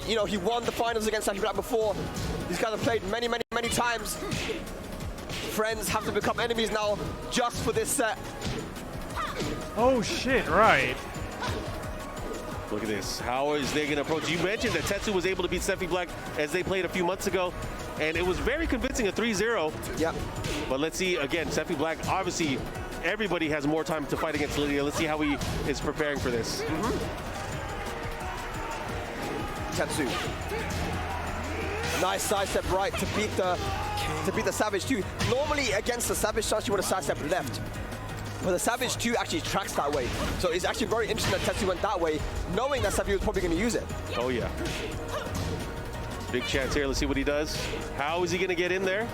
you know, he won the finals against Saki Black before. These guys have played many, many, many times. Friends have to become enemies now just for this set. Oh shit, right. Look at this. How is they going to approach? You mentioned that Tetsu was able to beat Steffi Black as they played a few months ago, and it was very convincing, a 3-0. Yeah. But let's see, again, Steffi Black, obviously, everybody has more time to fight against Lydia. Let's see how he is preparing for this. Tetsu. Nice sidestep right to beat the Savage 2. Normally against the Savage Stance, you want to sidestep left. But the Savage 2 actually tracks that way. So it's actually very interesting that Tetsu went that way, knowing that Savage was probably going to use it. Oh, yeah. Big chance here. Let's see what he does. How is he going to get in there?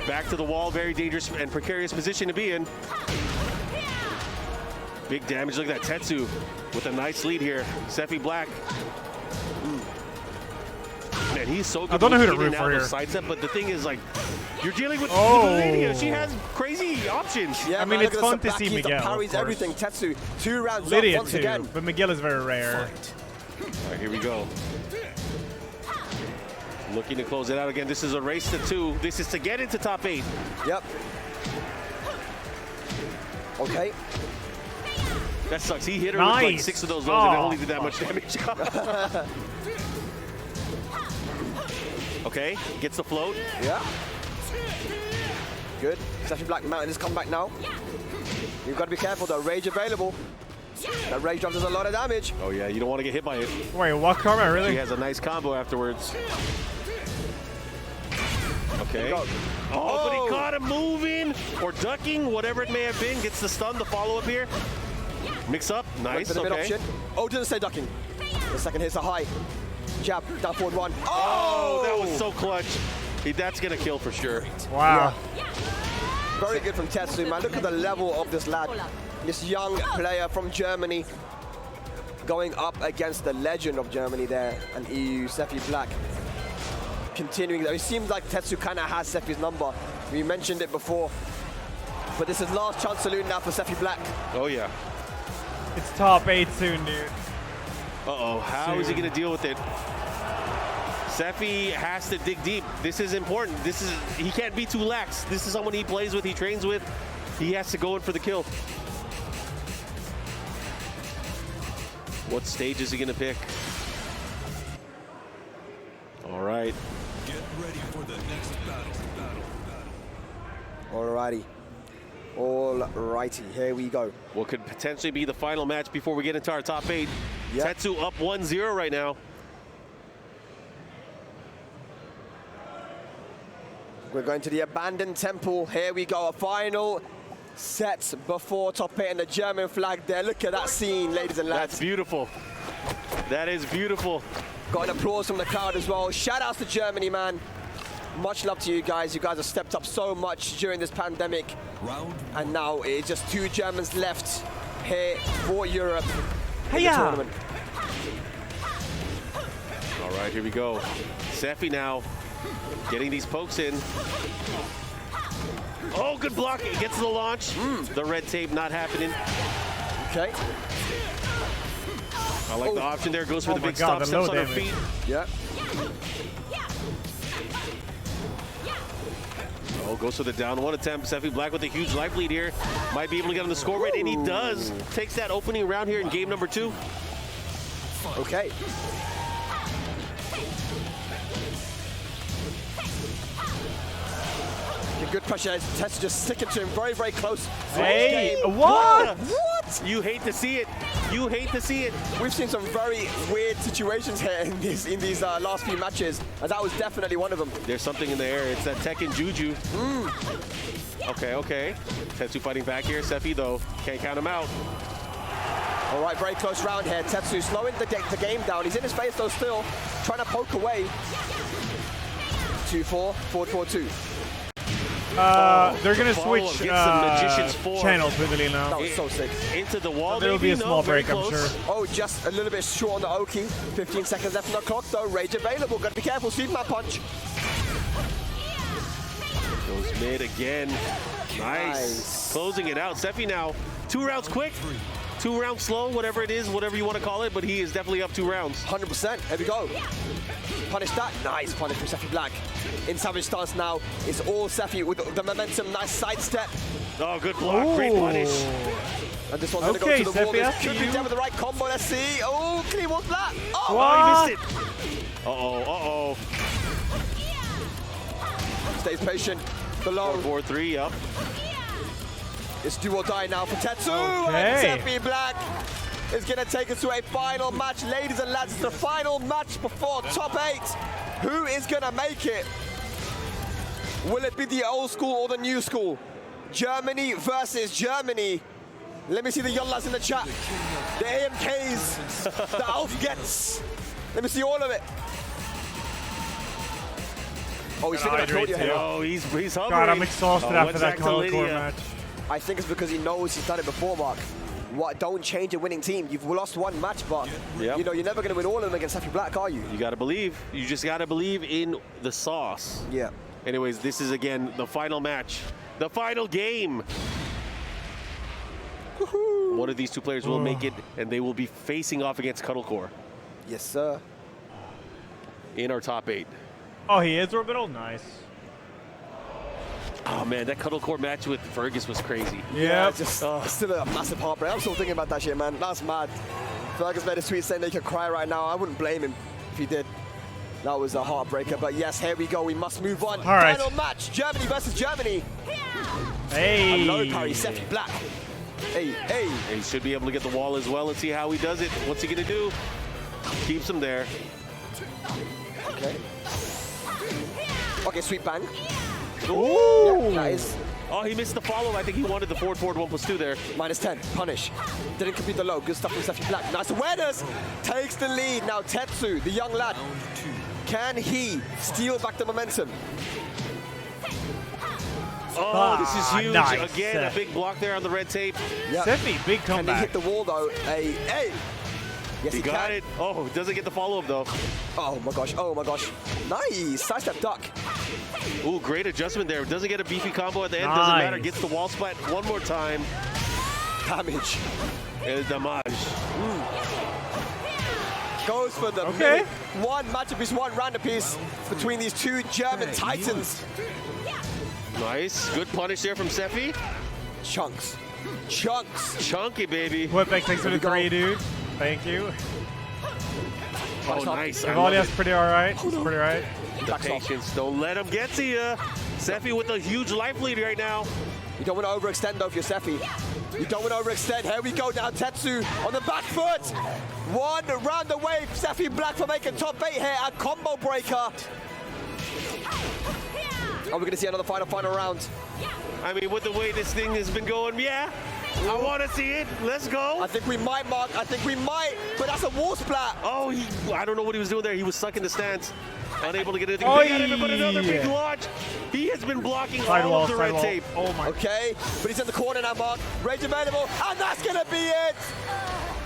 Back to the wall. Very dangerous and precarious position to be in. Big damage. Look at that. Tetsu with a nice lead here. Steffi Black. Man, he's so good. I don't know who to root for here. Sidestep, but the thing is, like, you're dealing with Lydia. She has crazy options. Yeah, I mean, man, it's fun to see Miguel. Parries everything. Tetsu, 2 rounds Lydia up once too, again. but Miguel is very rare. All right, here we go. Looking to close it out again. This is a race to 2. This is to get into top 8. Yep. Okay. That sucks. He hit her with like 6 of those lows and it only did that much damage. Okay, gets the float. Yeah. Good. Steffi Black mounting his comeback now. You've got to be careful though. Rage available. That rage drop does a lot of damage. Oh yeah, you don't want to get hit by it. Wait, what combo? Really? He has a nice combo afterwards. Okay. Oh, but he caught him moving or ducking, whatever it may have been. Gets the stun, the follow-up here. Mix up. Nice. Okay. Oh, didn't say ducking. The second hit's a high. Jab, down forward 1. Oh, that was so clutch. That's going to kill for sure. Wow. Yeah. Very good from Tetsu, man. Look at the level of this lad. This young player from Germany going up against the legend of Germany there, and EU, Steffi Black. Continuing, it seems like Tetsu kind of has Steffi's number. We mentioned it before. But this is last chance saloon now for Steffi Black. Oh, yeah. It's top 8 soon, dude. Uh-oh, how is he going to deal with it? Steffi has to dig deep. This is important. He can't be too lax. This is someone he plays with, he trains with. He has to go in for the kill. What stage is he going to pick? All right. Get ready for the next battle. Alrighty. Alrighty, here we go. What could potentially be the final match before we get into our top 8. Yep. Tetsu up 1-0 right now. We're going to the abandoned temple. Here we go, a final set before top 8 and the German flag there. Look at that scene, ladies and lads. That's beautiful. That is beautiful. Got an applause from the crowd as well. Shout outs to Germany, man. Much love to you guys. You guys have stepped up so much during this pandemic. And now it's just 2 Germans left here for Europe in the tournament. All right, here we go. Steffi now getting these pokes in. Oh, good block. He gets the launch. The red tape not happening. Okay. I like the option there. Goes for the big stop steps on her feet. Yeah. Oh, goes for the down one attempt. Seffi Black with a huge life lead here. Might be able to get on the score rate, and he does. Takes that opening round here in game number 2. Okay. Good pressure. Tess just sticking to him very, very close. Hey, what? What? You hate to see it. You hate to see it. We've seen some very weird situations here in these last few matches, and that was definitely one of them. There's something in the air. It's that Tekken Juju. Okay, okay. Tetsu fighting back here. Seffi, though, can't count him out. All right, very close round here. Tetsu slowing the game down. He's in his face, though, still trying to poke away. 2-4, forward 4-2. They're gonna switch channels with the now. That was so sick. Into the wall. There will be a small break, I'm sure. Oh, just a little bit short on the Oki. 15 seconds left on the clock, though. Rage available. Gotta be careful. Superman punch. Goes mid again. Nice. Closing it out. Seffi now 2 rounds quick. 2 rounds slow, whatever it is, whatever you want to call it, but he is definitely up 2 rounds. 100%. Here we go. Punish that. Nice punish from Seffi Black. In savage stance now. It's all Seffi with the momentum. Nice sidestep. Oh, good block. Ooh. Great punish. And this one's going to go to the wall. This could be done with the right combo. Let's see. Oh, clean wall flat. Oh, he missed it. Uh-oh, Stays patient. Below. 4-3, up. It's do or die now for Tetsu. Okay. And Seffi Black is going to take us to a final match. Ladies and lads, it's the final match before top 8. Who is going to make it? Will it be the old school or the new school? Germany versus Germany. Let me see the Yollas in the chat. The AMKs, the Aufgets. Let me see all of it. Oh, he's thinking of Claudia here. Oh, he's hovering. God, I'm exhausted after that color core match. I think it's because he knows he's done it before, Mark. What? Don't change a winning team. You've lost one match, but you know you're never going to win all of them against Seffi Black, are you? You got to believe. You just got to believe in the sauce. Yeah. Anyways, this is again the final match, the final game. One of these 2 players will make it, and they will be facing off against Cuddlecore. Yes, sir. In our top 8. Oh, he is Orbital? Nice. Oh man, that Cuddlecore match with Fergus was crazy. Yeah, just still a massive heartbreak. I'm still thinking about that shit, man. That's mad. Fergus made a tweet saying they could cry right now. I wouldn't blame him if he did. That was a heartbreaker. But yes, here we go. We must move on. All right. Final match: Germany versus Germany. Hey. Low parry, Seffi Black. Hey, hey. And he should be able to get the wall as well. Let's see how he does it. What's he gonna do? Keeps him there. Okay. Okay, sweet bang. Ooh! Yeah, nice. Oh, he missed the follow. I think he wanted the forward 1+2 there. -10. Punish. Didn't complete the low. Good stuff from Seffi Black. Nice awareness. Takes the lead. Now Tetsu, the young lad. Can he steal back the momentum? Oh, this is huge. Nice. Again, a big block there on the red tape. Yeah. Seffi, big comeback. Can he hit the wall, though? Hey, hey. Yes, he got it. Oh, doesn't get the follow-up, though. Oh, my gosh. Oh, my gosh. Nice. Sidestep duck. Ooh, great adjustment there. Doesn't get a beefy combo at the end. Nice. Doesn't matter. Gets the wall splat one more time. Damage. El damage. Goes for the minute. One match apiece, one round apiece between these 2 German titans. Nice. Good punish there from Seffi. Chunks. Chunks. Chunky, baby. Whipback takes it to 3, dude. Thank you. Oh, nice. Evalia's pretty alright. He's pretty alright. The patience. Don't let him get to you. Seffi with a huge life lead right now. You don't want to overextend, though, if you're Seffi. You don't want to overextend. Here we go now. Tetsu on the back foot. One round away. Seffi Black for making top 8 here. A combo breaker. Are we going to see another final round? I mean, with the way this thing has been going, yeah. I want to see it. Let's go. I think we might, Mark. I think we might. But that's a wall splat. Oh, I don't know what he was doing there. He was stuck in the stance. Unable to get anything. Oh, But another big launch. He has been blocking all of the red tape. Oh, my. Okay, but he's in the corner now, Mark. Rage available. And that's going to be it.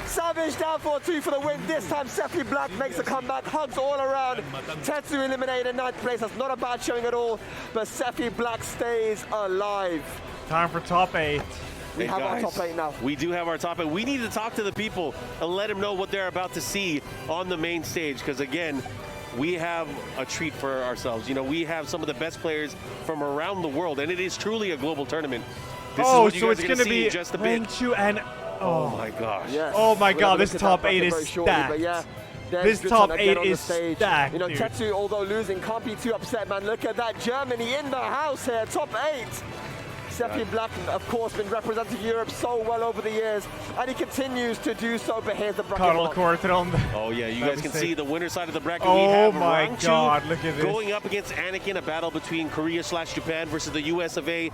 Savage down 4-2 for the win. This time, Seffi Black makes a comeback. Hugs all around. Tetsu eliminated in 9th place. That's not a bad showing at all. But Seffi Black stays alive. Time for top 8. We have our top 8 now. We do have our top 8. We need to talk to the people and let them know what they're about to see on the main stage. Because again, we have a treat for ourselves. You know, we have some of the best players from around the world, and it is truly a global tournament. This is what you so guys it's are going to see be in just a bit. Rangchu and... Oh my gosh. Yes. Oh my We're god, gonna this look at top that 8 very is shortly, stacked. but yeah, This there's top Gritton again 8 on the is stage. stacked, You know, dude. Tetsu, although losing, can't be too upset, man. Look at that. Germany in the house here, top 8. Seppi Black, of course, been representing Europe so well over the years, and he continues to do so, but here's the bracket. Carl Cortron. Oh yeah, you guys can see the winner side of the bracket. Oh we have my Rangchu god, look at this. going up against Anakin, a battle between Korea/Japan versus the US of A.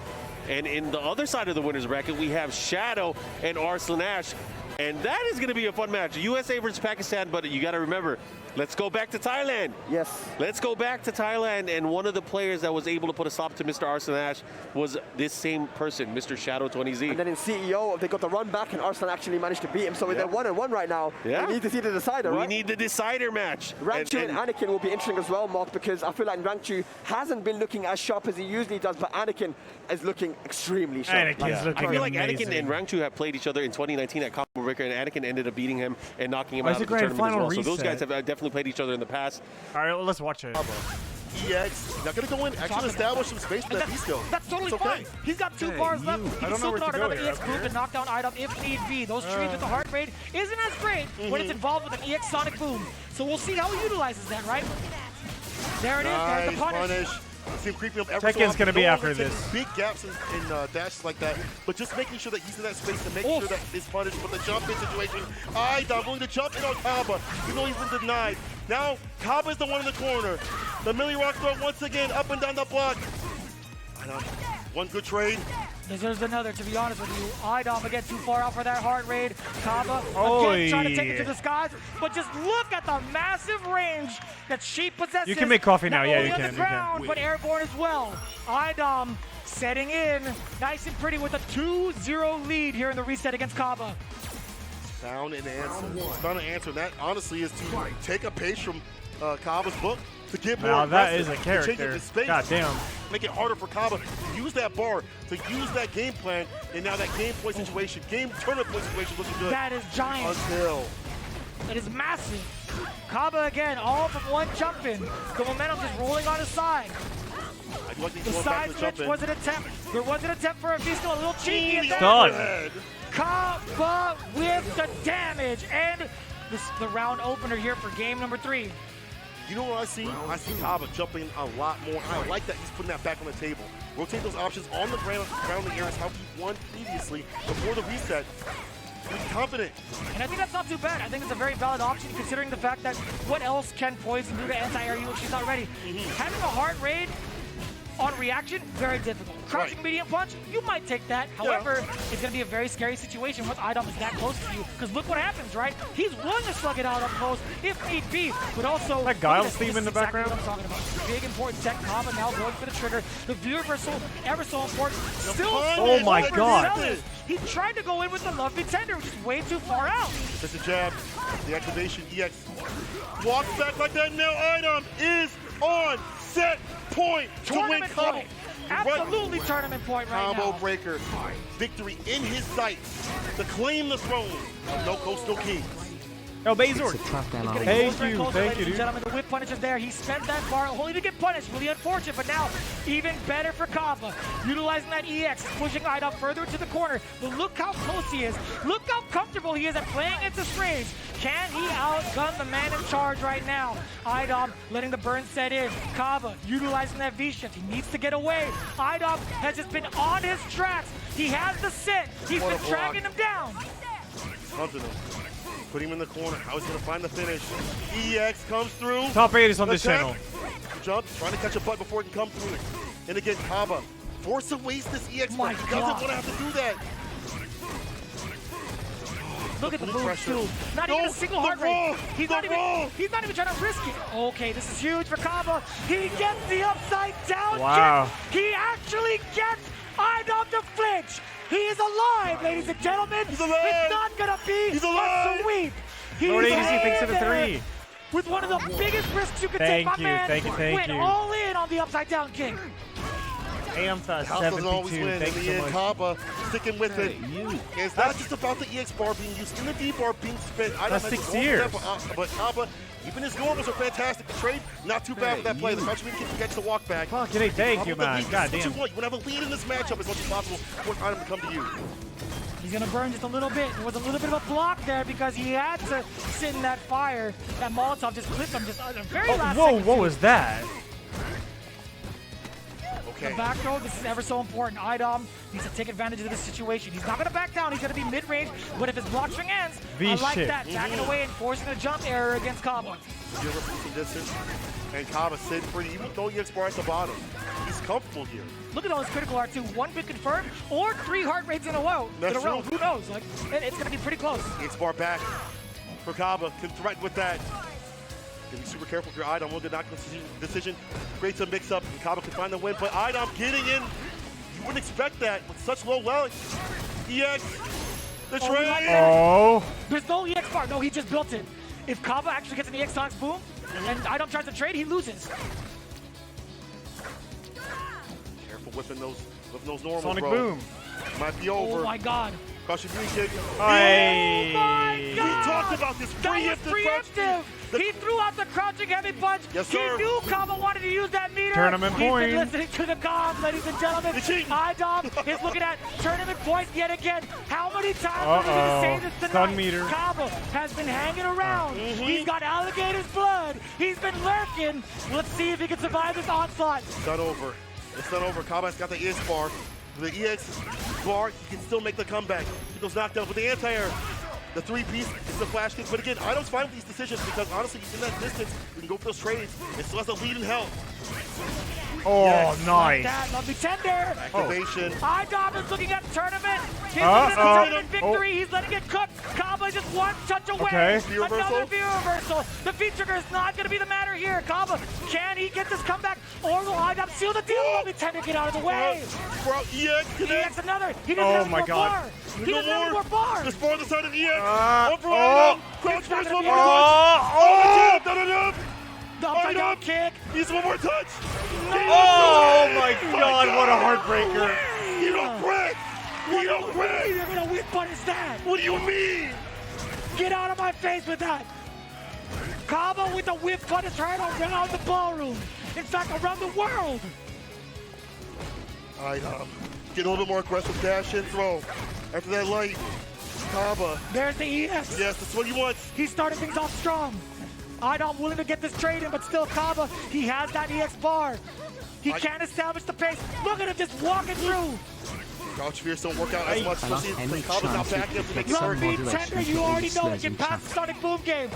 And in the other side of the winners bracket, we have Shadow and Arslan Ash. And that is going to be a fun match. USA versus Pakistan, but you got to remember, let's go back to Thailand. Yes. Let's go back to Thailand. And one of the players that was able to put a stop to Mr. Arslan Ash was this same person, Mr. Shadow 20Z. And then in CEO, they got the run back, and Arslan actually managed to beat him. So they're 1-1 right now. Yeah. We need to see the decider, right? We need the decider match. Rangchu and Anakin will be interesting as well, Mark, because I feel like Rangchu hasn't been looking as sharp as he usually does, but Anakin is looking extremely sharp. Anakin's looking I feel like amazing. Anakin and Rangchu have played each other in 2019 at Combo Breaker, and Anakin ended up beating him and knocking him out of the grand tournament as well. final So those guys reset. have definitely played each other in the past. All right, well, let's watch it. EX, not going to go in, actually establish some space for that Beast. That's totally It's okay. fine. He's got 2 bars left. He I can don't know still where throw to out go another here. EX group and knock down item if need be. Those trees with the heart rate isn't as great when it's involved with an EX Sonic Boom. So we'll see how he utilizes that, right? There it is. There's the punish. See him creeping up ever so Tekken's often. gonna be No after longer taking this. Big gaps in dashes like that, but just making sure that he's in that space and making sure that he's punished with the jump in situation. Idom willing to jump in on Kaba, even though he's been denied. Now, Kaba is the one in the corner. The Millie Rock throw once again, up and down the block. One good trade. There's another, to be honest with you. Idom again too far out for that heart rate. Kaba Oy. again trying to take it to the skies, but just look at the massive range that she possesses. You can make coffee now, Not yeah, only you on can, the you can. ground, but airborne as well. Idom setting in, nice and pretty with a 2-0 lead here in the reset against Kaba. Found an answer. Found an answer, and that honestly is to take a page from Kaba's book to get more Now that aggressive, is a to change character. it to space, God damn. make it harder for Kaba to use that bar, to use that game plan, and now that game point situation, game tournament point situation looking good. That is giant. Until That is massive. Kaba again, all from one jump in. The momentum just rolling on his side. I do like these The going back side to the jump switch in. was an attempt. There was an attempt for a Visco, a little cheeky at that. Done. Kaba with the damage and the round opener here for game number 3. You know what I see? I see Kaba jumping a lot more. I like that he's putting that back on the table. Rotate those options on the ground around the air is how he won previously before the reset. He's confident. And I think that's not too bad. I think it's a very valid option considering the fact that what else can Poison do to anti-air you if she's not ready? Having a heart raid on reaction, very difficult. Crouching medium punch, you might take that. However, it's going to be a very scary situation once Idom is that close to you. Because look what happens, right? He's willing to slug it out up close if need be, but also... That Guile's this theme is in the exactly background. what I'm talking about. Big important tech. Kaba now going for the trigger. The view reversal, ever so important. Still... Oh my god. He tried to go in with the Love Me Tender, which is way too far out. There's a jab. The activation, EX walks back like that. Now Idom is on set point to win Tournament Kaba. point. Absolutely tournament point right now. Combo breaker. Victory in his sights to claim the throne of No Coast, No Kings. Oh, Bazor. Thank you, ladies dude. and gentlemen. The whip punish is there. He spent that bar only to get punished. Really unfortunate, but now even better for Kaba. Utilizing that EX, pushing Idom further into the corner. But look how close he is. Look how comfortable he is at playing into strings. Can he outgun the man in charge right now? Idom letting the burn set in. Kaba utilizing that V-shift. He needs to get away. Idom has just been on his tracks. He has the set. He's been tracking him down. Hunting him. Put him in the corner. How he's going to find the finish. EX comes through. Top 8 is on this Attack. channel. Jump, trying to catch a butt before it can come through. And again, Kaba forced to waste this EX, but he doesn't want to have to do that. Look at the Blue moves pressure. too. Not No, even a single the heart rate. roll, He's the not even. roll. He's not even trying to risk it. Okay, this is huge for Kaba. He gets the upside down Wow. kick. He actually gets Idom to flinch. He is alive, ladies and gentlemen. He's alive. It's not gonna be He's alive. a sweep. He's Lord ADC thinks of a there 3. with one of the biggest risks you could Thank take, my you, man. thank you. Went all in on the upside down kick. Amta House doesn't always 72. win. Thank In you the so end, much. Kaba sticking with it. It's not just about the EX bar being used and the D bar being spent. I That's don't 6 have years. But Kaba Even his normals are fantastic. The trade, not too bad with that play. The crouch medium kick gets the walk back. Fucking hey, thank you, man. God damn. You want to have a lead in this matchup as much as possible for item to come to you. He's gonna burn just a little bit. There was a little bit of a block there because he had to sit in that fire. That Molotov just clipped him just at the very last second. What was that? The back throw, this is ever so important. Idom needs to take advantage of this situation. He's not going to back down. He's going to be mid-range, but if his block string ends, I like that. Tagging away and forcing a jump error against Kaba. You're some distance, and Kaba sitting pretty, even though he gets bar at the bottom. He's comfortable here. Look at all his critical R2. 1 bit confirmed, or 3 heart rates in a row. Who knows? Like, it's going to be pretty close. It's bar back for Kaba. Can threaten with that. Be super careful with your Idom. Will not decision. Great to mix up, and Kaba can find the win. But Idom getting in, you wouldn't expect that with such low level. EX, the trade. There's no EX bar. No, he just built it. If Kaba actually gets an EX Sonics boom, and Idom tries to trade, he loses. Careful whipping those normals, Sonic bro. boom. Might be over. Oh my God. Caution green kick. Oh my God! We talked about this preemptive. He threw out the crouching heavy punch. Yes, sir. He knew Kaba wanted to use that meter. Tournament point. He's been listening to the comms, ladies and gentlemen. Idom is looking at tournament points yet again. How many times are we going to say this tonight? Stun meter. Kaba has been hanging around. He's got alligator's blood. He's been lurking. Let's see if he can survive this onslaught. It's not over. It's not over. Kaba's got the EX bar. The EX bar, he can still make the comeback. He goes knockdown with the anti-air. The 3-piece is the flash kick. But again, Idom's fine with these decisions because honestly, in that distance, we can go for those trades. It still has a lead in health. Oh, yes, nice. Like that, lovely tender. Activation. Idom is looking at tournament. He's looking at the tournament victory. He's letting it cook. Kaba just one touch away. Okay. Another view reversal. The feed trigger is not going to be the matter here. Kaba, can he get this comeback? Or will Idom seal the deal? Lovely tender, get out of the way. EX another. He doesn't have any more bar. He doesn't have any more bar. There's bar on the side of EX. Over Idom. Crouch first, one more touch. Not enough. Upside down kick. Needs one more touch. Oh my God, what a heartbreaker. You don't quit. You don't quit. You're going to whip punish that. What do you mean? Get out of my face with that. Kaba with the whip punish right around the ballroom. In fact, around the world. Idom. Get a little bit more aggressive dash and throw. After that light, Kaba. There's the ES. Yes, that's what he wants. He started things off strong. Idom willing to get this trade in, but still Kaba, he has that EX bar. He can't establish the pace. Look at him just walking through. Crouch fears don't work out as much, especially when Kaba's not backing up to make it work. Tender, you already know it can pass the Sonic Boom game.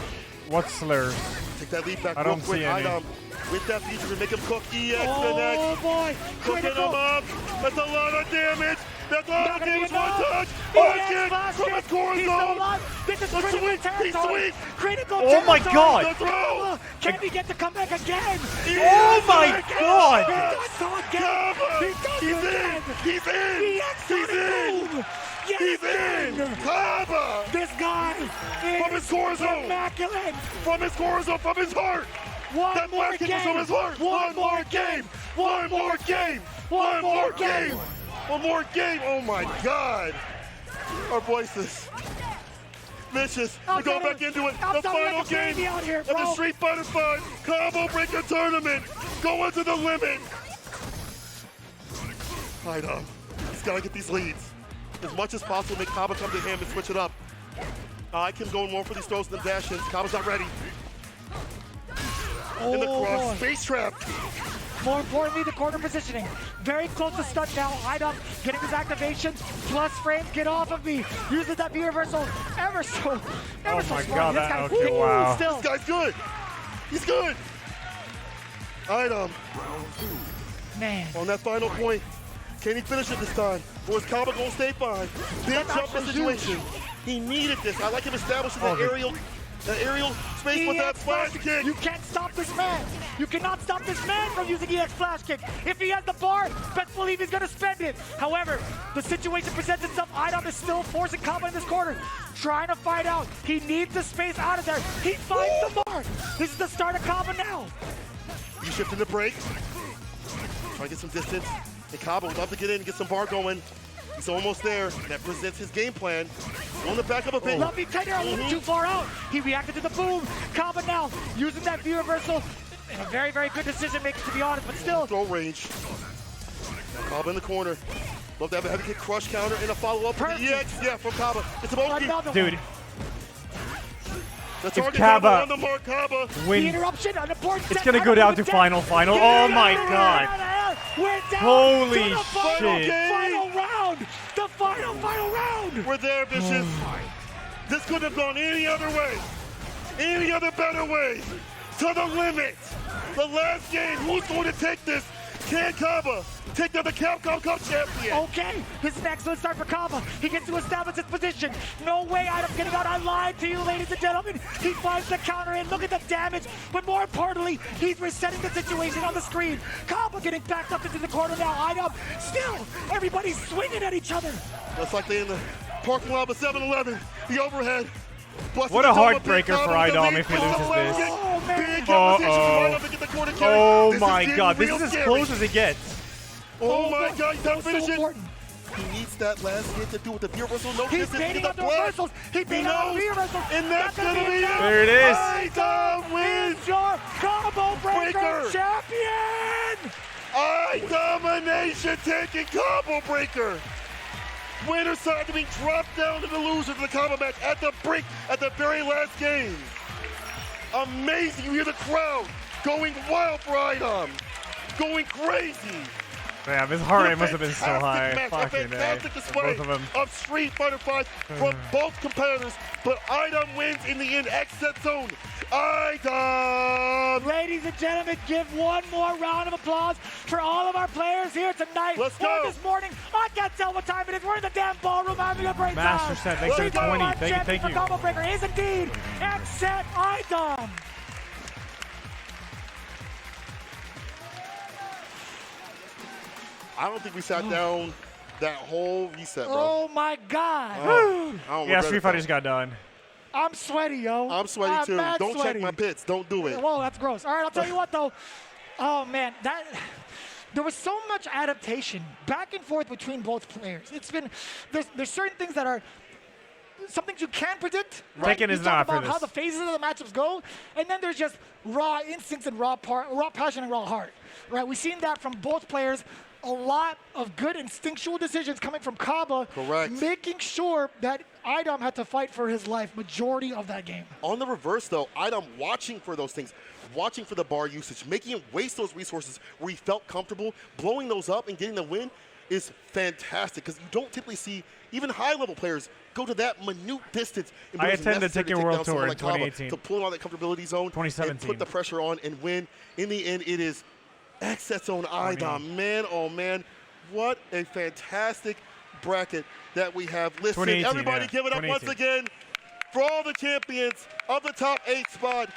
What slurs? Take that lead back I real don't quick. see any. Idom with that feature to make him cook EX Oh connect. boy, Cooking him up. That's a lot of damage. That's a lot of damage. One touch. From his core zone. This is critical territory. Critical Oh my God. The throw. Can he get to come back again? Oh my God. He's in. He's in. He's in. He's in. Kaba. This guy From his core zone. immaculate. From his core zone. From his heart. One more game. From his heart. One more game. One more game. One more game. One more game. Oh my God. Our voices. Vicious. We're going back into it. The final game of the Street Fighter 5 Combo Breaker Tournament. Going to the limit. Idom. He's got to get these leads. As much as possible, make Kaba come to him and switch it up. I can go more for these throws than dash-ins. Kaba's not ready. In the cross space trap. More importantly, the corner positioning. Very close to stun now. Idom getting his activation. Plus frames, get off of me. Uses that B reversal ever so God, smart. This guy's okay, wow. still. This guy's good. He's good. Idom. Man. On that final point, can he finish it this time? Or is Kaba going to stay fine? Big jump situation. He needed this. I like him establishing that aerial space with that flash kick. You can't stop this man. You cannot stop this man from using EX flash kick. If he has the bar, best believe he's going to spend it. However, the situation presents itself. Idom is still forcing Kaba in this corner, trying to fight out. He needs the space out of there. He finds the bar. This is the start of Kaba now. He's shifting the break. Trying to get some distance. And Kaba would love to get in and get some bar going. He's almost there. And that presents his game plan. On the back of a bit. Lumpy Tiger a little too far out. He reacted to the boom. Kaba now using that V reversal. And a very, very good decision making, to be honest, but still. Throw range. Kaba in the corner. Love to have a heavy kick crush counter and a follow-up for the EX. Yeah, from Kaba. It's about Dude. The If target Kaba on the mark, Kaba. wins, the interruption on the board. it's going to go down to final. Oh my god. Holy shit. Final round. The final round. We're there, Vicious. This could have gone any other way. Any other better way. To the limit. The last game, who's going to take this? Can Kaba take down the Capcom Cup champion? Okay, this is an excellent start for Kaba. He gets to establish his position. No way Item's getting out. I lied to you, ladies and gentlemen. He finds the counter in. Look at the damage. But more importantly, he's resetting the situation on the screen. Kaba getting backed up into the corner now. Item still, everybody's swinging at each other. That's like they in the parking lot of 7-Eleven. The overhead. What a heartbreaker for Idom if he loses this. Oh my god, this is as close as it gets. Oh my god, he's not finishing. He needs that last hit to do with the V reversal. No, he's baiting up the reversals. He's baiting up the V reversals. And that's going to be it. There it is. Idom wins your combo breaker champion. iDomination taking combo breaker. Winner side to be dropped down to the loser to the combo match at the brink at the very last game. Amazing. You hear the crowd going wild for Idom. Going crazy. Damn, his heart rate must have been so high. Match, a fantastic display both of them. of Street Fighter V from both competitors, but Idom wins in the end. X-Set Zone. Idom! Ladies and gentlemen, give one more round of applause for all of our players here tonight. Let's go. This morning, I can't tell what time it is. We're in the damn ballroom having a great Master time. Set, thanks for the 20. Thank you. Combo breaker is indeed X-Set Idom. I don't think we sat down that whole reset, bro. Oh my god. Yeah, Street Fighter just got done. I'm sweaty, yo. I'm sweaty too. Don't sweaty. check my pits. Don't do it. Whoa, that's gross. All right, I'll tell you what though. Oh man, there was so much adaptation back and forth between both players. It's been there's certain things that are some things you can predict. Right? Tekken is you not talk for about this. how the phases of the matchups go, and then there's just raw instincts and raw passion and raw heart. Right? We've seen that from both players. A lot of good instinctual decisions coming from Kaba. Correct. Making sure that Idom had to fight for his life majority of that game. On the reverse, though, Idom watching for those things, watching for the bar usage, making him waste those resources where he felt comfortable, blowing those up and getting the win is fantastic because you don't typically see even high-level players go to that minute distance. I attended the Tekken World Tour in like Kaba 2018. to pull out that comfortability zone 2017. and put the pressure on and win. In the end, it is X-Set's own Idom. Man, oh man, what a fantastic bracket that we have. Listen, everybody give it up once again for all the champions of the top 8 spot.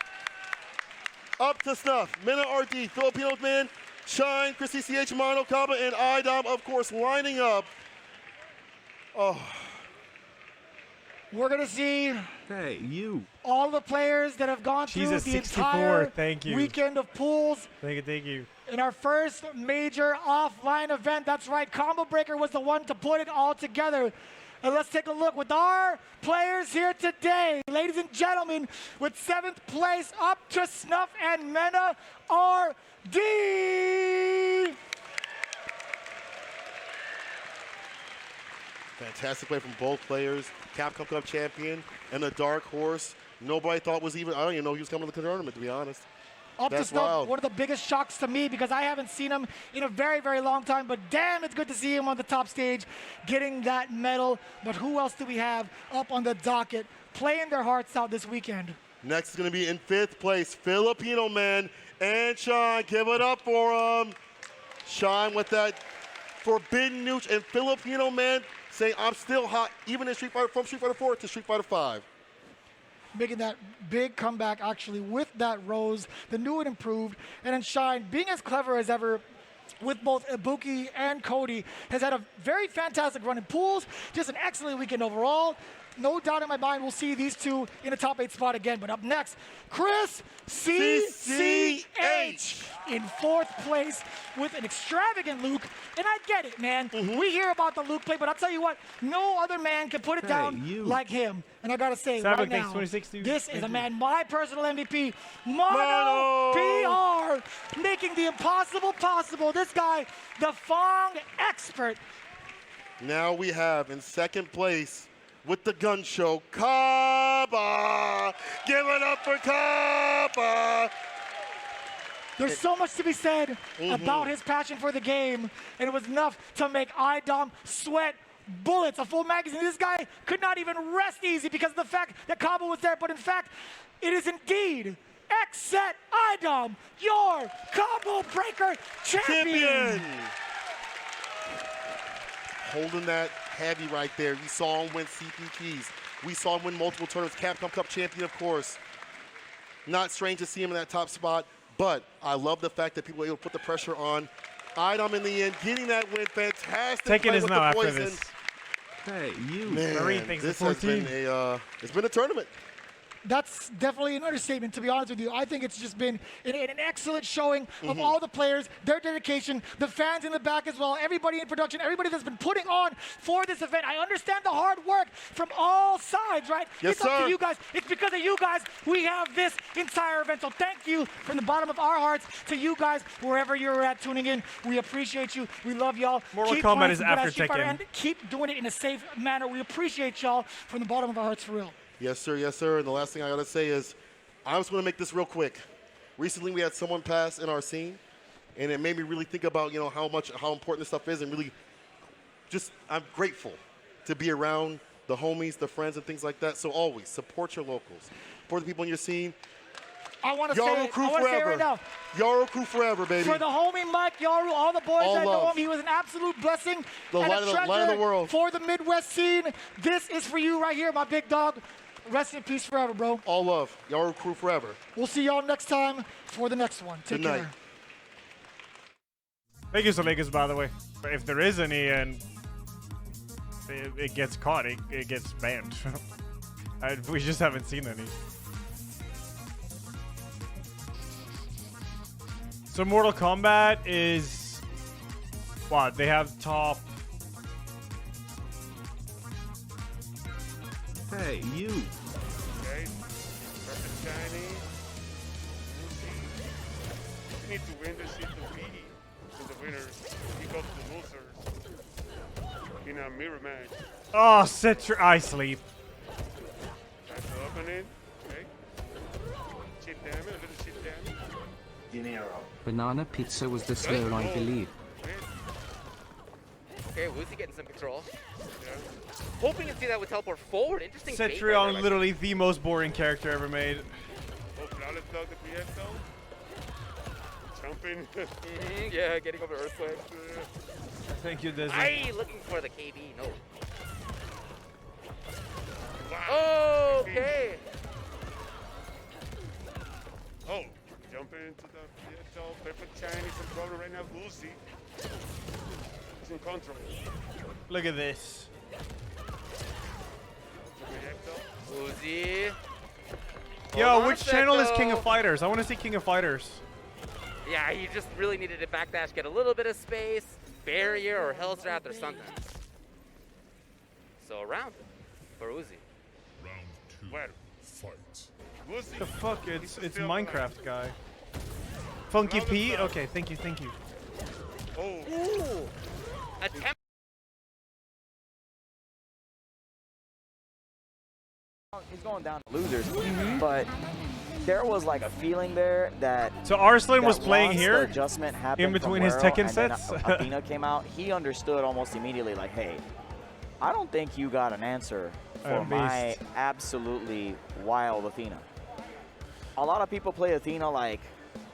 Up to snuff. Mena RD, Filipinos Man, Shine, Chrissy CH, Mono, Kaba, and Idom, of course, lining up. Oh. We're going to see all the players that have gone through the 64, entire thank you. weekend of pools. Thank you. In our first major offline event, that's right, Combo Breaker was the one to put it all together. And let's take a look with our players here today. Ladies and gentlemen, with 7th place up to snuff and Mena RD. Fantastic play from both players. Capcom Cup champion and the dark horse. Nobody thought was even, I don't even know he was coming to the tournament, to be honest. Up That's to snuff, wild. one of the biggest shocks to me because I haven't seen him in a very, very long time. But damn, it's good to see him on the top stage getting that medal. But who else do we have up on the docket playing their hearts out this weekend? Next is going to be in 5th place, Filipino Man and Shine. Give it up for him. Shine with that forbidden nooch, and Filipino Man saying, I'm still hot, even in Street Fighter, from Street Fighter 4 to Street Fighter 5. Making that big comeback actually with that Rose, the new and improved, and then Shine being as clever as ever with both Ibuki and Cody has had a very fantastic run in pools, just an excellent weekend overall. no doubt in my mind we'll see these two in the top 8 spot again. But up next, Chris CCH in 4th place with an extravagant Luke. And I get it, man. We hear about the Luke play, but I'll tell you what, no other man can put it down like him. And I gotta say, right now, this is a man, my personal MVP, Mono PR, making the impossible possible. This guy, the Fong expert. Now we have in 2nd place with the gun show, Kaba. Give it up for Kaba. There's so much to be said about his passion for the game, and it was enough to make IDOM sweat bullets, a full magazine. This guy could not even rest easy because of the fact that Kaba was there, but in fact, it is indeed X-Set IDOM, your combo breaker champion. Holding that heavy right there. We saw him win CPTs. We saw him win multiple tournaments. Capcom Cup champion, of course. Not strange to see him in that top spot, but I love the fact that people were able to put the pressure on IDOM in the end, getting that win. Fantastic. Tekken is with now the after poison. this. Hey, you. Man, this has been it's been a tournament. That's definitely an understatement, to be honest with you. I think it's just been an excellent showing of all the players, their dedication, the fans in the back as well, everybody in production, everybody that's been putting on for this event. I understand the hard work from all sides, right? Yes, it's up sir. to you guys. It's because of you guys we have this entire event. So thank you from the bottom of our hearts to you guys, wherever you're at tuning in. We appreciate you. We love y'all. Mortal Keep Kombat playing is some good after ass Street Fighter, Tekken. and keep doing it in a safe manner. We appreciate y'all from the bottom of our hearts, for real. Yes, sir. Yes, sir. And the last thing I got to say is I just want to make this real quick. Recently, we had someone pass in our scene, and it made me really think about, how important this stuff is, and really I'm grateful to be around the homies, the friends, and things like that. So always support your locals. Support the people in your scene. I want to say it right now. Yaro Crew forever, baby. For the homie Mike Yaru, all the boys All that know love. him, he was an absolute blessing. The and light a of treasure the world. for the Midwest scene. This is for you right here, my big dog. Rest in peace forever, bro. All love. Yaro Crew forever. We'll see y'all next time for the next one. Take Good night. care. Thank you, Lakers, by the way. If there is any and it gets caught, it gets banned. We just haven't seen any. So Mortal Kombat is what? They have top. Hey, you. Okay, perfect shiny. You need to win this shit to be the winners. He goes to the losers in a mirror match. Oh, I sleep. Try to open it. Okay. Chip damage, a little chip damage. Banana pizza was the slow, I believe. Okay, Woozy getting some control. Yeah. Hoping to see that with teleport forward. Interesting. Cetrion, literally the most boring character ever made. Oh, flawless dog that we have though. Jumping. Yeah, getting over Earthquake. Thank you, Disney. Aye, looking for the KB. No. Wow. Okay. Oh, jumping into the vehicle. Perfect Chinese in problem right now. Uzi. He's in control. Look at this. Uzi. Yo, which channel is King of Fighters? I want to see King of Fighters. Yeah, you just really needed to backdash, get a little bit of space, barrier or Hell's Wrath or something. So round for Uzi. Round 2. Well, fight. What the fuck? It's Minecraft guy. Funky P? Okay, thank you. Oh. Ooh. Attempt. He's going down to losers, but there was like a feeling there that. So Arslan was playing once here the adjustment happened in between from his Guerrero Tekken and then sets. Athena came out. He understood almost immediately, like, hey, I don't think you got an answer for my absolutely wild Athena. A lot of people play Athena like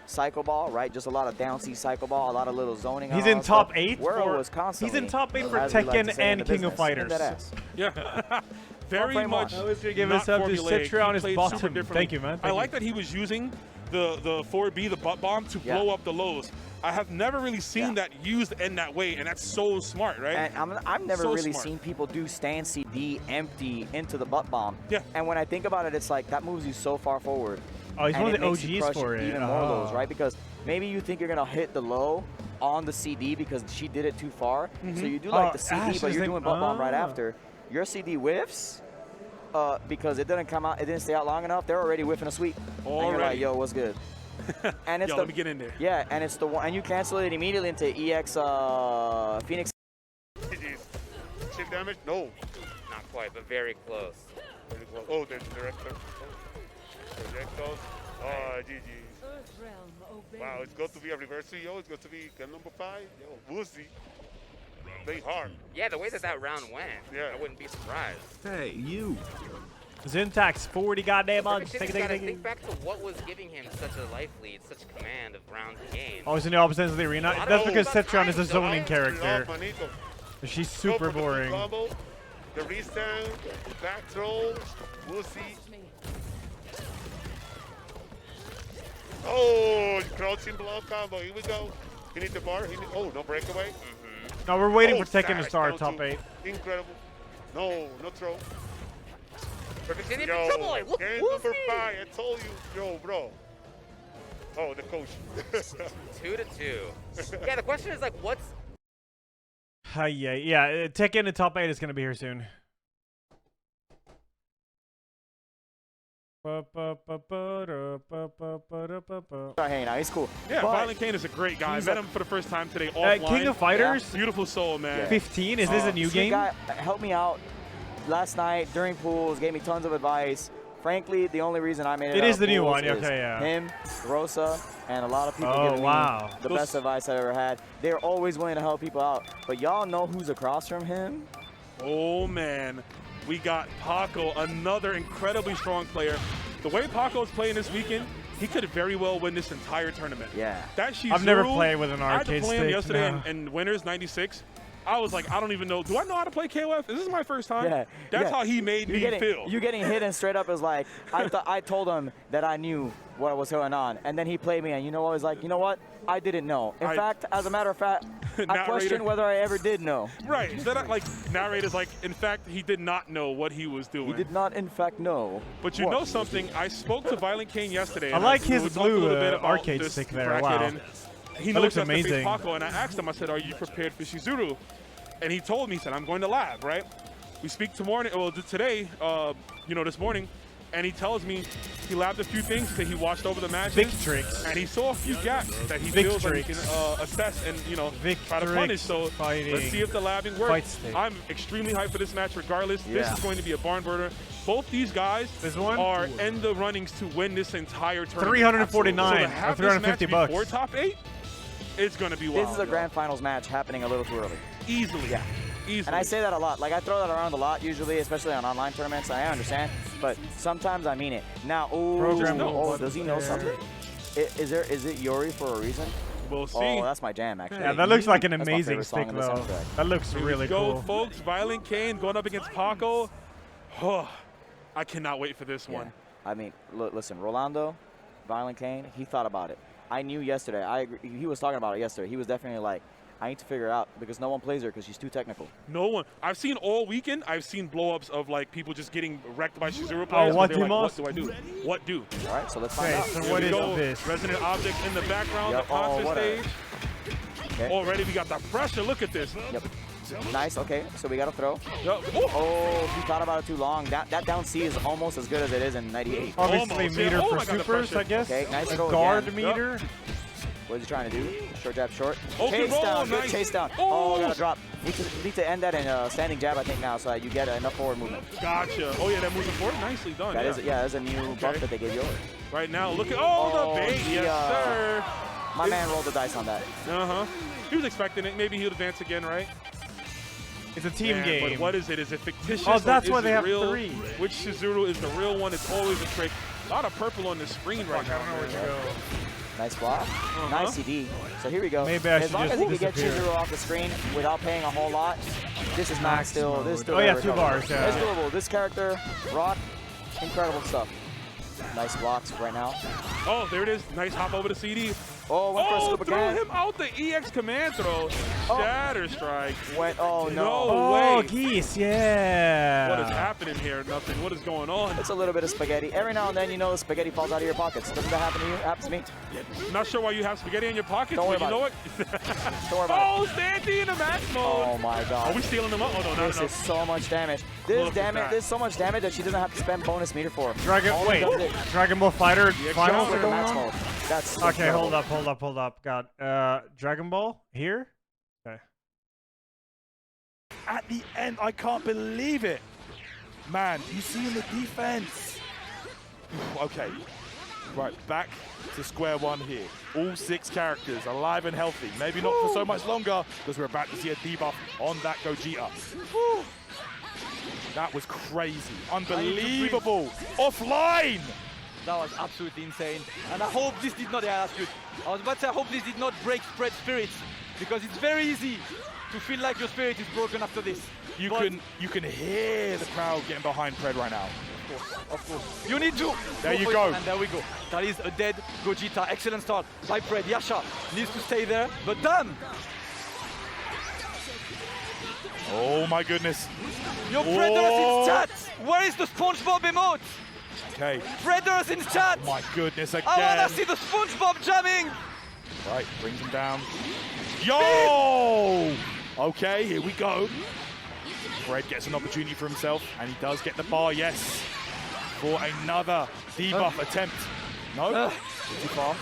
Psycho Ball, right? Just a lot of down C Psycho Ball, a lot of little zoning. He's in top 8 was he's in top 8 for as we like Tekken to say in and the King of business, Fighters. in that ass. Yeah. Very much I was gonna give not us up to formulaic. Cetrion He is played bottom. super differently. Thank you, man. I like that he was using the 4B, the butt bomb, to blow up the lows. I have never really seen that used in that way, and that's so smart, right? And I've never So really smart. seen people do stand CD empty into the butt bomb. Yeah. And when I think about it, it's like that moves you so far forward. Oh, he's and one of it the makes you OGs crush for it. Even more lows, right? Because maybe you think you're gonna hit the low on the CD because she did it too far. So you do like the CD, but you're doing butt bomb right after. Your CD whiffs because it didn't come out, it didn't stay out long enough. They're already whiffing a sweep. And you're like, yo, what's good? And it's let me get in there. Yeah, and it's the one, and you cancel it immediately into EX Phoenix. Chip damage? No. Not quite, but very close. Very close. Oh, there's director. Oh. Projectiles. Oh, GG. Wow, it's going to be a reverse yo. It's going to be gun number 5. Yo, Woozy. Playing hard. Yeah, the way that round went, I wouldn't be surprised. Hey, you. Zintax 40 goddamn Perfect months. Shitty's gotta think back to what was giving him such a life lead, such command of rounds a game. Always in the opposite ends of the arena. That's because Citron is a zoning character. She's super boring. Combo, the restand, back throw, Woozy. Oh, crouching block combo. Here we go. He needs the bar. Oh, no breakaway. No, we're waiting for Tekken to start top 8. Incredible. No throw. Perfect Shitty Yo, in trouble. Look, game Woozy. number 5. I told you. Yo, bro. Oh, the coach. 2-2. Yeah, the question is like, what's Yeah, Tekken in top 8 is going to be here soon. Start hanging out. He's cool. Yeah, But Violent Kane is a great guy. I he's met a- him for the first time today offline. King of Fighters? Beautiful soul, man. 15? Is this a new Sweet game? guy helped me out last night during pools, gave me tons of advice. Frankly, the only reason I made it It out is of the new pools one, is okay, yeah. him, Rosa, and a lot of people Oh, giving wow. me the best advice I've ever had. They're always willing to help people out. But y'all know who's across from him? Oh, man. We got Paco, another incredibly strong player. The way Paco's playing this weekend, he could very well win this entire tournament. Yeah. That Shizuru, I've never played with an I had arcade to play him stick, yesterday no. in Winners 96. I was like, I don't even know. Do I know how to play KOF? Is this my first time? Yeah. That's yeah. how he made me feel. You getting hit and straight up is like, I told him that I knew what was going on. And then he played me, and you know what? I was like, you know what? I didn't know. In fact, as a matter of fact, I question whether I ever did know. Right. Instead of, like, narrator's like, in fact, he did not know what he was doing. He did not, in fact, know. But you what know he was something? I spoke to Violent Kane yesterday. I and like we his talked a blue little bit about arcade this stick there. bracket, Wow. and he That knows looks that's to face amazing. Paco, and I asked him, I said, are you prepared for Shizuru? And he told me, he said, I'm going to lab, right? We speak today, this morning, and he tells me he labbed a few things, that he watched over the matches. Vic tricks. And he saw a few gaps that he Vic feels like he can tricks. assess and, Vic try to tricks, punish. So fighting, let's see if the labbing works. fight stick. I'm extremely hyped for this match regardless. This Yeah. is going to be a barn burner. Both these guys are in the runnings to win this entire tournament. 349 So to or have 350 this match bucks. before top 8, it's going to be wild. This is a grand finals match happening a little too early. Easily. Yeah. Easily. And I say that a lot. Like, I throw that around a lot usually, especially on online tournaments. I understand. But sometimes I mean it. Now, does he know something? Is it Yuri for a reason? We'll see. Oh, that's my jam, actually. Yeah, that looks like an That's my amazing favorite song stick, in this though. soundtrack. That looks Here really we go, cool. folks. Violent Kane going up against Paco. Oh, I cannot wait for this one. I mean, listen, Rolando, Violent Kane, he thought about it. I knew yesterday. I agree. He was talking about it yesterday. He was definitely like, I need to figure it out because no one plays her because she's too technical. No one. I've seen all weekend, I've seen blow-ups of, like, people just getting wrecked by Shizuru players. what they're do like, must? what do I do? What do? All right, so let's find Okay, out. so Here what we is go. this? Resident Object in the background, Yep. the concert what a- stage. Okay. Already we got the pressure. Look at this. Yep. Nice. Okay, so we got to throw. Yep. Oh, he thought about it too long. That down C is almost as good as it is in 98. Obviously, Almost, meter yeah. Oh for my God, the supers, pressure. I guess. Okay, nice A throw guard again. meter. What is he trying to do? Short jab, short. Open Chase roll, down, good nice. chase down. Oh. Oh, got to drop. Need to end that in a standing jab, I think, now, so that you get enough forward movement. Gotcha. Oh, yeah, that moving forward. Nicely done. That's a new buff that they gave you. Right now, look at the bait. he, Yes, sir. My man rolled the dice on that. Uh-huh. He was expecting it. Maybe he'll advance again, right? It's a team Man, game. But what is it? Is it fictitious? Oh, that's or why is they it have real? 3. Which Shizuru is the real one? It's always a trick. A lot of purple on the screen right now. Nice block. Nice CD. So here we go. Maybe I as should long just as he can get disappear. Shizuru off the screen without paying a whole lot, this is not still. This is still. Oh, yeah, very 2 recoverable. bars, yeah. It's doable. This character, Rock, incredible stuff. Nice blocks right now. Oh, there it is. Nice hop over the CD. Oh, went for a scoop threw again. him out the EX command throw. Shatter strike. Went, oh, no. No way. Oh, geese, yeah. What is happening here? Nothing. What is going on? It's a little bit of spaghetti. Every now and then, you know, the spaghetti falls out of your pockets. Doesn't that happen to you? It happens to me. I'm not sure why you have spaghetti in your pockets, Don't worry but you know about what? Don't worry about Oh, Sandy in the match mode. Oh my god. Are we stealing them up? Oh, no, not This enough. is so much damage. There's so much damage that she doesn't have to spend bonus meter for. Dragon Ball Fighter finals are going max on? mode. That's okay, incredible. hold up. God. Dragon Ball here? Okay. At the end, I can't believe it. Man, you see in the defense. Okay. Right, back to square one here. All 6 characters alive and healthy. Maybe not for so much longer, because we're about to see a debuff on that Gogeta. Woo. That was crazy. Unbelievable. Offline! That was absolutely insane. And I hope this did not, yeah, that's good. I was about to say, I hope this did not break Spread spirits, because it's very easy to feel like your spirit is broken after this. You can hear the crowd getting behind Pred right now. Of course. You need to. There you go. And there we go. That is a dead Gogeta. Excellent start by Pred. Yasha needs to stay there, but damn! Oh my goodness. Your Predators in chat! Where is the SpongeBob emote? Okay. Predators in chat! Oh my goodness, again. I wanna see the SpongeBob jamming! Right, brings him down. Yo! Okay, here we go. Fred gets an opportunity for himself, and he does get the bar, yes. For another debuff attempt. No? Too far.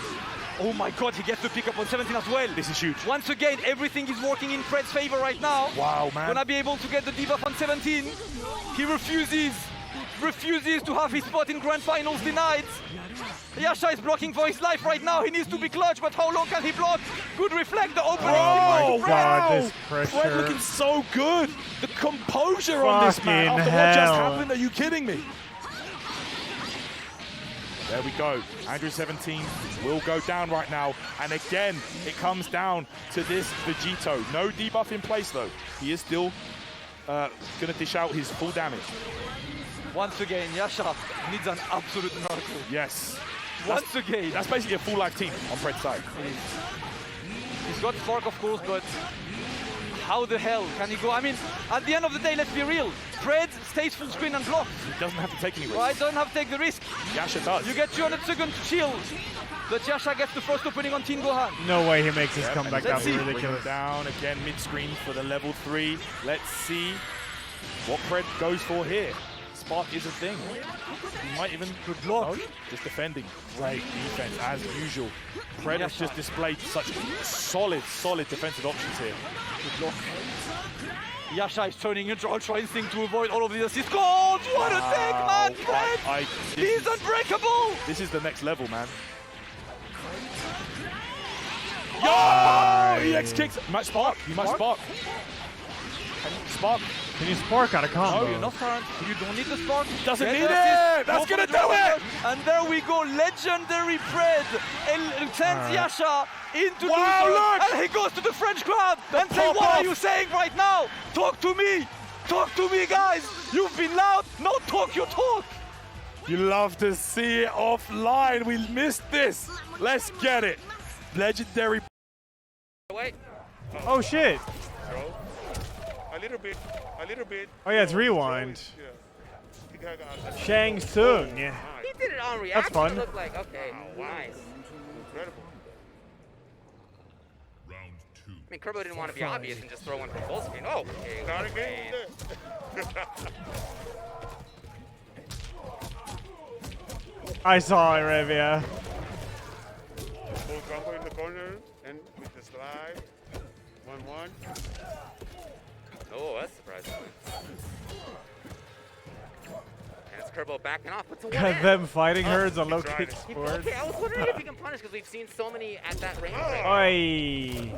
Oh my god, he gets the pick up on 17 as well. This is huge. Once again, everything is working in Fred's favor right now. Wow, man. Gonna be able to get the debuff on 17. He refuses to have his spot in grand finals denied. Yasha is blocking for his life right now. He needs to be clutch, but how long can he block? Good reflect, the opening. Oh, God, wow. this pressure. Fred looking so good. The composure on this man after what just happened. Are you kidding me? There we go. Andrew 17 will go down right now. And again, it comes down to this Vegito. No debuff in place, though. He is still going to dish out his full damage. Once again, Yasha needs an absolute miracle. Yes. Once again. That's basically a full life team on Fred's side. He's got Spark, of course, but how the hell can he go? I mean, at the end of the day, let's be real. Fred stays full screen and blocks. He doesn't have to take any risks. Right, doesn't have to take the risk. Yasha does. You get 200 seconds to chill. But Yasha gets the first opening on Teen Gohan. No way he makes his comeback. That would be ridiculous. Down again mid-screen for the level 3. Let's see what Fred goes for here. Spark is a thing. He might even good block. No, just defending. Great defense as usual. Fred has just displayed such solid defensive options here. Good block. Yasha is turning into Ultra Instinct to avoid all of these assist calls. What a take, man! Fred! He's unbreakable! This is the next level, man. Yo! EX kicks. He might spark. He might spark. Spark. Can you spark out a combo? No, you're not spark. You don't need the spark. Doesn't need it! That's gonna do it! And there we go, legendary Fred. Sends Yasha into wow, the... And he goes to the French crowd and says, what are you saying right now? Talk to me! Talk to me, guys! You've been loud, now talk your talk! You love to see it offline. We missed this. Let's get it. Legendary. Wait. Oh, shit. A little bit. Oh, yeah, it's rewind. Shang Tsung. Yeah. He did it on reaction. That's fun. It looked like, okay, nice. Incredible. I mean, Kerbo didn't want to be obvious and just throw one from full screen. Oh, okay. Got again. I saw it, Revia. Full combo in the corner and with the slide. 1-1. Oh, that's surprising. And it's Kerbo backing off. But to Got them fighting herds on low kick sports. Okay, I was wondering if he can punish because we've seen so many at that range. Oi.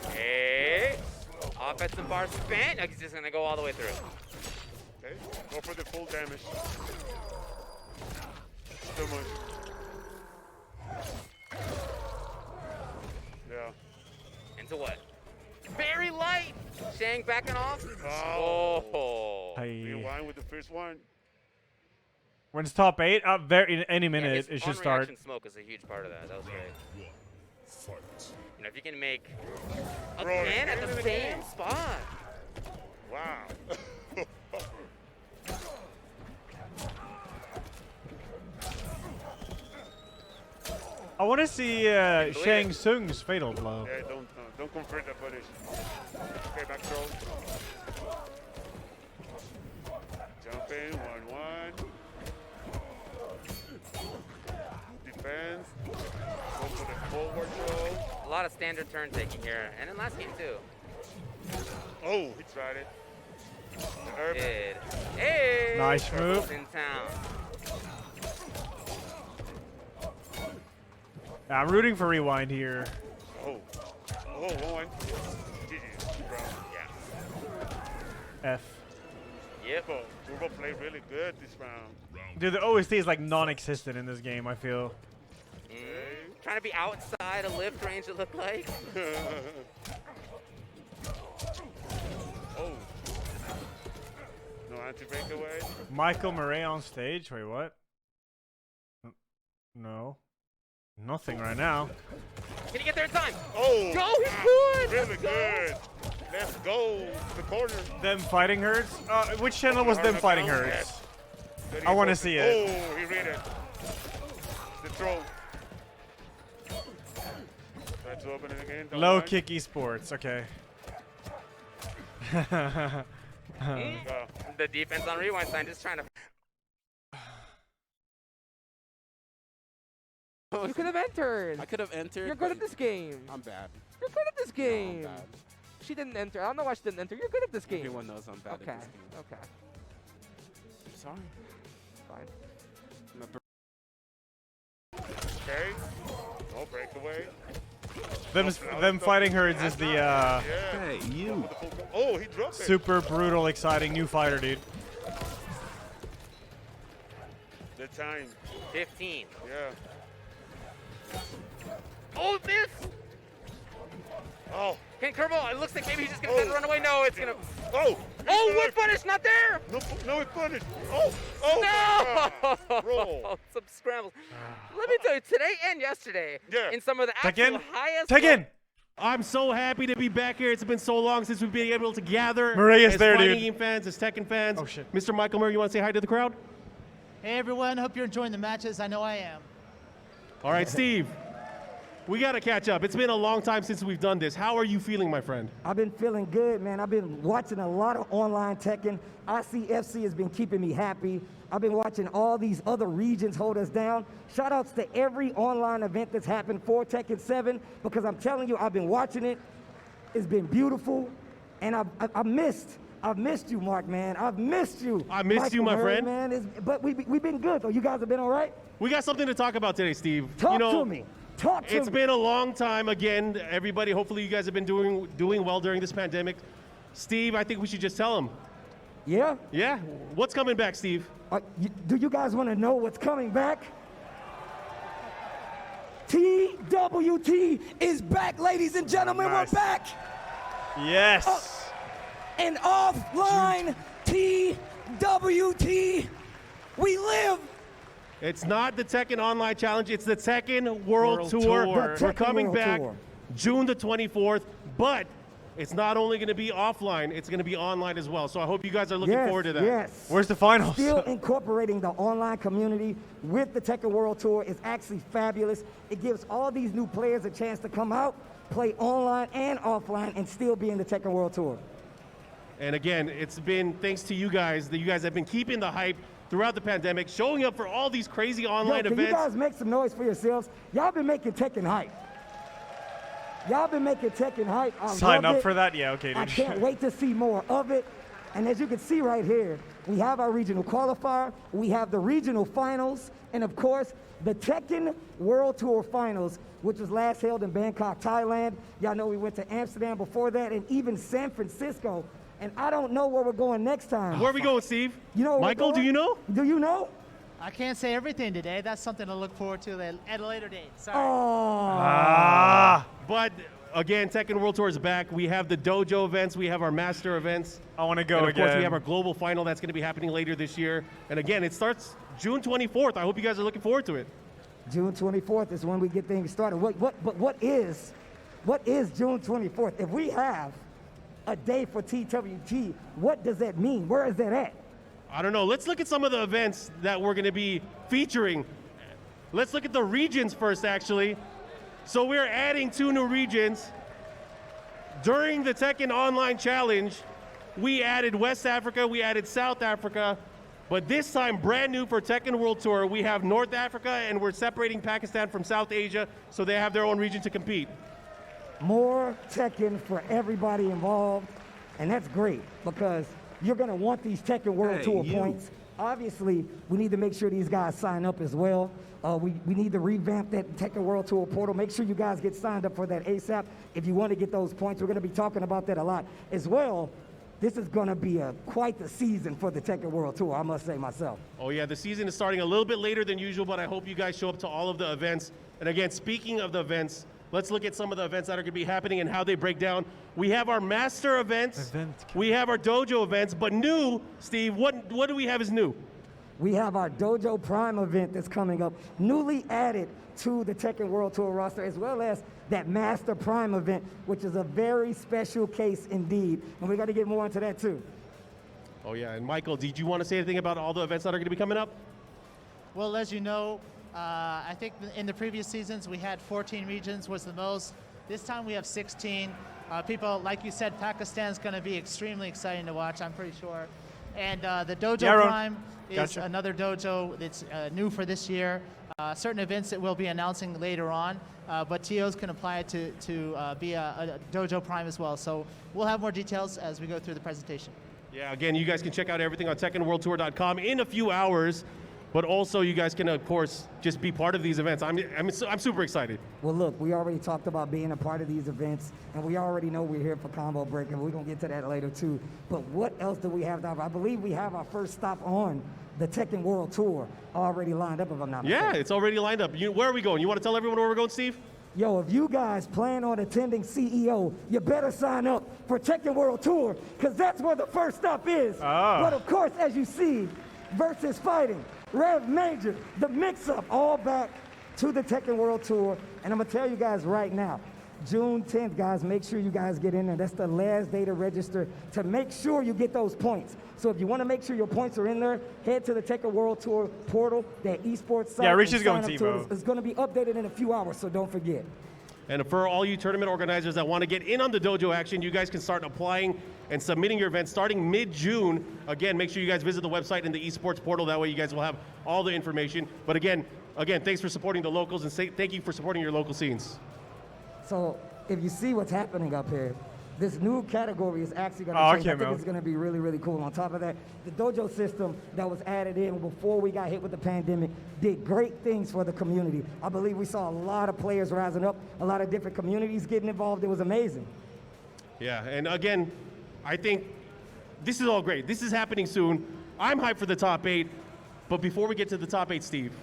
Hey. Offensive bar spent. He's just going to go all the way through. Okay, go for the full damage. So much. Yeah. Into what? Very light. Shang backing off. Oh. Rewind with the first one. When it's top 8, in any minute it should start. On-reaction smoke is a huge part of that. That was great. You know, if you can make a Bro, 10 at the same spot. Wow. I want to see Shang Tsung's fatal blow. Yeah, don't convert the footage. Okay, back throw. Jump in, 1-1. Defense. Go for the forward throw. A lot of standard turn taking here, and in last game too. Oh, he tried it. Did. Hey! Nice move. In town. I'm rooting for Rewind here. Oh, 1-1. GG, bro. Yeah. F. Yep. Turbo played really good this round. Dude, the OST is like non-existent in this game, I feel. Trying to be outside a lift range, it looked like. Oh. No anti-breakaway. Michael Murray on stage? Wait, what? No. Nothing right now. Can he get there in time? Oh! Go, he's good! Really good. Let's go. The corner. Them fighting hurts? Which channel was them fighting hurts? I want to see it. Oh, he read it. The throw. Try to open it again. Low kick esports, okay. The defense on Rewind sign just trying to. You could have entered. I could have entered. You're good at this game. I'm bad. You're good at this game. No, I'm bad. She didn't enter. I don't know why she didn't enter. You're good at this game. Everyone knows I'm bad Okay. at this game. Okay. I'm sorry. Fine. Okay. No breakaway. Them fighting herds is the Hey, you. Oh, he dropped it. super brutal, exciting new fighter, dude. The time. 15. Yeah. Oh, this! Oh. Can Kerbal, it looks like maybe he's just gonna try to run away. No, it's gonna. Oh! Oh, wood punish, not there! No, it punished. Oh! Oh! No! Roll. Some scrambles. Let me tell you, today and yesterday, in some of the actual highest. Tekken! I'm so happy to be back here. It's been so long since we've been able to gather. Murray is as there, fighting dude. game fans, as Tekken fans. Oh, shit. Mr. Michael Murray, you want to say hi to the crowd? Hey everyone, hope you're enjoying the matches. I know I am. All right, Steve. We got to catch up. It's been a long time since we've done this. How are you feeling, my friend? I've been feeling good, man. I've been watching a lot of online Tekken. ICFC has been keeping me happy. I've been watching all these other regions hold us down. Shout outs to every online event that's happened for Tekken 7, because I'm telling you, I've been watching it. It's been beautiful, and I've missed you, Mark, man. I've missed you. I missed you, my Murray, friend. Man. But we've been good, though. You guys have been all right? We got something to talk about today, Steve. Talk to me. Talk to me. It's been a long time. Again, everybody, hopefully you guys have been doing well during this pandemic. Steve, I think we should just tell him. Yeah? Yeah? What's coming back, Steve? Do you guys want to know what's coming back? TWT is back, ladies and gentlemen. Nice. We're back. Yes. An offline TWT. We live. It's not the Tekken Online Challenge. It's the Tekken World Tour. We're coming back June the 24th, but it's not only going to be offline, it's going to be online as well. So I hope you guys are looking forward to that. Yes. Where's the finals? Still incorporating the online community with the Tekken World Tour is actually fabulous. It gives all these new players a chance to come out, play online and offline, and still be in the Tekken World Tour. And again, it's been thanks to you guys that you guys have been keeping the hype throughout the pandemic, showing up for all these crazy online Can events. you guys make some noise for yourselves? Y'all been making Tekken hype. Y'all been making Tekken hype. I Sign love up it. for that? Yeah, okay, dude. I can't wait to see more of it. And as you can see right here, we have our regional qualifier, we have the regional finals, and of course, the Tekken World Tour Finals, which was last held in Bangkok, Thailand. Y'all know we went to Amsterdam before that, and even San Francisco. And I don't know where we're going next time. Where are we going, Steve? You know, Michael, do you know? Do you know? I can't say everything today. That's something to look forward to at a later date. Sorry. But again, Tekken World Tour is back. We have the dojo events. We have our master events. I want to go and of again. course, we have our global final that's going to be happening later this year. And again, it starts June 24th. I hope you guys are looking forward to it. June 24th is when we get things started. What is June 24th? If we have a day for TWG, what does that mean? Where is that at? I don't know. Let's look at some of the events that we're going to be featuring. Let's look at the regions first, actually. So we're adding 2 new regions. During the Tekken Online Challenge, we added West Africa, we added South Africa, but this time, brand new for Tekken World Tour, we have North Africa, and we're separating Pakistan from South Asia, so they have their own region to compete. More Tekken for everybody involved, and that's great because you're going to want these Tekken World Tour points. Obviously, we need to make sure these guys sign up as well. We need to revamp that Tekken World Tour portal. Make sure you guys get signed up for that ASAP if you want to get those points. We're going to be talking about that a lot as well. This is going to be quite the season for the Tekken World Tour, I must say myself. Oh yeah, the season is starting a little bit later than usual, but I hope you guys show up to all of the events. And again, speaking of the events, let's look at some of the events that are going to be happening and how they break down. We have our master events, we have our dojo events, but new, Steve, what do we have as new? We have our Dojo Prime event that's coming up, newly added to the Tekken World Tour roster, as well as that Master Prime event, which is a very special case indeed. And we got to get more into that too. Oh yeah, and Michael, did you want to say anything about all the events that are going to be coming up? Well, as you know, I think in the previous seasons we had 14 regions was the most. This time we have 16. People, like you said, Pakistan's going to be extremely exciting to watch, I'm pretty sure. And the Dojo Prime is another dojo that's new for this year. Certain events that we'll be announcing later on, but TOs can apply it to be a Dojo Prime as well. So we'll have more details as we go through the presentation. Yeah, again, you guys can check out everything on TekkenWorldTour.com in a few hours, but also you guys can, of course, just be part of these events. I'm super excited. Well, look, we already talked about being a part of these events, and we already know we're here for Combo Break, and we're going to get to that later, too. But what else do we have to offer? I believe we have our first stop on the Tekken World Tour already lined up, if I'm not mistaken. Yeah, it's already lined up. Where are we going? You want to tell everyone where we're going, Steve? Yo, if you guys plan on attending CEO, you better sign up for Tekken World Tour, because that's where the first stop is. But of course, as you see, Versus Fighting, Rev Major, the mix-up, all back to the Tekken World Tour. And I'm going to tell you guys right now, June 10th, guys, make sure you guys get in there. That's the last day to register to make sure you get those points. So if you want to make sure your points are in there, head to the Tekken World Tour portal, that esports site. Yeah, Rich is going Tebow. It's going to be updated in a few hours, so don't forget. And for all you tournament organizers that want to get in on the dojo action, you guys can start applying and submitting your events starting mid-June. Again, make sure you guys visit the website and the esports portal. That way you guys will have all the information. But again, thanks for supporting the locals, and thank you for supporting your local scenes. So if you see what's happening up here, this new category is actually going to change. I think it's going to be really, really cool. On top of that, the dojo system that was added in before we got hit with the pandemic did great things for the community. I believe we saw a lot of players rising up, a lot of different communities getting involved. It was amazing. Yeah, and again, I think this is all great. This is happening soon. I'm hyped for the top 8, but before we get to the top 8, Steve.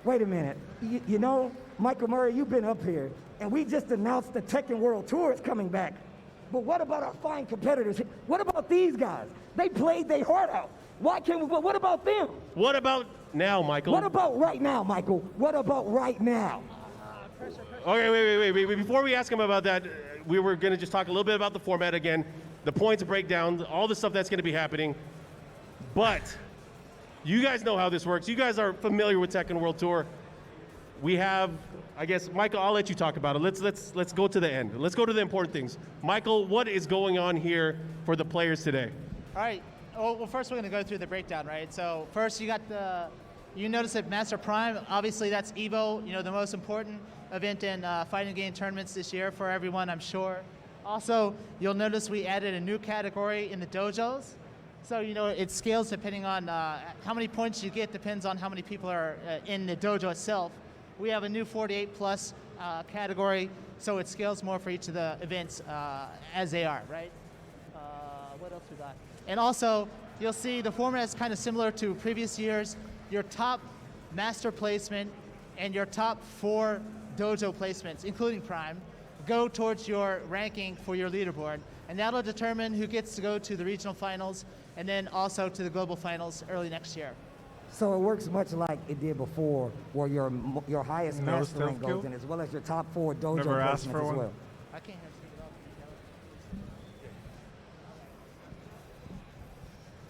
Wait a minute. You know, Michael Murray, you've been up here, and we just announced the Tekken World Tour is coming back. But what about our fine competitors? What about these guys? They played their heart out. Why can't we? What about them? What about now, Michael? What about right now, Michael? What about right now? Okay, wait. Before we ask him about that, we were going to just talk a little bit about the format again, the points breakdown, all the stuff that's going to be happening. But you guys know how this works. You guys are familiar with Tekken World Tour. We have, I guess, Michael, I'll let you talk about it. Let's go to the end. Let's go to the important things. Michael, what is going on here for the players today? All right. Well, first we're going to go through the breakdown, right? So first you got you notice that Master Prime, obviously that's EVO, the most important event in fighting game tournaments this year for everyone, I'm sure. Also, you'll notice we added a new category in the dojos. So, it scales depending on how many points you get, depends on how many people are in the dojo itself. We have a new 48 plus category, so it scales more for each of the events as they are, right? What else we got? And also, you'll see the format is kind of similar to previous years. Your top master placement and your top 4 dojo placements, including Prime, go towards your ranking for your leaderboard. And that'll determine who gets to go to the regional finals and then also to the global finals early next year. So it works much like it did before, where your highest No master rank stealth goes kill? in, as well as your top 4 dojo Never asked placements for as one. well. I can't have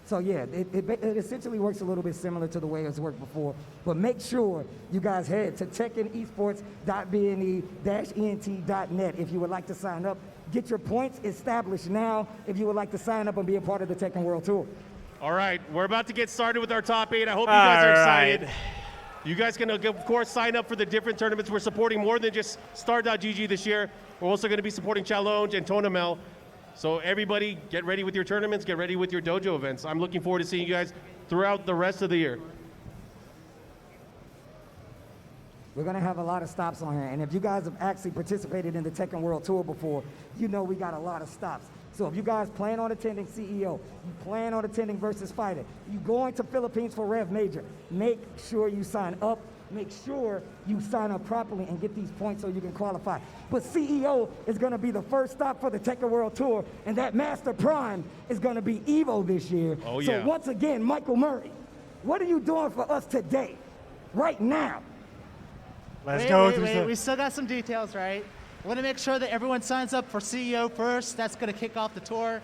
So yeah, it essentially works a little bit similar to the way it's worked before. But make sure you guys head to tekkenesports.bne-ent.net if you would like to sign up. Get your points established now if you would like to sign up and be a part of the Tekken World Tour. All right, we're about to get started with our top 8. I hope you guys are excited. All right. You guys can, of course, sign up for the different tournaments. We're supporting more than just Star.gg this year. We're also going to be supporting Challenge and Tonamel. So everybody, get ready with your tournaments, get ready with your dojo events. I'm looking forward to seeing you guys throughout the rest of the year. We're gonna have a lot of stops on here, and if you guys have actually participated in the Tekken World Tour before, you know we got a lot of stops. So if you guys plan on attending CEO, you plan on attending Versus Fighter, you going to Philippines for Rev Major, make sure you sign up, make sure you sign up properly and get these points so you can qualify. But CEO is gonna be the first stop for the Tekken World Tour, and that Master Prime is gonna be Evo this year. Oh, so yeah. once again, Michael Murray, what are you doing for us today, right now? Wait, we still got some details, right? I want to make sure that everyone signs up for CEO first. That's going to kick off the tour.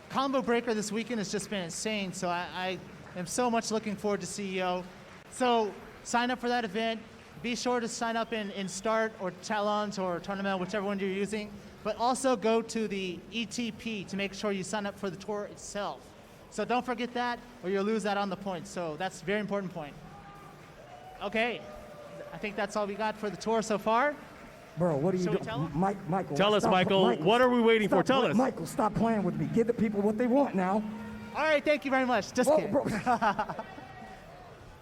Combo Breaker this weekend has just been insane, so I am so much looking forward to CEO. So sign up for that event. Be sure to sign up in Start or Challenge or Tournament, whichever one you're using. But also go to the ETP to make sure you sign up for the tour itself. So don't forget that, or you'll lose out on the points. So that's a very important point. Okay, I think that's all we got for the tour so far. Bro, what are you Shall we doing? tell 'em? Michael. Tell us, stop- Michael, what are we waiting for? Tell us. Michael, stop playing with me. Give the people what they want now. All right, thank you very much. Just Whoa, kidding. bro.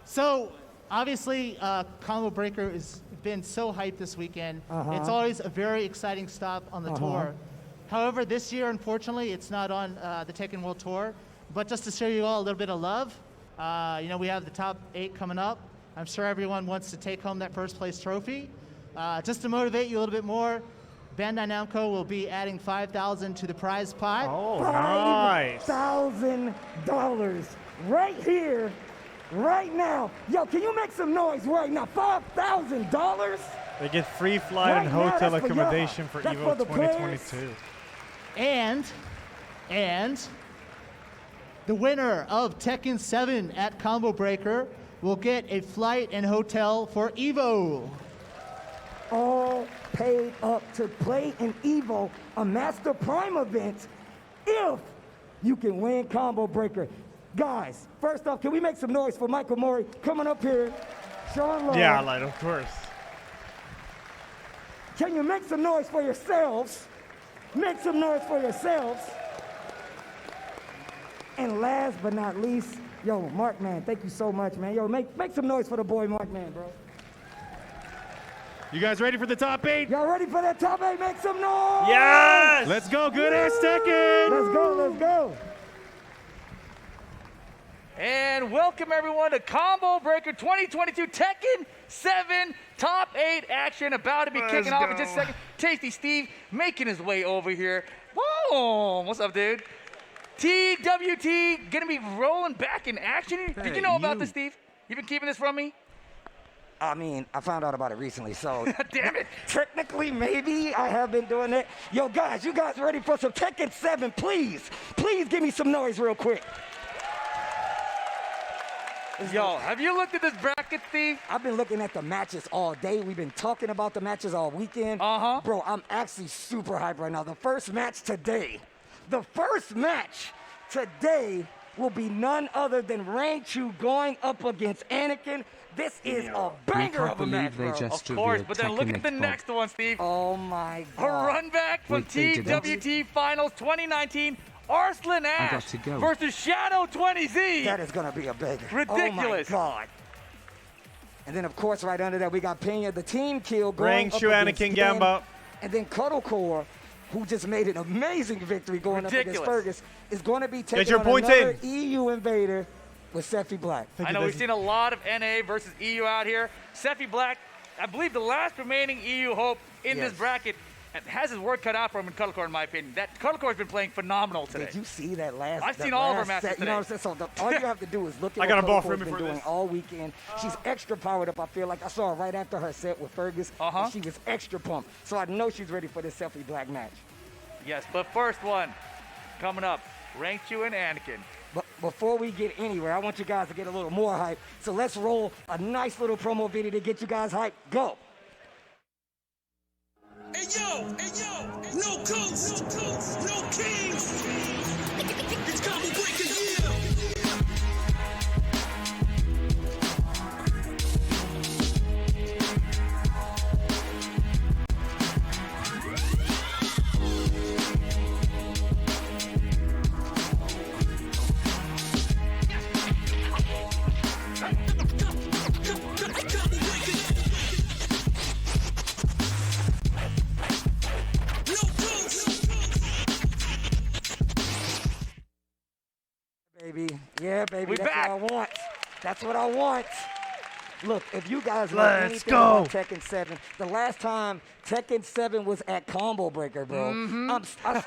So, obviously, Combo Breaker has been so hyped this weekend. Uh-huh. It's always a very exciting stop on the tour. However, this year, unfortunately, it's not on the Tekken World Tour. But just to show you all a little bit of love, you know, we have the top 8 coming up. I'm sure everyone wants to take home that first place trophy. Just to motivate you a little bit more, Bandai Namco will be adding $5,000 to the prize pot. Oh, nice. $5,000 right here, right now. Yo, can you make some noise right now? $5,000? They get free flight Right and now, hotel that's for y'all. accommodation for That's Evo for the 2022. And the winner of Tekken 7 at Combo Breaker will get a flight and hotel for Evo. All paid up to play in Evo, a Master Prime event, if you can win Combo Breaker. Guys, first off, can we make some noise for Michael Murray coming up here, showing love? Yeah, like, of course. Can you make some noise for yourselves? Make some noise for yourselves. And last but not least, yo, Mark, man, thank you so much, man. Yo, make some noise for the boy Mark, man, bro. You guys ready for the top 8? Y'all ready for that top 8? Make some noise! Yes! Let's go, good ass Tekken! Let's go, let's go. And welcome everyone to Combo Breaker 2022 Tekken 7 Top 8 action about to be kicking off in just a second. Tasty Steve making his way over here. Boom! What's up, dude? TWT gonna be rolling back in action. Did you know about this, Steve? You been keeping this from me? I mean, I found out about it recently, so. Damn it. Technically, maybe I have been doing it. Yo, guys, you guys ready for some Tekken 7? Please, please give me some noise real quick. Yo, have you looked at this bracket, Steve? I've been looking at the matches all day. We've been talking about the matches all weekend. Bro, I'm actually super hyped right now. The first match today will be none other than Ranchu going up against Anakin. This is a banger of a match, bro. Of course, but then look at the next one, Steve. Oh my A God. run back from TWT Finals 2019. Arslan Ash to go. versus Shadow 20Z. That is going to be a banger. Ridiculous. Oh my God. And then, of course, right under that, we got Pena, the team kill, going Ranchu, up against Anakin, Ken. Gamba. And then Cuddlecore, who just made an amazing victory going up against Fergus, is going to be taking your on points another in. EU invader with Sephi Black. I know we've seen a lot of NA versus EU out here. Sephi Black, I believe the last remaining EU hope in this bracket. and has his work cut out for him in Cuddlecore, in my opinion. That Cuddlecore's been playing phenomenal today. Did you see that last? I've seen all of her matches today. You know what I'm saying? So all you have to do is look at I got what a ball for Cuddlecore's me been for doing this. all weekend. She's extra powered up. I feel like I saw her right after her set with Fergus. And she was extra pumped. So I know she's ready for this Selfie Black match. Yes, but first one coming up, Rangchu and Anakin. But before we get anywhere, I want you guys to get a little more hype. So let's roll a nice little promo video to get you guys hyped. Go. Hey yo, no coats, no kings. It's Combo Breaker, yeah. Baby. Yeah, baby. We That's back. what I want. That's what I want. Look, if you guys know Let's anything go. about Tekken 7, the last time Tekken 7 was at Combo Breaker, bro, I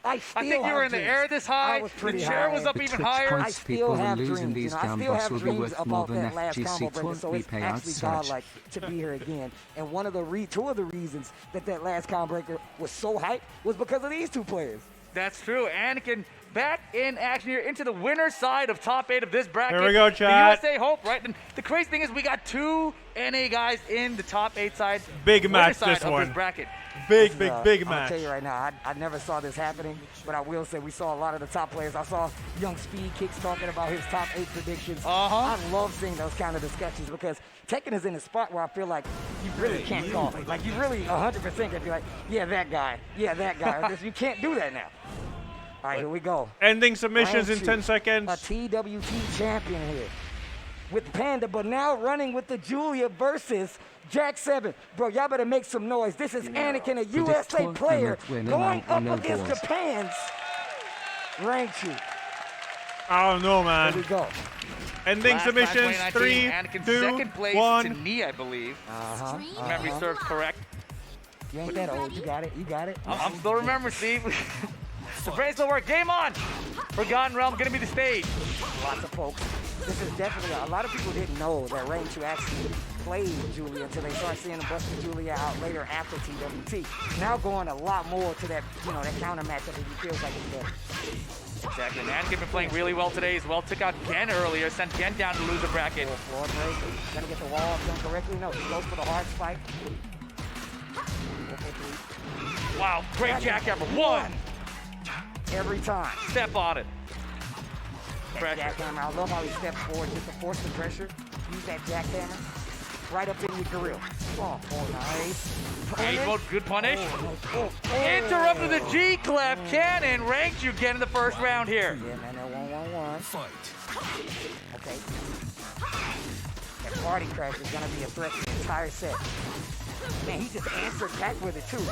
I think you were in the air this high. I was pretty the chair high. was up The even Twitch higher. points people are losing these I still gambos have will be dreams worth about more than that last FGC Combo Breaker, so it's payouts actually search. godlike to be here again. And one of the two of the reasons that last Combo Breaker was so hyped was because of these two players. That's true. Anakin back in action here into the winner's side of top 8 of this bracket. Here we go, chat. The USA Hope, right? And the crazy thing is we got 2 NA guys in the top 8 side. Big winner's match, side this of one. This bracket. Big I'll match. tell you right now, I never saw this happening, but I will say we saw a lot of the top players. I saw Young Speed Kicks talking about his top 8 predictions. I love seeing those kind of discussions because Tekken is in a spot where I feel like you really can't call it. Like you really 100% can be like, yeah, that guy. You can't do that now. All right, here we go. Ending submissions in Rangchu, 10 seconds. A TWT champion here with Panda, but now running with the Julia versus Jack 7. Bro, y'all better make some noise. This is Anakin, a USA player, going up against Japan's Rangchu. I don't know, man. Here we go. Ending Last time, submissions. 2019, 3, Anakin 2, second place 1. to knee, I believe. If memory serves correct. You ain't that old. You got it. I'm still remembering, Steve. The brain still work. Game on. Forgotten Realm gonna be the stage. Lots of folks. This is definitely, a lot of people didn't know that Rangchu actually played Julia until they started seeing him busting Julia out later after TWT. Now going a lot more to that, that counter matchup that he feels like he does. Exactly. And Anakin been playing really well today as well. Took out Gen earlier, sent Gen down to lose the bracket. Floor break. Gonna get the wall done correctly. No, he goes for the hard spike. Wow, great jackhammer. 1. Every time. Step on it. That jackhammer. I love how he steps forward just to force the pressure. Use that jackhammer right up in your grill. Oh, nice. Good punish. Interrupted the G-Clef. Cannon ranks you again in the first round here. Yeah, man, that 1-1-1. Fight. Okay. That party crash is going to be a threat to the entire set. Man, he just answered back with it, too.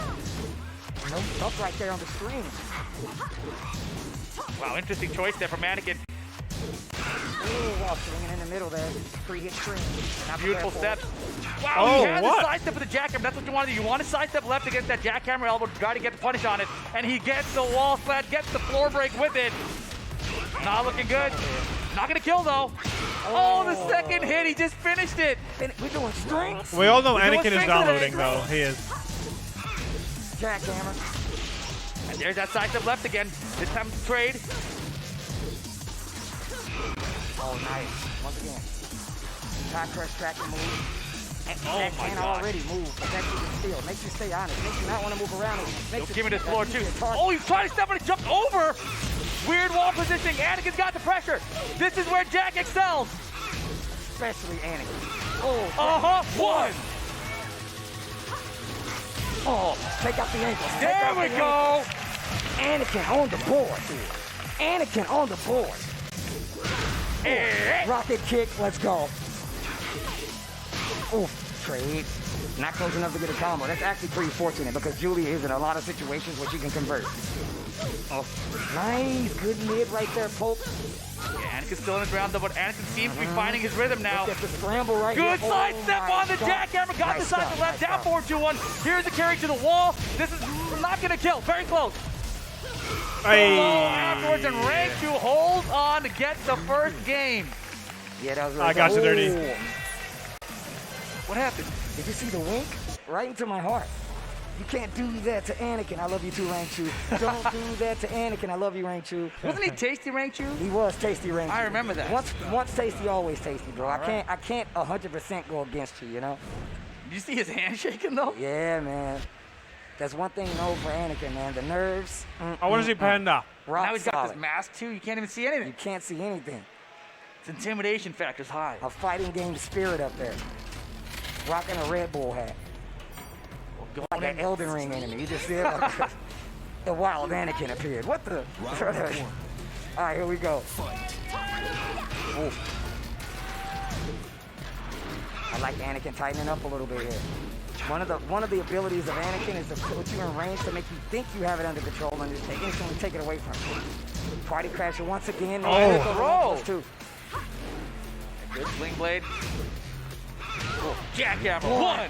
No up right there on the screen. Wow, interesting choice there from Anakin. Ooh, swinging in the middle there. 3-hit screen. Beautiful step. Wow, he had the side step with the jackhammer. That's what you want to do. You want to side step left against that jackhammer elbow. Got to get the punish on it. And he gets the wall slat, gets the floor break with it. Not looking good. Not going to kill, though. Oh, the second hit. He just finished it. We're doing strings. We all know Anakin is downloading, though. He is. Jackhammer. And there's that side step left again. This time it's trade. Oh, nice. Once again. High crush tracking move. And Oh, that my can God. already move, but that keeps it still. Makes you stay honest. Makes you not want to move around. Give me this floor, too. Oh, he's trying to step on it. Jumped over. Weird wall positioning. Anakin's got the pressure. This is where Jack excels. Especially Anakin. Oh. Uh-huh. 1. Oh, take out the ankle. There we go. Anakin on the board here. Anakin on the board. Rocket kick, let's go. Oh, trade. Not close enough to get a combo. That's actually pretty fortunate because Julia is in a lot of situations where she can convert. Oh, nice. Good mid right there, Pope. Yeah, Anakin's still in the ground, though, but Anakin seems to be finding his rhythm now. Look at the scramble right Good here. side Oh step my on the God. jackhammer. Got Nice the side to stuff, left. nice Down stuff. 4-2-1. Here's the carry to the wall. This is not gonna kill. Very close. Hey. Afterwards, and Ranchu holds on to get the first game. Yeah, that was really I got you, Dirty. What happened? Did you see the wink? Right into my heart. You can't do that to Anakin. I love you too, Ranchu. Don't do that to Anakin. I love you, Ranchu. Wasn't he Tasty Ranchu? He was Tasty Ranchu. I remember that. Once tasty, always tasty, bro. I can't 100% go against you, you know? Did you see his hand shaking, though? Yeah, man. That's one thing, no, for Anakin, man. The nerves. I want to see Panda. Rock Now he's got solid. this mask, too. You can't even see anything. You can't see anything. His intimidation factor's high. A fighting game spirit up there. Rocking a Red Bull hat. Like an Elden Ring enemy. You just see it? Like the wild Anakin appeared. What the? All right, here we go. Ooh. I like Anakin tightening up a little bit here. One of the abilities of Anakin is to put you in range to make you think you have it under control and just instantly take it away from you. Party Crasher once again. Oh, throw! Good sling blade. Jackhammer. One.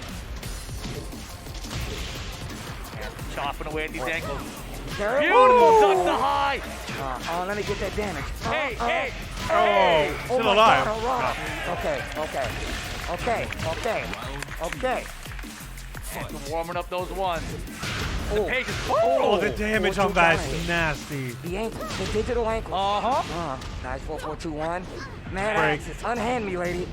Chopping away at these ankles. Beautiful duck to high. Let me get that damage. Hey. Still alive. Okay. Warming up those ones. Oh. The damage on that is nasty. The ankle, the digital ankle. Nice 4-4-2-1. Man, Axis, unhand me, lady.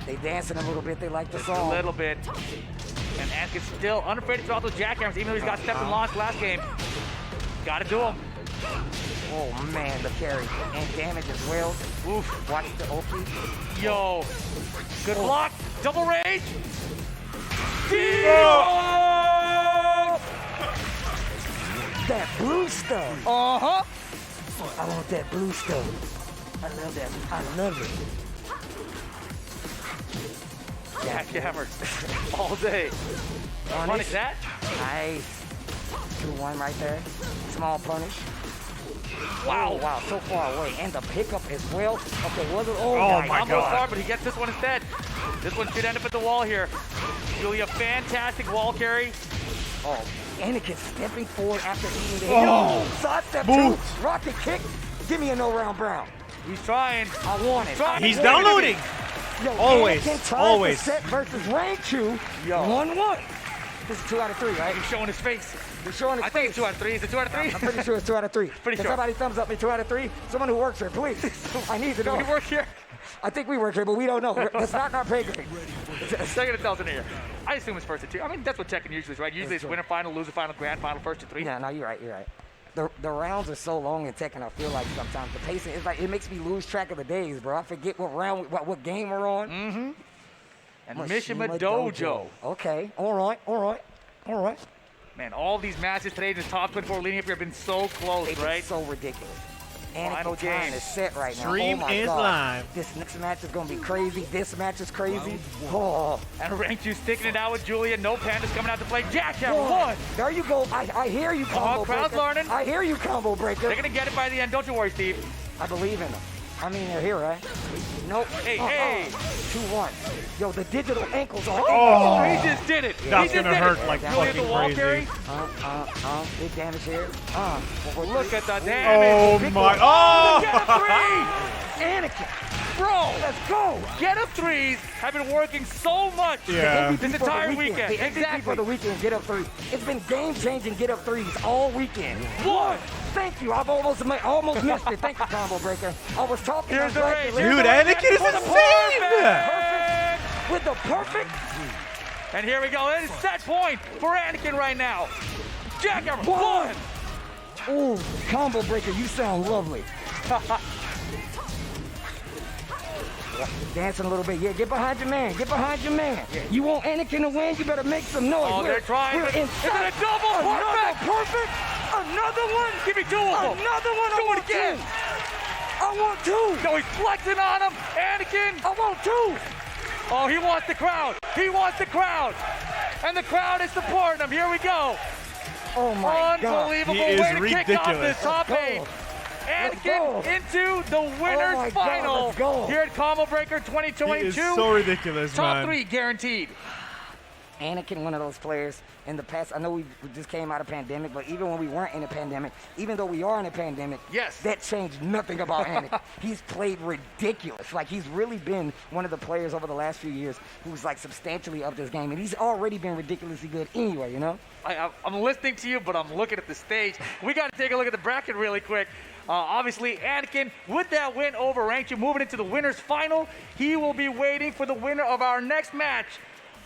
They dancing a little bit. They like the song. A little bit. And Anakin's still unafraid to throw out those jackhammers, even though he's got stepped and launched last game. Gotta do him. Oh man, the carry. And damage as well. Oof. Watch the Oki. Yo. Good block. Double rage. That blue stuff. I want that blue stuff. I love that. I love it. Jackhammers all day. Punish that. Nice. 2-1 right there. Small punish. Wow. Wow, so far away. And the pickup as well. Okay, was it? Oh my God. Far, but he gets this one instead. This one should end up at the wall here. Julia, fantastic wall carry. Oh, Anakin stepping forward after eating the side step two. Rocket kick. Give me a no-round brown. He's trying. I want it. He's downloading. Yo, always. Set versus Ranchu. 1-1. This is 2 out of 3, right? He's showing his face. He's showing his face. It's 2 out of 3. Is it 2 out of 3? I'm pretty sure it's 2 out of 3. Pretty Can sure. somebody thumbs up me 2 out of 3? Someone who works here, please. I need to know. Do we work here? I think we work here, but we don't know. That's not our pay grade. Second and thousand here. I assume it's first to 2. I mean, that's what Tekken usually is, right? Usually it's winner final, loser final, grand final, first to 3. Yeah, no, you're right. The rounds are so long in Tekken, I feel like sometimes the pacing is like, it makes me lose track of the days, bro. I forget what round, what game we're on. Mm-hmm. And Mishima Dojo. Okay, all right. Man, all these matches today in the top 24 leading up here have been so close, right? So ridiculous. Final Anakin game time is set right now. Stream is live. This next match is going to be crazy. This match is crazy. Oh. And Ranchu sticking it out with Julia. No Pandas coming out to play. Jackhammer, one. There you go. I hear you, combo crowd's breaker. learning. I hear you, combo breaker. They're going to get it by the end. Don't you worry, Steve. I believe in them. I mean, they're here, right? Nope. Hey. 2-1. Yo, the digital ankles are. Oh, he just did it. That's gonna hurt like fucking crazy. Big damage here. Look at the damage. Oh my. Oh! Get a 3! Anakin. Bro, let's go. Get up threes have been working so much this entire weekend. The MVP for the weekend, get up 3. It's been game-changing get up 3s all weekend. One. Thank you. I've almost missed it. Thank you, combo breaker. I was talking. Here's the race. Dude, Anakin is insane. With the perfect. And here we go. It is set point for Anakin right now. Jackhammer, one. Ooh, combo breaker, you sound lovely. Dancing a little bit. Yeah, get behind your man. Get behind your man. You want Anakin to win? You better make some noise. Oh, they're trying. We're Is it a double? Perfect. Another one. Give me 2 of them. Another one. Do it again. I want 2. No, he's flexing on him. Anakin. I want 2. Oh, he wants the crowd. He wants the crowd. And the crowd is supporting him. Here we go. Oh, my God. Unbelievable He is way to kick off ridiculous. this top 8. Anakin into the winner's final here at Combo Breaker 2022. He is so ridiculous, Top man. 3 guaranteed. Anakin one of those players in the past? I know we just came out of pandemic, but even when we weren't in a pandemic, even though we are in a pandemic, yes, that changed nothing about Anakin. He's played ridiculous. Like, he's really been one of the players over the last few years who's like substantially up this game, and he's already been ridiculously good anyway, you know? I'm listening to you, but I'm looking at the stage. We got to take a look at the bracket really quick. Obviously, Anakin, with that win over Rangchu, moving into the winner's final, he will be waiting for the winner of our next match,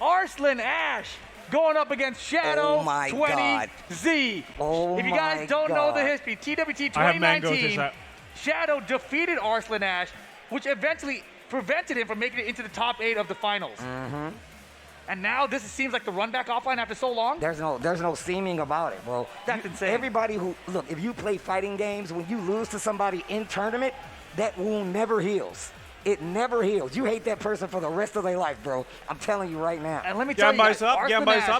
Arslan Ash, going up against Shadow 20Z. Oh if you guys don't know the history, TWT 2019, Shadow defeated Arslan Ash, which eventually prevented him from making it into the top 8 of the finals. And now this seems like the run back offline after so long? There's no seeming about it, bro. That's insane. Everybody who, look, if you play fighting games, when you lose to somebody in tournament, that wound never heals. It never heals. You hate that person for the rest of their life, bro. I'm telling you right now. And let me tell you, Arslan Ash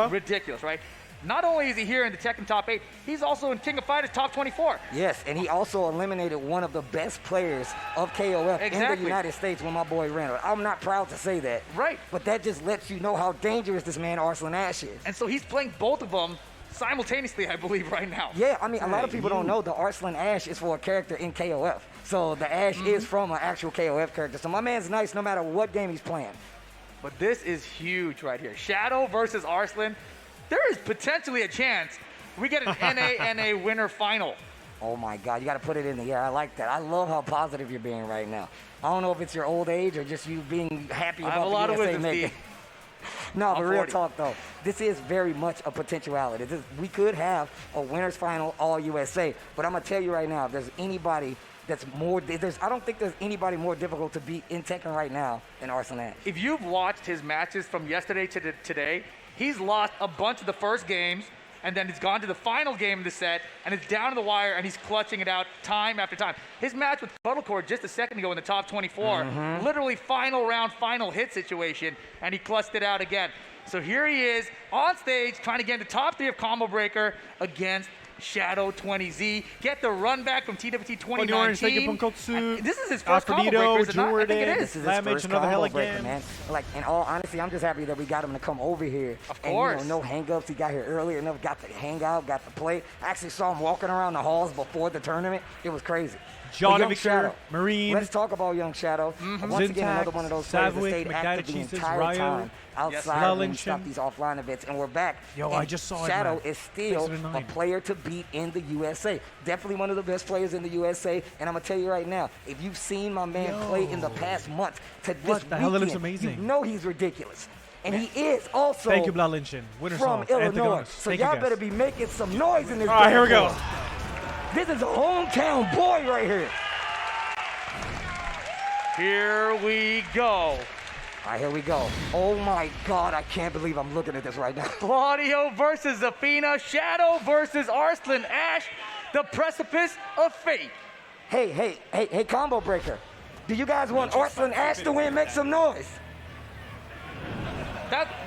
is ridiculous, right? Not only is he here in the Tekken top 8, he's also in King of Fighters top 24. Yes, and he also eliminated one of the best players of KOF in the United States when my boy Randall. I'm not proud to say that. Right. But that just lets you know how dangerous this man Arslan Ash is. And so he's playing both of them simultaneously, I believe, right now. Yeah, I mean, a lot of people don't know the Arslan Ash is for a character in KOF. So the Ash is from an actual KOF character. So my man's nice no matter what game he's playing. But this is huge right here. Shadow versus Arslan. There is potentially a chance we get an NA winner final. Oh my God, you got to put it in the air. I like that. I love how positive you're being right now. I don't know if it's your old age or just you being happy about I have a lot of wisdom, making. No, but real talk though, this is very much a potentiality. We could have a winners final all USA, but I'm gonna tell you right now, if there's anybody that's more, I don't think there's anybody more difficult to beat in Tekken right now than Arslan Ash. If you've watched his matches from yesterday to today, he's lost a bunch of the first games, and then he's gone to the final game of the set, and it's down to the wire, and he's clutching it out time after time. His match with Puddlecore just a second ago in the top 24, literally final round, final hit situation, and he clutched it out again. So here he is on stage trying to get in the top 3 of Combo Breaker against Shadow 20Z. Get the run back from TWT 2019. This is his first Combo Breaker, is it not? I think it is. This is his first Combo Breaker, man. Like, in all honesty, I'm just happy that we got him to come over here. Of course. And, you know, no hang-ups. He got here earlier enough, got to hang out, got to play. I actually saw him walking around the halls before the tournament. It was crazy. John Victor, Marine. Let's talk about Young Shadow. Once again, another one of those players that stayed active the entire time outside when we stopped these offline events. And we're back. Yo, I just saw Shadow is still a player to beat in the USA. Definitely one of the best players in the USA. And I'm going to tell you right now, if you've seen my man play in the past month to this the hell, it looks weekend, amazing. you know he's ridiculous. And he is also Thank you, Blood Lynchin. from Illinois. So y'all better be making some noise in this. All right, here we go. This is a hometown boy right here. Here we go. All right, here we go. Oh my God, I can't believe I'm looking at this right now. Claudio versus Zafina, Shadow versus Arslan Ash, the precipice of fate. Hey, Combo Breaker. Do you guys want Arslan Ash to win? Make some noise.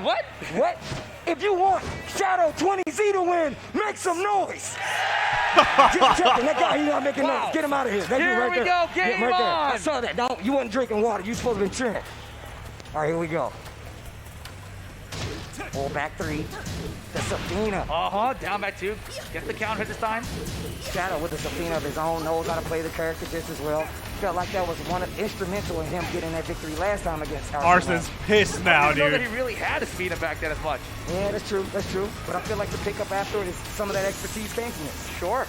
What? What? If you want Shadow 20Z to win, make some noise. Just checking. That guy, he's not making noise. Get him out of here. That Here right we there. go. Game right on. there. I saw that. No, you wasn't drinking water. You supposed to be cheering. All right, here we go. Pull back 3. The Zafina. Down back 2. Gets the counter this time. Shadow with the Zafina of his own, knows how to play the character just as well. Felt like that was instrumental in him getting that victory last time against Arslan's pissed now, I didn't know dude. that he really had his Zafina back then as much. Yeah, that's true. But I feel like the pickup after it is some of that expertise came from it. Sure.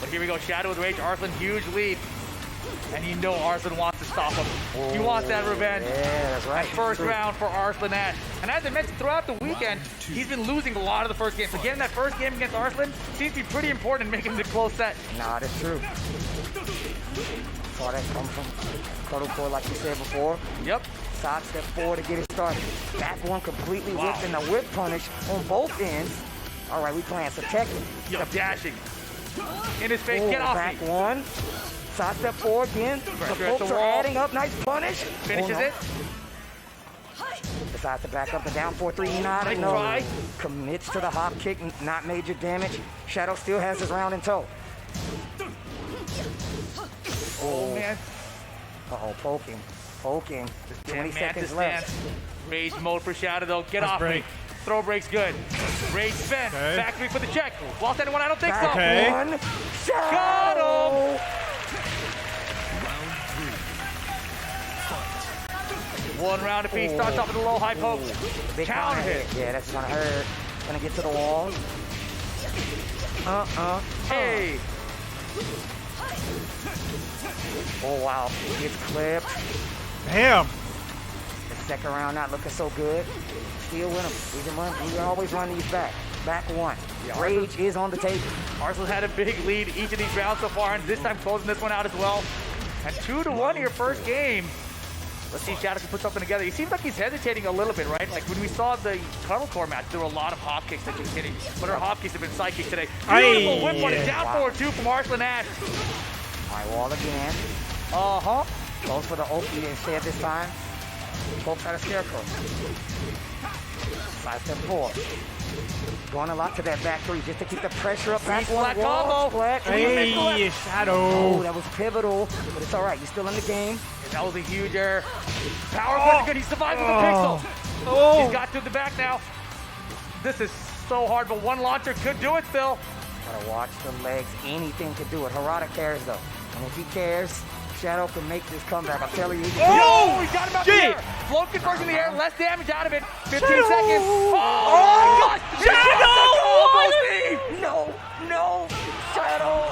But here we go. Shadow with Rage. Arslan, huge lead. And you know Arslan wants to stop him. He wants that revenge. Yeah, that's right. First round for Arslan Ash. And as I mentioned, throughout the weekend, he's been losing a lot of the first games. So getting that first game against Arslan seems to be pretty important in making the close set. Nah, that's true. Saw that come from Puddlecore, like you said before. Yep. Side step forward to get it started. Back one completely whipped and the whip punish on both ends. All right, we playing some Tekken. Yo, dashing. In his face, get off back me. One. Side step forward again. The folks are adding up. Nice punish. Finishes it. Decides to back up the down 4-3. Not Nice no. try. Commits to the hop kick. Not major damage. Shadow still has his round in tow. Oh, man. Uh-oh, poking. 20 Damn, seconds Mantis left. stance. Rage mode for Shadow, though. Get off me. Throw break's good. Rage spin. Okay. Back three for the check. Lost anyone? I don't think so. Okay. Got him. One round apiece. Starts off with a low high poke. Big Counter hit. Yeah, that's gonna hurt. Gonna get to the wall. Hey. Oh wow, gets clipped. Damn. The second round not looking so good. Still win them. We can always run these back. Back one. Rage is on the table. Arsenal had a big lead each of these rounds so far, and this time closing this one out as well. And 2-1 in your first game. Let's see if Shadow can put something together. He seems like he's hesitating a little bit, right? Like when we saw the Tunnel Core match, there were a lot of hop kicks that he was hitting, but her hop kicks have been side kicks today. Beautiful whip on it, down forward two from Arslan Ash. High wall again. Goes for the Oki instead this time. Pokes out a Scarecrow. Side step 4. Going a lot to that back three just to keep the pressure up. Back one wall. Hey, Shadow. Oh, that was pivotal, but it's all right. You're still in the game. That was a huge error. Power punch good. He survived with the pixel. He's got to the back now. This is so hard, but one launcher could do it still. Gotta watch the legs. Anything could do it. Harada cares though. And if he cares, Shadow can make this comeback. I'm telling you. He got him out the air. Float conversion in the air. Less damage out of it. 15 seconds. Oh my gosh. No. Shadow.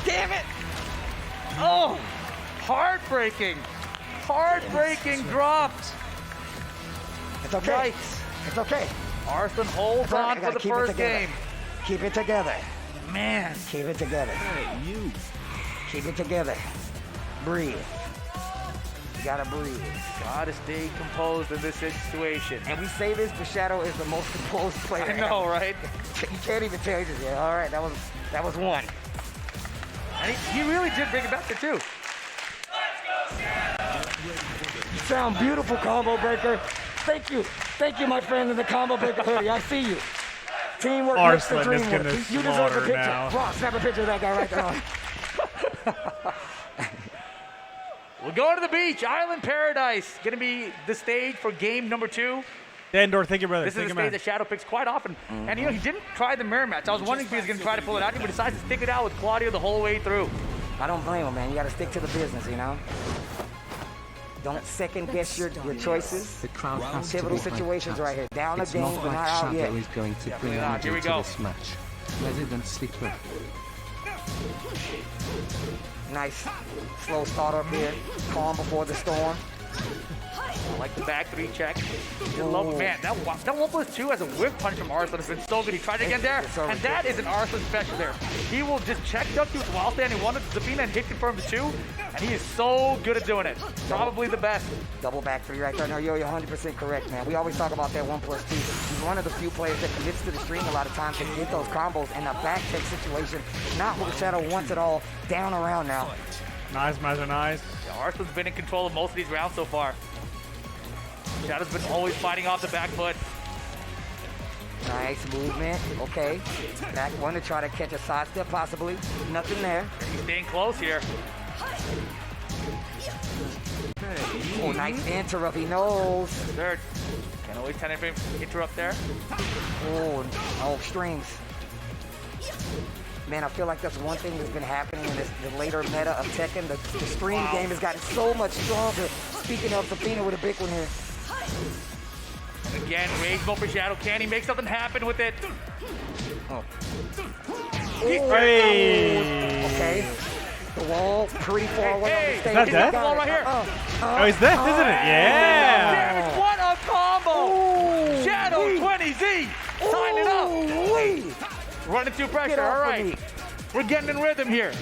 Damn it. Oh. Heartbreaking dropped. It's okay. It's okay. Arslan holds on for the first game. Keep it together. Man. Keep it together. Keep it together. Breathe. You gotta breathe. Gotta stay composed in this situation. And we say this, but Shadow is the most composed player. I know, right? You can't even tell. You just, yeah, all right, that was one. And he really did bring it back to two. You sound beautiful, Combo Breaker. Thank you, my friend in the Combo Breaker hoodie. I see you. Teamwork makes the dream work. You deserve a picture. Now. Ross, snap a picture of that guy right there. We're going to the beach. Island Paradise. Going to be the stage for game number 2. Dandor, thank you, brother. This is a stage that Shadow picks quite often. And he didn't try the mirror match. I was wondering if he was going to try to pull it out, but decides to stick it out with Claudio the whole way through. I don't blame him, man. You got to stick to the business, you know? Don't second guess your choices. The crowd has pivotal to be situations right here. Down a game, but not out yet. Shadow is going to bring energy to this match. Resident Sleeper. Nice slow start up here. Calm before the storm. I like the back 3 check. You love it, man. That 1+2 as a whip punch from Arslan has been so good. He tried it again there, and that is an Arslan special there. He will just check duck you while standing one of Zafina and hit confirm the 2, and he is so good at doing it. Probably the best. Double back 3 right there. No, you're 100% correct, man. We always talk about that 1+2. He's one of the few players that commits to the string a lot of times to get those combos in a back tech situation. Not what Shadow wants at all. Down around now. Nice, nice. Yeah, Arslan's been in control of most of these rounds so far. Shadow's been always fighting off the back foot. Nice movement. Okay. Back one to try to catch a side step, possibly. Nothing there. He's staying close here. Oh, nice interrupt. He knows. Third. Can always tend to interrupt there. Oh, strings. Man, I feel like that's one thing that's been happening in the later meta of Tekken. The stream game has gotten so much stronger. Speaking of, Zafina with a big one here. Again, rage mode for Shadow. Can he make something happen with it? Okay. The wall pretty far away on the stage. Is that death? The wall right here. Oh, he's death, isn't it? Yeah. Damage, what a combo! Shadow 20Z signing up. Running through pressure. All right. We're getting in rhythm here.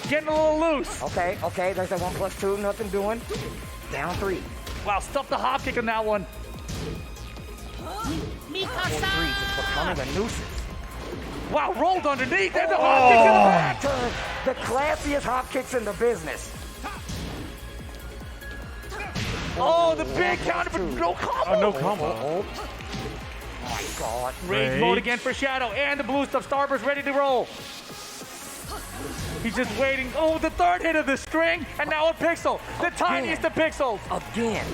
Getting a little loose. Okay. There's that 1+2. Nothing doing. Down 3. Wow, stuffed the hop kick on that one. 4-3 just becoming a nuisance. Wow, rolled underneath. And the hop kick in the back. The classiest hop kicks in the business. Oh, the big counter, but no combo. Oh, no combo. Oh my God. Rage mode again for Shadow, and the blue stuff. Starburst ready to roll. He's just waiting. Oh, the third hit of the string, and now a pixel. The tiniest of pixels. Again.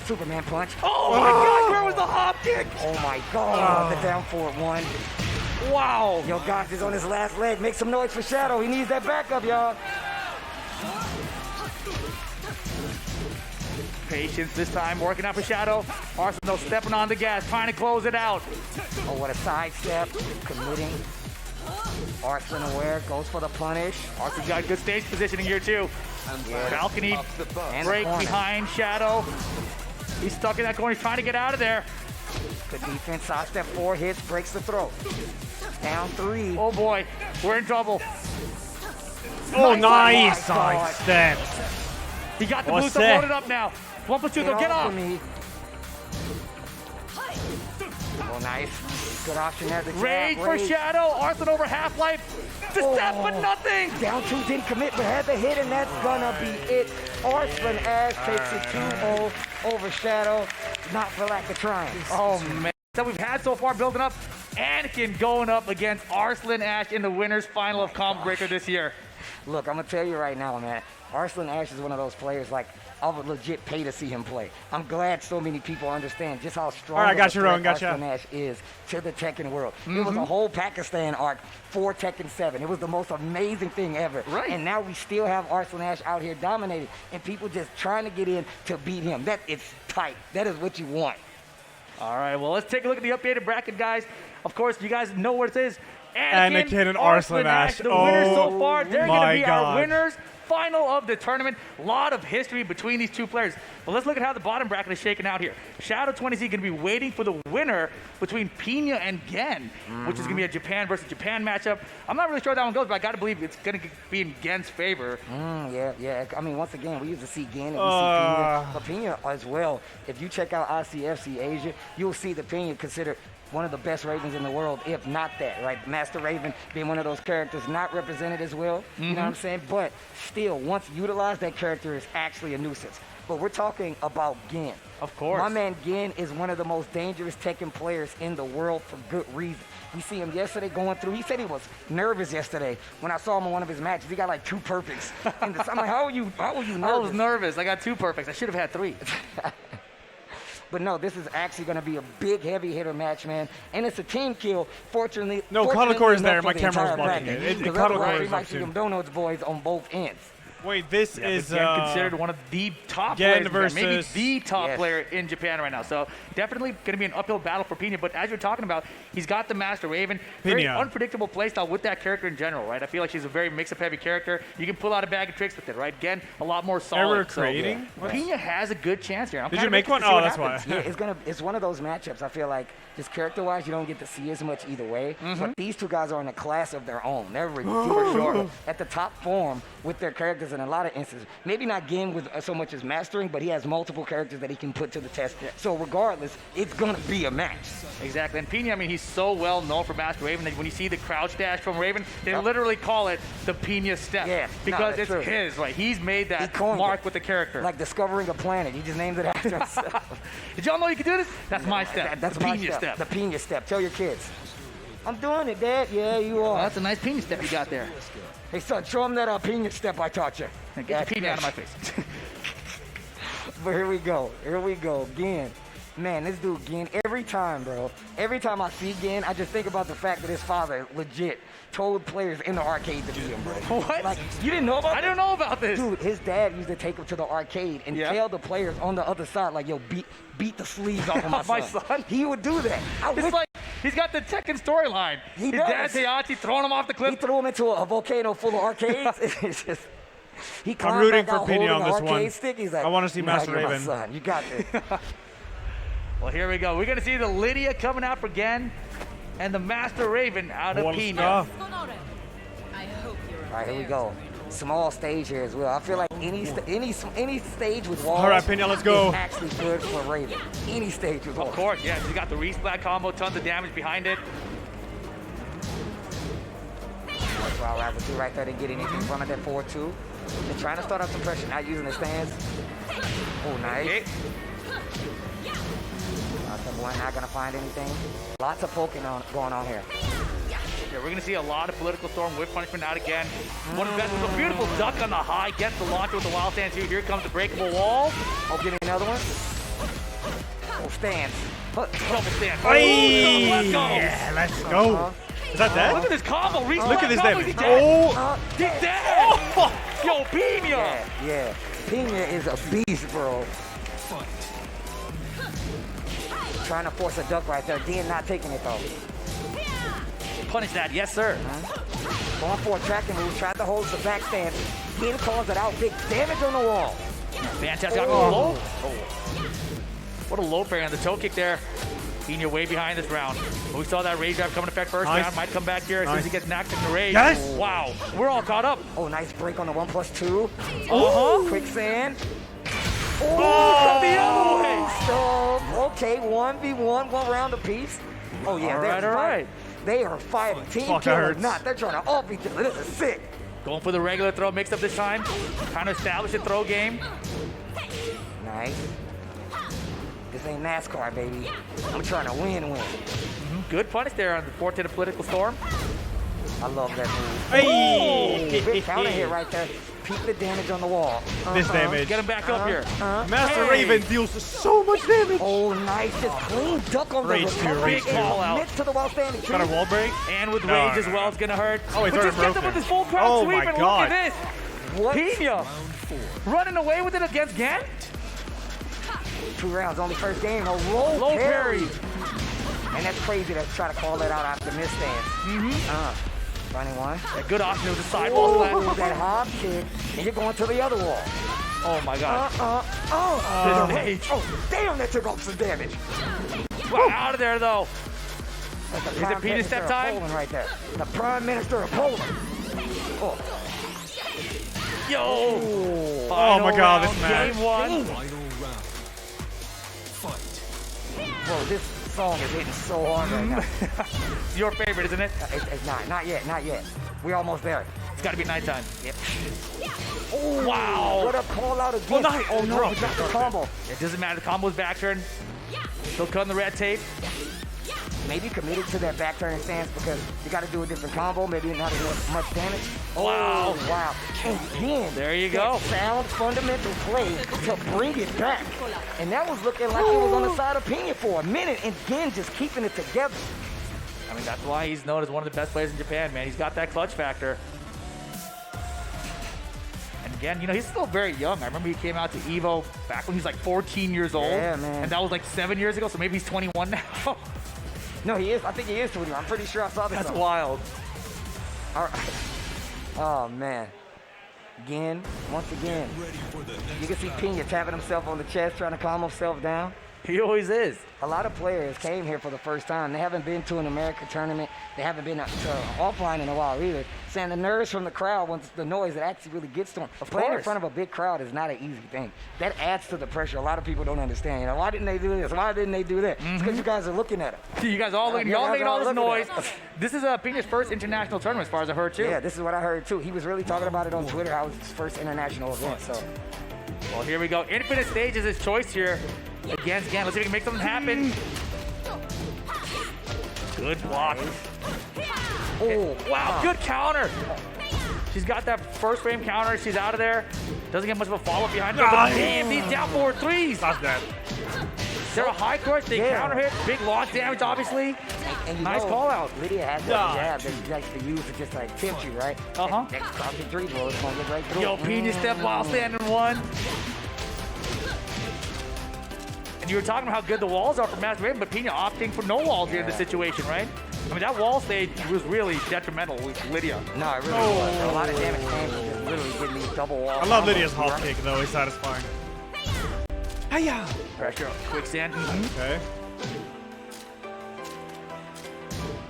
Superman punch. Oh my God, where was the hop kick? Oh my God, the down forward one. Wow. Yo, Gox is on his last leg. Make some noise for Shadow. He needs that backup, y'all. Patience this time, working out for Shadow. Arsenal stepping on the gas, trying to close it out. Oh, what a sidestep. Committing. Arslan aware, goes for the punish. Arsenal got good stage positioning here too. Yeah. Balcony break behind Shadow. He's stuck in that corner, he's trying to get out of there. Good defense, sidestep 4 hits, breaks the throat. Down 3. Oh boy, we're in trouble. Oh, nice sidestep. He got the boost up, loaded up now. 1+2, they'll get off. Me. Oh, nice. Good option there. Rage for Shadow. Arson over half-life. The step, but nothing. Down 2, didn't commit, but had the hit, and that's gonna be it. Arslan Ash takes it 2-0 over Shadow. Not for lack of trying. Oh, man. That we've had so far building up. Anakin going up against Arslan Ash in the winners final of Combo Breaker this year. Look, I'm gonna tell you right now, man. Arslan Ash is one of those players, like, I would legit pay to see him play. I'm glad so many people understand just how strong Arslan Ash is to the Tekken world. It was a whole Pakistan arc for Tekken 7. It was the most amazing thing ever. Right. And now we still have Arslan Ash out here dominating, and people just trying to get in to beat him. It's tight. That is what you want. All right, well, let's take a look at the updated bracket, guys. Of course, you guys know what it is. Anakin and Arslan Ash. The winners so far. They're going to be our winners. Final of the tournament. A lot of history between these two players. But let's look at how the bottom bracket is shaking out here. Shadow 20Z going to be waiting for the winner between Pina and Gen, which is going to be a Japan versus Japan matchup. I'm not really sure how that one goes, but I got to believe it's going to be in Gen's favor. Yeah. I mean, once again, we used to see Gen and we see Pina. But Pina as well. If you check out ICFC Asia, you'll see the Pina considered one of the best Ravens in the world, if not that, right? Master Raven being one of those characters not represented as well, you know what I'm saying? But still, once utilized, that character is actually a nuisance. But we're talking about Gen. Of course. My man Gen is one of the most dangerous Tekken players in the world for good reason. We see him yesterday going through. He said he was nervous yesterday when I saw him in one of his matches. He got like 2 perfects. I'm like, how are you nervous? I was nervous. I got 2 perfects. I should have had 3. But no, this is actually going to be a big heavy hitter match, man. And it's a team kill. Fortunately, no, Cuddlecore is there. My camera's blocking it. Cuddlecore is up soon. Donuts boys on both ends. Wait, this is considered one of the top Gen players, versus maybe the top player in Japan right now. So definitely going to be an uphill battle for Pina. But as you're talking about, he's got the Master Raven. Very unpredictable playstyle with that character in general, right? I feel like she's a very mix-up heavy character. You can pull out a bag of tricks with it, right? Again, a lot more solid. Error creating? So, Pina has a good chance here. Did you make one? Oh, that's why. Yeah, it's one of those matchups. I feel like just character-wise, you don't get to see as much either way. But these two guys are in a class of their own. They're ridiculous at the top form with their characters in a lot of instances. Maybe not game with so much as mastering, but he has multiple characters that he can put to the test. So regardless, it's going to be a match. Exactly. And Pina, I mean, he's so well known for Master Raven that when you see the crouch dash from Raven, they literally call it the Pina step. Yeah, because it's his, right? He's made that mark with the character. Like discovering a planet. He just named it after himself. Did y'all know you could do this? That's my step. That's the my Pina step. The Pina step. Tell your kids. I'm doing it, Dad. Yeah, you are. Well, that's a nice Pina step you got there. Hey, son, show him that Pina step I taught you. Get your Pina out of my face. But here we go. Gen. Man, this dude, Gen, every time, bro. Every time I see Gen, I just think about the fact that his father legit told players in the arcade to beat him, bro. What? Like, you didn't know about this? I didn't know about this. Dude, his dad used to take him to the arcade and tell the players on the other side, like, yo, beat the sleeves off of my son. He would do that. It's like he's got the Tekken storyline. His dad, Heihachi, throwing him off the cliff. He threw him into a volcano full of arcades. It's just... I'm rooting for Pina on this one. Stick. He's like, I want to see Master Raven. Son. You got this. Well, here we go. We're going to see the Lydia coming out for Gen and the Master Raven out of Pina. All right, here we go. Small stage here as well. I feel like any stage with walls. All right, Pina, let's go. Is actually good for Raven. Any stage with walls. Of course, yeah. You got the resplat combo, tons of damage behind it. That's why I would do right there to get anything from it. That 4-2. They're trying to start up some pressure, not using the stance. Oh, nice. Okay. One not gonna find anything. Lots of poking going on here. Yeah, we're gonna see a lot of political storm with punishment out again. One of the best was a beautiful duck on the high, gets the launcher with the wild stance here. Here comes the breakable wall. Oh, give me another one. Oh, stands. Double stand. Hey! Let's go. Yeah, let's go. Is that dead? Look at this combo. Look at this damage. He's Oh! dead. Yo, Pina. Yeah. Pina is a beast, bro. Trying to force a duck right there. Dean not taking it, though. Punish that. Yes, sir. Going for a tracking move. Tried to hold the back stance. Dean calls it out. Big damage on the wall. Fantastic. Low. What a low parry on the toe kick there. Pina way behind this round. But we saw that rage drive coming effect first round. Might come back here as soon as he gets knocked in the rage. Yes. Wow. We're all caught up. Oh, nice break on the 1+2. Uh-huh. Quicksand. Oh, the other way. So, okay, 1v1, 1 round apiece. Oh, yeah, all right. They are fighting. Team Fuck, kill that or hurts. not. They're trying to off each other. This is sick. Going for the regular throw mixed up this time. Trying to establish a throw game. Nice. This ain't NASCAR, baby. I'm trying to win. Good punish there on the fourth hit of Political Storm. I love that move. Hey! Big counter hit right there. Peep the damage on the wall. This damage. Get him back up here. Master Raven deals so much damage. Oh, nice. Just clean duck on Rage the two, rage two. Call out. Mid to the wall standing. Got a wall break? And with No, rage as no, well, no. it's gonna hurt. Oh, he's but just already gets him broken. with his full crowd Oh sweep, my and God. look at this. What? Pina running away with it against Gan. 2 rounds, only first game. A low parry. And that's crazy to try to call that out after mid stance. Funny one. A good option with the sidewall slap. That hop kick, and you're going to the other wall. Oh my God. Damn, that took off some damage. Wow, out of there though. That's Is it Pina step time? Poland right there. The Prime Minister of Poland. Oh. Yo. Oh my God, this match. Game 1. Final round. Fight. Bro, this song is hitting so hard right now. Your favorite, isn't it? It's not yet. We're almost there. It's got to be nighttime. Yep. Oh, wow. What a call out again. Oh no, we got the combo. It doesn't matter. The combo's back turn. Still cutting the red tape. Maybe committed to that back turning stance because you got to do a different combo. Maybe not as much damage. Wow. Oh, wow. And then There you go. sound fundamental play to bring it back. And that was looking like it was on the side of Pina for a minute, and then just keeping it together. I mean, that's why he's known as one of the best players in Japan, man. He's got that clutch factor. And again, you know, he's still very young. I remember he came out to EVO back when he was like 14 years old. Yeah, man. And that was like 7 years ago, so maybe he's 21 now. No, he is. I think he is 21. I'm pretty sure I saw this. That's wild. All right. Oh, man. Again, once again. You can see Pina tapping himself on the chest, trying to calm himself down. He always is. A lot of players came here for the first time. They haven't been to an American tournament. They haven't been to offline in a while either. Saying the nerves from the crowd, once the noise, it actually really gets to them. Playing in front of a big crowd is not an easy thing. That adds to the pressure. A lot of people don't understand. You know, why didn't they do this? Why didn't they do that? It's because you guys are looking at it. You guys all looking, y'all making all this noise. This is Pina's first international tournament, as far as I heard too. Yeah, this is what I heard too. He was really talking about it on Twitter. How it was his first international event. So, well, here we go. Infinite Stage is his choice here. Against Gan. Let's see if we can make something happen. Good block. Oh, wow, good counter. She's got that first frame counter. She's out of there. Doesn't get much of a follow-up behind her. But damn, these down forward threes. Stop that. They're a high court. They counter hit. Big launch damage, obviously. and you Nice know, call out. Lydia has that jab that she likes to use to just like tempt you, right? Uh-huh. That crossing 3 blow is going to get right through. Yo, Pina step while standing one. And you were talking about how good the walls are for Master Raven, but Pina opting for no walls here in this situation, right? I mean, that wall stage was really detrimental with Lydia. No, it really was. A lot of damage came from just literally getting these double walls. I love Lydia's hop kick though, it's satisfying. Hiya! Pressure, quicksand. Okay.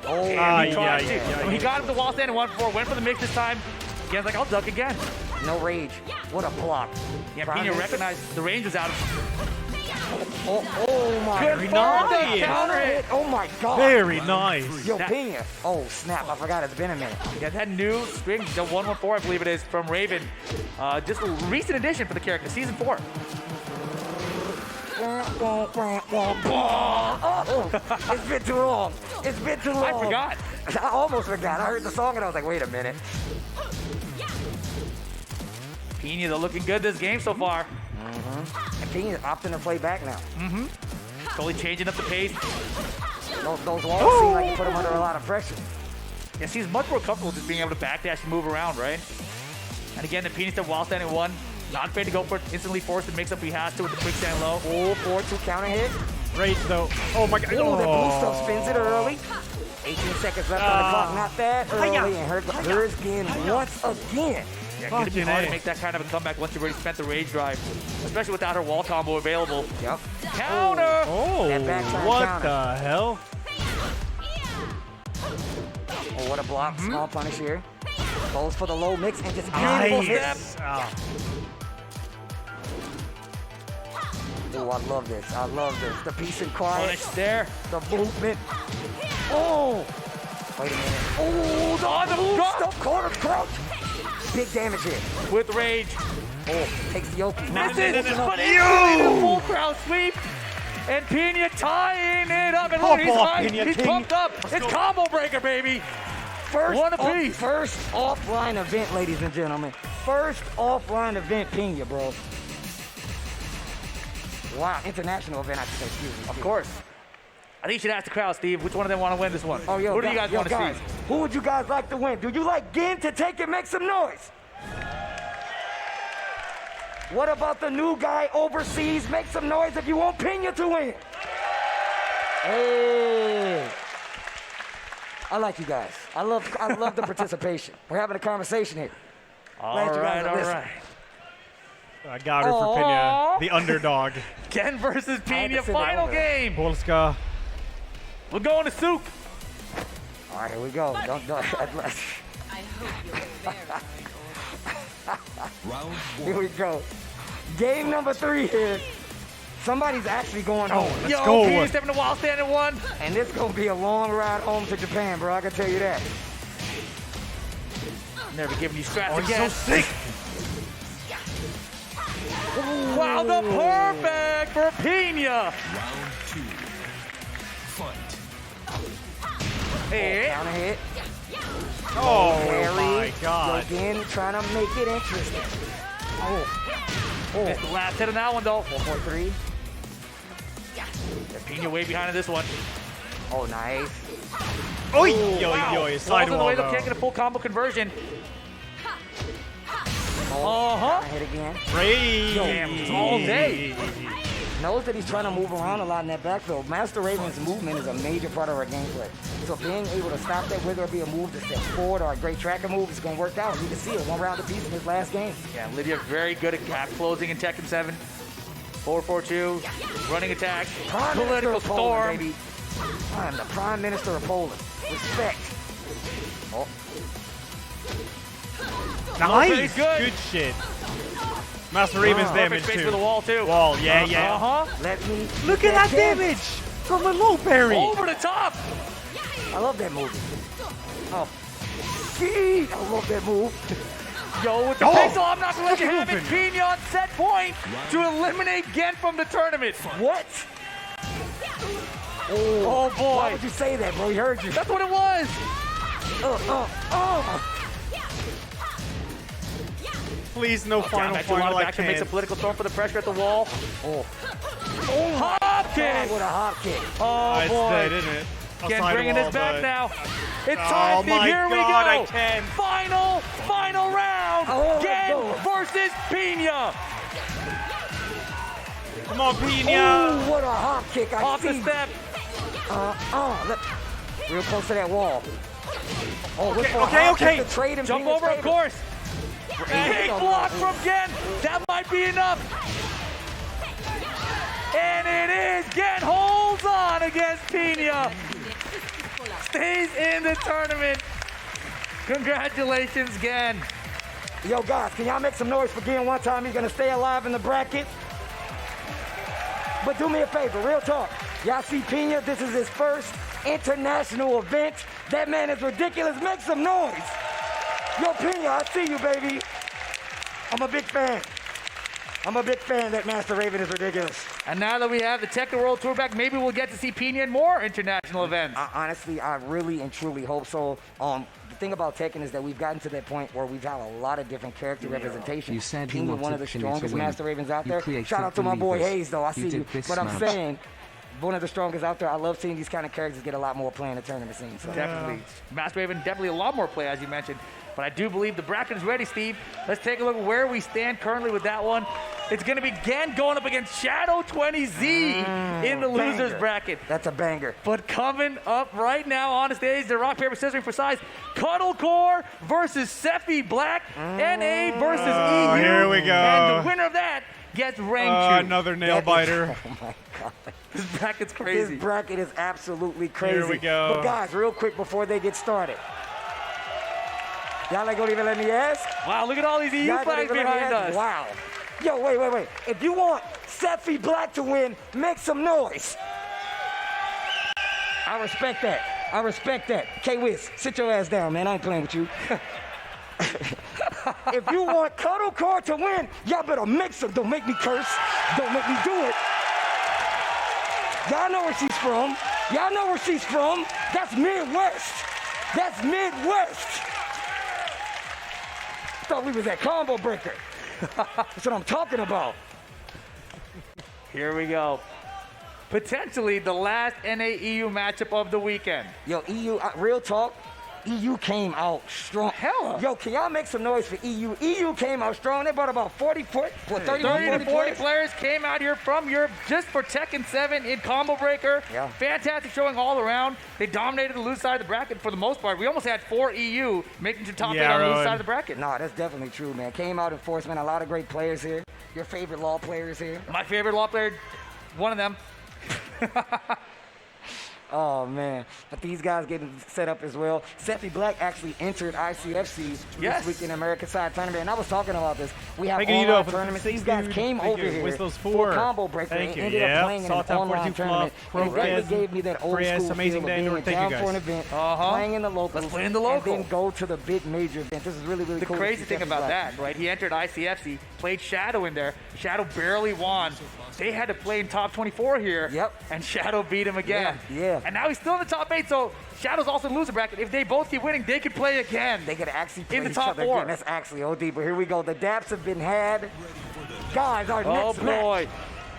Oh, yeah. He got him the wall stand in 1-4, went for the mix this time. Again, like, I'll duck again. No rage. What a block. Yeah, Pina recognized the range was out of Oh my Good God. nice. Counter hit. Oh my God. Very nice. Yo, Pina. Oh, snap. I forgot it's been a minute. Yeah, that new string, the 114, I believe it is, from Raven. Just a recent addition for the character, season 4. Oh, it's been too long. It's been too long. I forgot. I almost forgot. I heard the song and I was like, wait a minute. Pina, they're looking good this game so far. And Pina's opting to play back now. Slowly changing up the pace. Those walls seem like you put him under a lot of pressure. Yes, he's much more comfortable just being able to backdash and move around, right? And again, the Penis step while standing one. Not afraid to go for it. Instantly forced and makes up he has to with the quick stand low. Full forward 2 counter hit. Rage though. Oh my god. Oh, that blue stuff spins it early. 18 seconds left on the clock. Not that early. And hers again once again. Yeah, gonna be hard to make that kind of a comeback once you've already spent the rage drive. Especially without her wall combo available. Yep. Counter! Oh, what the hell? Oh, what a block. Small punish here. Goes for the low mix and just beautiful step. Oh, I love this. I love this. The peace and quiet. Punish there. The movement. Oh! Wait a minute. Oh, on the drop. Stop corner crouch. Big damage here. With rage. Oh, takes the Yoki. Misses, but it's full crowd sweep. And Pina tying it up. And look, he's high. He's pumped up. It's combo breaker, baby. One apiece. First offline event, ladies and gentlemen. First offline event, Pina, bro. Wow, international event, I should say, excuse me. Of course. I think you should ask the crowd, Steve, which one of them want to win this one? Oh, yo, who do you guys want to see? Who would you guys like to win? Do you like Gin to take and make some noise? What about the new guy overseas? Make some noise if you want Pina to win. Hey. I like you guys. I love the participation. We're having a conversation here. All right. I got her for Pina, the underdog. Ken versus Pina, final game. Polska. We're going to Souk. All right, here we go. Don't. I hope you're Round 1. Here we go. Game number 3 here. Somebody's actually going home. Let's go. Pina stepping the wall, standing one. And this gonna be a long ride home to Japan, bro. I can tell you that. Never giving you scraps again. He's so sick. Wow, the perfect for Pina. Round 2. Fight. Hey. Counter hit. Oh Harry. my god. Again, trying to make it interesting. Missed the last hit on that one, though. 4-4-3. Pina way behind in this one. Oh, nice. Oi, Wow. Sidewall. On the way, they can't get a full combo conversion. Hit again. Rage. All day. Knows that he's trying to move around a lot in that backfield. Master Raven's movement is a major part of our gameplay. So being able to stop that, whether it be a move that steps forward or a great tracker move, is going to work out. You can see it, 1 round apiece in his last game. Yeah, Lydia very good at gap closing in Tekken 7. 4-4-2, running attack, political storm. Baby. I am the Prime Minister of Poland. Respect. Oh. Nice. Good. Good shit. Master Raven's damage space too. for the wall too. Wall, yeah. Let me Look at that damage from a low parry. Over the top. I love that move. Oh. Gee, I love that move. Yo, with the pixel, I'm not going to let you have it. Pina on set point to eliminate Gen from the tournament. What? Oh boy. Why would you say that, bro? He heard you. That's what it was. Please, no final. I can make a political storm for the pressure at the wall. Hop kick. With a hop kick. Oh it's boy. dead, isn't it? Ken bringing this back now. It's Oh time, Steve. my Here we God, go. I can. Final round. Gen versus Pina. Come on, Pina. Oh, what a hop kick. Off the step. Real close to that wall. Okay. To trade him, Jump over, of course. Big block from Gen. That might be enough. And it is. Gen holds on against Pina. Stays in the tournament. Congratulations, Gen. Yo, guys, can y'all make some noise for Gen one time? He's going to stay alive in the bracket. But do me a favor, real talk. Y'all see Pina? This is his first international event. That man is ridiculous. Make some noise. Yo, Pina, I see you, baby. I'm a big fan. I'm a big fan that Master Raven is ridiculous. And now that we have the Tekken World Tour back, maybe we'll get to see Pina in more international events. Honestly, I really and truly hope so. The thing about Tekken is that we've gotten to that point where we've had a lot of different character representation. You said Pina, one of the strongest Master Ravens out there. Shout out to the my boy levers. Hayes, though. I see you. did this But I'm much. saying one of the strongest out there. I love seeing these kind of characters get a lot more play in the tournament scene. So. Definitely. Master Raven, definitely a lot more play, as you mentioned. But I do believe the bracket is ready, Steve. Let's take a look at where we stand currently with that one. It's going to be Gen going up against Shadow 20Z in the losers bracket. That's a banger. But coming up right now on the stage, the rock, paper, scissors for size. Cuddlecore versus Sephi Black. NA versus EU. Here we go. And the winner of that gets ranked. Another nail biter. Oh, my God. This bracket's crazy. This bracket is absolutely crazy. Here we go. But, guys, real quick before they get started. Y'all ain't gonna even let me ask? Wow, look at all these EU flags behind us. Wow. Yo, wait. If you want Sephi Black to win, make some noise. I respect that. K-Wiz, sit your ass down, man. I ain't playing with you. If you want Cuddlecore to win, y'all better make some. Don't make me curse. Don't make me do it. Y'all know where she's from. That's Midwest. Thought we was at Combo Breaker. That's what I'm talking about. Here we go. Potentially the last NA-EU matchup of the weekend. Yo, EU, real talk, EU came out strong. Hell. Yo, can y'all make some noise for EU? EU came out strong. They brought about 40 to 40 players came out here from Europe just for Tekken 7 in Combo Breaker. Yeah. Fantastic showing all around. They dominated the loose side of the bracket for the most part. We almost had 4 EU making it to top 8 on the loose side of the bracket. No, that's definitely true, man. Came out enforcement. A lot of great players here. Your favorite law players here. My favorite law player, one of them. Oh, man. But these guys getting set up as well. Sephi Black actually entered ICFC this week in American Side Tournament. And I was talking about this. We have online tournaments. These guys came over here for Combo Breaker and ended up playing in an online tournament. And it really gave me that old school feel of being down for an event, playing in the locals, Let's play in the local. and then go to the big major event. This is really, really the cool. The crazy thing about that, right? He entered ICFC, played Shadow in there. Shadow barely won. They had to play in top 24 here. Yep. And Shadow beat him again. Yeah. And now he's still in the top 8, so Shadow's also in the loser bracket. If they both keep winning, they could play again. They could actually play in the each top other 4. Again. That's actually OD, but here we go. The daps have been had. Guys, our next match.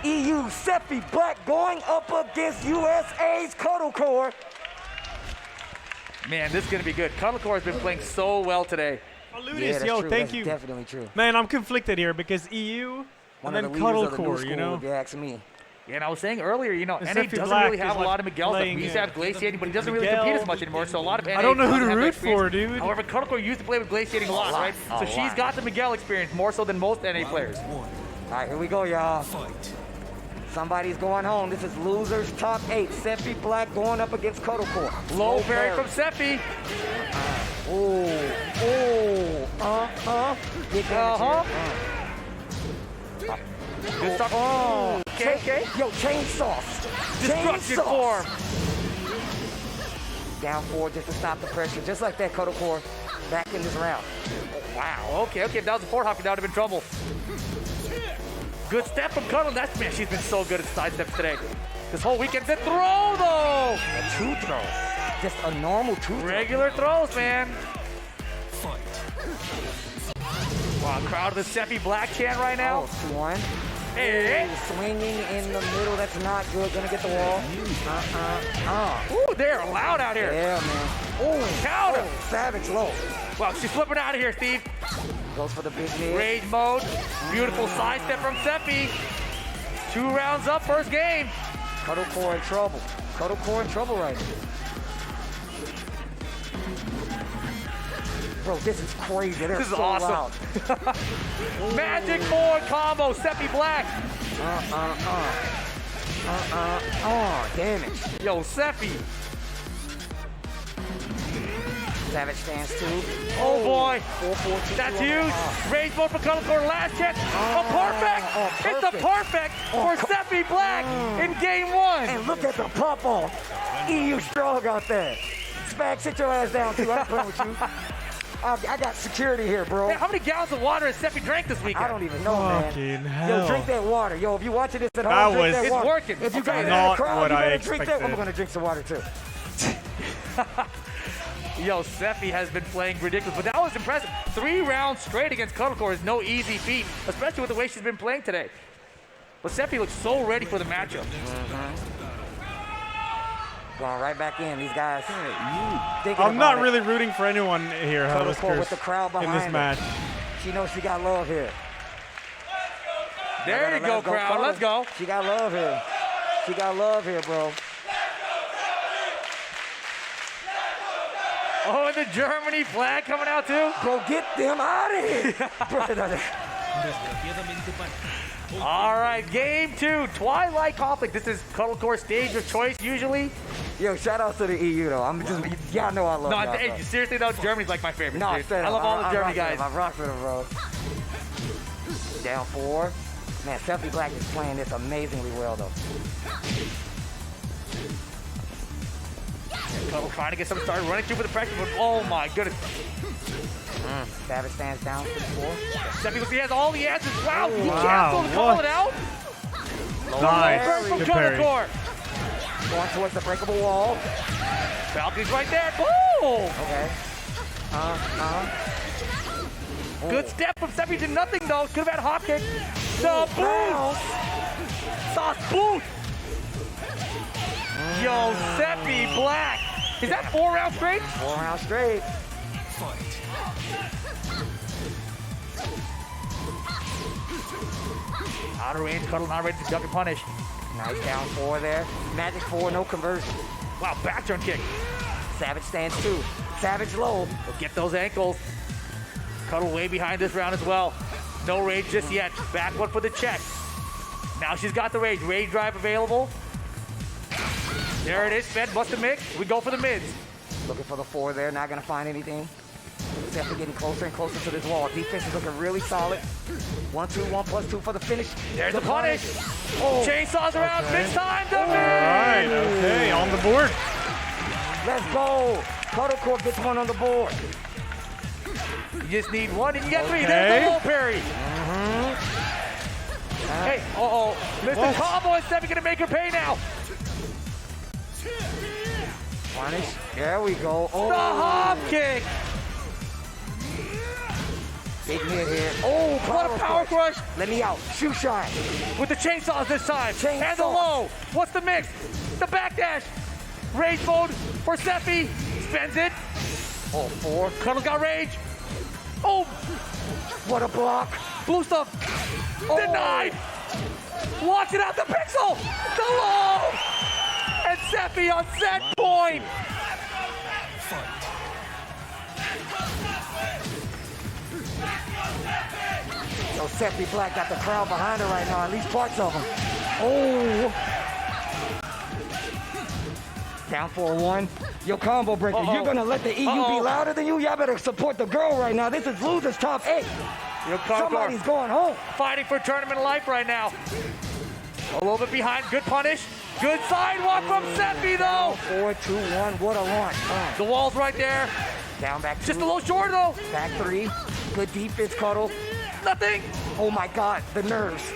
EU Sephi Black going up against USA's Cuddlecore. Man, this is going to be good. Cuddlecore has been playing so well today. Yeah, yo, true. thank that's you. Definitely true. Man, I'm conflicted here because EU One and of then the leaders of the new Cuddlecore, school, you know? if you ask me. Yeah, and I was saying earlier, you know, NA Sephi doesn't Black really have is a lot of Miguel stuff. We used to have Glaciating, but he doesn't really compete as much anymore, so a lot of NA I don't know who doesn't to have that root for, experience. dude. However, Cuddlecore used to play with Glaciating a lot, right? So she's got the Miguel experience more so than most NA players. All right, here we go, y'all. Somebody's going home. This is losers top 8. Sephi Black going up against Cuddlecore. Low parry from Sephi. Good stuff. Okay. Yo, chainsaws. Destruction form. Down 4 just to stop the pressure. Just like that, Cuddlecore back in this round. Wow. Okay. If that was a 4-hop, that would have been trouble. Good step from Cuddle. Man, she's been so good at side steps today. This whole weekend's a throw, though. A 2 throw. Just a normal 2 throw. Regular throws, man. Wow, crowd of the Sephi Black chant right now. Oh, 2-1. Hey. Swinging in the middle. That's not good. Gonna get the wall. Ooh, they're loud out here. Yeah, man. Oh, counter. Oh, savage low. Wow, she's flipping out of here, Steve. Goes for the big hit. Rage mode. Beautiful side step from Sephi. 2 rounds up, first game. Cuddlecore in trouble. Cuddlecore in trouble right now. Bro, this is crazy. They're This is so awesome. loud. Magic board combo, Sephi Black. Damn it. Yo, Sephi. Savage stands 2. Oh boy. 4-4-2. That's huge. Rage mode for Cuddlecore. Last chance. Perfect. It's a perfect for Sephi Black in game 1. And look at the pop off. EU strong out there. Spag, sit your ass down too. I'm playing with you. I got security here, bro. Man, how many gallons of water has Sephi drank this weekend? I don't even know, man. Hell. Yo, drink that water. Yo, if you're watching this at home, drink that water. It's working. If you got it in Not the crowd, what you I better drink that. expected. I'm going to drink some water, too. Yo, Sephi has been playing ridiculous, but that was impressive. 3 rounds straight against Cuddlecore is no easy feat, especially with the way she's been playing today. But Sephi looks so ready for the matchup. Going right back in. These guys. I'm not really rooting for anyone here, Huskers, with the crowd behind in this match. She knows she got love here. There you go, crowd. Let's go. She got love here. She got love here, bro. Oh, and the Germany flag coming out too. Bro, get them out of here. All right, game 2, Twilight Conflict. This is Cuddlecore stage of choice usually. Yo, shout out to the EU though. I'm just, y'all know I love No, y'all, hey, bro. seriously though, Germany's like my favorite. No, dude. straight I up. love all the Germany guys. I rock with them, bro. Down 4. Man, Stephanie Black is playing this amazingly well though. Cuddle trying to get some started, running through for the pressure, but oh my goodness. Savage stands down for the 4. Stephanie, he has all the answers. Wow, he wow, canceled to call it out. Nice. From Good parry. Cuddlecore. Going towards the breakable wall. Falcon's right there. Boom! Okay. Good step from Seppi to nothing though. Could have had hop kick. The boot! Sauce boot! Yo, Seppi Black. Is that 4 rounds straight? 4 rounds straight. Out of range, Cuddle not ready to duck and punish. Nice down 4 there. Magic 4, no conversion. Wow, back turn kick. Savage stands 2. Savage low. We'll get those ankles. Cuddle way behind this round as well. No rage just yet. Back one for the check. Now she's got the rage. Rage drive available. There it is. Fed, bust the mix. We go for the mids. Looking for the 4 there. Not going to find anything. Definitely getting closer and closer to this wall. Defense is looking really solid. 1-2, 1+2 for the finish. There's the punish. Oh. Chainsaws around. Okay. Mix time. The All right, okay, on the board. Let's go. Cuddlecore gets one on the board. You just need one and you get 3. Okay. There's the low parry. Hey, Missed the combo and Stephanie gonna make her pay now. Punish. There we go. The hop kick. Big mid here. Oh, what a power crush. Let me out. Shoe shine. With the chainsaws this time. Chainsaw. And the low. What's the mix? The backdash. Rage mode for Seppi. Spends it. Oh, 4. Cuddle's got rage. Oh. What a block. Blue stuff. Oh. Denied. Walks it out the pixel. The low. And Seppi on set point. So Seppi Black got the crowd behind her right now, at least parts of them. Oh. Down 4-1. Yo, combo breaker. You're going to let the EU be louder than you? Y'all better support the girl right now. This is losers top 8. Somebody's going home. Fighting for tournament life right now. A little bit behind. Good punish. Good sidewalk from Seppi, though. 4-2-1. What a launch. The wall's right there. Down back 2. Just a little short, though. Back 3. Good defense, Cuddle. Nothing. Oh, my God. The nerves.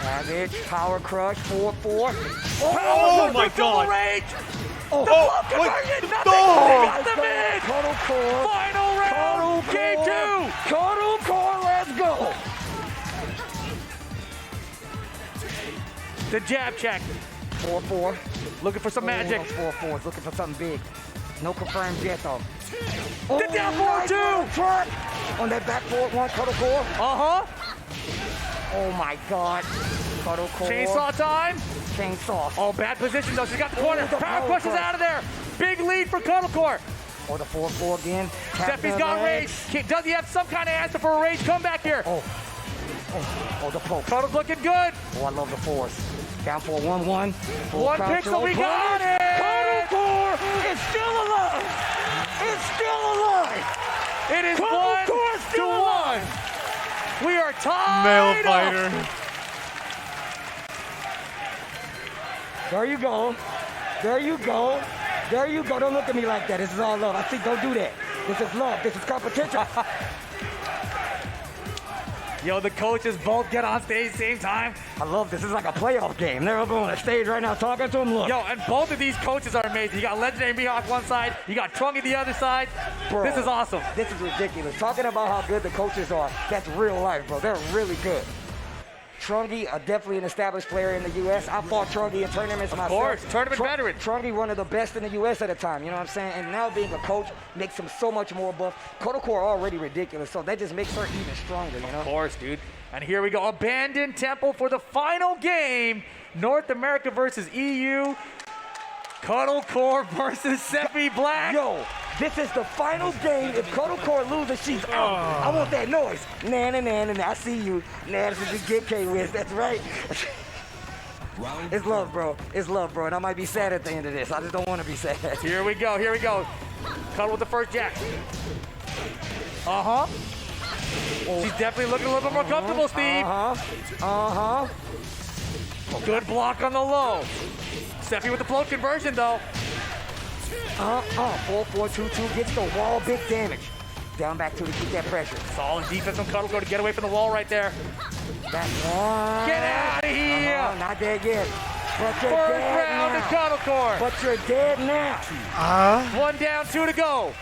Savage. Power crush. 4-4. Oh my God. Rage. Oh, the conversion. Nothing. Got the mid. Cuddlecore. Final round. Game 2. Cuddlecore, let's go. The jab check. 4-4. Looking for some magic. 4-4. Looking for something big. No confirmed yet, though. The down 4-2. On that back forward 1, Cuddlecore. Uh-huh. Oh, my God. Cuddlecore. Chainsaw time. Chainsaw. Oh, bad position, though. She's got the corner. the Power power crush is crush. out of there. Big lead for Cuddlecore. Or the 4-4 again. Steffi's got rage. Does he have some kind of answer for a rage comeback here? Oh, the poke. Cuddle's looking good. Oh, I love the force. Down 4-1-1. One pixel, we got it. Cuddlecore is still alive. It's still alive. It is 1-1. We are tied. Male fighter. There you go. There you go. There you go. Don't look at me like that. This is all love. I think don't do that. This is love. This is competition. Yo, the coaches both get on stage same time. I love this. This is like a playoff game. They're up on the stage right now talking to them. Look. Yo, and both of these coaches are amazing. You got Legendary Mihawk one side, you got Trungy the other side. Bro, this is awesome. This is ridiculous. Talking about how good the coaches are, that's real life, bro. They're really good. Trungi, definitely an established player in the U.S. I fought Trungi in tournaments myself. Of course, tournament veteran. Trungi, one of the best in the U.S. at the time, you know what I'm saying? And now being a coach makes him so much more buff. Kotocore already ridiculous, so that just makes her even stronger, you know? Of course, dude. And here we go, Abandoned Temple for the final game. North America versus EU. Kotocore versus Seppi Black. Yo, this is the final game. If Kotocore loses, she's out. I want that noise. Nah, nah, nah, nah, nah. I see you. Nah, this is a good K-Wiz. That's right. It's love, bro. It's love, bro. And I might be sad at the end of this. I just don't want to be sad. Here we go. Here we go. Cuddle with the first jack. Uh-huh. She's definitely looking a little bit more comfortable, Steve. Uh-huh. Good block on the low. Seppi with the float conversion, though. 4-4-2-2 gets the wall, big damage. Down back to keep that pressure. Solid defense from Cuddle to get away from the wall right there. That's one. Get out of here. Not dead yet. But you're First dead round now. to Kotocore. But you're dead now. One down, 2 to go.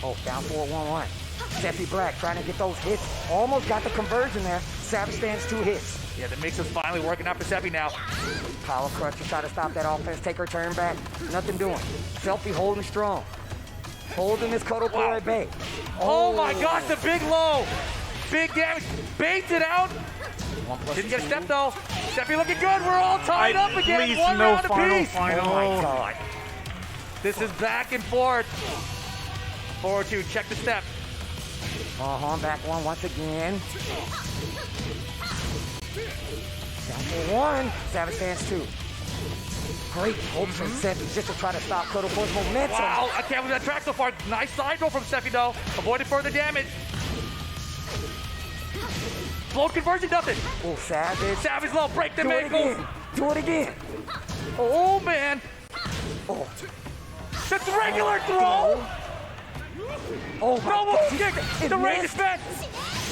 Oh, down 4-1-1. Seppi Black trying to get those hits. Almost got the conversion there. Savage stands 2 hits. Yeah, the mix is finally working out for Seppi now. Power crutch to try to stop that offense. Take her turn back. Nothing doing. Selfie holding strong. Holding this Kotocore at bay. Oh my gosh, the big low. Big damage. Baits it out. Didn't get a step though. Seppi looking good. We're all tied up again. Please, One no round apiece. final. Oh my God. This is back and forth. 4-2. Check the step. Back one once again. Down for 1. Savage stands 2. Great hopes from Seppi just to try to stop Kotocore's momentum. Wow, I can't believe that track so far. Nice side roll from Seppi though. Avoided further damage. Float conversion, nothing. Oh, Savage. Savage low, break the Do it ankles. again. Do it again. Oh man. Oh. That's a regular throw. Oh my no, God. kick. The range is spent.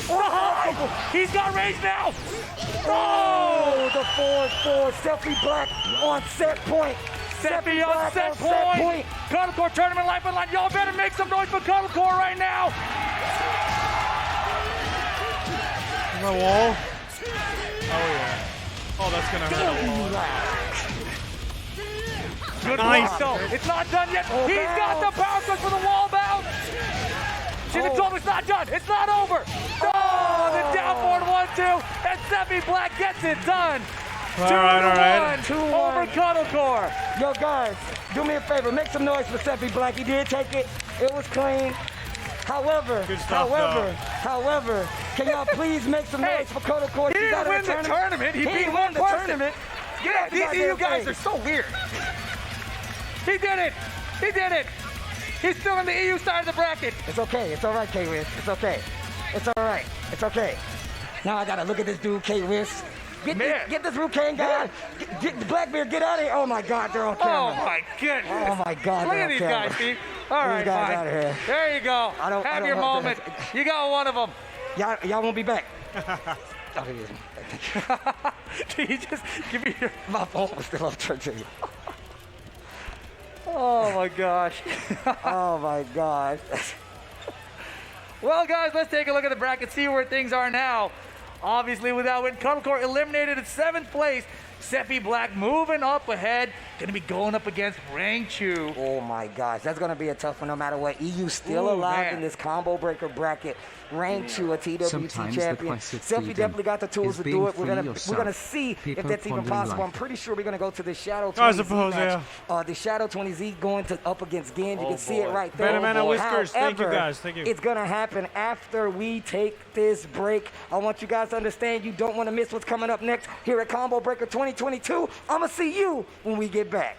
Oh, he's got range now. Oh, the 4-4. Seppi Black on set point. Seppi on set point. Kotocore tournament life on line. Y'all better make some noise for Kotocore right now. The wall. Oh yeah. Oh, that's gonna hurt. Good Nice. block, though. It's not done yet. Oh, He's got the power touch for the wall bounce. Should've told him it's not done. It's not over. Oh, the downboard 1-2, and Seppi Black gets it done. All right. 2-1 over Kotocore. Yo, guys, do me a favor. Make some noise for Seppi Black. He did take it. It was clean. However, can y'all please make some noise for Kotocore? He didn't win the tournament. He beat one the person. tournament. Yeah, these EU guys are so weird. He did it. He did it. He's still in the EU side of the bracket. It's okay. It's all right, K-Wiz. It's okay. It's all right. It's okay. Now I gotta look at this dude, K-Wiz. Get this Rukan guy. Get Blackbeard, get out of here. Oh my God, they're on camera. Oh my goodness. Oh my God, Look they're at on these camera. guys, Steve. All right, These guys fine. out of here. There you go. I don't Have your know. moment. You got one of them. Y'all won't be back. Can you just give me your... My phone was still up charging. Oh my gosh. Oh my gosh. Well, guys, let's take a look at the bracket, see where things are now. Obviously, without win, Kotocore eliminated in 7th place. Seppi Black moving up ahead. Going to be going up against Rangchu. Oh my gosh, that's going to be a tough one no matter what. EU still alive in this combo breaker bracket. Rangchu, a TWT Sometimes champion. Seppi definitely got the tools to do it. We're gonna see if that's even possible. I'm pretty sure we're gonna go to the Shadow 20Z match. The Shadow 20Z going up against Gen. You can see it right there. Whiskers, thank you guys. Thank you. It's gonna happen after we take this break. I want you guys to understand you don't want to miss what's coming up next here at Combo Breaker 2022. I'm gonna see you when we get back.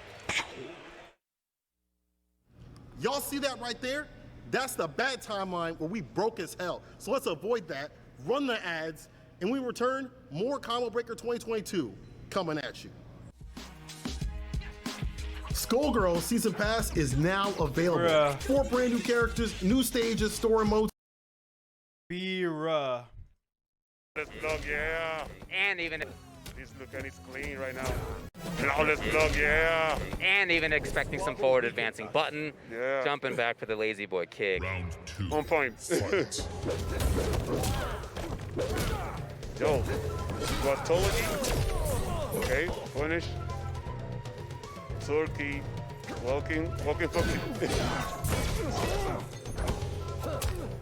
Y'all see that right there? That's the bad timeline where we broke as hell. So let's avoid that, run the ads, and we return more Combo Breaker 2022 coming at you. Skullgirls Season Pass is now available. 4 brand new characters, new stages, story modes. Let's look, yeah. And even... This look, and it's clean right now. Flawless block, yeah. And even expecting some forward advancing button. Yeah. Jumping back for the lazy boy kick. On point. Yo, Guatology. Okay, punish. Turkey. Walking.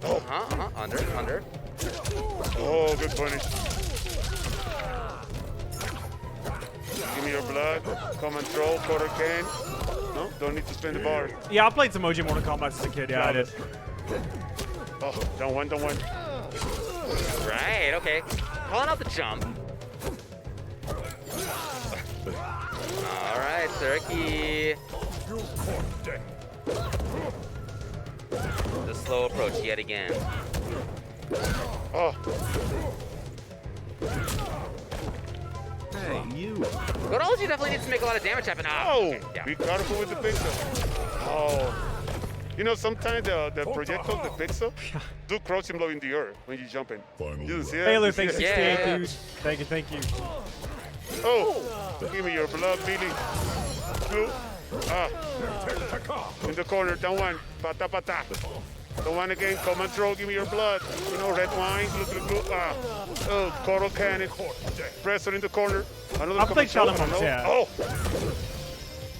Oh. Under. Oh, good punish. Give me your blood. Come and throw. Quarter can. No, don't need to spin the bar. Yeah, I played some OG Mortal Kombat as a kid. Yeah, I did. Oh, don't one. Right, okay. Calling out the jump. All right, Turkey. The slow approach yet again. Oh. Hey, you. Godology definitely needs to make a lot of damage happen. Oh, Okay, yeah. be careful with the pixel. Oh. You know, sometimes the projectile, the pixel, do crouching blow in the air when you jump in. You didn't see that? Taylor, thanks, Yeah. 68, dude. Thank you. Oh, give me your blood, Billy. Blue. Ah. In the corner, down one. Pata. Down one again, come and throw, give me your blood. You know, red wine, blue. Ah. Oh, coral cannon. Pressure in the corner. Another I'll play come and Shadow throw. Monks, yeah. Oh.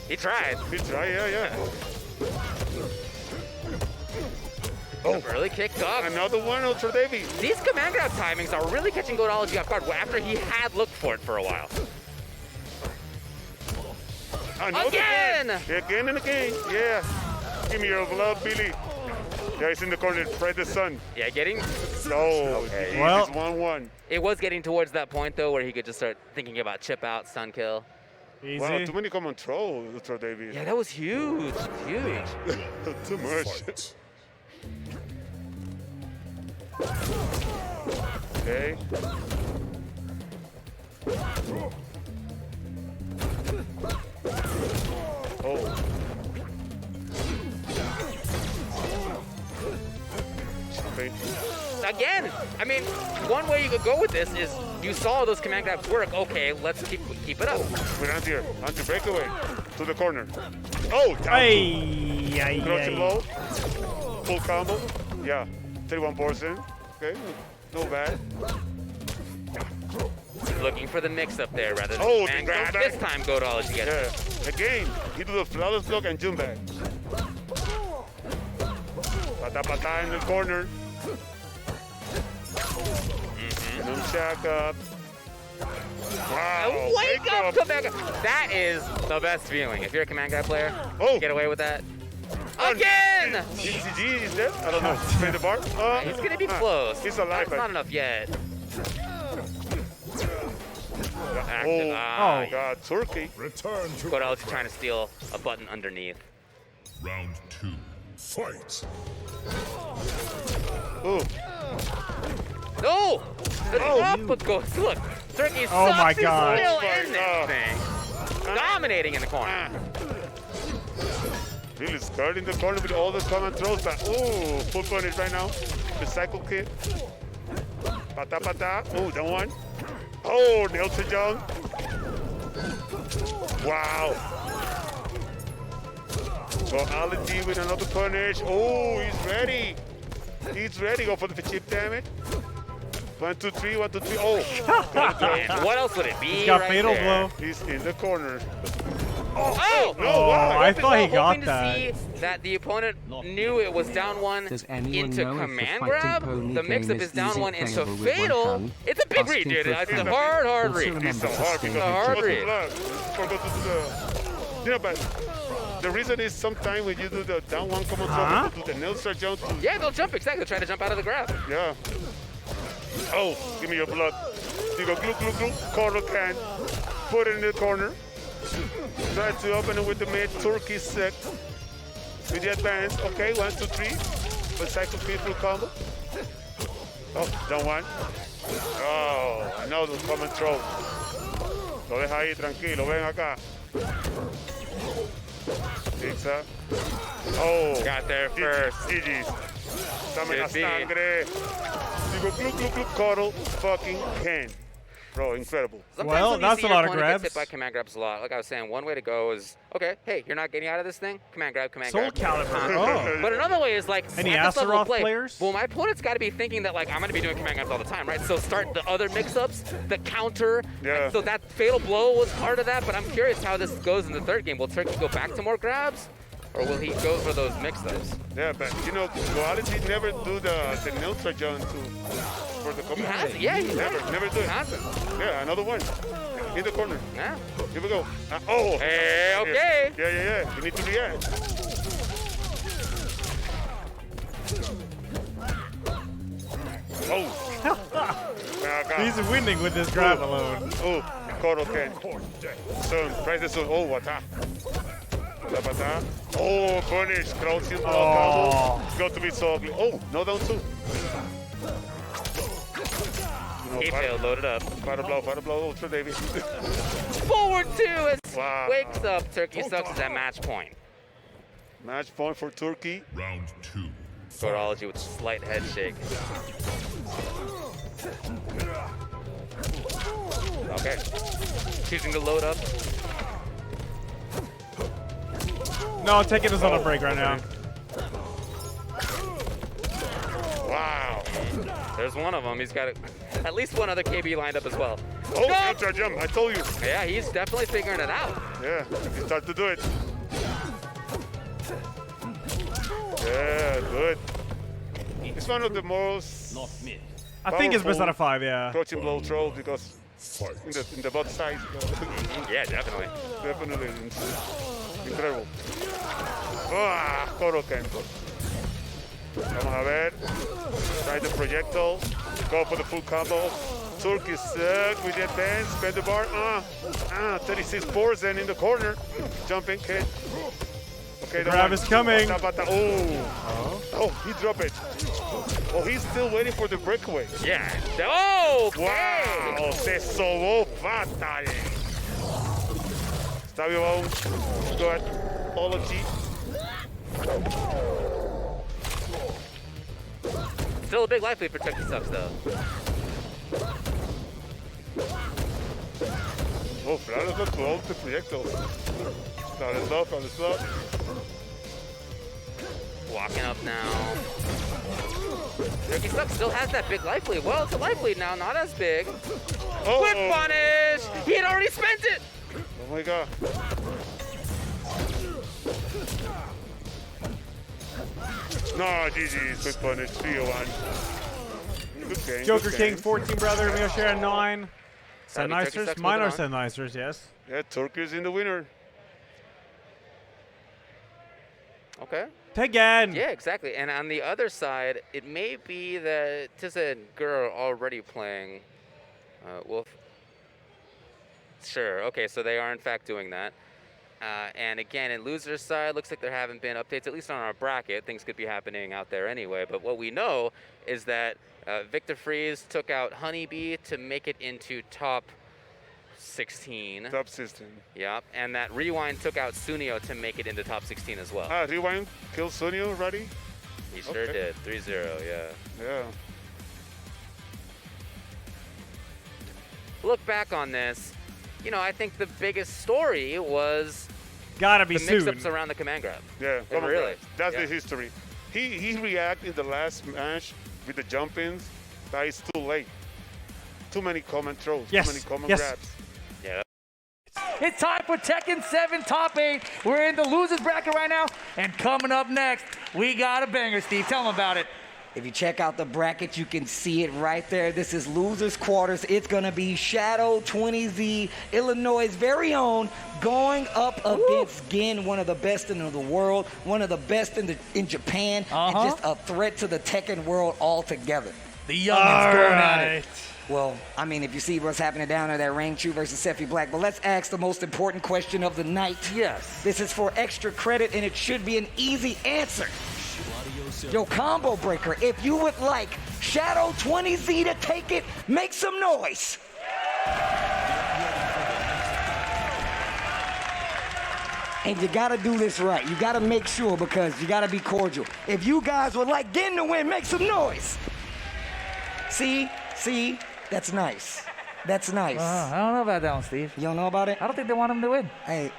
He tried, yeah. Oh, early kick dog. Another one, Ultra Davy. These command grab timings are really catching Godology off guard after he had looked for it for a while. Again and again. Yeah. Give me your blood, Billy. Yeah, he's in the corner. Fred the Sun. Yeah, getting. No. Okay. Well, it's 1-1. It was getting towards that point though, where he could just start thinking about chip out, stun kill. Easy. Wow, too many command throw, Ultra Davy. Yeah, that was huge. Too much. Okay. Oh. Again, I mean, one way you could go with this is you saw those command grabs work. Okay, let's keep it up. We're anti breakaway to the corner. Oh, down. Crouching low. Full combo. Yeah, 31%. Okay, no bad. Looking for the mix up there rather than command the grab. back. This time Godology gets it. Again, he do the flawless block and jump back. Pata in the corner. Nunchuck up. Wow. Wake up, command grab. That is the best feeling. If you're a command grab player, get away with that. Again! GG is dead? I don't know. Spin the bar? He's gonna be close. He's alive. That's not enough yet. Oh, God, Turkey. Return to Godology trying to steal a button underneath. Round 2. Fight. Oh. No! But look, Turkey Oh my sucks. God. He's still in this thing. Dominating in the corner. Really scared in the corner with all the command throws. But, ooh, full punish right now. The cycle kick. Pata. Oh, down one. Oh, nailed to John. Wow. Godology with another punish. Oh, he's ready. He's ready. Go for the chip damage. 1, 2, 3. 1, 2, 3. Oh. And what else would it be? He's got right fatal there? blow. He's in the corner. Oh! No, wow. I thought he got hoping that. to see that the opponent knew it was down one Does anyone into know if the command fighting grab. pony The mix game up is is down easy one into playable with one fatal. hand? It's a big Asking read, dude. for It's a friends. hard Also read. remember It's so hard to because stay hard go to read. blood. Go to the... You know, but the reason is sometimes when you do the down one command throw, to the nail start jump. Yeah, they'll jump, exactly. They'll try to jump out of the grab. Yeah. Oh, give me your blood. You go glue, corner can. Put it in the corner. Try to open it with the mid. Turkey sick. With the advance. Okay, 1, 2, 3. But cycle people combo. Oh, down one. Oh, another common throw. Lo deja ahí, tranquilo. Ven acá. Pizza. Oh. Got there first. GG's. Dame la Should be. sangre. Digo, glue, cuddle, fucking can. Bro, incredible. Sometimes when you see your opponent gets hit by command grabs a lot. Like I was saying, one way to go is, okay, hey, you're not getting out of this thing? Command grab, command Soul grab. Calibur. Oh. But another way is like, Any at this level of Astaroth play, players? well, my opponent's got to be thinking that like, I'm going to be doing command grabs all the time, right? So start the other mix-ups, the counter. Yeah. So that fatal blow was part of that, but I'm curious how this goes in the third game. Will Turkey go back to more grabs? Or will he go for those mix-ups? Yeah, but you know, Duality never do the neutral jump for the command. He hasn't, yeah, he's never do it. Hasn't. Yeah, another one. In the corner. Yeah. Here we go. Oh. Hey, okay. Yeah. You need to react. Oh. He's winning with this grab alone. Oh, Koro Ken. Soon, press the soon. Oh, what? Oh, punish. Crouching block combo. It's got to be so ugly. Oh, no down two. He failed, loaded up. Fire blow, ultra Davey. Forward two as wakes up. Turkey sucks is at match point. Match point for Turkey. Round 2. Godology with slight head shake. Okay. Choosing to load up. No, Tekken is on a break right now. Wow. There's one of them. He's got at least one other KB lined up as well. Oh, counter jump. I told you. Yeah, he's definitely figuring it out. Yeah, he started to do it. Yeah, good. It's one of the most. I think it's best out of 5, yeah. Approaching blow throw because in the butt side. Yeah, definitely. Definitely. Incredible. Ah, Koro Ken. Vamos a ver. Try the projectile. Go for the full combo. Turkey stuck with the advance. Spend the bar. 36 force and in the corner. Jumping. Okay, the grab is coming. Oh, he dropped it. Oh, he's still waiting for the breakaway. Yeah. Oh, okay. Wow, se sobó fatal. Stabio Bones. Go ahead. Ology. Still a big life lead for Turkey Sucks, though. Oh, Flores not to hold the projectiles. From the slot. Walking up now. Turkey Sucks still has that big life lead. Well, it's a life lead now, not as big. Quick punish! He had already spent it! Oh my god. No, GG, quick punish, 3-1. Good game. Joker good King, game. 14 brother, Miyoshira 9. Turkey Sennizers? Sucks Mine are moving on. Sennizers, yes. Yeah, Turkey's in the winner. Okay. Tekken! Yeah, exactly. And on the other side, it may be that Tissa and Gur are already playing Wolf. Sure, okay, so they are in fact doing that. And again, in loser's side, looks like there haven't been updates, at least on our bracket. Things could be happening out there anyway. But what we know is that Victor Freeze took out Honeybee to make it into top 16. Top 16. Yep, and that Rewind took out Sunio to make it into top 16 as well. Rewind killed Sunio already? He sure did. 3-0, yeah. Yeah. Look back on this, you know, I think the biggest story was gotta be the mix-ups around the command grab. Yeah, really. That's the history. He reacted in the last match with the jump-ins, but it's too late. Too many common throws, too many common grabs. Yeah. It's time for Tekken 7 Top 8. We're in the losers bracket right now. And coming up next, we got a banger, Steve. Tell them about it. If you check out the bracket, you can see it right there. This is losers quarters. It's going to be Shadow 20Z, Illinois' very own, going up against Gin, one of the best in the world, one of the best in Japan, and just a threat to the Tekken world altogether. The youngins going at it. Well, I mean, if you see what's happening down there, that Rain Chu versus Sephi Black, but let's ask the most important question of the night. Yes. This is for extra credit, and it should be an easy answer. Yo, Combo Breaker, if you would like Shadow 20Z to take it, make some noise. And you gotta do this right. You gotta make sure, because you gotta be cordial. If you guys would like Gin to win, make some noise. See, that's nice. That's nice. I don't know about that one, Steve. You don't know about it? I don't think they want him to win. Hey.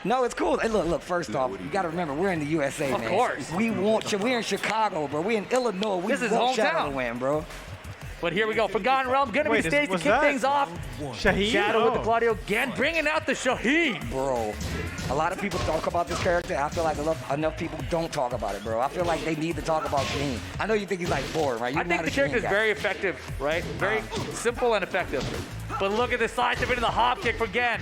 No, it's cool. Hey, look, first off, you got to remember, we're in the USA, man. Of course. We're in Chicago, bro. We're in Illinois. We This is want Shadow hometown. to win, bro. But here we go. Forgotten Realm gonna be the stage to kick things off. Shaheen? Shadow with the Claudio again, bringing out the Shaheen. Bro, a lot of people talk about this character. I feel like enough people don't talk about it, bro. I feel like they need to talk about Shaheen. I know you think he's like boring, right? I think the character is very effective, right? Very simple and effective. But look at the side step into the hop kick for Gen.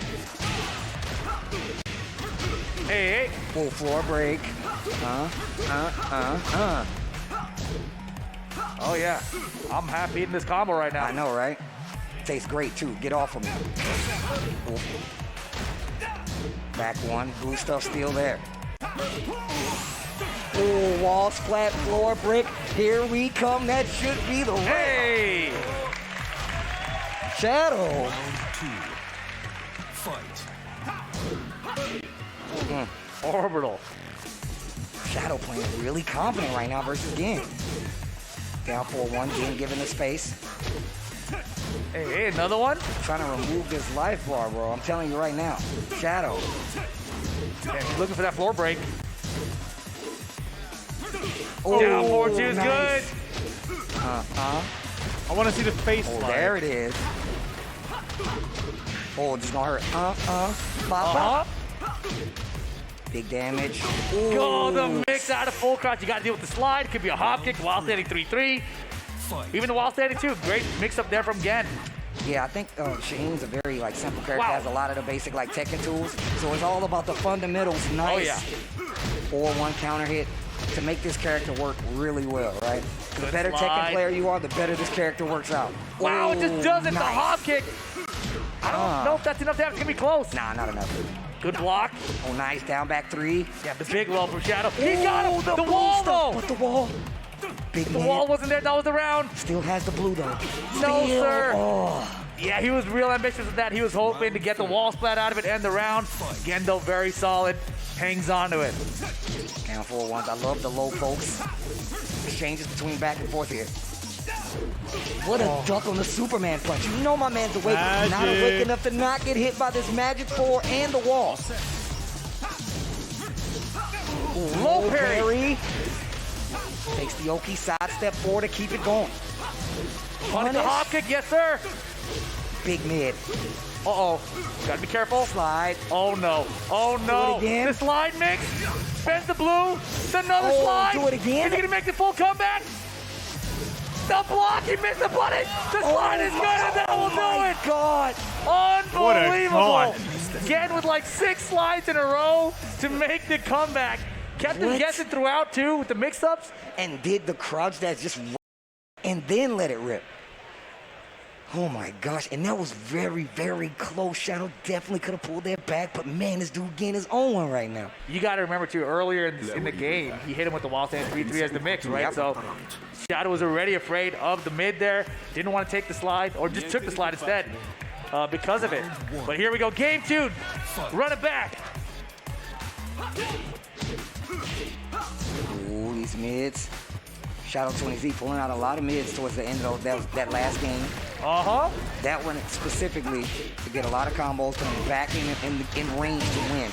Hey. Full floor break. Oh yeah, I'm half eating this combo right now. I know, right? Tastes great too. Get off of me. Back one. Blue stuff still there. Oh, walls, flat floor break. Here we come. That should be the hey. Shadow. Round 2. Fight. Orbital. Shadow playing really confident right now versus Gen. Down 4-1, Gen giving the space. Hey, another one? Trying to remove this life bar, bro. I'm telling you right now. Shadow. Yeah, he's looking for that floor break. Oh, down 4-2 is nice. good. I want to see the face slide. There it is. Oh, just gonna hurt. Bop. Big damage. Go the mix out of full crouch. You got to deal with the slide. Could be a hop kick while standing 3-3. Even the while standing 2. Great mix up there from Gen. Yeah, I think Shaheen's a very simple character. Has a lot of the basic Tekken tools. So it's all about the fundamentals. Nice. Oh yeah. 4-1 counter hit to make this character work really well, right? The better slide. Tekken player you are, the better this character works out. Wow, it just does it. Nice. The hop kick. I don't know if that's enough to have. It's going to be close. Nah, not enough. Good block. Oh, nice. Down back 3. Yeah, the big low from Shadow. He got him. The wall, though. But the wall. Big The man. wall wasn't there. That was the round. Still has the blue, though. No, Still. sir. Oh. Yeah, he was real ambitious with that. He was hoping to get the wall splat out of it, end the round. Gendo, very solid. Hangs on to it. Down 4-1. I love the low folks. Exchanges between back and forth here. What a duck on the Superman punch. You know my man's awake. Not awake enough to not get hit by this magic 4 and the wall. Low parry. Takes the Oki sidestep 4 to keep it going. Punish the hop kick, yes sir. Big mid. Uh-oh. Gotta be careful. Slide. Oh no. Oh no. Do it again. The slide mix. Spends the blue. Another slide. Do it again. Is he gonna make the full comeback? The block, he missed the button. The slide is good and that will do it. God. Unbelievable. Gen with 6 slides in a row to make the comeback. Kept him guessing throughout too with the mix-ups. And did the crouch that just and then let it rip. Oh my gosh, and that was very, very close. Shadow definitely could have pulled that back, but man, this dude getting his own one right now. You got to remember too, earlier in the game, he hit him with the wall stand 3-3 as the mix, right? Yep. So Shadow was already afraid of the mid there, didn't want to take the slide, or just took the slide instead because of it. But here we go, game 2, run it back. Ooh, these mids. Shadow 20Z pulling out a lot of mids towards the end of that last game. That one specifically to get a lot of combos coming back in range to win.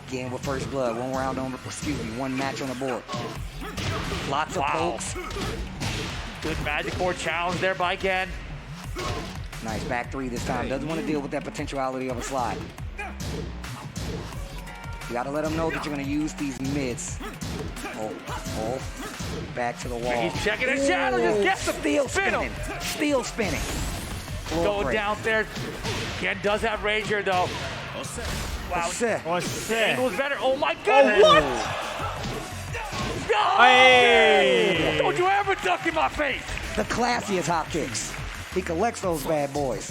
Again with first blood, one match on the board. Lots of pokes. Good magic 4 challenge there by Gen. Nice back 3 this time. Doesn't want to deal with that potentiality of a slide. You gotta let them know that you're gonna use these mids. Oh, back to the wall. He's checking his Shadow, just gets the spinning. Still spinning. Going downstairs. Gen does have rage here though. Wow, the angle was better. Oh my goodness! what? No! Hey! Don't you ever duck in my face! The classiest hop kicks. He collects those bad boys.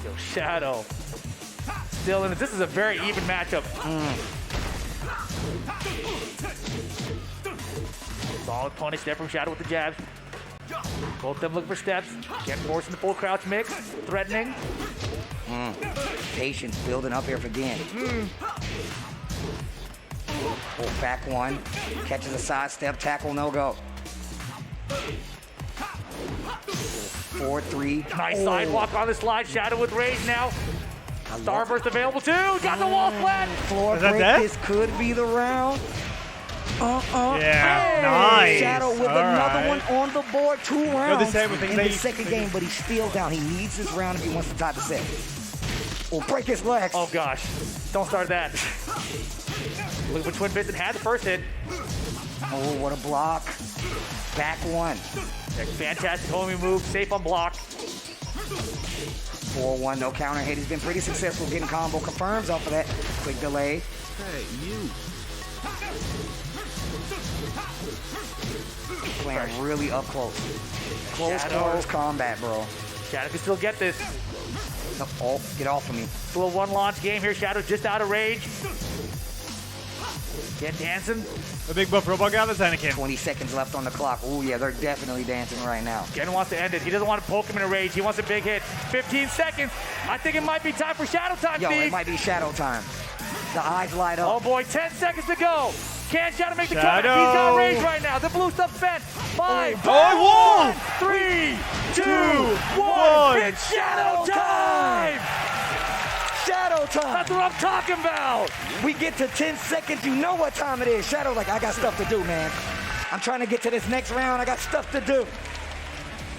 Yo, Shadow. Still in it. This is a very even matchup. Solid punish there from Shadow with the jabs. Both of them looking for steps. Gen forcing the full crouch mix. Threatening. Patience building up here for Gen. Oh, back one. Catches a sidestep, tackle, no go. 4-3. Nice sidewalk on the slide. Shadow with rage now. Starburst available too. Got the wall flat. Floor break. This could be the round. Yeah, nice. Shadow with another one on the board. 2 rounds in the second game, but he's still down. He needs this round if he wants to tie the set. Or break his legs. Oh gosh, don't start that. Look what Twin Vincent had the first hit. Oh, what a block. Back one. Fantastic homing move, safe on block. 4-1, no counter hit. He's been pretty successful getting combo confirms off of that. Quick delay. Hey, you. Playing really up close. Close quarters combat, bro. Shadow can still get this. No, oh, get off of me. It's a little one-launch game here. Shadow just out of rage. Get dancing. The big buff robot guy, that's Anakin. 20 seconds left on the clock. Oh, yeah, they're definitely dancing right now. Gen wants to end it. He doesn't want to poke him in a rage. He wants a big hit. 15 seconds. I think it might be time for Shadow time, Yo, Steve. it might be Shadow time. The eyes light up. Oh, boy, 10 seconds to go. Can Shadow make the comeback? He's got rage right now. The blue stuff's spent. 5, 4, 3, 2, 1. It's Shadow time! Shadow time! That's what I'm talking about! We get to 10 seconds, you know what time it is. Shadow like, I got stuff to do, man. I'm trying to get to this next round. I got stuff to do.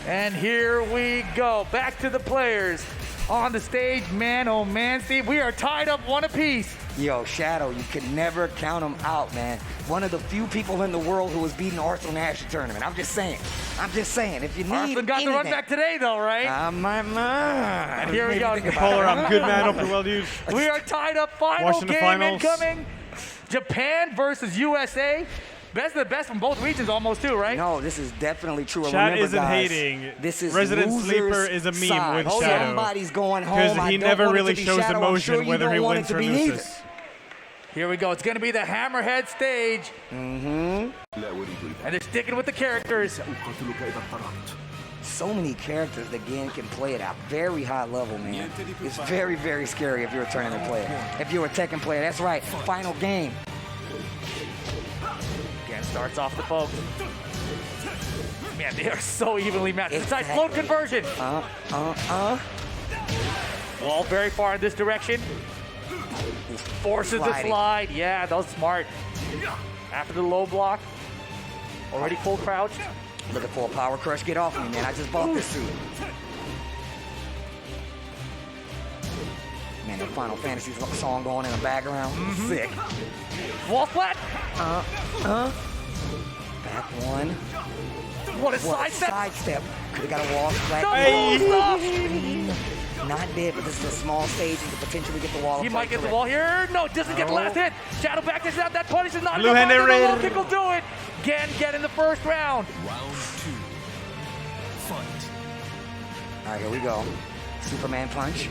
And here we go. Back to the players. On the stage, man, oh man, Steve, we are tied up 1 apiece. Yo, Shadow, you can never count him out, man. One of the few people in the world who has beaten Arthur Nash in tournament. I'm just saying. If you need Arthur got the run back today, though, right? And here we go. Polar, I'm good, man. Hope you're well, dude. We are tied up. Final Watching the game finals. incoming. Japan versus USA. Best of the best from both regions almost too, right? No, this is definitely true. Chat Remember, isn't guys, hating. This is Resident losers Sleeper is a meme side. with Shadow. Somebody's going home. Because he never really shows Shadow. emotion whether he wins or loses. Here we go. It's going to be the Hammerhead stage. Mm-hmm. And they're sticking with the characters. So many characters the game can play at a very high level, man. It's very, very scary if you're a tournament player. If you're a Tekken player, that's right. Final game. Again, starts off the poke. Man, they are so evenly matched. Exactly. It's nice float conversion. Wall very far in this direction. Forces the slide. Yeah, that was smart. After the low block. Already full crouched. Looking for a power crush. Get off me, man. I just bought this suit. Man, the Final Fantasy song going in the background. Sick. Wall flat. Back one. What a sidestep. Sidestep. Could have got a wall flat. Not dead, but this is a small stage. You could potentially get the wall. He might get the wall here. No, doesn't get the last hit. Shadow back is out. That punish is not Blue enough. hand The low kick will do it. Again, get in the first round. Round 2. Fight. All right, here we go. Superman punch.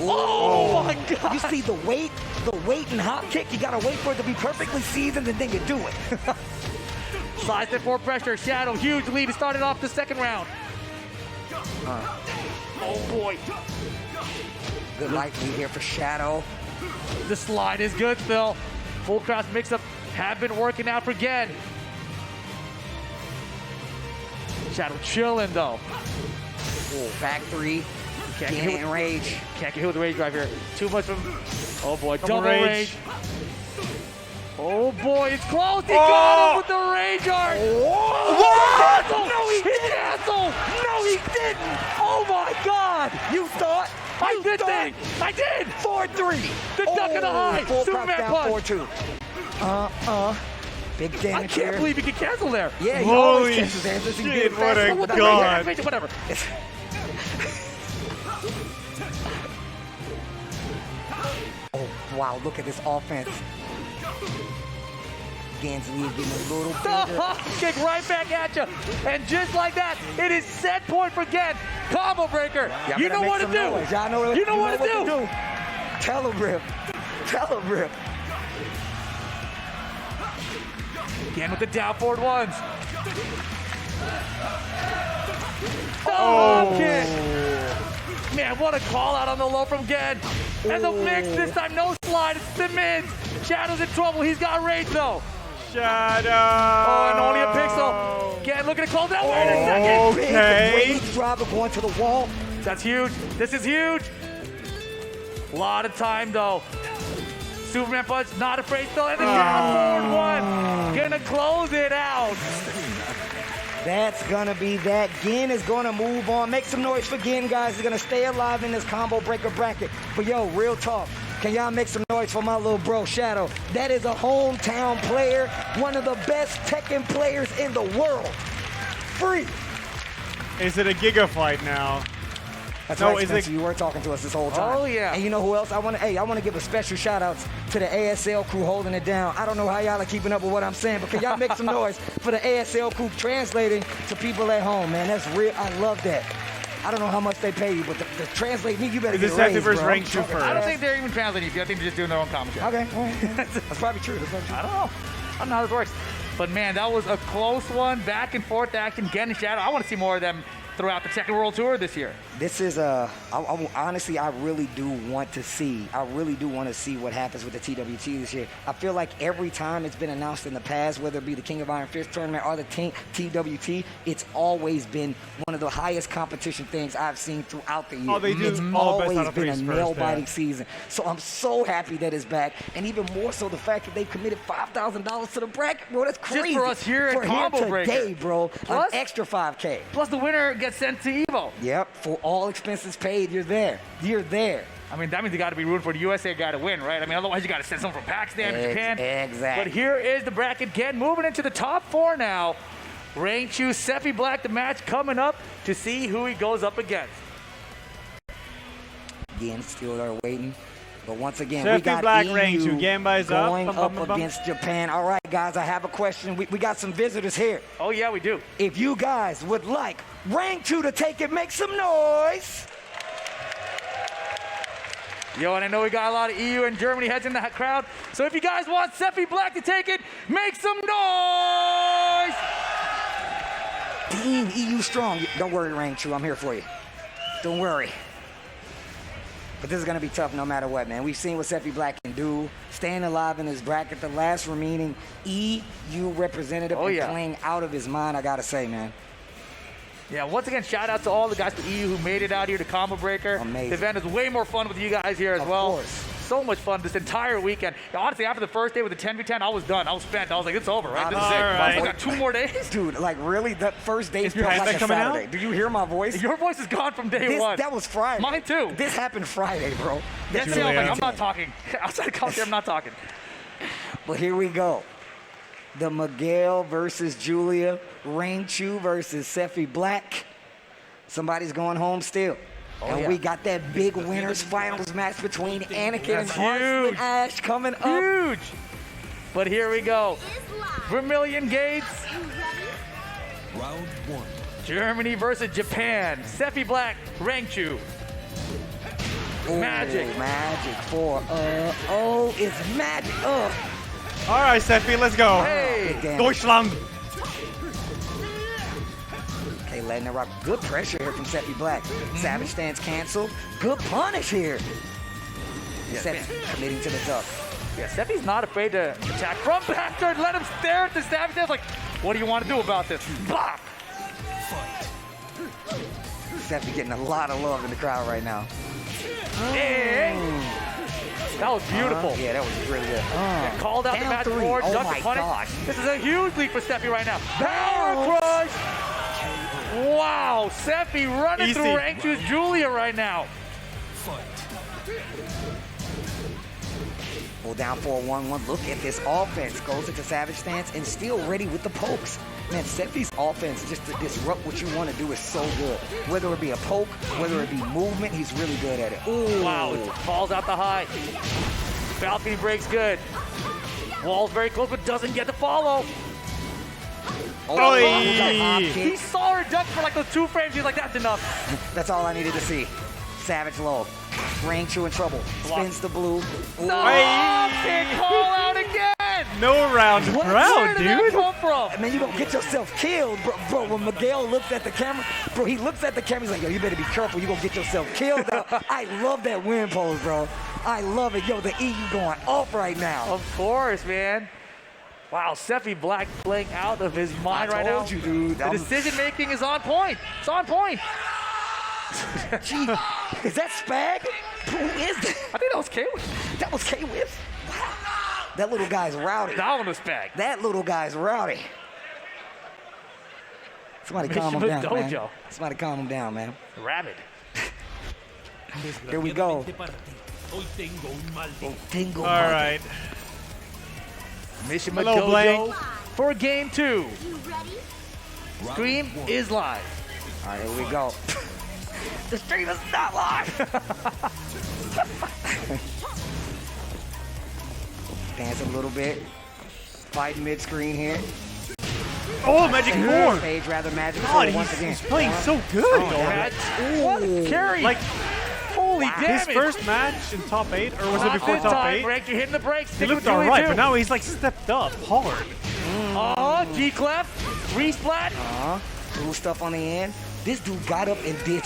Oh my God! You see the weight and hop kick. You gotta wait for it to be perfectly seasoned and then you do it. Slides it for pressure. Shadow, huge lead. He started off the second round. Oh boy. Good light lead here for Shadow. The slide is good still. Full cross mix-up have been working out for Gen. Shadow chilling though. Oh, back three. Can't get hit with rage. Can't get hit with the rage drive here. Too much from. Oh boy, double rage. Oh boy, it's close. He got him with the rage art. What? No, he didn't. Canceled. No, he didn't. Oh my God. You thought? I did. I did. 4-3. The duck in the high. Superman punch. 4-2. Big damage I can't believe he could cancel there. Yeah, he Holy always catches answers. He shit, did what a fast. god. Whatever. Oh, wow, look at this offense. Gen's lead getting a little bigger. Kick right back at you. And just like that, it is set point for Gen. Combo breaker. You know what to do. You know what to do. Tell him, Rip. Tell him, Rip. Gen with the down forward ones. Oh. Kick. Man, what a call out on the low from Gen. And the mix this time, no slide. It's the mid. Shadow's in trouble. He's got range though. Shadow. Oh, and only a pixel. Again, looking to close that. Wait a second. Okay. Rage driver going to the wall. That's huge. This is huge. A lot of time though. Superman punch, not afraid still, and the down forward one. Gonna close it out. That's gonna be that. Gin is gonna move on. Make some noise for Gin, guys. He's gonna stay alive in this combo breaker bracket. But yo, real talk. Can y'all make some noise for my little bro, Shadow? That is a hometown player, one of the best Tekken players in the world. Free. Is it a Giga fight now? That's no, right, is Spencer, it? you were talking to us this whole time. Oh, yeah. And you know who else? I want to give a special shout out to the ASL crew holding it down. I don't know how y'all are keeping up with what I'm saying, but can y'all make some noise for the ASL crew translating to people at home, man? That's real. I love that. I don't know how much they pay you, but the translate me, you better get a raise, bro. Rank two first. I don't think they're even translating you. I think they're just doing their own commentary. Okay. That's probably true. I don't know. I don't know how this works. But man, that was a close one. Back and forth action. Gen and Shadow. I want to see more of them throughout the Tekken World Tour this year. This is honestly, I really do want to see what happens with the TWT this year. I feel like every time it's been announced in the past, whether it be the King of Iron Fist tournament or the TWT, it's always been one of the highest competition things I've seen throughout the year. Oh, they do it's all best out always of been a threes nail-biting first, season. So I'm so happy that it's back, and even more so the fact that they've committed $5,000 to the bracket, bro. That's crazy. Just for us here at Combo Breaker. Today, bro. Plus, an extra $5K. Plus the winner gets sent to Evo. Yep, for all expenses paid, you're there. You're there. I mean, that means you got to be rooting for the USA guy to win, right? I mean, otherwise you got to send someone from Pakistan or Japan. Exactly. But here is the bracket again, moving into the top four now. Rain Chu, Sephi Black, the match coming up to see who he goes up against. Again, still are waiting. But once again, Sephi we got Black, EU Rain Chu. Gamba is going up. up against Japan. All right, guys, I have a question. We got some visitors here. Oh, yeah, we do. If you guys would like Rain Chu to take it, make some noise. Yo, and I know we got a lot of EU and Germany heads in the crowd. So if you guys want Sephi Black to take it, make some noise! Team EU strong. Don't worry, Rain Chu. I'm here for you. Don't worry. But this is going to be tough no matter what, man. We've seen what Sephi Black can do. Staying alive in his bracket, the last remaining EU representative, playing out of his mind, I got to say, man. Yeah, once again, shout out to all the guys from EU who made it out here to Combo Breaker. Amazing. The event is way more fun with you guys here as well. Of course. So much fun this entire weekend. Honestly, after the first day with the 10v10, I was done. I was spent. I was like, it's over, right? This is it. Right. We got 2 more days. Dude, like really, that first day Is your felt like a headset coming Saturday. out? Do you hear my voice? Your voice is gone from day one. That was Friday. Mine too. This happened Friday, bro. Yesterday, I was like, I'm not talking. Outside of commentary, I'm not talking. Well, here we go. The Miguel versus Julia. Rain Chu versus Sephi Black. Somebody's going home still. And we got that big winners finals match between Anakin and Arslan Ash coming up. Huge. But here we go. Vermilion Gates. Round 1. Germany versus Japan. Sephi Black, Rain Chu. Magic. Magic for, it's magic. All right, Sephi, let's go. Hey. Deutschland. Okay, letting it rock. Good pressure here from Sephi Black. Savage stance canceled. Good punish here. Sephi committing to the duck. Yeah, Sephi's not afraid to attack from backward. Let him stare at the Savage stance like, what do you want to do about this? Blah. Sephi getting a lot of love in the crowd right now. Hey. That was beautiful. Yeah, that was really good. Called out the match forward. Oh duck my the punish. gosh. This is a huge lead for Sephi right now. Power crush. Wow, Sephi running through Rain Chu's Julia right now. Well, down 4-1-1. Look at this offense. Goes into Savage stance and still ready with the pokes. Man, Sephi's offense just to disrupt what you want to do is so good. Whether it be a poke, whether it be movement, he's really good at it. Ooh. Wow, it falls out the high. Balcony breaks good. Wall's very close, but doesn't get the follow. He saw her duck for like those 2 frames. He's like, that's enough. That's all I needed to see. Savage low. Rain Chu in trouble. Spins the blue. No! Big call out again! no round proud, Where did that dude. come from? Man, you gonna get yourself killed, bro. When Miguel looks at the camera, bro, he looks at the camera, he's like, yo, you better be careful, you gonna get yourself killed. I love that win pose, bro. I love it. Yo, the EU going off right now. Of course, man. Wow, Sephi Black playing out of his mind right now. I told you, dude. The decision making is on point. It's on point. Gee, is that Spag? Who is that? I think that was K-Wiz. That was K-Wiz? Wow. That little guy's rowdy. That one was Spag. That little guy's rowdy. Somebody calm him down, man. Somebody calm him down, man. Rabid. Here we go. All right. Mission Hello, Dojo Blank. for game 2. Stream is live. All right, here we go. The stream is not live. Dance a little bit. Fighting mid-screen here. Oh, Magic 4. Stage rather Magic 4 God, once again. he's playing so good. What a carry. Like, holy damage. his first match in top 8, or was it Not before this top time, 8? Frank, you're hitting the brakes. He Stick looked with Julie alright, too. but now he's like stepped up hard. G clef, resplat. Little stuff on the end. This dude got up and did.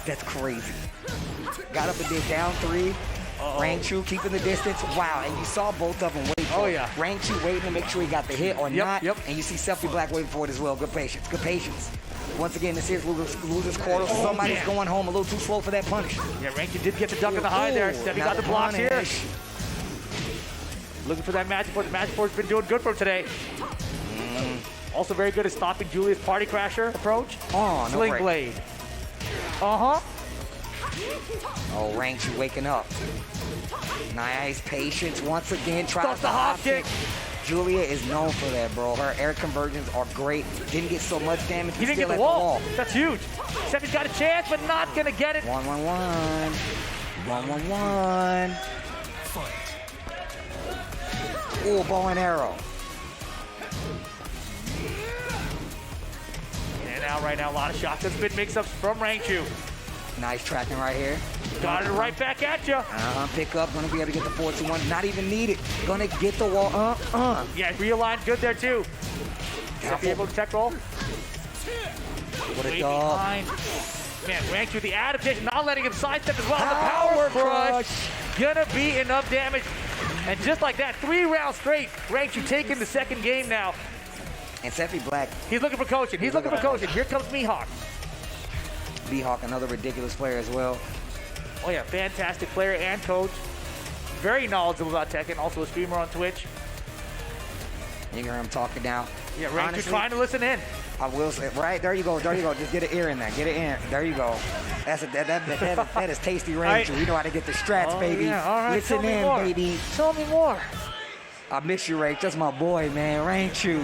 That's crazy. Got up and did down 3. Rangchu keeping the distance. Wow, and you saw both of them wait for Oh, it. yeah. Rangchu waiting to make sure he got the hit or not. Yep. And you see Sephi Black waiting for it as well. Good patience. Good patience. Once again, this is losers quarter. So somebody's going home a little too slow for that punish. Yeah, Ranky did get the duck in the high there. Steffi got the blocks here. Looking for that magic board. The magic board's been doing good for him today. Also very good at stopping Julia's party crasher approach. Oh, no Sling break. blade. Oh, Rangchu waking up. Nice patience once again. Tries the hop kick. Julia is known for that, bro. Her air conversions are great. Didn't get so much damage. He didn't still get at the wall. That's huge. Steffi's got a chance, but not gonna get it. 1-1-1. 1-1-1. Ooh, bow and arrow. In and out right now. A lot of shotgun spin mix-ups from Rangchu. Nice tracking right here. Got it right back at you. Pick up. Gonna be able to get the 4-2-1. Not even needed. Gonna get the wall. Yeah, realigned good there too. Be able to check roll. What a Way dog. behind. Man, Rangchu, the adaptation, not letting him sidestep as well. The power crush. Gonna be enough damage. And just like that, 3 rounds straight. Rangchu taking the second game now. And Sephi Black. He's looking for coaching. He's looking for coaching. Here comes Mihawk. B-Hawk, another ridiculous player as well. Oh yeah, fantastic player and coach. Very knowledgeable about Tekken. Also a streamer on Twitch. You hear him talking now. Yeah, Rangchu trying to listen in. I will say, right, there you go, Just get an ear in there, get it in. There you go. That is tasty Rangchu. You know how to get the strats, baby. Yeah, all right. Listen in, baby. Tell me more. I miss you, Rach. That's my boy, man. Rangchu,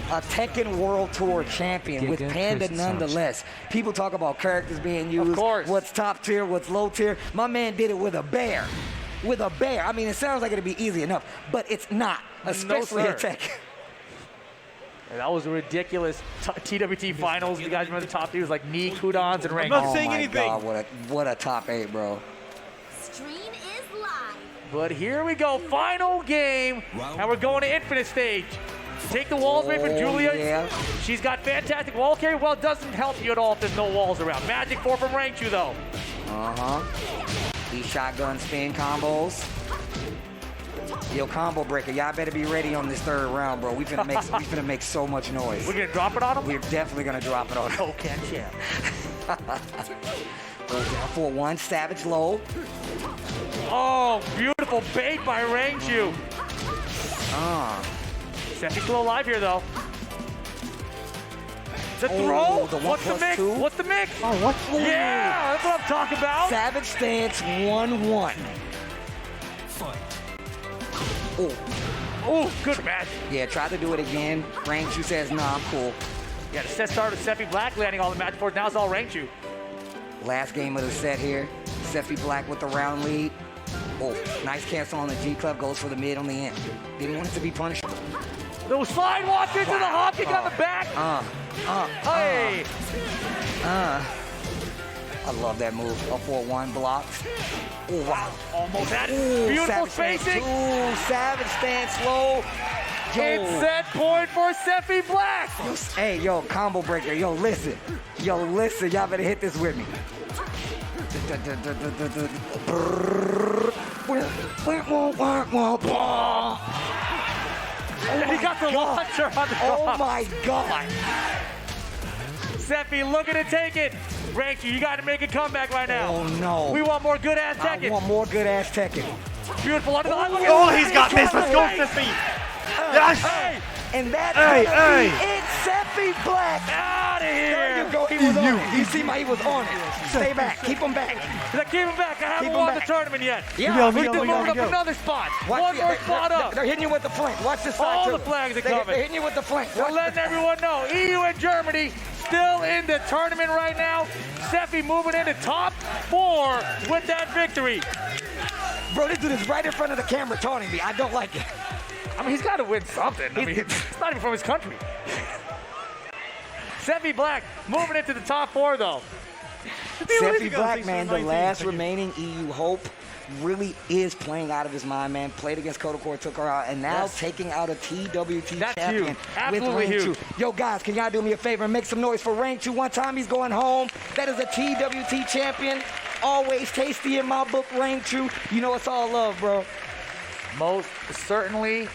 a Tekken World Tour champion with Panda nonetheless. People talk about characters being used. Of course. What's top tier, what's low tier. My man did it with a bear. With a bear. I mean, it sounds like it'd be easy enough, but it's not, especially at Tekken. That was a ridiculous TWT finals. You guys remember the top 3 was like knee, coudons, and ring. I'm not saying anything. God, what a top 8, bro. Stream is live. But here we go, final game, and we're going to infinite stage. Take the walls away from Julia. Yeah. She's got fantastic wall carry. Well, it doesn't help you at all if there's no walls around. Magic 4 from Rangchu, though. These shotgun spin combos. Yo, combo breaker, y'all better be ready on this 3rd round, bro. We finna make so much noise. We're gonna drop it on him? We're definitely gonna drop it on him. Oh, can't you? Goes down for 1, Savage low. Oh, beautiful bait by Rangchu. Sephi's still alive here, though. The throw? The What's the mix? 1+2. What's the mix? Oh, what? Yeah, that's what I'm talking about. Savage stance 1-1. Oh, good match. Yeah, try to do it again. Rangchu says, nah, I'm cool. Yeah, the set started with Sephi Black landing all the match boards. Now it's all Rangchu. Last game of the set here. Sephi Black with the round lead. Oh, nice cancel on the G Club. Goes for the mid on the end. Didn't want it to be punished. Little slide walk into the hop kick on the back. Hey. I love that move. A 4-1 block. Oh, wow. Almost had it. Beautiful spacing. Savage stand slow. It's set point for Sephi Black. Hey, yo, combo breaker. Yo, listen. Y'all better hit this with me. And he got the launcher on the Oh top. my God. Sephi looking to take it. Rachel, you got to make a comeback right now. Oh no. We want more good ass Tekken. I want more good ass Tekken. Beautiful under the line. Oh, he's got this. Let's go, Sephi. Yes. Hey. And that's it's Sephi Black. Out of here. There you go. He was on it. You see he was on it. Stay back. Keep him back. Keep him back. I haven't won the tournament yet. Yeah. We can move up another spot. One more spot up. They're hitting you with the flank. Watch this side All too. the flags are coming. They're hitting you with the flank. We're letting everyone know. EU and Germany still in the tournament right now. Sephi moving into top 4 with that victory. Bro, this dude is right in front of the camera taunting me. I don't like it. I mean, he's got to win something. I mean, it's not even from his country. Sephi Black moving into the top 4, though. Sephi Black, man, the last remaining EU hope, really is playing out of his mind, man. Played against Kodakor, took her out, and now taking out a TWT champion huge. Absolutely with huge. Rain 2. Yo, guys, can y'all do me a favor and make some noise for Rain 2? One time he's going home. That is a TWT champion. Always tasty in my book, Rain 2. You know it's all love, bro. Most certainly.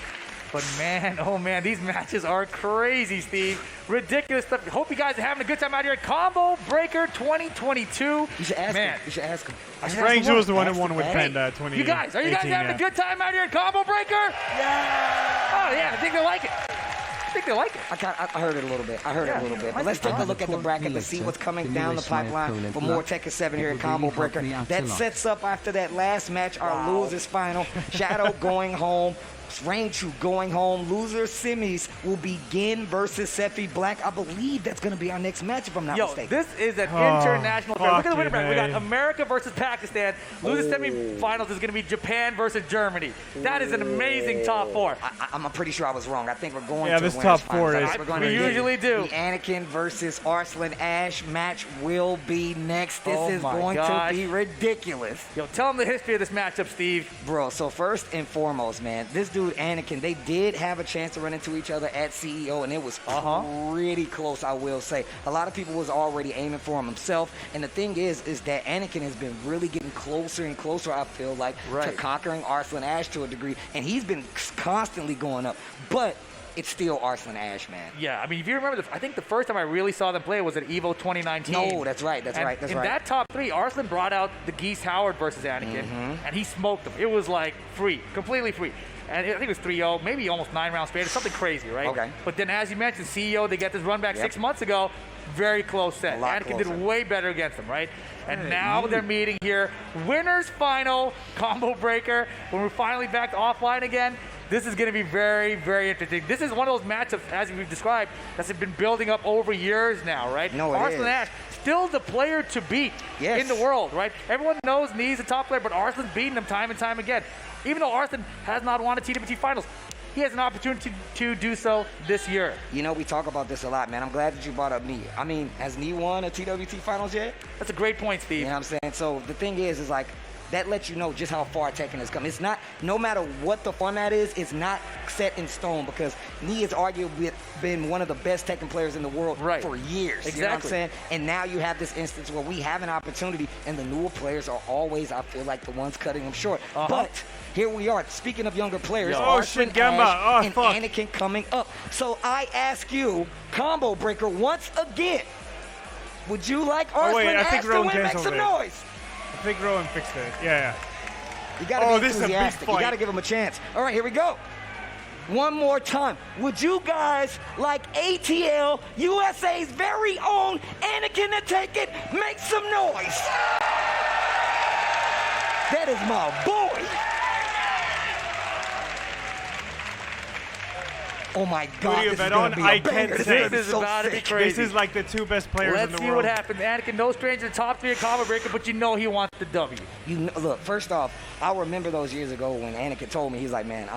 But man, oh man, these matches are crazy, Steve. Ridiculous stuff. Hope you guys are having a good time out here at Combo Breaker 2022. You should ask him. You should ask him. Range was the one who won with Panda 2018. You guys, are you guys having a good time out here at Combo Breaker? Yeah! Oh yeah, I think they like it. I think they like it. I heard it a little bit. I heard it a little bit. But let's take a look at the bracket to see what's coming down the pipeline for more Tekken 7 here at Combo Breaker. That sets up after that last match, our losers final. Shadow going home. Rain 2 going home. Loser semis will begin versus Sephi Black. I believe that's going to be our next match, if I'm not mistaken. This is an international affair. Look at the winner bracket. We got America versus Pakistan. Loser semifinals is going to be Japan versus Germany. That is an amazing top 4. I'm pretty sure I was wrong. I think we're going to this the top winners 4 is. finals. We usually do. The Anakin versus Arslan Ash match will be next. This is going to be ridiculous. Yo, tell them the history of this matchup, Steve. Bro, so first and foremost, man, this dude Anakin, they did have a chance to run into each other at CEO, and it was pretty close, I will say. A lot of people was already aiming for him himself, and the thing is that Anakin has been really getting closer and closer, I feel like, to conquering Arslan Ash to a degree, and he's been constantly going up, but it's still Arslan Ash, man. Yeah, I mean, if you remember, I think the first time I really saw them play was at EVO 2019. No, that's right. In that top 3, Arslan brought out the Geese Howard versus Anakin, and he smoked them. It was like free, completely free. And I think it was 3-0, maybe almost 9 rounds spared. It's something crazy, right? Okay. But then, as you mentioned, CEO, they get this run back 6 months ago. Very close set. Anakin did way better against them, right? And now they're meeting here. Winners final, Combo Breaker. When we're finally back to offline again, this is going to be very, very interesting. This is one of those matchups, as we've described, that's been building up over years now, right? Arslan Ash, still the player to beat in the world, right? Everyone knows Knee's the top player, but Arslan's beating him time and time again. Even though Arslan has not won a TWT Finals, he has an opportunity to do so this year. You know, we talk about this a lot, man. I'm glad that you brought up Knee. I mean, has Knee won a TWT Finals yet? That's a great point, Steve. You know what I'm saying? So the thing is like, that lets you know just how far Tekken has come. It's not, no matter what the format is, it's not set in stone, because Knee has arguably been one of the best Tekken players in the world for years. Exactly. You know what I'm saying? And now you have this instance where we have an opportunity, and the newer players are always, I feel like, the ones cutting them short. But here we are. Speaking of younger players, Arslan Ash and Anakin coming up. So I ask you, Combo Breaker, once again, would you like Arslan Ash to win? Make some noise. I think Rowan fixed it. Yeah. You gotta be enthusiastic. You gotta give him a chance. All right, here we go. One more time. Would you guys like ATL, USA's very own Anakin to take it? Make some noise. That is my boy. Oh my God, this is gonna be a banger. This is about to be crazy. This is like the 2 best players in the world. Let's see what happens. Anakin, no stranger to top 3 at Combo Breaker, but you know he wants the W. You know, look, first off, I remember those years ago when Anakin told me, he's like, man,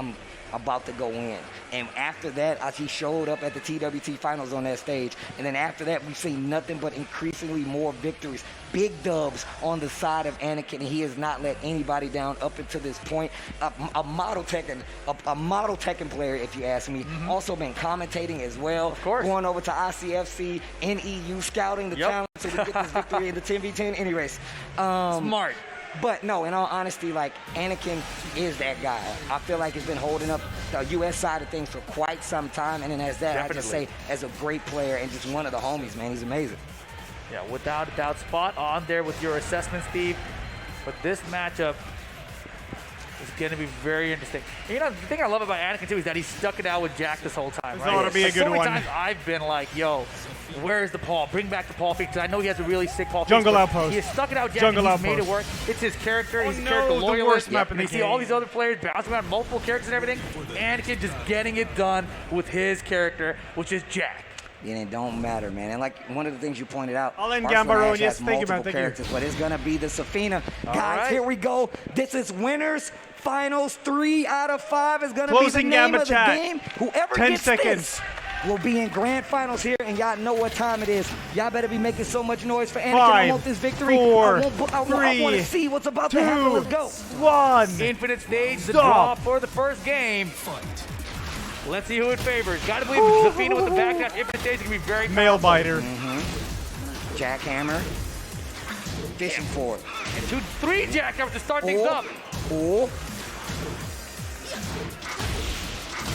about to go in. And after that, as he showed up at the TWT Finals on that stage, and then after that, we've seen nothing but increasingly more victories, big dubs on the side of Anakin, and he has not let anybody down up until this point. A model Tekken player, if you ask me. Also been commentating as well. Of course. Going over to ICFC, NEU, scouting the talent to get this victory in the 10v10. Anyways. Smart. But no, in all honesty, like, Anakin is that guy. I feel like he's been holding up the U.S. side of things for quite some time. And then as that, I just say, as a great player and just one of the homies, man, he's amazing. Yeah, without a doubt, spot on there with your assessment, Steve. But this matchup is going to be very interesting. And you know, the thing I love about Anakin, too, is that he's stuck it out with Jack this whole time, right? This ought to be a good so many one. times I've been like, yo, where's the Paul? Bring back the Paul fake, because I know he has a really sick Paul fake. Jungle outpost. He has stuck it out with Jack, Jungle and he's made it outpost. work. It's his character. Oh, He's a no, character the loyalist. worst map in the You see game. all these other players bouncing around multiple characters and everything. Anakin just getting it done with his character, which is Jack. And it don't matter, man. And like one of the things you pointed out, Alain Arslan Gambaron, Ash yes, has thank you, man, multiple thank you. characters, but it's gonna be the Safina. All Guys, right. here we go. This is winners finals. 3 out of 5 is gonna Closing be the name Gamba of the chat. game. Whoever 10 gets seconds. this will be in grand finals here, and y'all know what time it is. Y'all better be making so much noise for Anakin. I 5, want this victory. 4, I want 3, to see what's about 2, to happen. Let's go. 1. Infinite stage, the Stop. draw for the first game. Let's see who it favors. Gotta believe Zafina with the backdash. Infinite stage can be very Nail biter. Jackhammer. Fishing for it. And 2-3 jackhammers to start things up. Oh.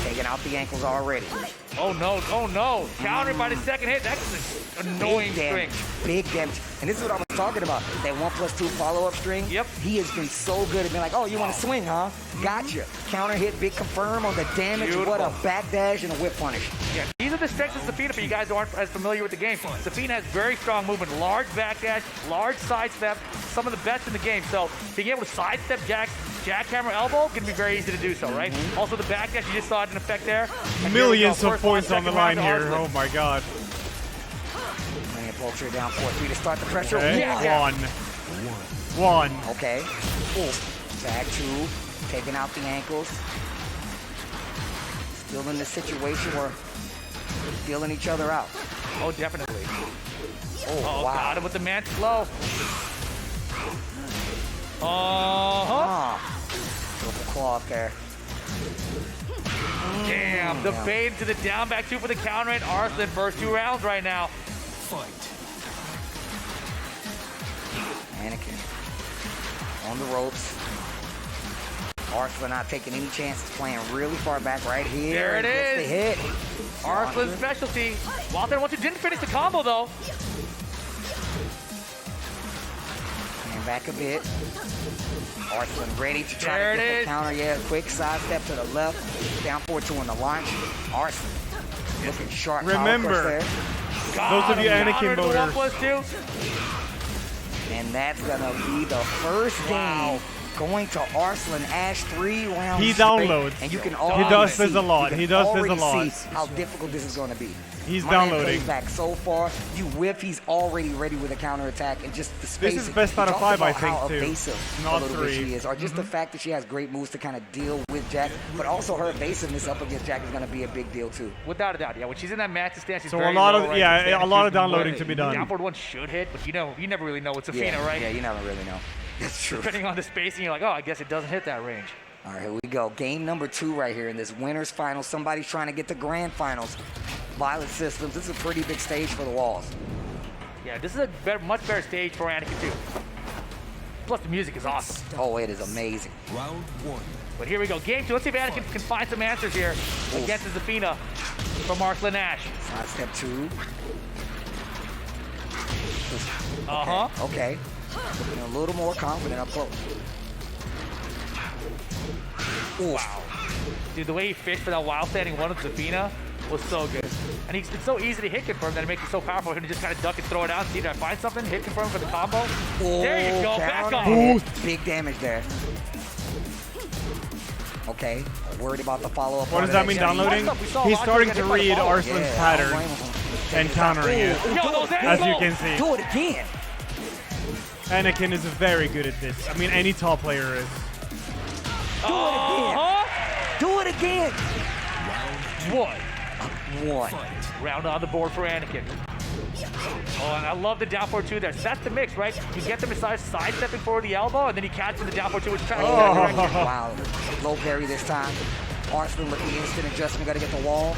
Taking out the ankles already. Oh no, oh no. Countered by the second hit. That's an annoying string. Big damage. And this is what I was talking about. That 1+2 follow-up string. Yep. He has been so good at being like, oh, you want to swing, huh? Gotcha. Counter hit, big confirm on the damage. Beautiful. What a backdash and a whip punish. Yeah, these are the strengths of Zafina for you guys who aren't as familiar with the game. Zafina has very strong movement, large backdash, large sidestep, some of the best in the game. So being able to sidestep jackhammer elbow can be very easy to do so, right? Also the backdash, you just saw it in effect there. And Millions here we go. of First points on the second round line to here. Arslan. Oh my god. Man, Vulture down 4-3 to start the pressure. Okay. Yeah. 1. Okay. Back 2. Taking out the ankles. Still in the situation where feeling each other out. Oh, definitely. Oh, wow. Got him with the man flow. Triple claw up there. Damn, the fade to the down back 2 for the counter and Arslan first 2 rounds right now. Anakin on the ropes. Arslan not taking any chances, playing really far back right here. There it Gets is. the hit. Arslan's specialty. Walter once didn't finish the combo though. And back a bit. Arslan ready to try There to it get is. the counter. Yeah, quick side step to the left. Down 4-2 on the launch. Arslan looking sharp. Remember, there. those of you Anakin voters. And that's gonna be the first game going to Arslan Ash 3 rounds. He straight. downloads. And you can He already does see, this a lot. you can He does this a already lot. see how difficult this is going to be. He's My man downloading. plays back so far. You whiff, he's already ready with a counterattack, and just the spacing. This is best out of We 5, talked I about think, how too. evasive Not a little bit 3. she is, or just the fact that she has great moves to kind of deal with Jack, but also her evasiveness up against Jack is going to be a big deal too. Without a doubt, yeah. When she's in that match stance, she's So very a lot low, of right? yeah, Stand a lot she's of downloading way- to be done. Downward one should hit, but you never really know it's a Fina, right? Yeah, you never really know. That's true. Depending on the spacing, you're like, oh, I guess it doesn't hit that range. All right, here we go. Game number 2 right here in this winners final. Somebody's trying to get to grand finals. Violet Systems. This is a pretty big stage for the Walls. Yeah, this is a much better stage for Anakin too. Plus the music is awesome. Oh, it is amazing. Round 1. But here we go. Game 2. Let's see if Anakin can find some answers here against the Zafina from Arslan Ash. Side step 2. Okay. Looking a little more confident up close. Wow. Dude, the way he fished for that wild standing one with Zafina was so good. And it's so easy to hit confirm that it makes it so powerful for him to just kind of duck and throw it out. See, did I find something? Hit confirm for the combo. There you go. Back off. Big damage there. Okay. Worried about the follow-up. What does that mean, downloading? He's starting to read Arslan's pattern and countering it, as you can see. Do it again. Anakin is very good at this. I mean, any top player is. Do it again. Do it again. One. Round on the board for Anakin. Oh, and I love the down forward 2 there. So that's the mix, right? You get them inside, sidestepping forward the elbow, and then you catch in the down forward 2, which tracks that direction. Wow. Low parry this time. Arslan with the instant adjustment. Got to get the wall.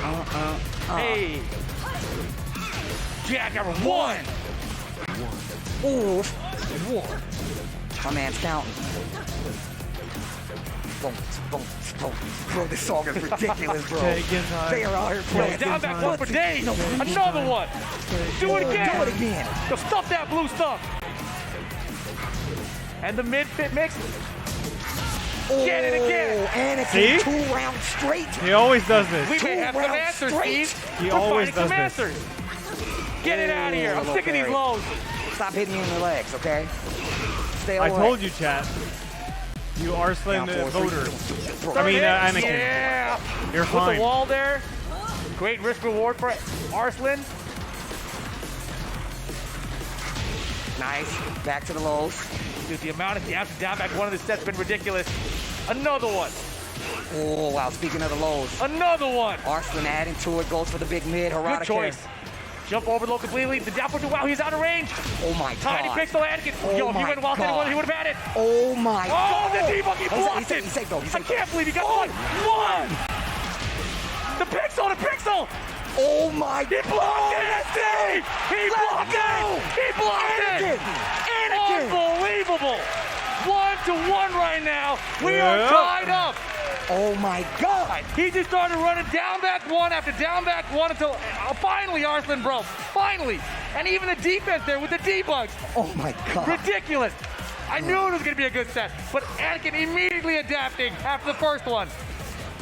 Hey. Jackhammer 1. Ooh. 1. My man's counting. Bro, this song is ridiculous, bro. They are out here playing. Down back 1 for days. Another one. Do it again. Do it again. Go stuff that blue stuff. And the mid-fit mix. Get it again. Anakin, 2 rounds straight. He always does this. We may have some answers, Steve. He We're always finding does some this. answers. Get it out of here. I'm sick of these lows. Stop hitting me in the legs, okay? Stay away. I told you, chat. You Arslan voters. I mean, Anakin. Yeah. You're With fine. the wall there. Great risk reward for Arslan. Nice. Back to the lows. Dude, the amount of damage down back 1 of the sets has been ridiculous. Another one. Oh, wow. Speaking of the lows. Another one. Arslan adding to it. Goes for the big mid. Good choice. Jump over low completely. The down forward 2. Wow, he's out of range. Oh my Tiny God. pixel Anakin. Oh Yo, if he my went wild God. he would have had it. Oh my God. Oh, the debug, he blocked it. He's safe though. I can't believe he got one. The pixel. Oh my He blocked it, Steve. He blocked it. He blocked it. Anakin. Unbelievable. 1-1 right now. We are tied up. Oh my God. He just started running down back 1 after down back 1 until finally Arslan broke. Finally. And even the defense there with the debugs. Oh my God. Ridiculous. I knew it was going to be a good set, but Anakin immediately adapting after the first one.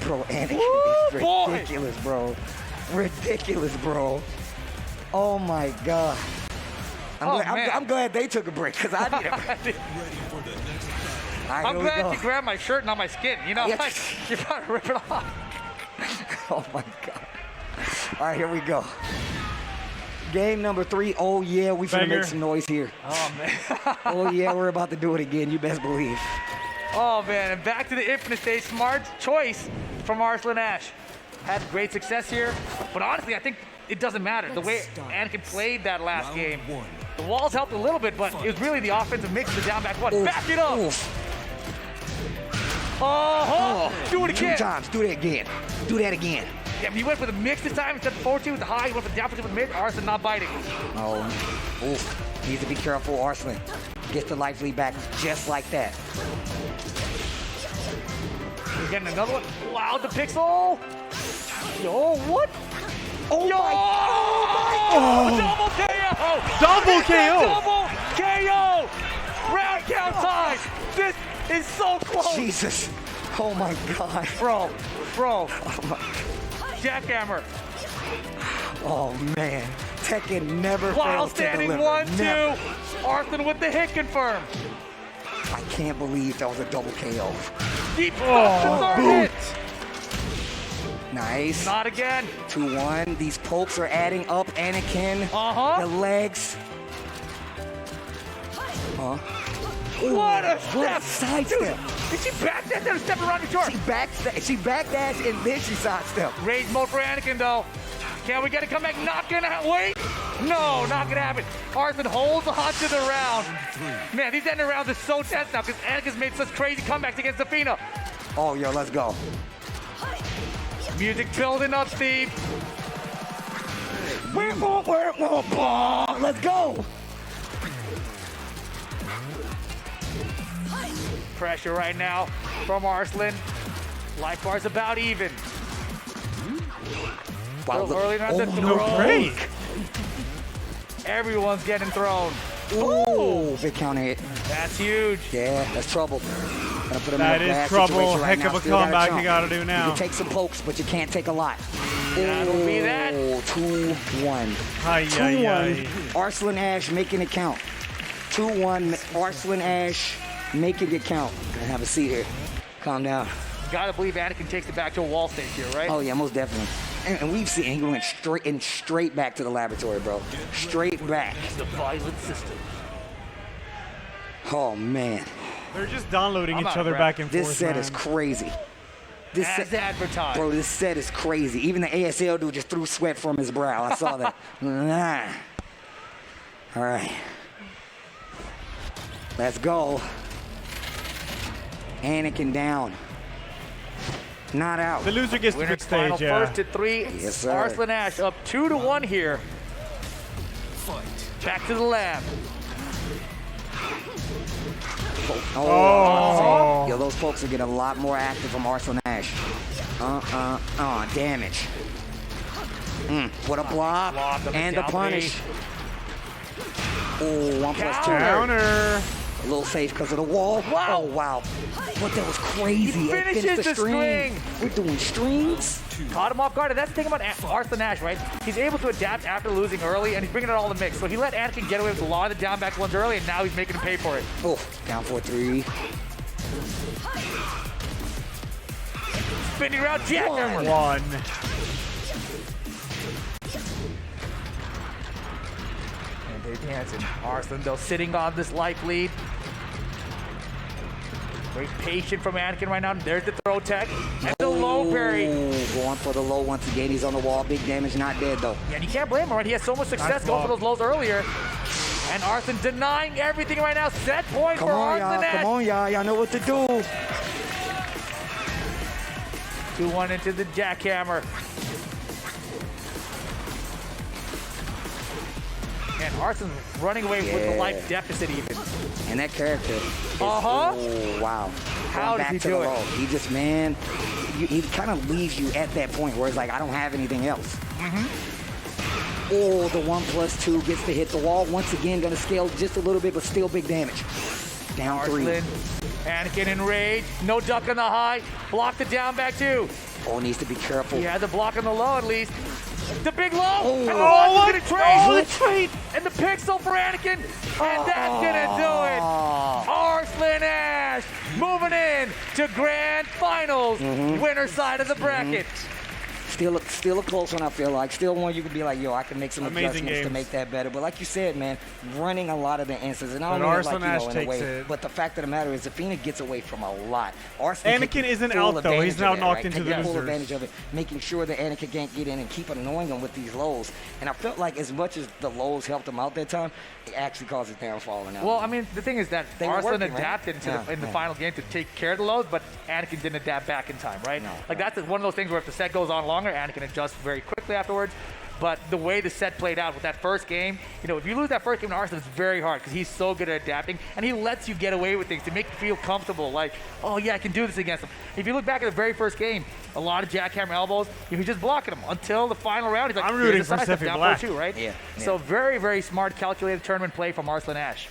Bro, Anakin Woo, is boy. ridiculous, bro. Ridiculous, bro. Oh my God. I'm glad they took a break because I need a break. I'm glad you grabbed my shirt, not my skin. You know, like, you gotta rip it off. Oh my God. All right, here we go. Game number 3. Oh yeah, we finna make some noise here. Oh man. Oh yeah, we're about to do it again. You best believe. Oh man, and back to the infinite stage. Smart choice from Arslan Ash. Had great success here, but honestly, I think it doesn't matter. The way Anakin played that last game, the walls helped a little bit, but it was really the offensive mix of the down back 1. Back it up. Do it again. 2 times. Do that again. Do that again. Yeah, but he went for the mix this time instead of 4-2 with the high. He went for the down 4-2 with the mid. Arslan not biting. Oh, needs to be careful. Arslan gets the life lead back just like that. We're getting another one. Wow, the pixel. Yo, what? Oh Yo! my Double KO! Double KO! Double KO! Round count time! This is so close! Jesus. Oh my God. Bro. Oh my. Jackhammer. Oh man. Tekken never While fails to standing deliver. 1-2. Arslan with the hit confirmed. I can't believe that was a double KO. Deep the third hit. Nice. Not again. 2-1. These pokes are adding up. Anakin. The legs. What a step! Sidestep. Did she backdash that or step around your short? She backdash and then she sidestep. Rage mode for Anakin though. Can we get a comeback? Not gonna wait. No, not gonna happen. Arslan holds on to the round. Man, these ending rounds are so tense now because Anakin's made such crazy comebacks against Zafina. Oh, yo, let's go. Music building up, Steve. Let's go. Pressure right now from Arslan. Life bar's about even. Wow, Little early enough to no throw. break. Everyone's getting thrown. Ooh, big counter hit. That's huge. Yeah, that's trouble. Put him That in a is bad trouble. situation right Heck now. of a Still gotta comeback jump. you gotta do now. You can take some pokes, but you can't take a lot. That'll be that. 2-1. 2-1. Arslan Ash making it count. 2-1. Arslan Ash making it count. Have a seat here. Calm down. Gotta believe Anakin takes it back to a wall stage here, right? Oh yeah, most definitely. And we've seen he went straight back to the laboratory, bro. Straight back. The violent system. Oh man. They're just downloading I'm each not other impressed. back and forth. This set man. is crazy. This as set, advertised. bro, this set is crazy. Even the ASL dude just threw sweat from his brow. I saw that. All right. Let's go. Anakin down. Not out. The loser gets the big Final stage. first to 3. Yes, sir. Arslan Ash up 2-1 here. Back to the lab. Oh. Yo, those folks are getting a lot more active from Arslan Ash. Damage. What a block. And the punish. Oh, 1+2. Counter. A little safe because of the wall. Wow. Oh, wow. But that was crazy. He It finishes the string. We're doing strings. Caught him off guard, and that's the thing about Arslan Ash, right? He's able to adapt after losing early, and he's bringing it all in the mix. So he let Anakin get away with a lot of the down back ones early, and now he's making him pay for it. Oh, down 4-3. Spinning around jackhammer. 1. And they're dancing. Arslan, though, sitting on this life lead. Very patient from Anakin right now. There's the throw tech. And the low parry. Going for the low once again. He's on the wall. Big damage, not dead, though. Yeah, and you can't blame him, right? He has so much success going for those lows earlier. And Arslan denying everything right now. Set point Come for on, Arslan y'all. Ash. Come on, y'all. Y'all know what to do. 2-1 into the jackhammer. And Arslan's running away with the life deficit even. And that character. Oh, wow. How does he do it? He just, man, he kind of leaves you at that point where it's like, I don't have anything else. Oh, the 1+2 gets to hit the wall. Once again, going to scale just a little bit, but still big damage. Down Arslan, 3. Anakin enraged. No duck on the high. Block the down back too. Oh, needs to be careful. He has a block on the low at least. The big low. Oh, and the block is the gonna trade. trade. And the pixel for Anakin. And that's gonna do it. Arslan Ash moving in to grand finals. Winner side of the bracket. Still a close one, I feel like. Still one you could be like, yo, I can make some Amazing adjustments to games. make that better. But like you said, man, running a lot of the answers. And I But don't mean it Arslan like, Ash in a takes way. it. But the fact of the matter is, Zafina gets away from a lot. Arslan Anakin can isn't full out, though. He's advantage now of that, knocked right? into Take the full losers. advantage of it, making sure that Anakin can't get in and keep annoying him with these lows. And I felt like as much as the lows helped him out that time, it actually caused his downfall. Well, I mean, the thing is that They were Arslan working, right? adapted in the final game to take care of the lows, but Anakin didn't adapt back in time, right? Like that's one of those things where if the set goes on longer, Anakin adjusts very quickly afterwards. But the way the set played out with that first game, you know, if you lose that first game to Arslan, it's very hard because he's so good at adapting, and he lets you get away with things to make you feel comfortable. Like, oh yeah, I can do this against him. If you look back at the very first game, a lot of jackhammer elbows, he's just blocking them until the final round. He's like, I'm rooting here's the for side step, Seffi down Black. 4-2, right? Yeah. So very, very smart, calculated tournament play from Arslan Ash.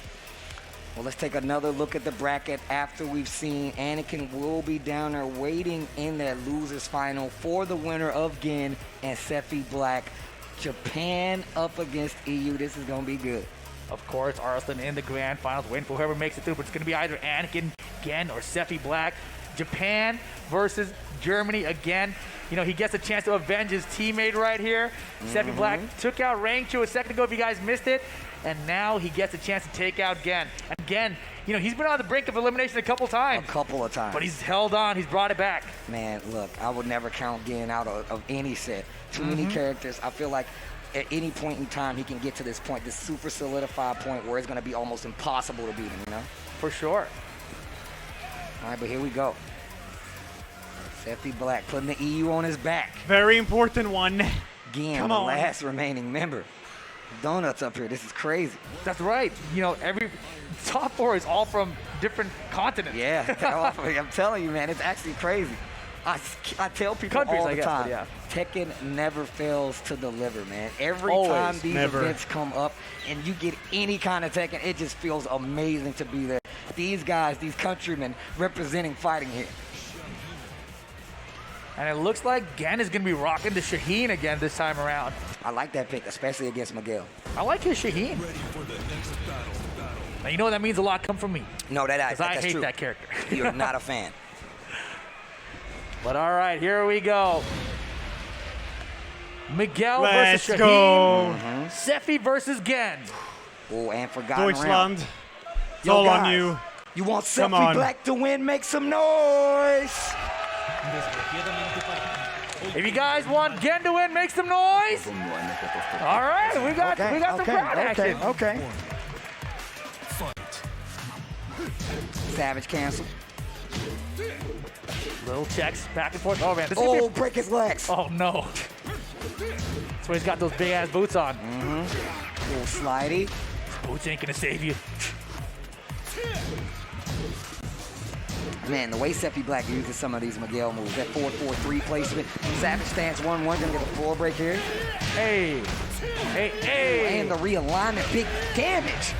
Well, let's take another look at the bracket after we've seen Anakin will be down there waiting in that losers final for the winner of Gen and Seffi Black. Japan up against EU. This is going to be good. Of course, Arslan in the grand finals, waiting for whoever makes it through, but it's going to be either Anakin, Gen, or Seffi Black. Japan versus Germany again. You know, he gets a chance to avenge his teammate right here. Seffi Black took out Rangchu a second ago if you guys missed it, and now he gets a chance to take out Gen. And Gen, you know, he's been on the brink of elimination a couple times. A couple of times. But he's held on. He's brought it back. Man, look, I would never count Gen out of any set. Too many characters. I feel like at any point in time he can get to this point, this super solidified point where it's going to be almost impossible to beat him, you know? For sure. All right, but here we go. Seffi Black putting the EU on his back. Very important one. Gen, Come the on. last remaining member. Donuts up here. This is crazy. That's right. You know, every top four is all from different continents. Yeah, I'm telling you, man, it's actually crazy. I tell people Countries, all I the guess, time, but yeah. Tekken never fails to deliver, man. Every Always. time these Never. events come up and you get any kind of Tekken, it just feels amazing to be there. These guys, these countrymen representing fighting here. And it looks like Gen is going to be rocking the Shaheen again this time around. I like that pick, especially against Miguel. I like his Shaheen. Now, you know what that means a lot come from me. No, that's I hate true. that character. You're not a fan. But all right, here we go. Miguel Let's versus go. Shaheen. Seffi versus Gen. Oh, and forgotten round. Deutschland. It's Yo, all on guys, you. You want Come Seffi on. Black to win? Make some noise. If you guys want Gen to win, make some noise. All right, we got some crowd action. Okay. Savage cancel. Little checks back and forth. Oh man, break his legs. Oh no. That's why he's got those big ass boots on. Little slidey. Boots ain't gonna save you. Man, the way Seppi Black uses some of these Miguel moves, that 4-4-3 placement, Savage stance 1-1, gonna get a floor break here. Hey. And the realignment, big damage.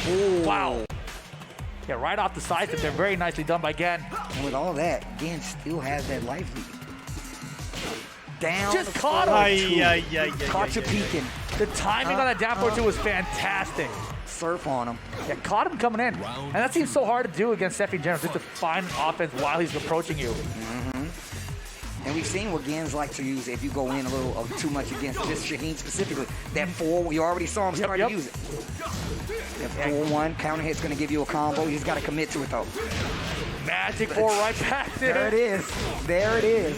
Ooh. Wow. Yeah, right off the side, but they're very nicely done by Gen. And with all that, Gen still has that life lead. Down. Just caught him. Caught you peeking. The timing on that down forward two was fantastic. Surf on him. Yeah, caught him coming in. And that seems so hard to do against Seppi General, just to find offense while he's approaching you. And we've seen what Gens like to use if you go in a little too much against this Shaheen specifically. That 4, you already saw him start to use it. That 4-1 counter hit's gonna give you a combo. He's gotta commit to it though. Magic 4 right back there. There it is. There it is.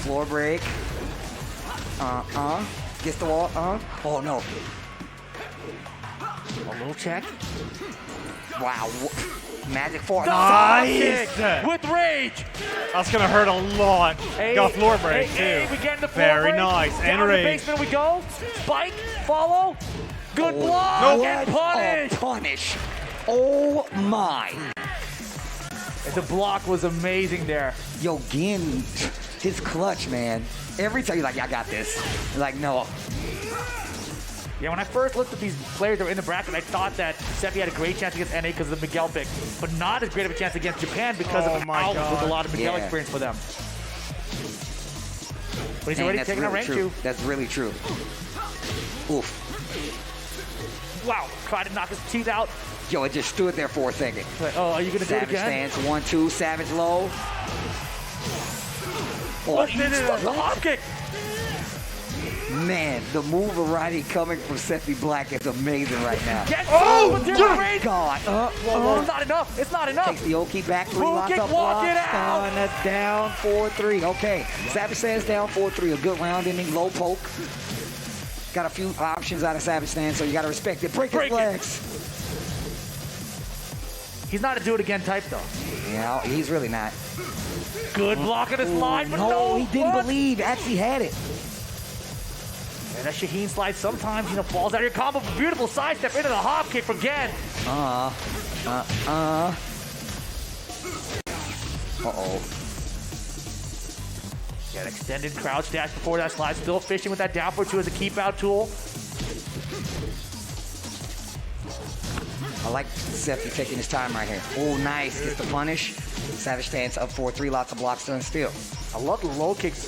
Floor break. Gets the wall. Oh no. A little check. Wow. Magic 4. Nice! With rage. That's gonna hurt a lot. Got floor break too. We get the floor Very break. nice. Down And the rage. basement we go. Spike. Follow. Good block. Nope. And punish. Punish. Oh my. The block was amazing there. Yo, Gen, his clutch, man. Every time you're like, yeah, I got this. You're like, no. Yeah, when I first looked at these players that were in the bracket, I thought that Seppi had a great chance against NA because of the Miguel pick, but not as great of a chance against Japan because of an out with a lot of Miguel experience for them. But he's already taking a rank 2. That's really true. Oof. Wow, tried to knock his teeth out. Yo, it just stood there for a second. Like, oh, are you going to do it again? Savage stance, 1-2, Savage low. Oh, the hop kick. Man, the move variety coming from Seppi Black is amazing right now. Oh, God. It's not enough. It's not enough. Takes the Oki back, 3 Boom lots kick, up walk blocks. it out. And that's down 4-3. Okay, Savage stands down 4-3. A good round ending, low poke. Got a few options out of Savage stand, so you got to respect it. Break his legs. He's not a do it again type though. Yeah, he's really not. Good block of the slide, but no, he didn't believe. Actually had it. And that Shaheen slide sometimes, falls out of your combo. Beautiful sidestep into the hop kick for Gen. Uh-oh. Got extended crouch dash before that slide. Still fishing with that down forward 2 as a keep out tool. I like Seppi taking his time right here. Oh, nice. Gets the punish. Savage stance up 4-3. Lots of blocks done still. I love the low kicks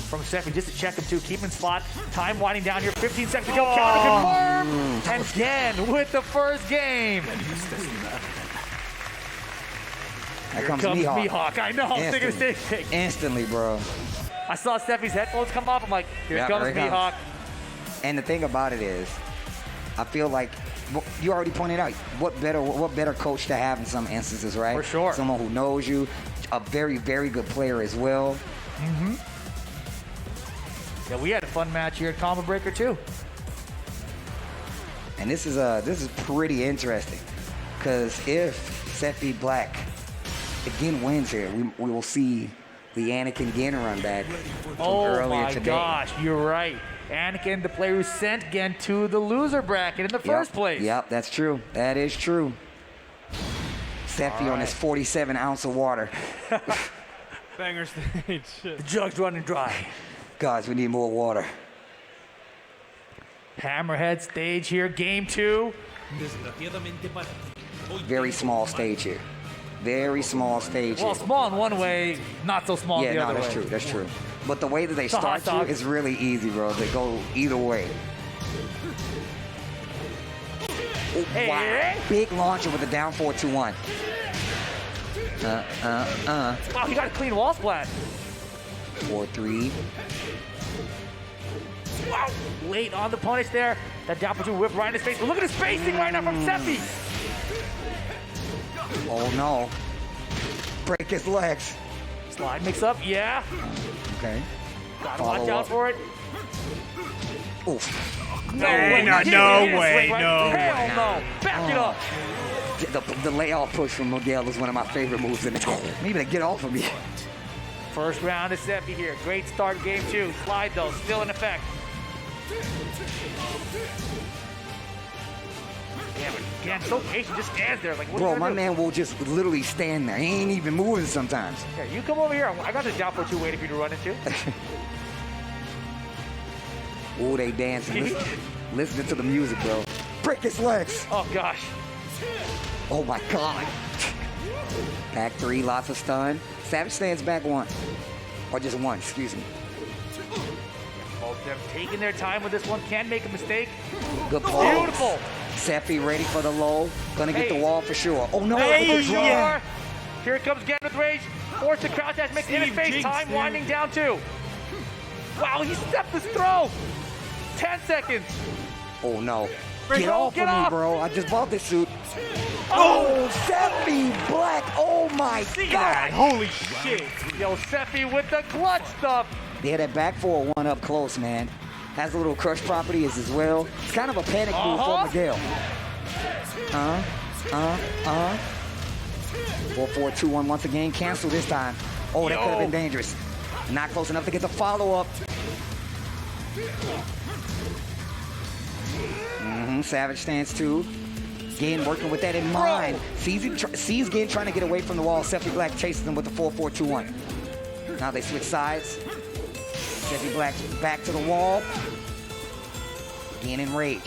from Seppi just to check him too. Keep him in spot. Time winding down here. 15 seconds to go. Counter confirmed. And Gen with the first game. Here comes Mihawk. I know. I'm thinking the same thing. Instantly, bro. I saw Seppi's headphones come off. I'm like, here comes Mihawk. And the thing about it is, I feel like you already pointed out what better coach to have in some instances, right? For sure. Someone who knows you, a very, very good player as well. Yeah, we had a fun match here at Combo Breaker too. And this is pretty interesting, because if Seppi Black again wins here, we will see the Anakin Gen run back from earlier today. Oh my gosh, you're right. Anakin, the player who sent Gen to the loser bracket in the first place. Yep, that's true. That is true. Seppi on his 47 ounce of water. Banger stage. The jug's running dry. Guys, we need more water. Hammerhead stage here, game 2. Very small stage here. Very small stage Well, here. small in one way, not so small the other way. That's true. That's true. But the way that they It's a hot start you dog. is really easy, bro. They go either way. Oh, wow. Big launcher with a down 4-2-1. Wow, he got a clean wall splat. 4-3. Wow. Late on the punish there. That down for 2 whip right in his face. But look at his spacing right now from Seppi. Oh no. break his legs. Slide mix up, yeah. Okay. Gotta watch out for it. Oof. No way. No way. Hell no. Back it up. The layoff push from Miguel is one of my favorite moves in it. Maybe they get off of me. First round is Seppi here. Great start, game 2. Slide though, still in effect. Damn it. Again, so patient, just stands there. Like, what Bro, are you my gonna do? man will just literally stand there. He ain't even moving sometimes. Here, you come over here. I got the down for 2 waiting for you to run into. Oh, they dancing. Listening to the music, bro. Break his legs. Oh, gosh. Oh, my God. Back 3, lots of stun. Savage stands back 1. Or just 1, excuse me. Both of them taking their time with this one. Can't make a mistake. Good pause. Beautiful. Seppi ready for the low. Gonna get the wall for sure. Oh, no. Hey, Draw. yeah. Here it comes again with rage. Force the crouch dash, makes it in face. Time winding down too. Wow, he stepped his throw. 10 seconds. Oh, no. Break Get it, off get of me, off. bro. I just bought this suit. Oh, Seppi Black. Oh, my God. Holy shit. Yo, Seppi with the clutch stuff. Yeah, that back 4-1 up close, man. Has a little crush property as well. It's kind of a panic move for Miguel. 4-4-2-1 once again. Cancel this time. Oh, that could have been dangerous. Not close enough to get the follow-up. Savage stands 2. Again, working with that in mind. Sees again trying to get away from the wall. Seppi Black chases him with the 4-4-2-1. Now they switch sides. Seppi Black back to the wall. Again in rage.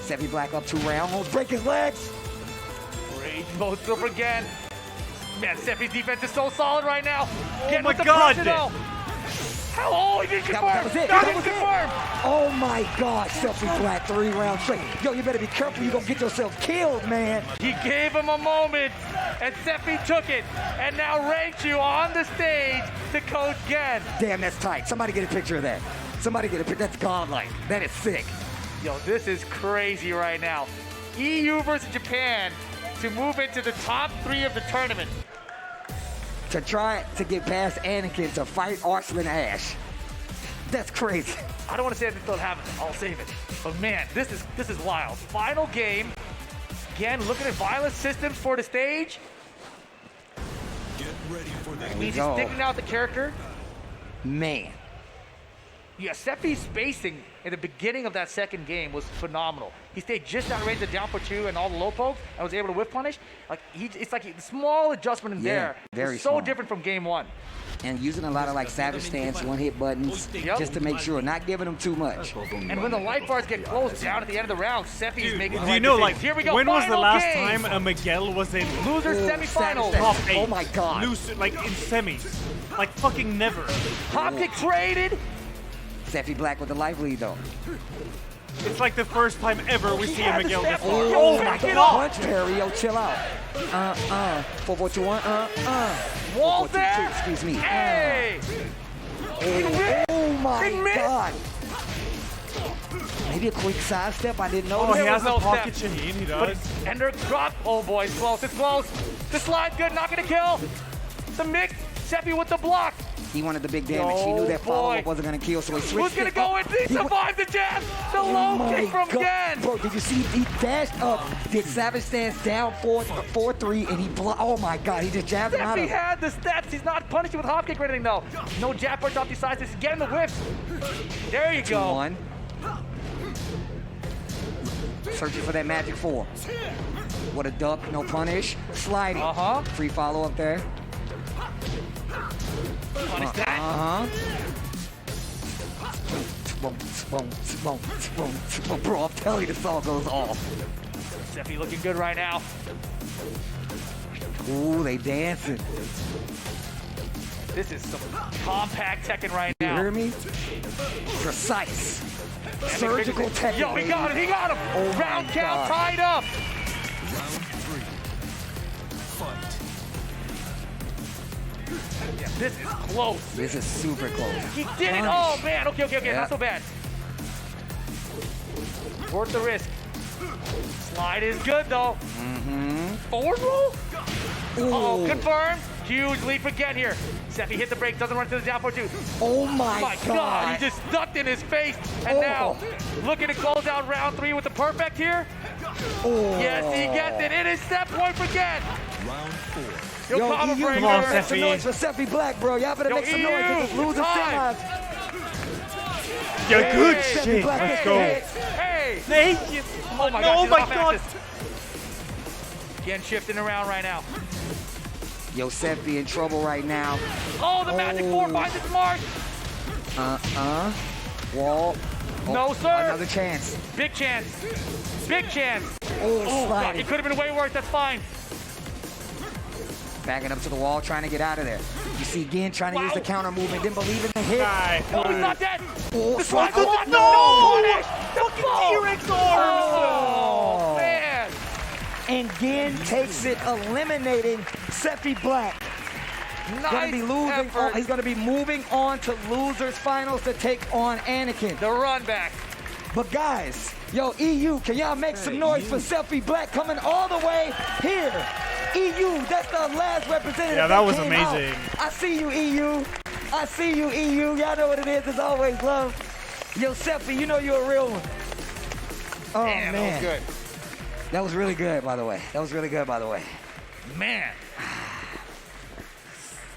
Seppi Black up 2 rounds. Break his legs. Rage mode silver again. Man, Seppi's defense is so solid right now. Oh my God. How? He didn't confirm. That was it. That didn't confirm. Oh my God, Seppi Black 3 rounds straight. Yo, you better be careful. You're gonna get yourself killed, man. He gave him a moment, and Seppi took it. And now Raichu on the stage to coach Gen. Damn, that's tight. Somebody get a picture of that. Somebody get a picture. That's godlike. That is sick. Yo, this is crazy right now. EU versus Japan to move into the top 3 of the tournament. To try to get past Anakin to fight Arslan Ash. That's crazy. I don't want to say this don't happen. I'll save it. But man, this is wild. Final game. Again, looking at violent systems for the stage. Get ready for the It means he's sticking out the character. Man. Yeah, Seppi's spacing in the beginning of that second game was phenomenal. He stayed just out of range of down for 2 and all the low pokes and was able to whiff punish. Like it's like a small adjustment in there. Very it's so small. different from game 1. And using a lot of like Savage stance, 1-hit buttons, just to make sure, not giving them too much. And when the life bars get closed down at the end of the round, Seppi's making the Do you right know, decisions. like, Here we go. when was the Final last game. time a Miguel was in Loser semifinals. top 8? Oh my God. Like in semis. Like fucking never. Hopkick traded. Seppi Black with the life lead though. It's like the first time ever we see a Miguel this far. Oh my God. Punch parry, yo, chill out. 4-4-2-1, Wall 4-4-2-2, there. excuse me. Hey. Oh my He missed. God. Maybe a quick sidestep, I didn't know. Oh, he There has was a no pocket step. Shaheen, he But does. Ender drop. Oh boy, it's close. It's close. The slide's good. Not gonna kill. The mix. Seppi with the block. He wanted the big damage. He knew that boy. follow-up wasn't going to kill, so he switched. Who's gonna it go up. in? He survived the jab. The low my kick from God. Gen. Bro, did you see he dashed up, did Savage stance down 4-3, and he oh my God, he just jabbed him out Seppi of had the stats. He's not punishing with hop kick or anything though. No jab punch off these sides. He's getting the whiffs. There you go. 2-1. Searching for that magic 4. What a duck, no punish. Sliding. Free follow up there. Punish that. Bro, I'm telling you, this all goes off. Seppi looking good right now. Ooh, they dancing. This is some compact Tekken right You now. hear me? Precise. Surgical Tekken. Yo, he got him. He got him. Oh my Round count God. tied up. Round 3. Fight. Yeah, this is close. This is super close. He did it. Oh man. Okay. Yeah. Not so bad. Worth the risk. Slide is good though. Forward roll? Oh, confirmed. Huge leap again here. Seppi hit the brake, doesn't run to the down 4-2. Oh my God. He just ducked in his face. And now looking to close out round 3 with the perfect here. Yes, he gets it. It is step point again. Round 4. Yo, combo EU, breaker. you gotta make some noise for Seppi Black, bro. Y'all better make some noise for this loser semis. Yo, good Seppi shit. Black Let's hit go. the hit. Hey! Thank you. Oh my Oh God, my he's God. off Again, shifting around right now. Yo, Seppi in trouble right now. Oh, the Magic 4 finds its mark. Wall. No, sir. Another chance. Big chance. Big chance. Oh, God, sliding. it could have been way worse. That's fine. Backing up to the wall, trying to get out of there. You see Gin trying to use the counter movement, didn't believe in the hit. No, he's not dead. Oh, The slide. slide. No! Fucking T-Rex arms. Oh, man. And Gin takes it, eliminating Seppi Black. Gonna be losing. He's gonna be moving on to losers finals to take on Anakin. The run back. But guys, yo, EU, can y'all make some noise for Seppi Black coming all the way here? EU, that's the last representative. Yeah, that was came out. amazing. I see you, EU. I see you, EU. Y'all know what it is. It's always love. Yo, Seppi, you know you're a real one. Oh, man. That was good. That was really good, by the way. That was really good, by the way. Man.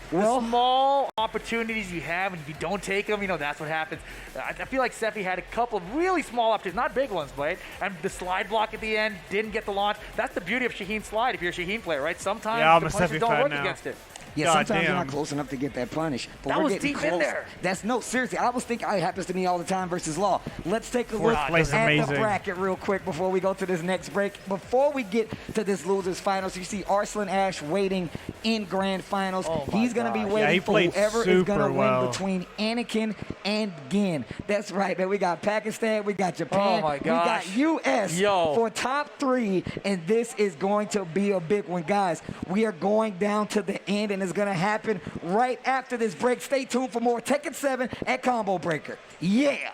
Well, the small opportunities you have, and if you don't take them, you know, that's what happens. I feel like Seppi had a couple of really small opportunities, not big ones, right? And the slide block at the end didn't get the launch. That's the beauty of Shaheen's slide if you're a Shaheen player, right? Sometimes Yeah, I'm the a punches Seppi don't fan work now. against it. Yeah, God sometimes you're damn. not close enough to get that punish. But That we're was getting deep in close. there. That's no, seriously. I was thinking it happens to me all the time versus Law. Let's take a look Fourth place is at the amazing. bracket real quick before we go to this next break. Before we get to this losers finals, you see Arslan Ash waiting in grand finals. He's going to be Yeah, waiting he for played whoever is going to super well. win between Anakin and Gin. That's right, man. We got Pakistan, we got Japan, Oh my we got gosh. US Yo. for top 3, and this is going to be a big one, guys. We are going down to the end, and it's going to happen right after this break. Stay tuned for more Tekken 7 at Combo Breaker. Yeah.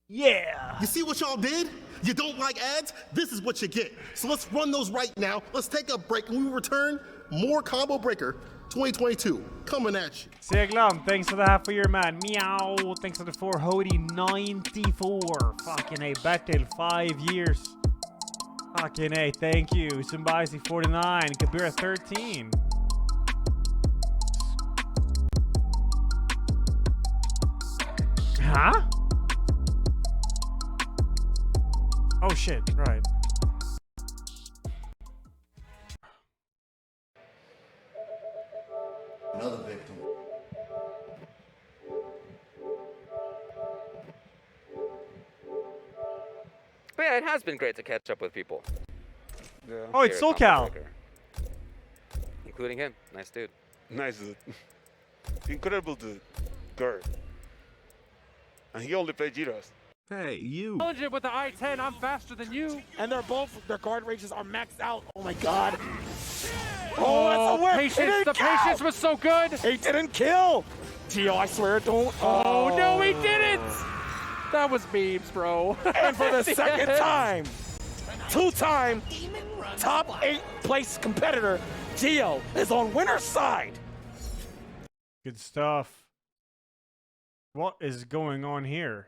Yeah. You see what y'all did? You don't like ads? This is what you get. So let's run those right now. Let's take a break, and when we return, more Combo Breaker 2022 coming at you. Seglam, thanks for the half a year, man. Meow. Thanks for the 4. Hody 94. Fucking A. Battle 5 years. Fucking A. Thank you. Sumbaisi 49. Kabira 13. Huh? Oh shit, right. Another victim. But yeah, it has been great to catch up with people. Oh, it's Here at SoCal. Combo Breaker. Including him. Nice dude. Nice dude. Incredible dude. Gert. And he only played Giros. Hey, you. Challenge it with the I-10. I'm faster than you. And they're both, their guard ranges are maxed out. Oh my God. Oh, that's a whip. Patience. The patience was so good. He didn't kill. Gio, I swear, don't. Oh, no, he didn't. That was memes, bro. And for the second time, two-time top 8 place competitor, Gio is on winner's side. Good stuff. What is going on here?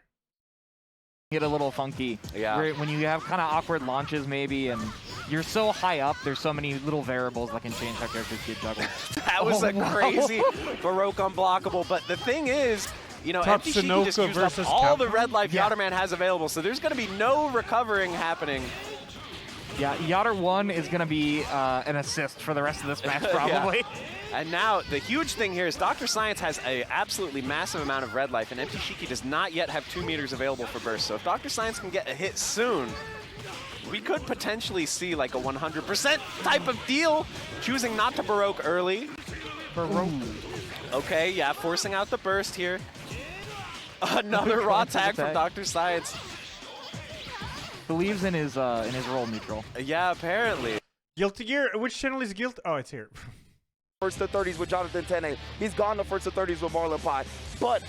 Get a little funky. Yeah. When you have kind of awkward launches maybe and you're so high up, there's so many little variables that can change how characters get juggled. That was a crazy Baroque unblockable, but the thing is, you know, Top Empty Shiki just Sunoco used up versus all the Capcom? red life Yatterman has available, so there's going to be no recovering happening. Yeah, Yatter 1 is going to be an assist for the rest of this match probably. Yeah. And now the huge thing here is Dr. Science has an absolutely massive amount of red life, and Empty Shiki does not yet have 2 meters available for burst. So if Dr. Science can get a hit soon, we could potentially see like a 100% type of deal, choosing not to Baroque early. Baroque. Okay, yeah, forcing out the burst here. Another raw tag from Dr. Science. Believes in his roll neutral. Yeah, apparently. Guilty Gear? Which channel is Guilt? Oh, it's here. First to 30s with Jonathan Tene. He's gone to first to 30s with Marlon Pye. But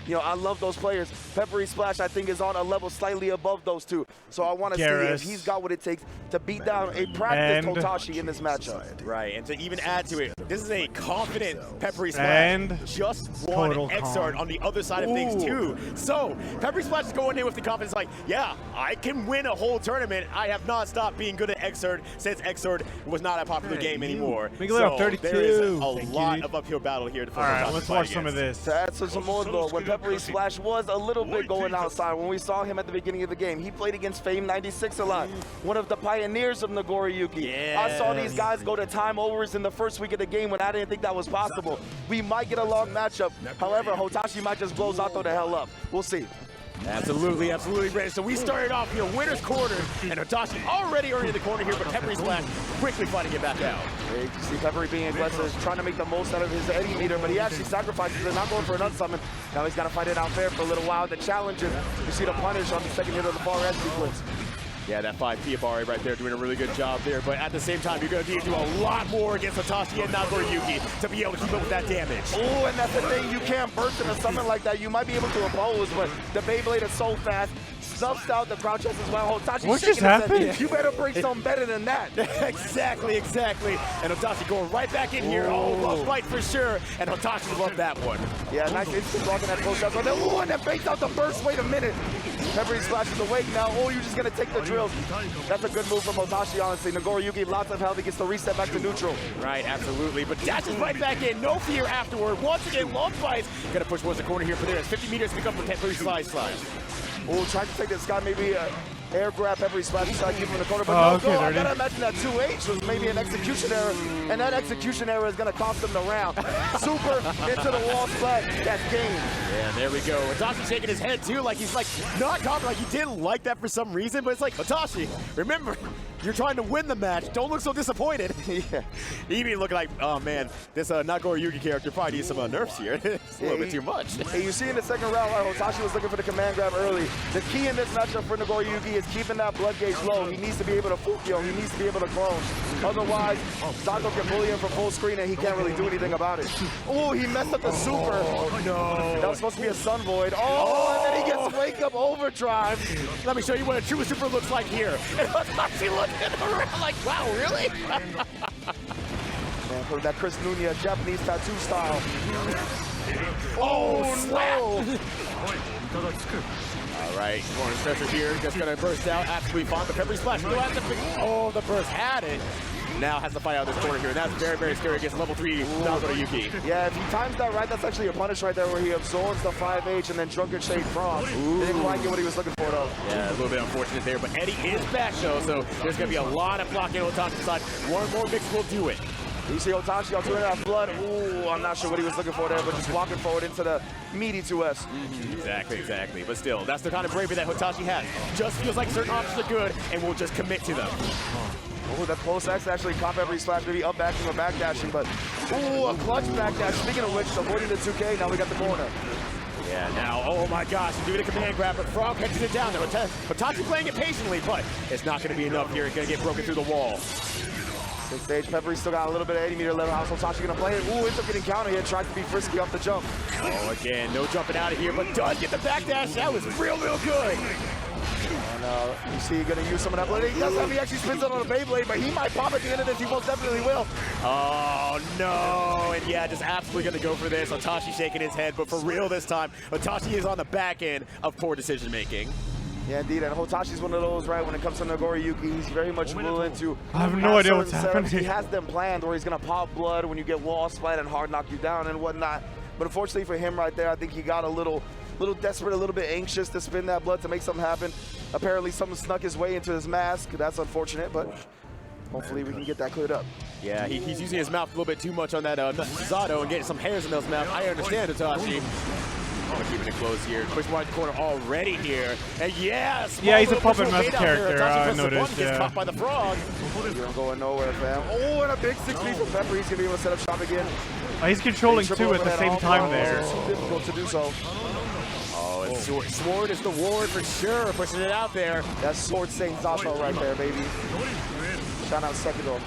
You know, I love those players. Peppery Splash, I think, is on a level slightly above those two. So I want to see if he's got what it takes to beat down a practiced Hotashi in this matchup. Right, and to even add to it, this is a confident Peppery Splash. And just won total Xrd calm. on the other side of things too. So Peppery Splash is going in with the confidence like, yeah, I can win a whole tournament. I have not stopped being good at Xrd since Xrd was not a popular game anymore. Miguel, so 32. there is a lot of uphill battle here to All right, let's watch some of this. To add to some more though, when Peppery Splash was a little bit going outside, when we saw him at the beginning of the game, he played against Fame 96 a lot, one of the pioneers of Nagoriyuki. I saw these guys go to time overs in the first week of the game when I didn't think that was possible. We might get a long matchup. However, Hotashi might just blow Zato the hell up. We'll see. Absolutely, absolutely, Brandon. So we started off here, winner's quarter, and Hotashi already earning the corner here, but Peppery Splash quickly fighting it back out. Yeah, you see Peppery being aggressive, trying to make the most out of his Eddie meter, but he actually sacrifices it, not going for an unsummon. Now he's got to fight it out fair for a little while. The challenge is, you see the punish on the second hit of the far edge sequence. Yeah, that 5 Piabari right there doing a really good job there, but at the same time, you're going to need to do a lot more against Hotashi and Nagoriyuki to be able to keep up with that damage. Oh, and that's the thing, you can't burst in a summon like that. You might be able to oppose, but the Beyblade is so fast. Snuffs out the crouch as well. Hotashi what shaking just his head. happened? You better bring something better than that. Exactly. And Hotashi going right back in here. Oh, love fight for sure. And Hotashi loved that one. Yeah, nice instant blocking that close shot. And then fakes out the burst. Wait a minute. Peppery Splash is awake now. Oh, you're just going to take the drills. That's a good move from Hotashi, honestly. Nagoriyuki, lots of health. He gets the reset back to neutral. Right, absolutely. But dashes right back in. No fear afterward. Once again, long fights. Going to push towards the corner here for there. 50 meters to pick up the Peppery Splash. Oh, trying to take this guy, maybe air grab Peppery Splash, try to keep him in the corner, but I gotta imagine that 2H was maybe an execution error, and that execution error is gonna cost him the round. Super into the wall splat, that's game. Yeah, there we go. Hotashi shaking his head too, like he's like not confident, like he didn't like that for some reason, but it's like, Hotashi, remember, you're trying to win the match. Don't look so disappointed. Yeah. He even look like, oh man, this Nagoriyuki character probably needs some nerfs here. It's a little bit too much. Hey, you see in the second round, Hotashi was looking for the command grab early. The key in this matchup for Nagoriyuki is keeping that blood gauge low. He needs to be able to Fukyo. He needs to be able to clone. Otherwise, Zato can bully him for full screen and he can't really do anything about it. Oh, he messed up the super. Oh, no. That was supposed to be a Sun Void. Oh, and then he gets Wake Up Overdrive. Let me show you what a true super looks like here. And Hotashi looking around like, wow, really? Man, from that Chris Nunez Japanese tattoo style. Oh, no. All right, corner stretcher here, just gonna burst out, absolutely fine, but Peppery Splash, oh, the burst had it. Now has to fight out this corner here, and that's very, very scary against level 3 Nagoriyuki. Yeah, if he times that right, that's actually a punish right there where he absorbs the 5H and then Drunken Shade Frost. Didn't quite get what he was looking for, though. Yeah, a little bit unfortunate there, but Eddie is back, though, so there's gonna be a lot of blocking on Hotashi's side. One more mix will do it. You see Hotashi on 2.5 blood. Ooh, I'm not sure what he was looking for there, but just walking forward into the meaty 2S. Exactly. But still, that's the kind of bravery that Hotashi has. Just feels like certain options are good, and will just commit to them. Oh, that close X actually caught Peppery Splash, maybe up backing or back dashing, but ooh, a clutch back dash. Speaking of which, avoiding the 2K, now we got the corner. Yeah, now, oh my gosh, doing a command grab, but Frog catches it down there. Hotashi playing it patiently, but it's not going to be enough here. It's going to get broken through the wall. 6th stage, Peppery still got a little bit of 80 meter level. How's Hotashi gonna play it? Ooh, ends up getting counter here, tries to be frisky off the jump. Oh, again, no jumping out of here, but does get the backdash. That was real good. And you see, he's gonna use some of that blade. He does have, he actually spins it on a Beyblade, but he might pop at the end of this. He most definitely will. Oh, no. And yeah, just absolutely gonna go for this. Hotashi shaking his head, but for real this time, Hotashi is on the back end of poor decision making. Yeah, indeed, and Hotashi's one of those, right, when it comes to Nagoriyuki, he's very much willing to I have no idea what's happening. He has them planned where he's going to pop blood when you get wall splat and hard knock you down and whatnot. But unfortunately for him right there, I think he got a little desperate, a little bit anxious to spin that blood to make something happen. Apparently something snuck his way into his mask. That's unfortunate, but hopefully we can get that cleared up. Yeah, he's using his mouth a little bit too much on that Zato and getting some hairs in those mouth. I understand, Hotashi. Keeping it close here. Push wide corner already here. And yes! Yeah, he's a puppet master character, I noticed, Gets caught by the frog. You don't go nowhere, fam. Oh, and a big 6-3 from Pepper. He's going to be able to set up shop again. He's controlling two at the same time there. It's too difficult to do so. Oh, Sword is the ward for sure, pushing it out there. That's Sword Saint Zato right there, baby. Shout out Sekiro.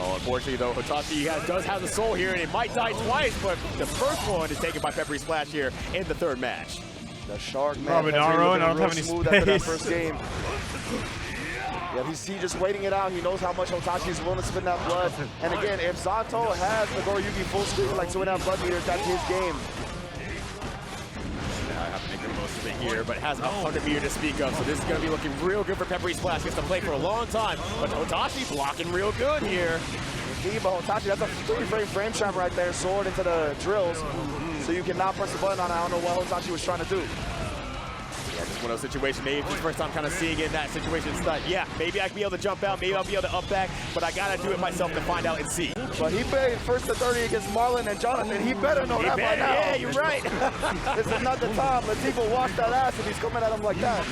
Oh, unfortunately, though, Hitachi does have the soul here, and it might die twice, but the first one is taken by Peppery Splash here in the third match. The Shark, man. Robin Arrow, and I don't have any smooth after that space. first game. Yeah, he's just waiting it out. He knows how much Hotachi is willing to spend that blood. And again, if Zato has Nagoriyuki full screen like 2.5 blood meters, that's his game. I have to make the most of it here, but it has 100 meter to speak of, so this is going to be looking real good for Peppery Splash. Gets to play for a long time, but Hotachi blocking real good here. Indeed, but Hotachi, that's a 3-frame trap right there. Sword into the drills, so you cannot press the button on it. I don't know what Hotachi was trying to do. Yeah, just one of those situations. Maybe it's the first time kind of seeing it in that situation. It's like, yeah, maybe I can be able to jump out, maybe I'll be able to up back, but I gotta do it myself to find out and see. But he played first to 30 against Marlon and Jonathan. He better know that by now. Yeah, you're right. This is not the time. Latif will wash that ass if he's coming at him like that.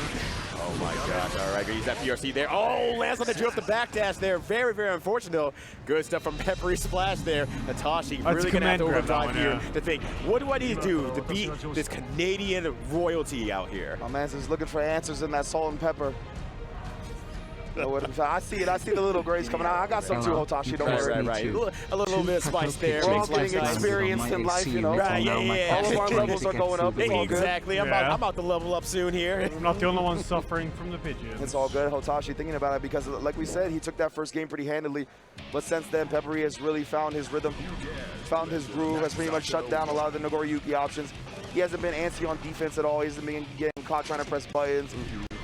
Oh my gosh, all right, gonna use that PRC there. Oh, lands on the drill, the back dash there. Very, very unfortunate though. Good stuff from Peppery Splash there. Hitachi really gonna have to overdrive here to think, what do I need to do to beat this Canadian royalty out here? My man's just looking for answers in that salt and pepper. I see it. I see the little grays coming out. I got some too, Hotachi. Don't worry. Right. A little bit of spice there. We're all getting experienced in life, you know. Right, yeah. All of our levels are going up. It's all good. Exactly. I'm about to level up soon here. I'm not the only one suffering from the pigeon. It's all good. Hotachi thinking about it because, like we said, he took that first game pretty handily. But since then, Peppery has really found his rhythm, found his groove, has pretty much shut down a lot of the Nagoriyuki options. He hasn't been antsy on defense at all. He hasn't been getting caught trying to press buttons.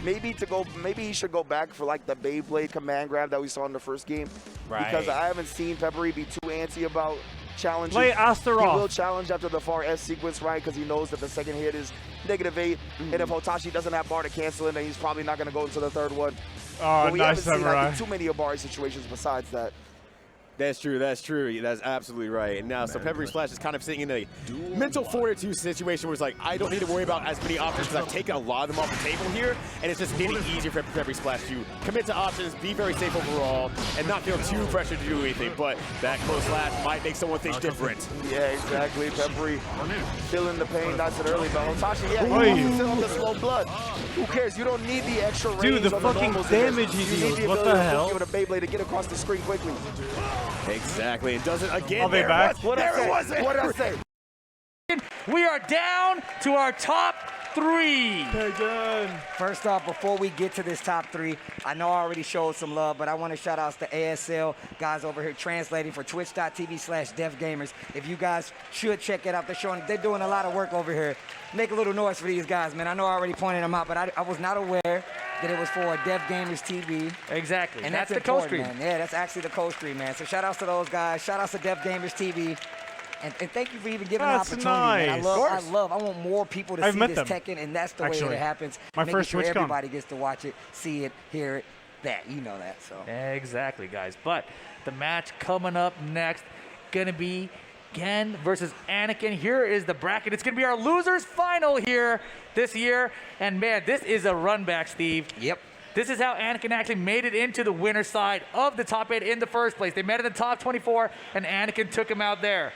Maybe he should go back for like the Beyblade command grab that we saw in the first game. Right. Because I haven't seen Peppery be too antsy about challenging. Play Astaroth. He will challenge after the far S sequence, right? Because he knows that the second hit is -8. And if Hotachi doesn't have bar to cancel it, then he's probably not going to go into the third one. Oh, but we nice haven't seen, I samurai. think, too many Abari situations besides that. That's true. That's absolutely right. And now, so Peppery Splash is kind of sitting in a mental fortitude situation where it's like, I don't need to worry about as many options because I've taken a lot of them off the table here, and it's just getting easier for Peppery Splash to commit to options, be very safe overall, and not feel too pressured to do anything. But that close slash might make someone think different. Yeah, exactly. Peppery feeling the pain. I said earlier, but Hotachi, yeah, he wants to sit on the slow blood. Who cares? You don't need the extra range. Dude, the on fucking normals damage he You need deals. the What ability the to hell? give it a Beyblade to get across the screen quickly. Exactly. And does it again. Are they back? What did I say? We are down to our top 3. First off, before we get to this top 3, I know I already showed some love, but I want to shout out to ASL guys over here translating for twitch.tv/devgamers. If you guys should check it out, they're doing a lot of work over here. Make a little noise for these guys, man. I know I already pointed them out, but I was not aware that it was for Dev Gamers TV. Exactly. And that's the important, co-stream. man. Yeah, that's actually the co-stream, man. So shout outs to those guys. Shout outs to Dev Gamers TV. And thank you for even giving That's the opportunity, man. nice. I want more people to I've see met this them, Tekken, and that's the way actually. that it happens. My Making first sure TwitchCon. everybody gets to watch it, see it, hear it, that. You know that, so. Exactly, guys. But the match coming up next, gonna be Gen versus Anakin. Here is the bracket. It's gonna be our losers final here this year. And man, this is a run back, Steve. Yep. This is how Anakin actually made it into the winner's side of the top 8 in the first place. They met in the top 24, and Anakin took him out there.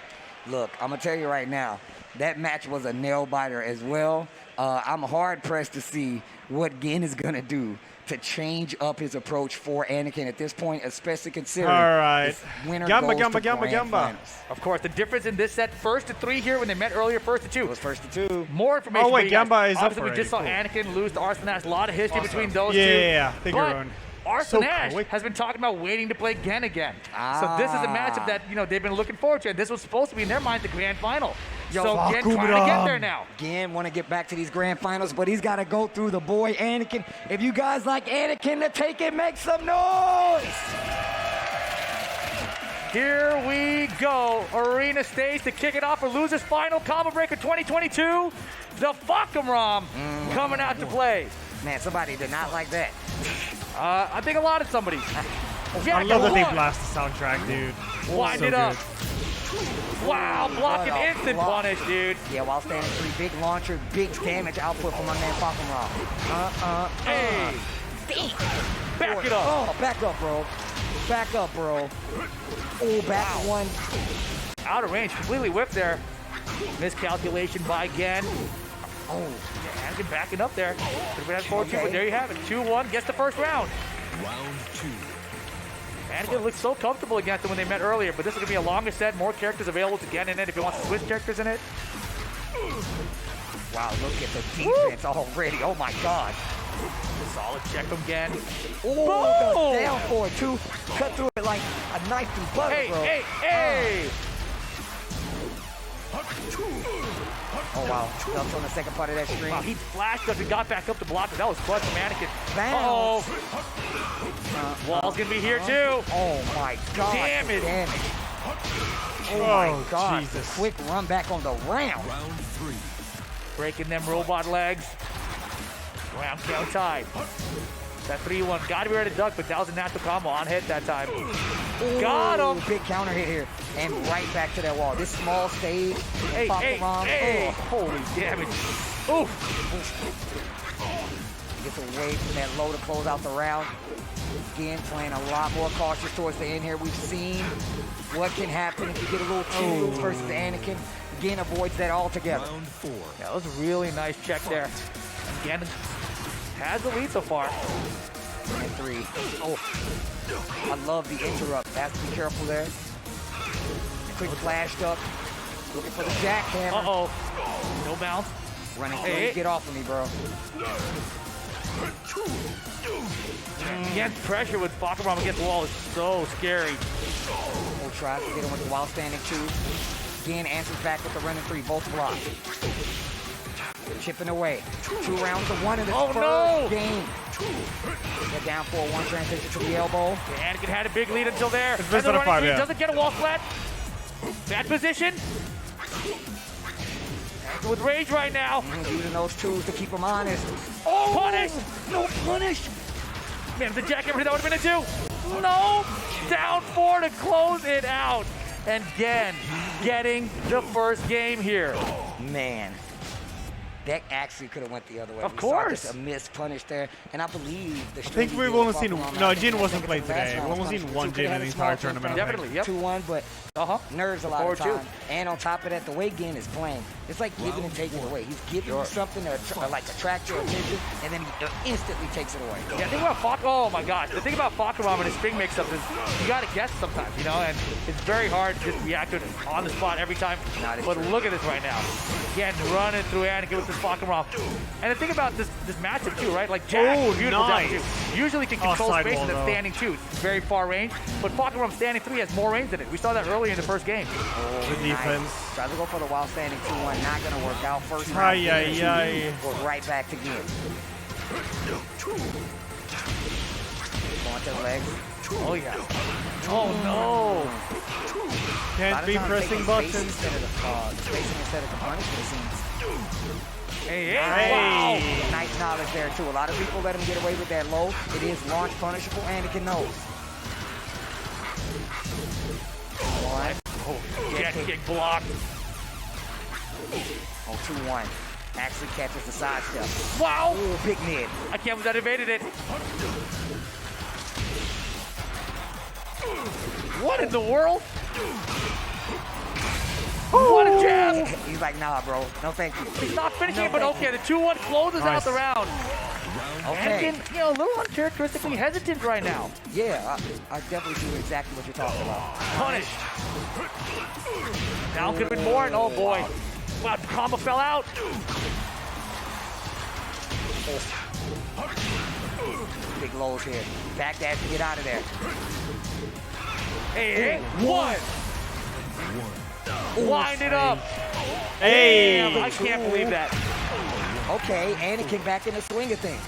Look, I'm gonna tell you right now, that match was a nail biter as well. I'm hard pressed to see what Gen is gonna do to change up his approach for Anakin at this point, especially considering All right. this winner Gamba, goes gamba, to gamba, grand gamba. finals. Of course, the difference in this set, 1st to 3 here when they met earlier, 1st to 2. It was 1st to 2. More information. Oh, wait, for you guys. Gamba is up Obviously, we just saw already. Anakin lose to Arsenash. A lot of history between those two. Yeah, think But you're on. Arsenash quick. has been talking about waiting to play Gen again. So this is a matchup that they've been looking forward to, and this was supposed to be in their mind the grand final. Yo, so Gen trying to get there now. Gen want to get back to these grand finals, but he's got to go through the boy Anakin. If you guys like Anakin to take it, make some noise. Here we go. Arena stage to kick it off for Losers Final Combo Breaker 2022. The Fuck'em Rom coming out to play. Man, somebody did not like that. I think a lot of somebody. I love that they blast the soundtrack, dude. Wind So it up. good. Wow, blocking instant punish, dude. Yeah, while standing 3, big launcher, big damage output from my man Fuck'em Rom. Hey. Back it up. Oh, back up, bro. Back up, bro. Oh, back one. Out of range, completely whipped there. Miscalculation by Gen. Oh, yeah, Anakin backing up there. Could have been forward two, but there you have it. 2-1 gets the first round. Round 2. Anakin looked so comfortable against him when they met earlier, but this is going to be a longer set, more characters available to get in it if he wants to switch characters in it. Wow, look at the defense already. Oh my God. Solid check him again. Oh, the down forward two. Cut through it like a knife through butter, bro. Hey! Oh wow, jumps on the second part of that stream. Wow, he flashed us and got back up to block it. That was clutch from Anakin. Bounce. Wall's gonna be here too. Oh my God. Damn it. Oh my God. Jesus. Quick run back on the round. Round 3. Breaking them robot legs. Round count tied. That 3-1. Gotta be ready to duck, but that was a natural combo on hit that time. Ooh, got him. Big counter hit here. And right back to that wall. This small stage. Hey. Oh, holy damage. Oof. Gets away from that low to close out the round. Again, playing a lot more cautious towards the end here. We've seen what can happen if you get a little too loose versus Anakin. Again, avoids that altogether. Round 4. Yeah, that was a really nice check there. Again, has the lead so far. And 3. Oh, I love the interrupt. Has to be careful there. Quick flashed up. Looking for the jackhammer. Uh-oh. No bounce. Running through. Get off of me, bro. Against pressure with Bakaram against the wall is so scary. We'll try to get him with the while standing 2. Again, answers back with the running 3. Both blocked. Chipping away. 2 rounds to 1 in the first game. Get down for 1 transition to the elbow. Anakin had a big lead until there. Doesn't get a wall flat. Bad position. Anakin with rage right now. Using those tools to keep him honest. Oh! Punish! No punish! Man, the jackhammer, that would have been a 2. No! Down 4 to close it out. And again, getting the first game here. Man. That actually could have went the other way. Of course. Saw just a missed punish there, and I believe the. I think we've only seen. No, Jin wasn't played today. We've only seen one Jin in the entire tournament. Definitely, yep. 2-1, but nerves a lot of time. And on top of that, the way Gin is playing, it's like giving and taking away. He's giving you something to like attract your attention, and then he instantly takes it away. Yeah, the thing about oh my gosh, the thing about Bakaram and his string mix-ups is you gotta guess sometimes, you know, and it's very hard to just react to it on the spot every time. But look at this right now. Again, running through Anakin with this Bakaram. And the thing about this matchup too, right? Like Jack, beautiful down two. Usually can control space in the standing 2. It's very far range, but Bakaram standing 3 has more range than it. We saw that earlier in the first game. The defense. Tries to go for the while standing 2-1. Not gonna work out. First round. Go right back to Gin. Going to the legs. Oh yeah. Oh no. Can't be pressing buttons. Spacing instead of the punishment, it seems. Hey. Wow. Nice knowledge there, too. A lot of people let him get away with that low. It is launch punishable, Anakin knows. Jet kick blocked. Oh, 2-1. Actually catches the sidestep. Wow. Ooh, big mid. I can't believe that evaded it. What in the world? What a jab! He's like, nah, bro. No, thank you. He's not finishing it, but okay. The 2-1 closes out the round. Okay. Anakin, you know, a little uncharacteristically hesitant right now. Yeah, I definitely see exactly what you're talking about. Punish. Now could have been more, and oh boy. Wow, the combo fell out. Big lows here. Back dash to get out of there. Hey, 1. Wind it up. Hey. Damn, I can't believe that. Okay, Anakin back in the swing of things.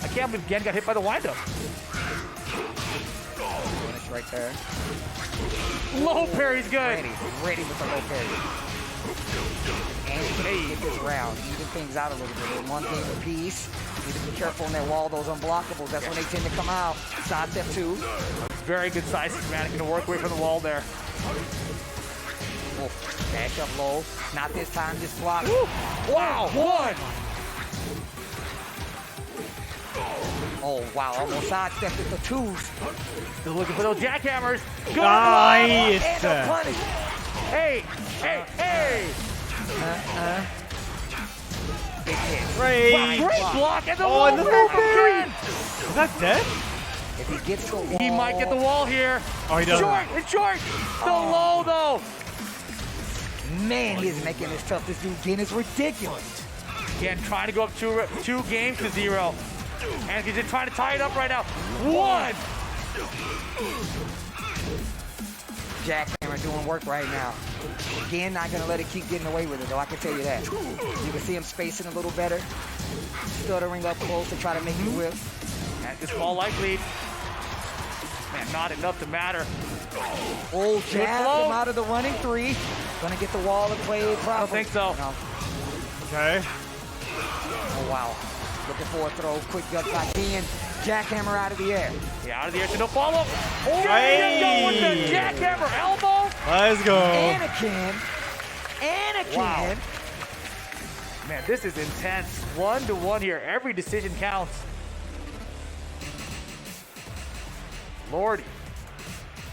I can't believe Gen got hit by the windup. Finish right there. Low parry's good. Ready with the low parry. Anakin get this round. Even things out a little bit. In one game apiece. Need to be careful on that wall, those unblockables. That's when they tend to come out. Side step 2. Very good size for Anakin to work away from the wall there. Dash up low. Not this time, just block. Wow, 1. Oh, wow, almost sidestepped with the 2s. Still looking for those jackhammers. Good Nice. And a punish. Hey. big hit. Rage. Wow, great block and the Oh, wall and the break wall again. Is that dead? If he gets the wall, He might get the wall here. Oh, he doesn't. Short, it's short. The low though. Man, he is making this tough. This dude again is ridiculous. Again, trying to go up two games to 0. And he's just trying to tie it up right now. 1. Jackhammer doing work right now. Again, not gonna let it keep getting away with it, though. I can tell you that. You can see him spacing a little better, stuttering up close to try to make the whip. At this small life lead. Man, not enough to matter. Oh, Good jab blow. him out of the running 3. Gonna get the wall to play properly. I don't think so. No. Okay. Oh, wow. Looking for a throw. Quick gut by Dean. Jackhammer out of the air. Yeah, out of the air to no follow. Oh, Hey. there you go with the jackhammer elbow. Let's go. Anakin. Wow. Man, this is intense. 1-1 here. Every decision counts. Lordy.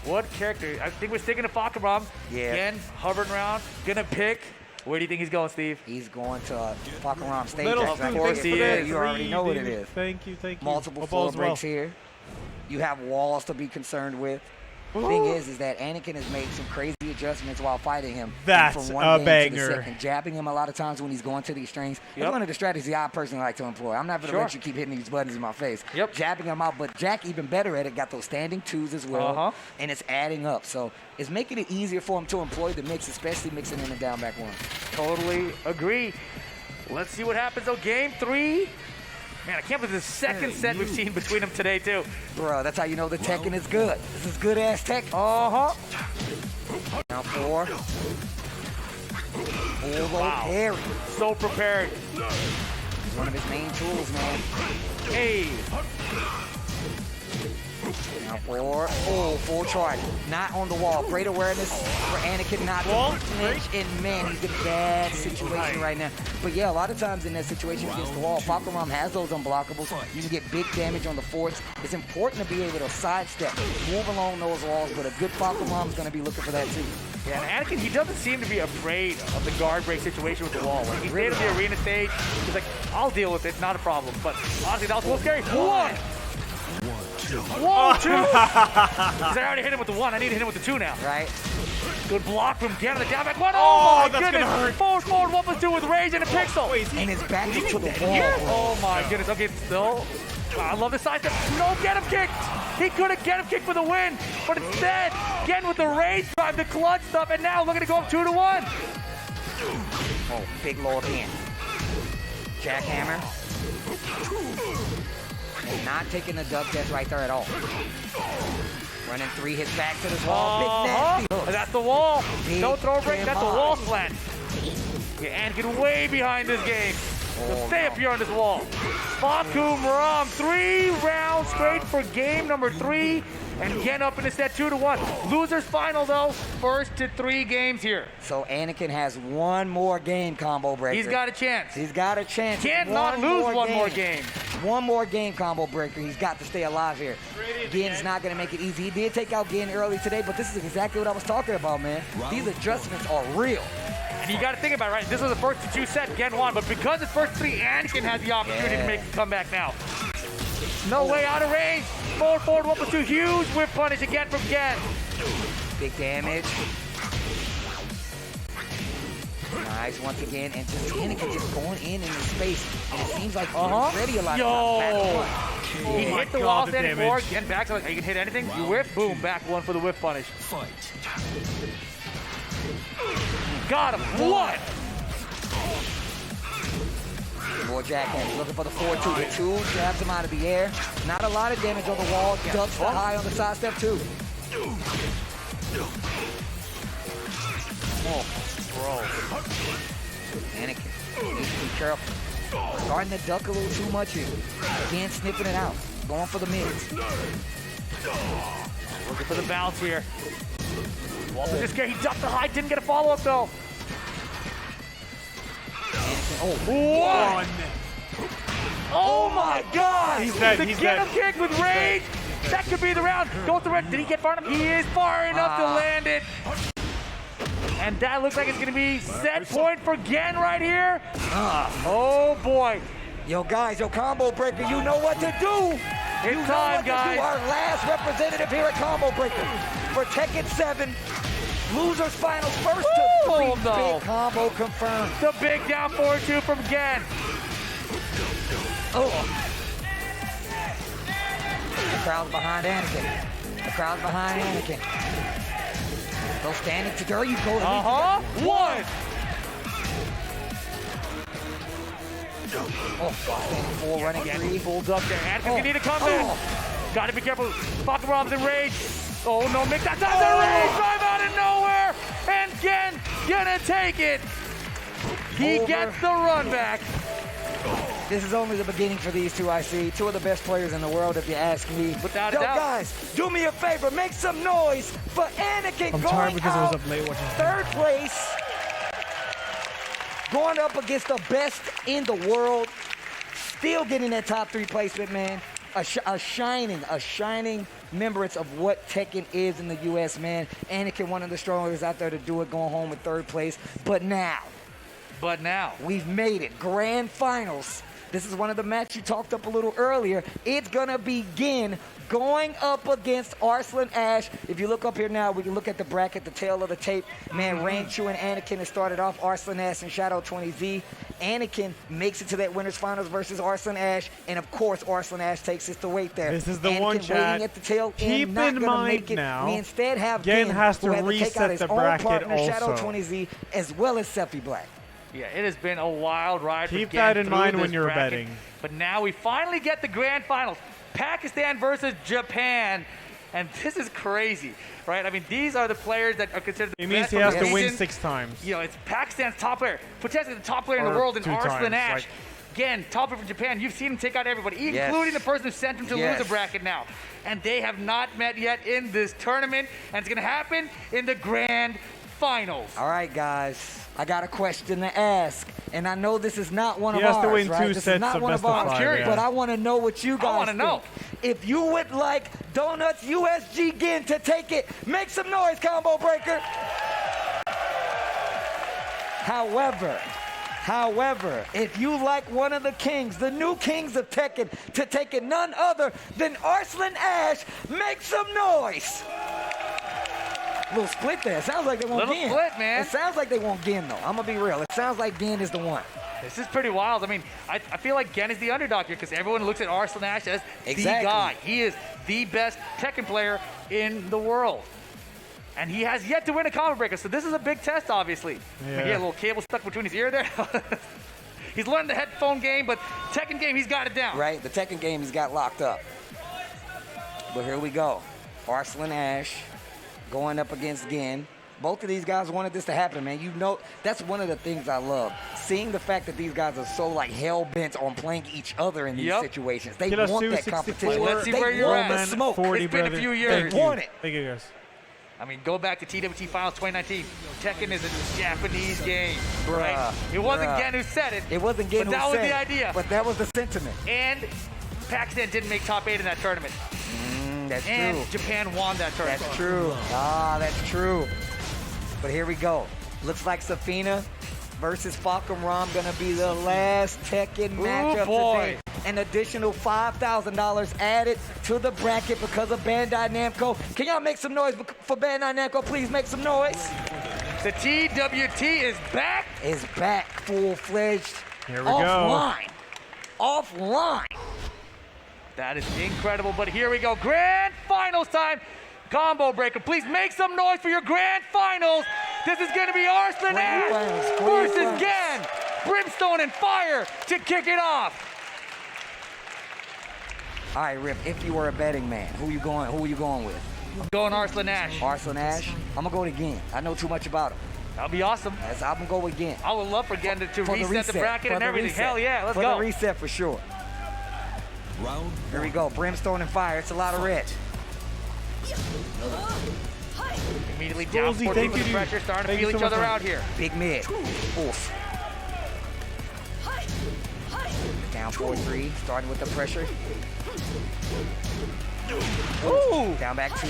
What character? I think we're sticking to Fakaram. Yeah. Again, hovering around. Gonna pick. Where do you think he's going, Steve? He's going to Fakaram stage. Little Of Spoon, course thanks he for that. is. You already know what it is. Thank you, thank you. Multiple Hope floor all's well. breaks here. You have walls to be concerned with. The thing is that Anakin has made some crazy adjustments while fighting him. That's from a one game to the banger. second, jabbing him a lot of times when he's going to these strings. Yep. That's one of the strategies I personally like to employ. I'm not going to Sure. let you keep hitting these buttons in my face. Yep. Jabbing him out, but Jack even better at it, got those standing 2s as well, Uh-huh. and it's adding up. So it's making it easier for him to employ the mix, especially mixing in the down back 1. Totally agree. Let's see what happens though. Game 3. Man, I can't believe the second set we've seen between them today too. Bro, that's how you know the Tekken is good. This is good ass Tekken. Uh-huh. Now 4. Wow. Carry. So prepared. It's one of his main tools, man. Hey. Now 4. Oh, full charge. Not on the wall. Great awareness for Anakin not to flinch. And man, he's in a bad situation right now. But yeah, a lot of times in that situation against the wall, Fakaram has those unblockables. You can get big damage on the forts. It's important to be able to sidestep, move along those walls, but a good Fakaram is going to be looking for that too. Yeah, and Anakin, he doesn't seem to be afraid of the guard break situation with the wall. When he stayed on the arena stage, he's like, I'll deal with it, not a problem. But honestly, that was a little scary. 1. 1, 2. Because I already hit him with the 1. I need to hit him with the 2 now. Right. Good block from Gen on the down back 1. Oh, Oh my that's gonna goodness. hurt. Forward 1+2 with rage and a pixel. And it's back into the wall. Yeah. Oh my goodness. Okay, still. I love the side step. No, get him kicked. He could have get him kicked for the win, but instead, Gen with the rage drive, the clutch stuff, and now looking to go up 2-1. Oh, big low hand. Jackhammer. And not taking the duck test right there at all. Running 3 hits back to this wall. Big nasty hook. That's the wall. Big No throw break. That's a damn wall hard. slant. Yeah, Anakin way behind this game. So stay up here on this wall. Bakum Ram, 3 rounds straight for game number 3. And Gen up in the set 2-1. Losers final though, first to 3 games here. So Anakin has one more game, Combo Breaker. He's got a chance. He's got a chance. Can't not lose one more game. One more game, Combo Breaker. He's got to stay alive here. Gen's not going to make it easy. He did take out Gen early today, but this is exactly what I was talking about, man. These adjustments are real. And you got to think about it, right? This was the first to 2 set Gen won, but because it's first 3, Anakin has the opportunity to make a comeback now. No way out of range. Forward 1+2. Huge whip punish again from Gen. Big damage. Nice once again, and just Anakin just going in his space. And it seems like he's ready a lot. Yo! He hit the wall standing forward. Gen back. So like, you can hit anything. You whip, boom, back 1 for the whip punish. Got him. 1. More Jackhammer looking for the 4-2. The 2 jabs him out of the air. Not a lot of damage on the wall. Ducks the high on the side step too. Oh, bro. Anakin needs to be careful. Starting to duck a little too much here. Again, sniffing it out. Going for the mids. Looking for the bounce here. Walter just scared. He ducked the high. Didn't get a follow-up though. Oh, 1. Oh my God! He's dead. The He's get dead. him kick with rage. That could be the round. Goes to red. Did he get far enough? He is far enough to land it. And that looks like it's gonna be set point for Gen right here. Oh boy. Yo, guys, yo, Combo Breaker, you know what to do. It's you know time, what guys. To do. Our last representative here at Combo Breaker for Tekken 7. Losers finals first to 3. No. Big combo confirmed. The big down 4-2 from Gen. Oh. The crowd's behind Anakin. The crowd's behind Anakin. Go standing to there you go. One. Oh, standing 4, running 3. Pulled up there. Anakin's gonna need to come back. Gotta be careful. Falcon Rob's in rage. Oh no, Mick, that's out the rage. Drive out of nowhere. And Gen gonna take it. He gets the run back. This is only the beginning for these two, I see. Two of the best players in the world, if you ask me. Without a Yo, doubt. guys, do me a favor. Make some noise for Anakin I'm going tired because I was out up late watching. 3rd place. Going up against the best in the world. Still getting that top 3 placement, man. A shining remembrance of what Tekken is in the U.S., man. Anakin, one of the strongest out there to do it, going home in 3rd place. But now, we've made it. Grand finals. This is one of the matches you talked up a little earlier. It's gonna begin going up against Arslan Ash. If you look up here now, we can look at the bracket, the tail of the tape. Man, Rain Chu and Anakin has started off. Arslan Ash and Shadow 20Z. Anakin makes it to that winners finals versus Arslan Ash, and of course Arslan Ash takes us to wait there. This is the Anakin one, chat. waiting at the tail Keep end, not in gonna mind make it. now, We instead have Gen has to who had to take reset out his the own bracket partner, Shadow also. 20Z, as well as Seppi Black. Yeah, it has been a wild ride. Keep for Gen that in through mind this when you're bracket. betting. But now we finally get the grand finals. Pakistan versus Japan. And this is crazy, right? I mean, these are the players that are considered the It means best he of has the to win region. 6 times. You know, it's Pakistan's top player, potentially the top player in the Or world in 2 Arslan times, Ash. like- Again, top player from Japan. You've seen him take out everybody, Yes. including the person who sent him to Yes. loser bracket now. And they have not met yet in this tournament. And it's going to happen in the grand finals. All right, guys. I got a question to ask, and I know this is not one He of has ours, to win right? 2 This sets is not of one best of of ours, 5. curious. but I want to know what you guys wanna know. think. If you would like Donuts USG Gen to take it, make some noise, Combo Breaker. However, if you like one of the kings, the new kings of Tekken, to take it, none other than Arslan Ash, make some noise. Little split there. Sounds like they want Little Gen. split, man. It sounds like they want Gen, though. I'm going to be real. It sounds like Gen is the one. This is pretty wild. I mean, I feel like Gen is the underdog here because everyone looks at Arslan Ash as the Exactly. guy. He is the best Tekken player in the world. And he has yet to win a combo breaker, so this is a big test, obviously. Yeah. He had a little cable stuck between his ear there. He's learned the headphone game, but Tekken game, he's got it down. Right? The Tekken game has got locked up. But here we go. Arslan Ash going up against Gen. Both of these guys wanted this to happen, man. You know, that's one of the things I love. Seeing the fact that these guys are so, like, hell-bent on playing each other in these situations. They Kill us want two, that 64, competition. Let's see they where you're want at. the smoke. 40, It's been a brother. few years. They want it. Thank you, guys. I mean, go back to TWT Finals 2019. Tekken is a Japanese game, Bruh, right? It wasn't bruh. Gen who said it. It wasn't Gen but that who was said the it, idea. But that was the sentiment. And Pakistan didn't make top 8 in that tournament. That's and true. Japan won that tournament. That's true. That's true. But here we go. Looks like Safina versus Falcon Rom gonna be the last Tekken matchup today. An additional $5,000 added to the bracket because of Bandai Namco. Can y'all make some noise for Bandai Namco? Please make some noise. The TWT is back. Is back full-fledged. Here we Offline. Offline. That is incredible, but here we go. Grand finals time. Combo breaker, please make some noise for your grand finals. This is going to be Arslan Ash versus Gen. Brimstone and Fire to kick it off. All right, Rip, if you were a betting man, who are you going with? Going Arslan Ash. Arslan Ash? I'm going to go with Gen. I know too much about him. That'll be awesome. Yes, I'm going to go with Gen. I would love for Gen to For reset the bracket and everything. reset. Hell yeah, let's for go. the reset for sure. Round Here we go. Brimstone and Fire. It's a lot of red. Immediately down Skolzy, for thank the you, dude. pressure, starting to Thank you feel so each other much, out here. Big mid. Oof. Down 4-3. Starting with the pressure. Ooh. Down back 2.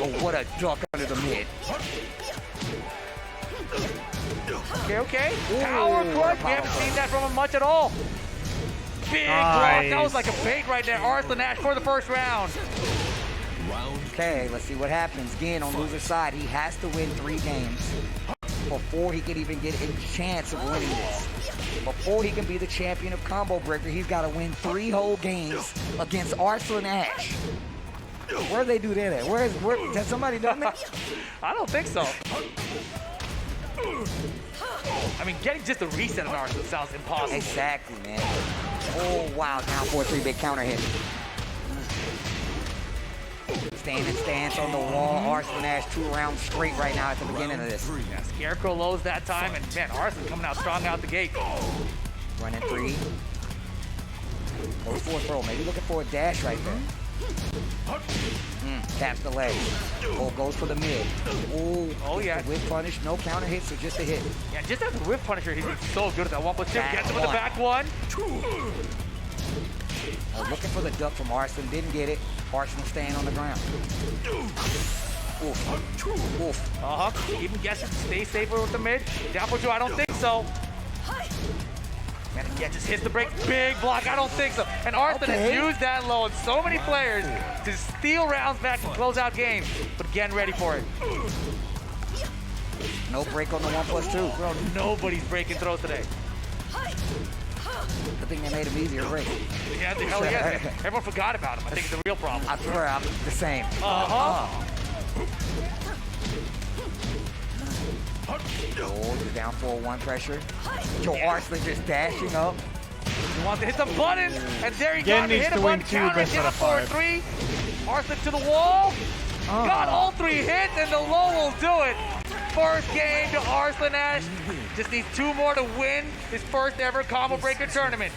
Oh, what a duck under the mid. Okay. Power clutch. We haven't seen that from him much at all. Big block. That was like a bait right there. Arslan Ash for the first round. Okay, let's see what happens. Again, on loser's side, he has to win 3 games before he can even get a chance of winning this. Before he can be the champion of Combo Breaker, he's got to win 3 whole games against Arslan Ash. Where they do that at? Where has somebody done that? I don't think so. I mean, getting just a reset on Arslan sounds impossible. Exactly, man. Oh, wow. Down 4-3, big counter hit. Standing stance on the wall. Arslan Ash 2 rounds straight right now at the beginning of this. Yeah, Scarecrow lows that time, and man, Arslan coming out strong out the gate. Running 3. Goes for a throw. Maybe looking for a dash right there. Taps the leg. Oh, goes for the mid. Oh yeah. The whip punish, no counter hit, so just a hit. Yeah, just as a whip punisher, he's been so good at that 1+2. Gets him with the back one. I was looking for the duck from Arslan, didn't get it. Arslan staying on the ground. Oof. Oof. Even guessing, stay safer with the mid. Down for 2, I don't think so. And again, just hits the break. Big block, I don't think so. And Arslan has used that low on so many players to steal rounds back and close out games. But again, ready for it. No break on the 1+2. Bro, nobody's breaking throws today. I think they made him easier to break. Yeah, the hell yeah. Everyone forgot about him. I think it's a real problem. I swear I'm the same. Oh, you're down 4-1 pressure. Yo, Arslan just dashing up. He wants to hit the button, and there he got to hit a button. Counter down 4-3. Arslan to the wall. Got all 3 hits, and the low will do it. First game to Arslan Ash. Just needs 2 more to win his first ever Combo Breaker tournament.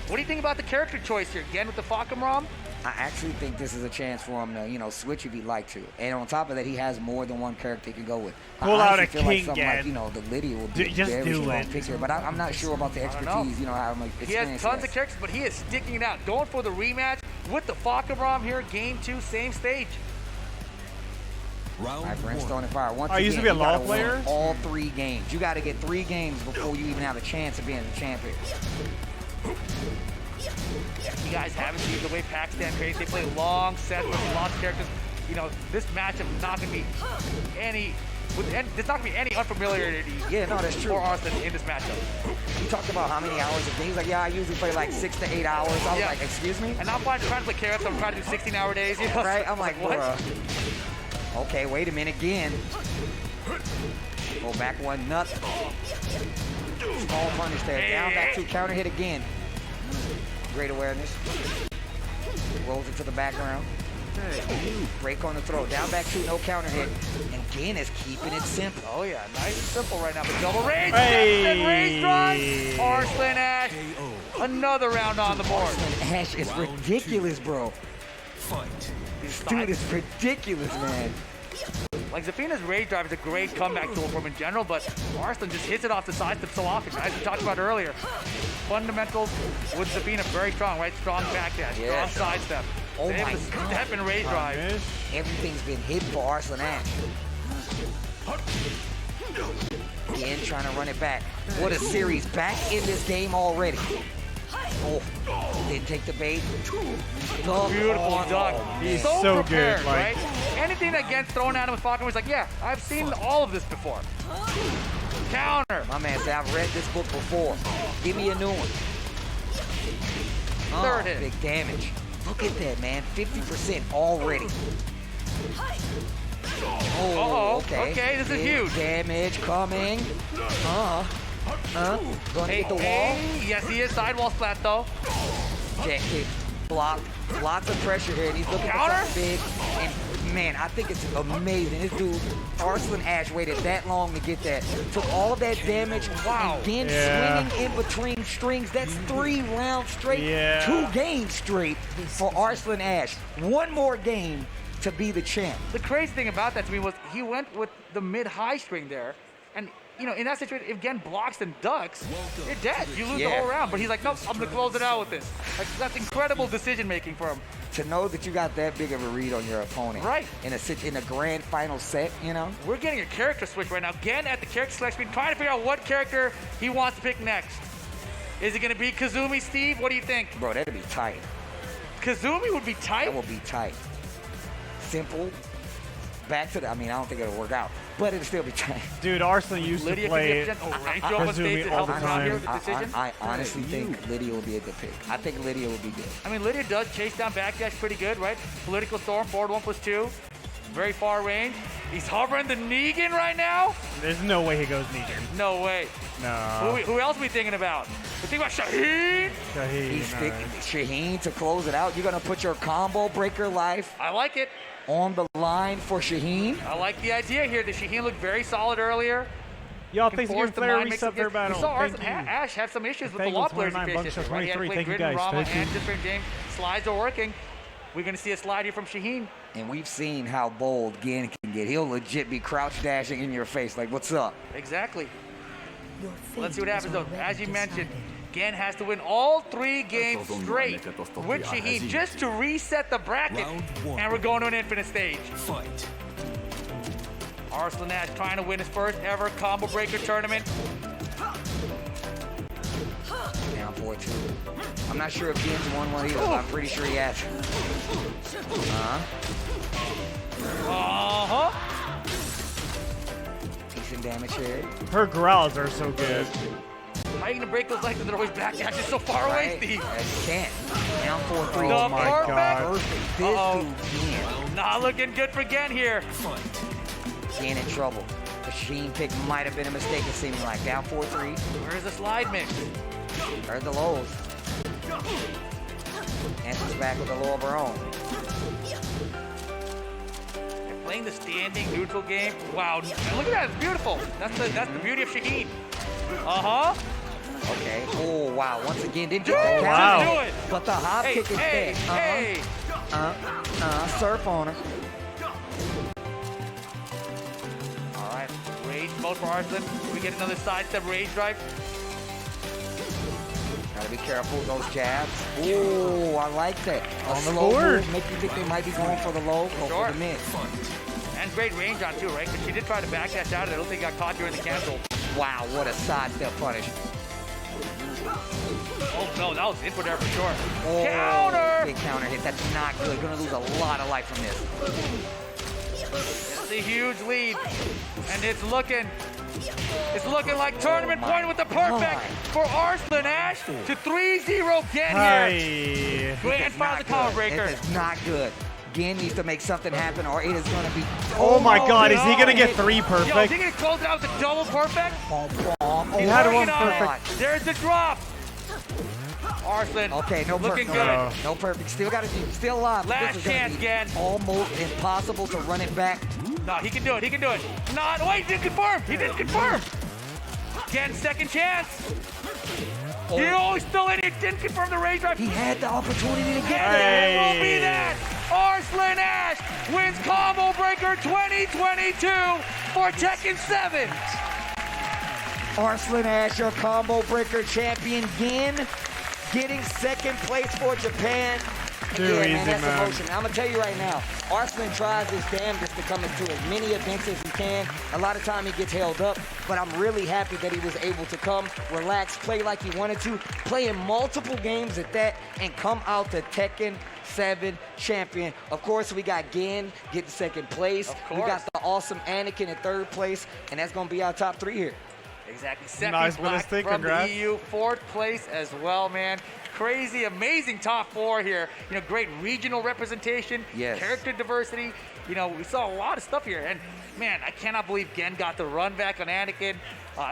What do you think about the character choice here? Again with the Fakam ROM? I actually think this is a chance for him to, switch if he'd like to. And on top of that, he has more than one character he can go with. Pull out a feel like something King like, the Lydia will be just very do strong it. pick here. But I'm not sure about the expertise, how much experience he has tons of characters, but he is sticking it out. Going for the rematch with the Fakam ROM here, game 2, same stage. All right, Brimstone and Fire. Once I used to be a law player. Win all 3 games. You got to get 3 games before you even have a chance of being the champion. You guys haven't seen the way Pakistan plays. They play long sets with lots of characters. This matchup is not going to be there's not going to be any unfamiliarity that's true. for Arslan in this matchup. You talked about how many hours of games. He's like, I usually play like 6 to 8 hours. I was like, excuse me? And I'm trying to play carrots, so I'm trying to do 16-hour days. Right? I'm like, what? Okay, wait a minute again. Go back 1, nothing. Small punish there. Down, back 2, counter hit again. Great awareness. Rolls into the background. Break on the throw. Down, back 2, no counter hit. And again is keeping it simple. Oh yeah, nice and simple right now. But double rage. And rage drive. Arslan Ash. Another round on the board. Arslan Ash is ridiculous, bro. This dude is ridiculous, man. Like, Zafina's Rage Drive is a great comeback tool for him in general, but Arslan just hits it off the sidestep so often, as we talked about earlier. Fundamentals with Zafina very strong, right? Strong backdash, strong sidestep. Oh my my God. God. Step and Rage Drive. Everything's been hit for Arslan Ash. Again, trying to run it back. What a series. Back in this game already. Oh, didn't take the bait. Beautiful duck. He's so prepared, good, right? Anything that gets thrown at him with Fakam, he's like, yeah, I've seen all of this before. Counter. My man said, I've read this book before. Give me a new one. Third hit. Big damage. Look at that, man. 50% already. Oh, okay. This is big huge. Damage coming. Going to hit the wall. Yes, he is. Sidewall splat, though. Jack kick. Blocked. Lots of pressure here, and he's looking for something big. And, man, I think it's amazing. This dude, Arslan Ash, waited that long to get that. Took all that damage. Wow. And then swinging in between strings. That's 3 rounds straight. 2 games straight for Arslan Ash. 1 more game to be the champ. The crazy thing about that to me was he went with the mid-high string there, and in that situation, if Gen blocks and ducks, you're dead. You lose the whole round. But he's like, nope, I'm gonna close it out with this. Like, that's incredible decision making for him. to know that you got that big of a read on your opponent. Right. In a grand final set, you know? We're getting a character switch right now. Gen at the character selection, trying to figure out what character he wants to pick next. Is it going to be Kazumi, Steve? What do you think? Bro, that'd be tight. Kazumi would be tight? That would be tight. Simple. Back to the, I don't think it'll work out, but it'll still be tight. Dude, Arslan used to play Kazumi all the time. I honestly think Lydia will be a good pick. I think Lydia will be good. I mean, Lydia does chase down backdash pretty good, right? Political Storm, forward 1+2. Very far range. He's hovering the Negan right now. There's no way he goes Negan. No way. No. Who else are we thinking about? We think about Shaheen. He's thinking Shaheen to close it out. You're going to put your combo breaker life. I like it. On the line for Shaheen. I like the idea here. The Shaheen looked very solid earlier. Y'all, thanks for Flare reset their battle. We saw Ash have some issues with the law players he faced yesterday, right? He had to play Grid and Rama and different games. Slides are working. We're going to see a slide here from Shaheen. And we've seen how bold Gen can get. He'll legit be crouch dashing in your face like, what's up? Exactly. Let's see what happens, though. As you mentioned, Gen has to win all 3 games straight with Shaheen just to reset the bracket. And we're going to an infinite stage. Fight. Arslan Ash trying to win his first ever combo breaker tournament. Down 4-2. I'm not sure if Gen's won one either, but I'm pretty sure he has. Decent damage here. Her growls are so good. How are you going to break those legs and they're always back dash? It's so far away, Steve. You can't. Down 4-3. Oh my God. Perfect. Not looking good for Gen here. Gen in trouble. The Sheen pick might have been a mistake, it seeming like. Down 4-3. Where's the slide mix? Heard the lows. Answers back with a low of her own. They're playing the standing neutral game. Wow, look at that, it's beautiful. That's the beauty of Shaheen. Okay. Oh, wow. Once again, didn't get that counter. Do it. But the hop kick is dead. Surf on her. All right, rage mode for Arslan. We get another sidestep rage drive. Gotta be careful with those jabs. Ooh, I like that. On the board. Make you think they might be going for the low, go for the mid. And great range on too, right? But she did try to backdash out. I don't think got caught during the cancel. Wow, what a sidestep punish. Oh no, that was input there for sure. Oh, counter! Big counter hit. That's not good. Gonna lose a lot of life from this. It's a huge lead, and it's looking like tournament point with the perfect for Arslan Ash to 3-0 Gen here. And fire the combo breaker. This is not good. Gen needs to make something happen, or it is going to be. Oh my God! Is he gonna get 3 perfect? Yo, is he gonna close it out with a double perfect? He had 1 perfect. There's the drop. Arslan. Okay, no looking perfect. good. No perfect. Still got to do. Still alive. Last chance, Gen. Almost impossible to run it back. No, he can do it. He can do it. Not. Wait, he didn't confirm. He didn't confirm. Gen, second chance. Oh, he's still in it. Didn't confirm the rage drive. He had the opportunity to get there. It will be that. Arslan Ash wins Combo Breaker 2022 for Tekken 7. Arslan Ash, your Combo Breaker champion, Gen, getting second place for Japan. Too yeah, easy, man, that's man. emotion. I'm gonna tell you right now, Arslan tries his damnedest to come into as many events as he can. A lot of time he gets held up, but I'm really happy that he was able to come, relax, play like he wanted to, play in multiple games at that, and come out to Tekken 7 champion. Of course, we got Gen getting second place. We got the awesome Anakin in third place, and that's gonna be our top 3 here. Exactly. Second Nice, black from congrats. the EU, 4th place as well, man. Crazy, amazing top 4 here. You know, great regional representation, yes. Character diversity. You know, we saw a lot of stuff here, and man, I cannot believe Gen got the run back on Anakin.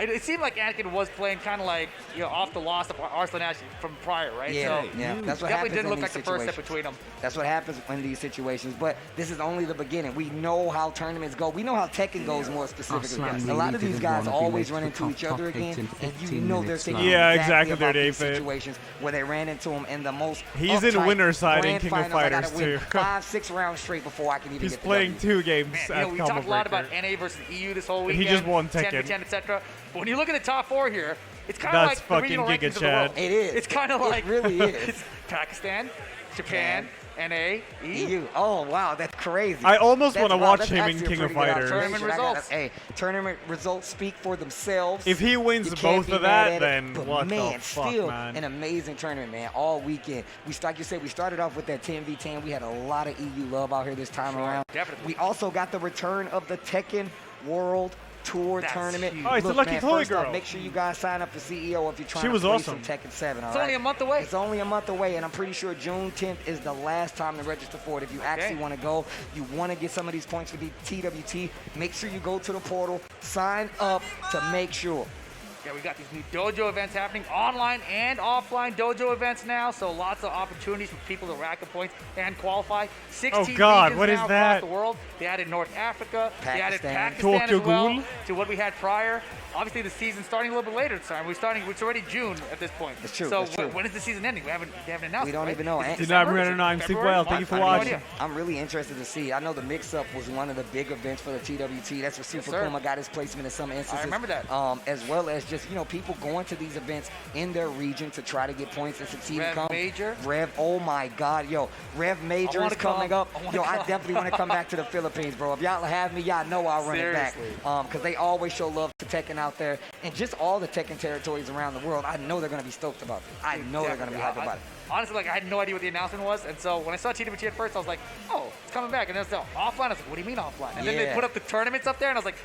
It seemed like Anakin was playing kind of like, you know, off the loss of Arslan Ash from prior, right? Yeah, so, yeah. That's what definitely happens didn't in look these like the first step situations. between them. That's what happens in these situations, but this is only the beginning. We know how tournaments go. We know how Tekken goes more specifically. A lot of these guys always run into each other again, and you know they're thinking exactly about their these David. situations where they ran into him in the most He's in uptight winner's side in grand King of finals. I gotta Fighters, win too. 5-6 rounds straight before I can even He's get the playing W. 2 games Man, at you know, we Combo talked a lot Breaker. about NA versus EU this whole He weekend. just won 10 Tekken. for 10, etc. But when you look at the top 4 here, it's kind of That's like the regional fucking rankings Giga of the world. Chad. It is. It's kind of like It really is. it's Pakistan, Japan, NA, EU. Oh, wow, that's crazy. I almost want to Wow, watch that's him in actually a King of pretty good Fighters. Tournament results. Hey, tournament results speak for themselves. If he wins You can't both be of mad that, at it. then But what man, the fuck, still man? an amazing tournament, man, all weekend. Like you said, we started off with that 10v10. We had a lot of EU love out here this time around. Definitely. We also got the return of the Tekken World Tour That's tournament. huge. Oh, it's the Look, Lucky man, Chloe first off, girl. make sure you guys sign up for CEO if you're trying She to was play awesome. some Tekken 7. It's only a month away. It's only a month away, and I'm pretty sure June 10th is the last time to register for it. If you actually want to go, you want to get some of these points to be TWT, make sure you go to the portal, sign up to make sure. Yeah, we got these new dojo events happening, online and offline dojo events now, so lots of opportunities for people to rack up points and qualify. 16 God, regions what is now that? across the world. They added North Africa, they added Pakistan. Pakistan Tokyo as well Ghoul. to what we had prior. Obviously, the season's starting a little bit later this time. It's already June at this point. It's true, So it's true. when is the season ending? They haven't announced We it, don't right? even know. Is it And- Did December? not Is it know. I'm February? well. Thank you for I have no watching. idea. I'm really interested to see. I know the mix-up was one of the big events for the TWT. That's where Super sir. Kuma got his placement in some instances. I remember that. As well as just, people going to these events in their region to try to get points and succeed. Rev Major. Rev, oh my God, yo. Rev Major wanna is coming come. up. I wanna Yo, I come. definitely want to come back to the Philippines, bro. If y'all have me, y'all know I'll run Seriously. it back. Because they always show love to Tekken out there. And just all the Tekken territories around the world, I know they're going to be stoked about this. I know they're going to be hyped about it. Honestly, I had no idea what the announcement was, and so when I saw TWT at first, I was like, oh, it's coming back. And then it's offline. I was like, what do you mean offline? And then they Yeah. put up the tournaments up there, and I was like,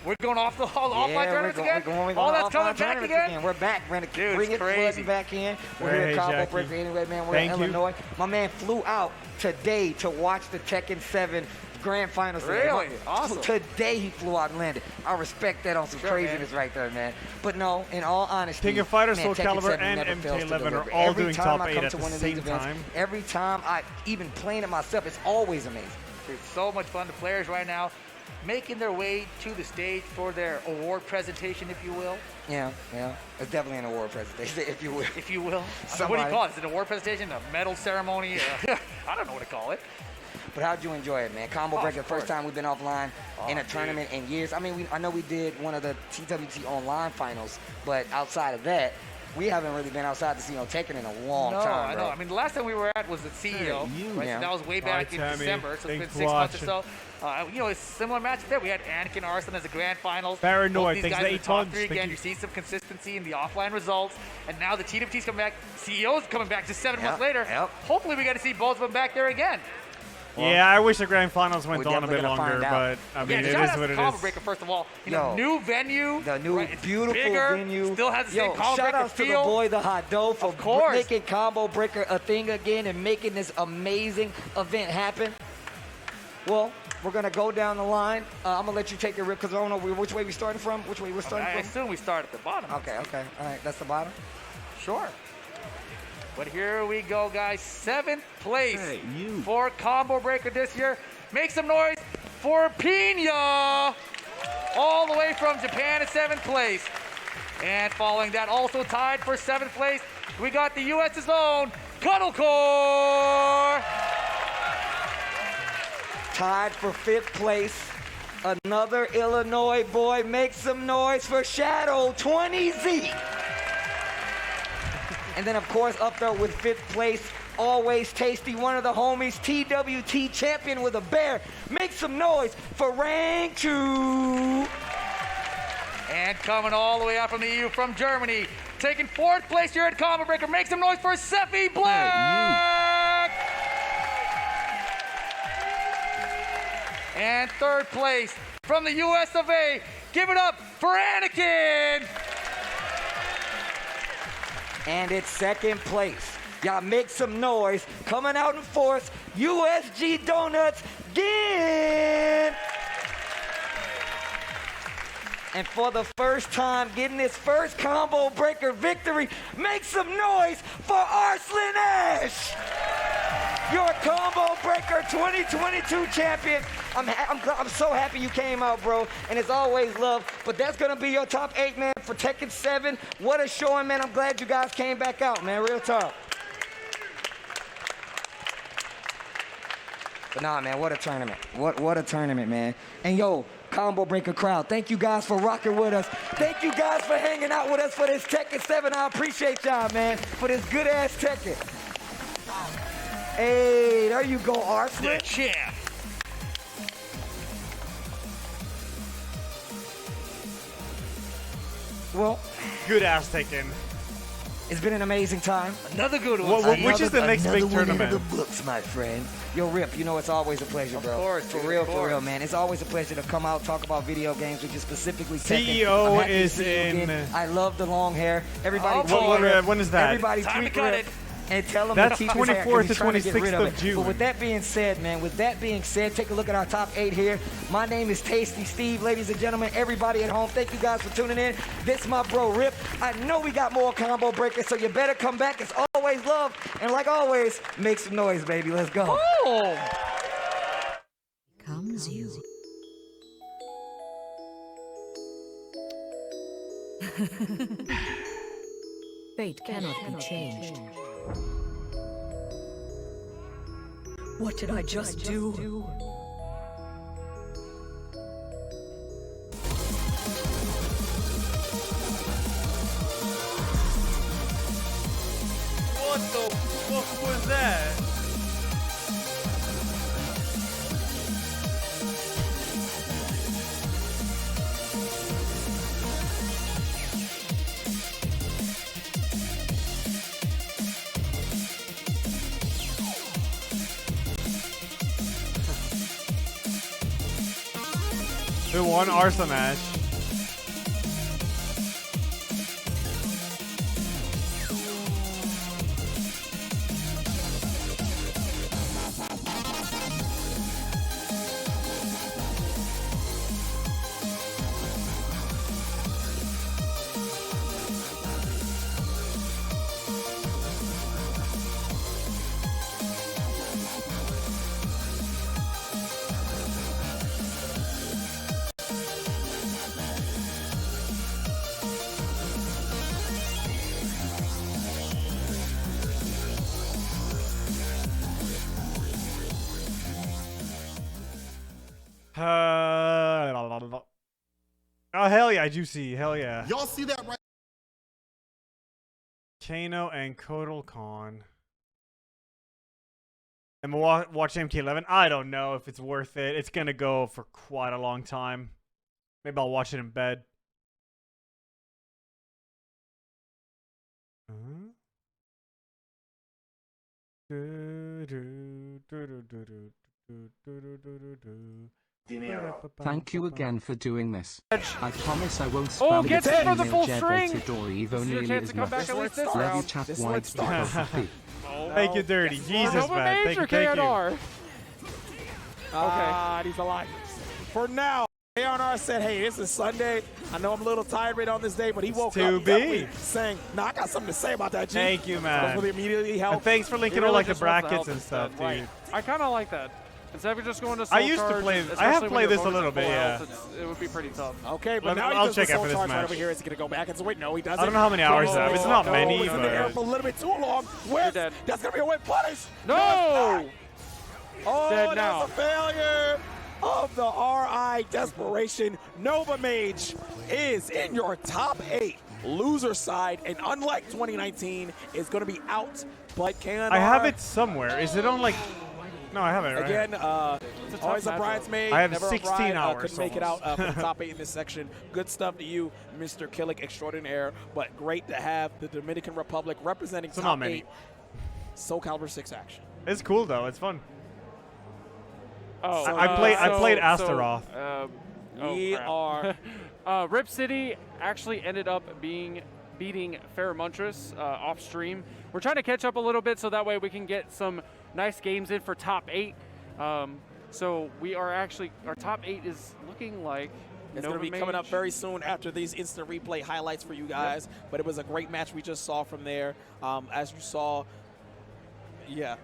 we're going off the offline tournaments again? We're going All that's offline coming back tournaments again? We're back. We're going Dude, to bring it's it crazy. flooding back in. We're Hey, here at Combo Jackie. Breaker anyway, man. We're Thank in you. Illinois. My man flew out today to watch the Tekken 7 Grand Finals. today. Really? Awesome. Today he flew out and landed. I respect that on some Sure, craziness right there, man. But no, in all honesty, King of Fighters, man, Soul Tekken Calibur, 7 and never fails to MK11 are deliver. all Every doing time top I 8 come at to the one of same these events, time. every time I even playing it myself, it's always amazing. It's so much fun. The players right now making their way to the stage for their award presentation, if you will. Yeah. It's definitely an award presentation, if you will. If you will. What do you Somebody- call it? Is it an award presentation? A medal ceremony? I don't know what to call it. But how'd you enjoy it, man? Combo Breaker, of first course. time we've been offline in a dude. tournament in years. I mean, I know we did one of the TWT online finals, but outside of that, we haven't really been outside to see Tekken in a long No, time, I bro. know. I mean, the last time we were at was at CEO. Right? Yeah. So that was way All right, back in Tammy. December, so it's Thanks been for 6 months or watching. so. It's a similar match there. We had Anakin Arslan as the grand finals. Paranoid, Both these thanks guys for in the 8 top tons. 3 Thank again. you. You see some consistency in the offline results. And now the TWT's coming back. CEO's coming back just 7 months later. Hopefully we get to see both of them back there again. Yeah, I wish the Grand Finals went we're on a bit definitely gonna longer, find but out. I mean, Yeah, it shout is out what to it Combo is. Breaker, first of all. Yo, New venue. The new right, it's beautiful bigger, venue. Still has the same Combo shout Breaker outs to the feel. boy, the Hot Dough, for course. making Combo Breaker a thing again and making this amazing event happen. Well, we're going to go down the line. I'm going to let you take your rip because I don't know which way we're starting from. Which way we're starting I from? assume we start at the bottom. Okay. All right, that's the bottom. Sure. But here we go, guys. 7th place for Combo Breaker this year. Make some noise for Pina. All the way from Japan at 7th place. And following that, also tied for 7th place, we got the U.S.'s own Cuddlecore. Tied for 5th place. Another Illinois boy. Make some noise for Shadow 20Z. And then, of course, up there with 5th place, always tasty, one of the homies, TWT champion with a bear. Make some noise for Rank 2. And coming all the way out from the EU, from Germany, taking 4th place here at Combo Breaker. Make some noise for Sephi Black. And 3rd place from the US of A. Give it up for Anakin. And it's 2nd place. Y'all make some noise. Coming out in 4th, USG Donuts again. And for the first time, getting his first Combo Breaker victory, make some noise for Arslan Ash. Your Combo Breaker 2022 champion. I'm so happy you came out, bro. And it's always love. But that's going to be your top 8, man, for Tekken 7. What a showing, man. I'm glad you guys came back out, man. Real talk. But nah, man, what a tournament. What a tournament, man. And yo, Combo Breaker crowd, thank you guys for rocking with us. Thank you guys for hanging out with us for this Tekken 7. I appreciate y'all, man, for this good-ass Tekken. Hey, there you go, Arslan. The champ. Well, good ass Tekken. It's been an amazing time. Another good one. Which is the next big tournament? Another books, my friend. Yo, Rip, you know it's always a pleasure, bro. Of course, for real, man. It's always a pleasure to come out, talk about video games, which is specifically Tekken. CEO I'm happy to is see you again. in. I love the long hair. Everybody, when is that? Everybody Time to tweet cut Rip it. and tell him That's to keep his hair 'cause 24th he's to trying to get rid 26th of of it. June. But with that being said, man, take a look at our top 8 here. My name is Tasty Steve, ladies and gentlemen, everybody at home. Thank you guys for tuning in. This is my bro Rip. I know we got more combo breakers, so you better come back. It's always love, and like always, make some noise, baby. Let's go. Comes you. Fate cannot be changed. What did I just do? What the fuck was that? Who won Arsa match? Oh, hell yeah, Juicy. Hell yeah. Y'all see that right? Kano and Kotal Khan. And we'll watch MK11. I don't know if it's worth it. It's going to go for quite a long time. Maybe I'll watch it in bed. Thank you again for doing this. I promise I won't Oh, spam get the it for the female full Jeb string! Altidore Evo This is your nearly chance as to come much. back at least this Love you, round. chat This wide one's start done. off the Thank you, Dirty. Jesus, Nova man. Major Thank you. KNR. Okay. He's alive. For now, KNR said, hey, this is Sunday. I know I'm a little tired on this day, but he woke up definitely saying, I got something to say about that, G. Thank you, man. Really immediately helped. And thanks for linking all like the brackets and stuff, dude. Right. I kind of like that. Instead of just going to I used to play. I have played this a little bit, yeah. It would be pretty tough. Okay, but now I'll he does check the soul after this charge match. right over here. Is he going to go back and say, wait, no, he doesn't. I don't know how many hours I have. It's not many, he's in the air but for a little bit too long. Where's, that's going to be a win punish. No! Oh, Dead now. that's a failure of the RI Desperation. Nova Mage is in your top 8 loser side, and unlike 2019, is going to be out. But KNR, I have it somewhere. Is it on like? No, I haven't. Right? Again, always a bridesmaid. I have never 16 a bride, hours. Couldn't make it out for the top 8 in this section. Good stuff to you, Mr. Killick Extraordinaire. But great to have the Dominican Republic representing So top not many. 8 Soul Calibur 6 action. It's cool though. It's fun. Oh, I played Astaroth. We are. Rip City actually ended up beating Ferromuntris off stream. We're trying to catch up a little bit so that way we can get some nice games in for top 8. So we are actually, our top 8 is looking like It's going to be coming up very soon after these instant replay highlights for you guys. Yep. But it was a great match we just saw from there. As you saw, yeah.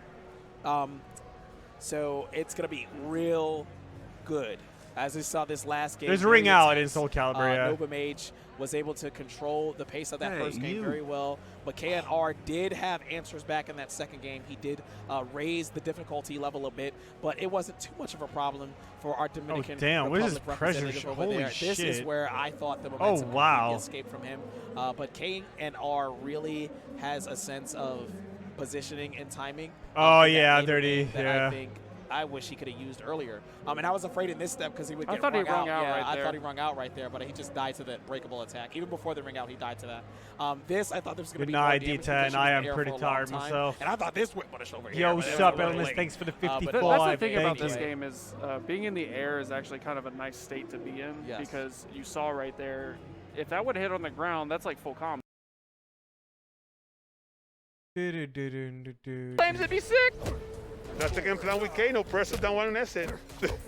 So it's going to be real good. As we saw this last game. There's a ring out in Soul Calibur, yeah. Nova Mage was able to control the pace of that first game you. very well. But KNR did have answers back in that second game. He did raise the difficulty level a bit, but it wasn't too much of a problem for our Dominican what is Republic this pressure? representative over Holy there. This is shit. where I thought the momentum wow. completely escaped from him. But KNR really has a sense of positioning and timing. Oh, in that yeah, later dirty, game that yeah. I think I wish he could have used earlier. And I was afraid in this step because he would I get thought he rung rung out Yeah, right I there. thought he rung out right there, but he just died to the breakable attack. Even before the ring out, he died to that. This, I thought there was going to Good be more night, damage D10. because she was I in am the air pretty for a long tired time. myself. And I thought this whip punished over here. Yo, but it sup, was Illness? late. Thanks for the But 55. That's the thing about Thank this you. game is being in the air is actually kind of a nice state to be in Yes. because you saw right there, if that would hit on the ground, that's like full combo. Claims to be sick. That's the game plan with Kano. Press it down one and exit.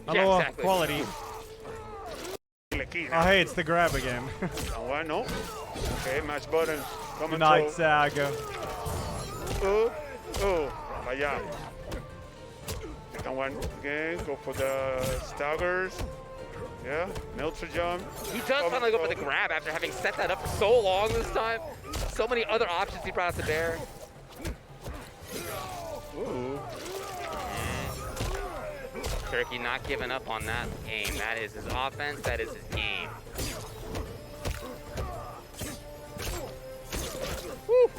Hello, quality. Oh, hey, it's the grab again. One, no. Okay, match button. Coming Good night, to. Saga. Vaya. Second one again. Go for the staggers. Yeah, Meltzer jump. He does finally go for the grab after having set that up for so long this time. So many other options he brought to bear. Ooh. Turkey not giving up on that game. That is his offense. That is his game. Woo.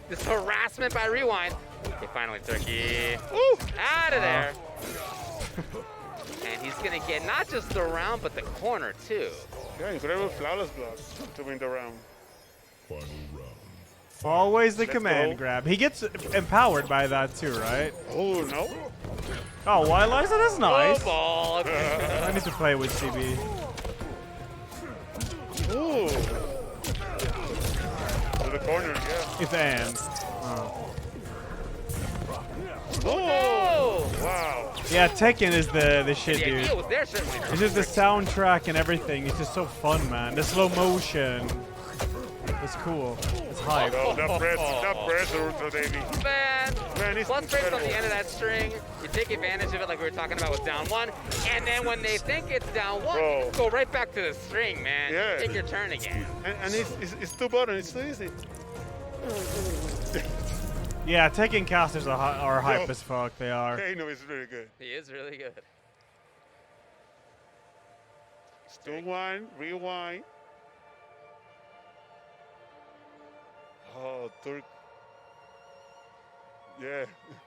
This harassment by Rewind. Okay, finally, Turkey. Woo! Out of there. And he's going to get not just the round, but the corner, too. Yeah, incredible flawless block to win the round. Final round. Always the Let's command go. grab. He gets empowered by that too, right? Oh, no. Oh, why, Eliza? That's nice. Oh, ball. I need to play with CB. Ooh. To the corner, yeah. It's and. Oh. Oh, wow. Yeah, Tekken is the shit, The dude. idea was there, certainly. It's just the soundtrack and everything. It's just so fun, man. The slow motion. It's cool. It's hype. Oh, that pressure to Davey. Man, it's plus breaks on incredible. the end of that string. You take advantage of it like we were talking about with down one. And then when they think it's down one, you just go right back to the string, man. Yeah. Take your turn again. And it's two buttons. It's too easy. Yeah, Tekken casters are hype Yo. as fuck. They are. Kano is really good. He is really good. 2-1, rewind. Oh, Turk. Yeah.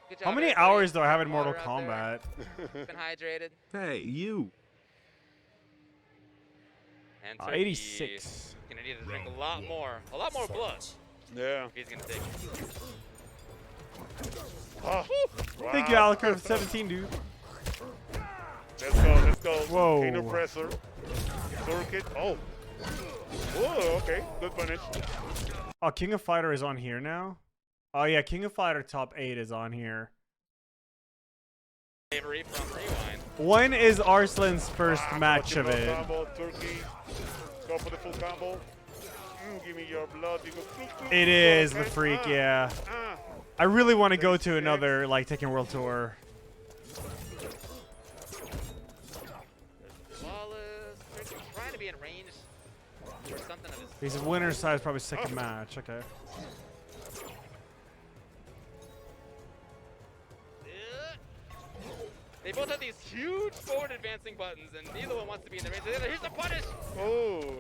Good How job, many everybody. hours do I have in Mortal Water out Kombat? there. Been hydrated. Hey, you. And 86. Gonna need to drink a lot more blood. Yeah. If he's gonna take it. Oh, Thank you, wow. Alakar, for 17, dude. Let's go. Whoa. Kano pressure. Circuit. Oh. Oh, okay. Good punish. Oh, King of Fighter is on here now? Oh, yeah, King of Fighter top 8 is on here. Bravery from Rewind. When is Arslan's first match of it? Combo, Turkey. Go for the full combo. Give me your blood. You go. It is the Okay. freak, yeah. I really want to go to another, like, Tekken World Tour. Flawless. Turkey trying to be in range for something of his. He's a winner size, probably second match. Okay. They both have these huge forward advancing buttons, and neither one wants to be in the range of the other. Here's the punish! Oh.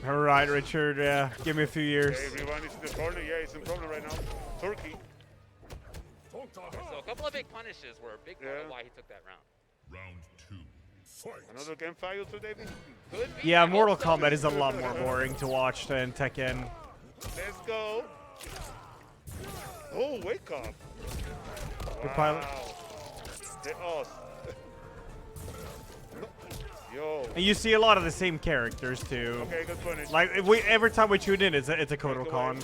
All right, Richard. Yeah, give me a few years. Okay, everyone is in the corner. Yeah, it's in problem right now. Turkey. So a couple of big punishes were a big part of why he took that round. Round 2. Fight. Another game file to David? Could be. Yeah, I hope Mortal so. Kombat is a lot more boring to watch than Tekken. Let's go. Oh, wake up. Good pilot. Us. Yo. And you see a lot of the same characters too. Okay, good punish. Like every time we tune in, it's a Kodokan.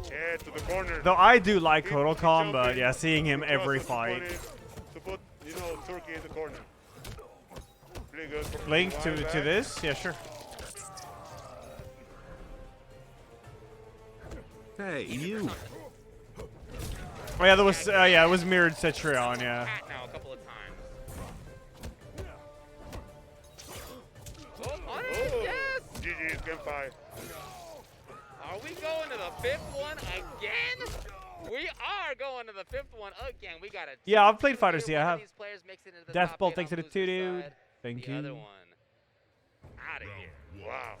Yeah, to the corner. Though I do like Keep Kodokan, but jumping. yeah, seeing him Good every process fight. punish to put, Turkey in the corner. Pretty good. Link to Back. this? Yeah, sure. Hey, you. Oh yeah, there was yeah, it was mirrored Cetrion, yeah. Now a couple of times. Oh, punish, yes! GG's game 5. Are we going to the 5th one again? We are going to the 5th one again. We got a Yeah, I've played fighters. Yeah, I have. these players makes it into the Death top Bolt, 8 thanks on to the loser's 2 dude. side. Thank The you. other one out of here. Wow.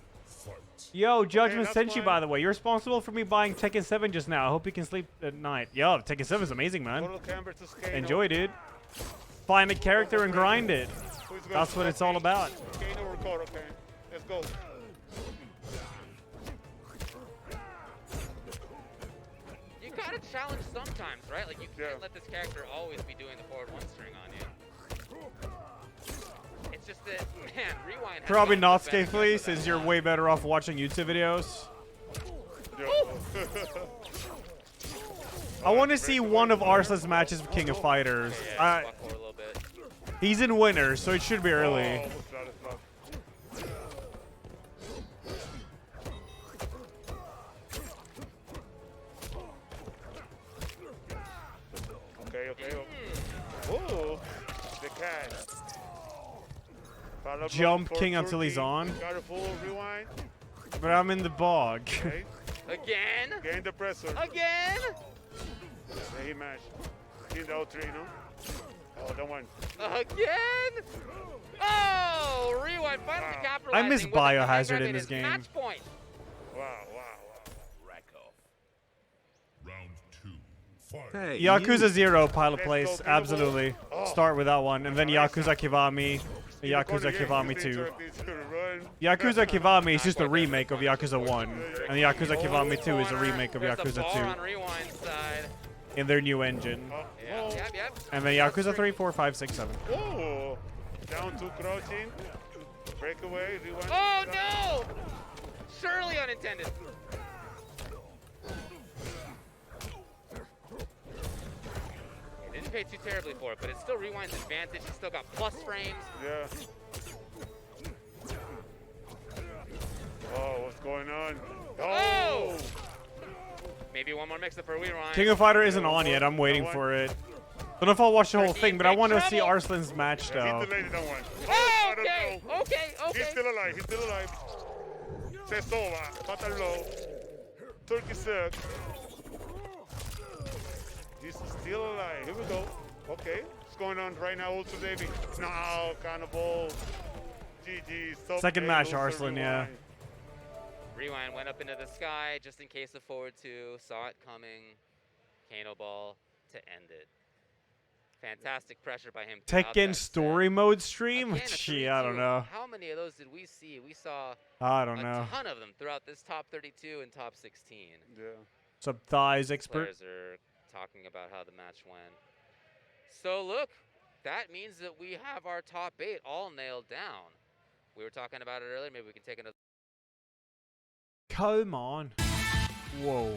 Yo, Judgment that's sent you, fine. by the way. You're responsible for me buying Tekken 7 just now. I hope you can sleep at night. Yo, Tekken 7 is amazing, man. Total Cam versus Kano. Enjoy, dude. Find a character and grind it. Who's gonna That's what it's all about. Kano or Koro, okay. Let's go. You gotta challenge sometimes, right? Like, you can't let this character always be doing the forward one string on you. It's just that, man, Rewind has Probably some not, benefits Scafely, of since that you're one. way better off watching YouTube videos. I want to see one of Arslan's matches with King of Fighters. He's in winners, so it should be early. Okay. Oh, the cat. Follow Jump for King until he's 13. on. Got a full rewind. But I'm in the bog. Okay. Again? Gain the pressure. Again? Yeah, he mashed. He's the 0-3, no? Oh, that one. Again? Oh, Rewind finally capitalizing. I miss with it. Biohazard in It this is game. Match point. Wow. Round 2. Fight. Hey, Yakuza 0 pilot Let's place, go, Kano. absolutely. Oh. Start with that one, and then Yakuza Kiwami, Yakuza Kiwami 2. Yakuza Kiwami is just a remake of Yakuza 1, and Yakuza Kiwami 2 is a remake of Yakuza 2 On Rewind side. in their new engine. Yep. And then Yakuza 3, 4, 5, 6, 7. Oh, down to crouching. Breakaway, rewind. Oh, no! Surely unintended. He didn't pay too terribly for it, but it's still Rewind's advantage. He's still got plus frames. Yeah. Oh, what's going on? Oh! Maybe one more mix-up for Rewind. King of Fighter isn't on yet, I'm waiting for it. Don't know if I'll watch the whole thing, but I want to see Arslan's match though. He delayed that one. Oh, okay. He's still alive. Sesova, Patalo, Turkey Sir. He's still alive. Here we go. Okay. What's going on right now, also, Davey? No, Cannibal. GG. Second match, Arslan, yeah. Rewind went up into the sky just in case of forward 2. Saw it coming. Kano ball to end it. Fantastic pressure by him. Tekken story mode stream? Again, a Gee, I don't 3-2. know. How many of those did we see? We saw I don't a know. ton of them throughout this top 32 and top 16. Yeah. Sub thighs expert. Players are talking about how the match went. So look, that means that we have our top 8 all nailed down. We were talking about it earlier. Maybe we can take another. Come on. Whoa.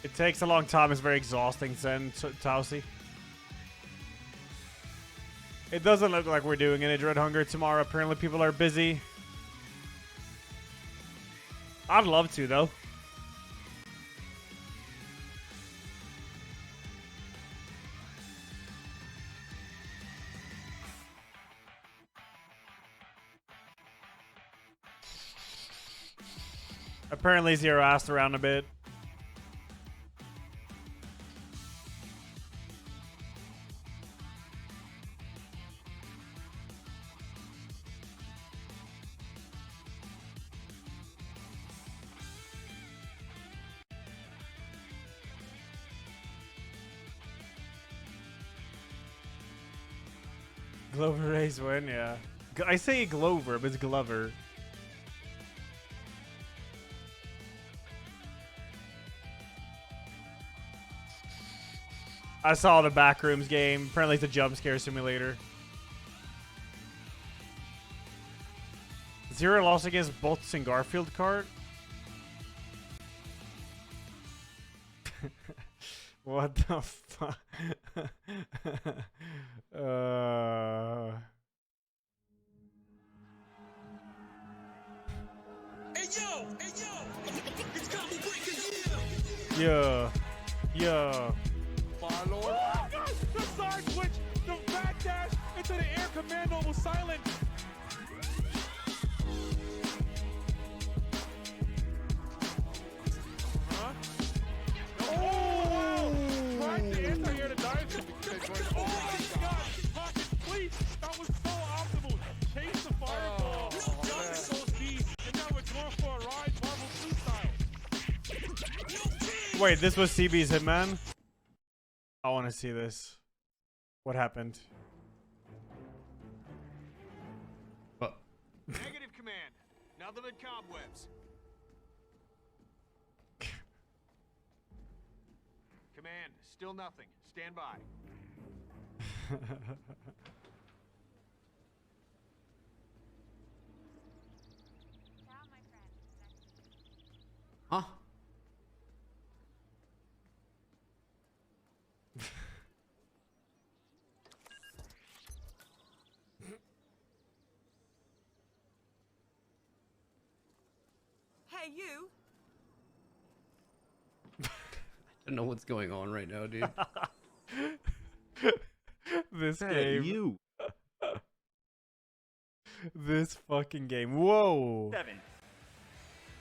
It takes a long time. It's very exhausting, Zen Tausi. It doesn't look like we're doing any Dread Hunger tomorrow. Apparently people are busy. I'd love to, though. Apparently Zero asked around a bit. Glover Ray's win, yeah. I say Glover, but it's Glover. I saw the Backrooms game. Apparently it's a jump scare simulator. Zero lost against Bolts and Garfield card? What the fuck? Yeah. Command almost silent. Oh, wow. Trying to anti-air to dive. Oh, my God. Pocket, please. That was so optimal. Chase the fireball. Got the close D, and now we're going for a ride. Marvel 2 style. Wait, this was CB's Hitman? I want to see this. What happened? Negative command. Nothing but cobwebs. Command, still nothing. Stand by. Huh? Hey, you. I don't know what's going on right now, dude. This Hey, game. you. This fucking game. Whoa.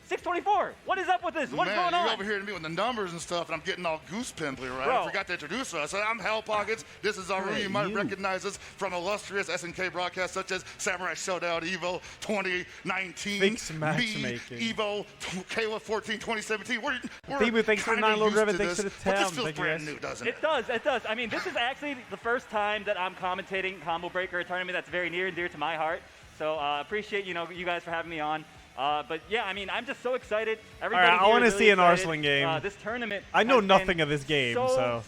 624. What is up with this? What's Man, going on? you're over here to me with the numbers and stuff, and I'm getting all goose pimply, right? Bro. I forgot to introduce us. I'm Hell Pockets. This is our room. You might recognize us from illustrious SNK broadcasts such as Samurai Showdown Evo 2019, Fix Me matchmaking. Evo Kayla 14 2017. We're Phoebe, thanks for kinda 9 little used ribbon. to Thanks for this, the but this town. feels Thank you, brand guys. new, doesn't It does, it does. I mean, this is actually the first time that I'm commentating Combo Breaker, a tournament that's very near and dear to my heart. So appreciate, you guys for having me on. But yeah, I mean, I'm just so excited. Everybody Alright, I here want to is see really an excited. Arslan game. This tournament I know has been nothing of this game,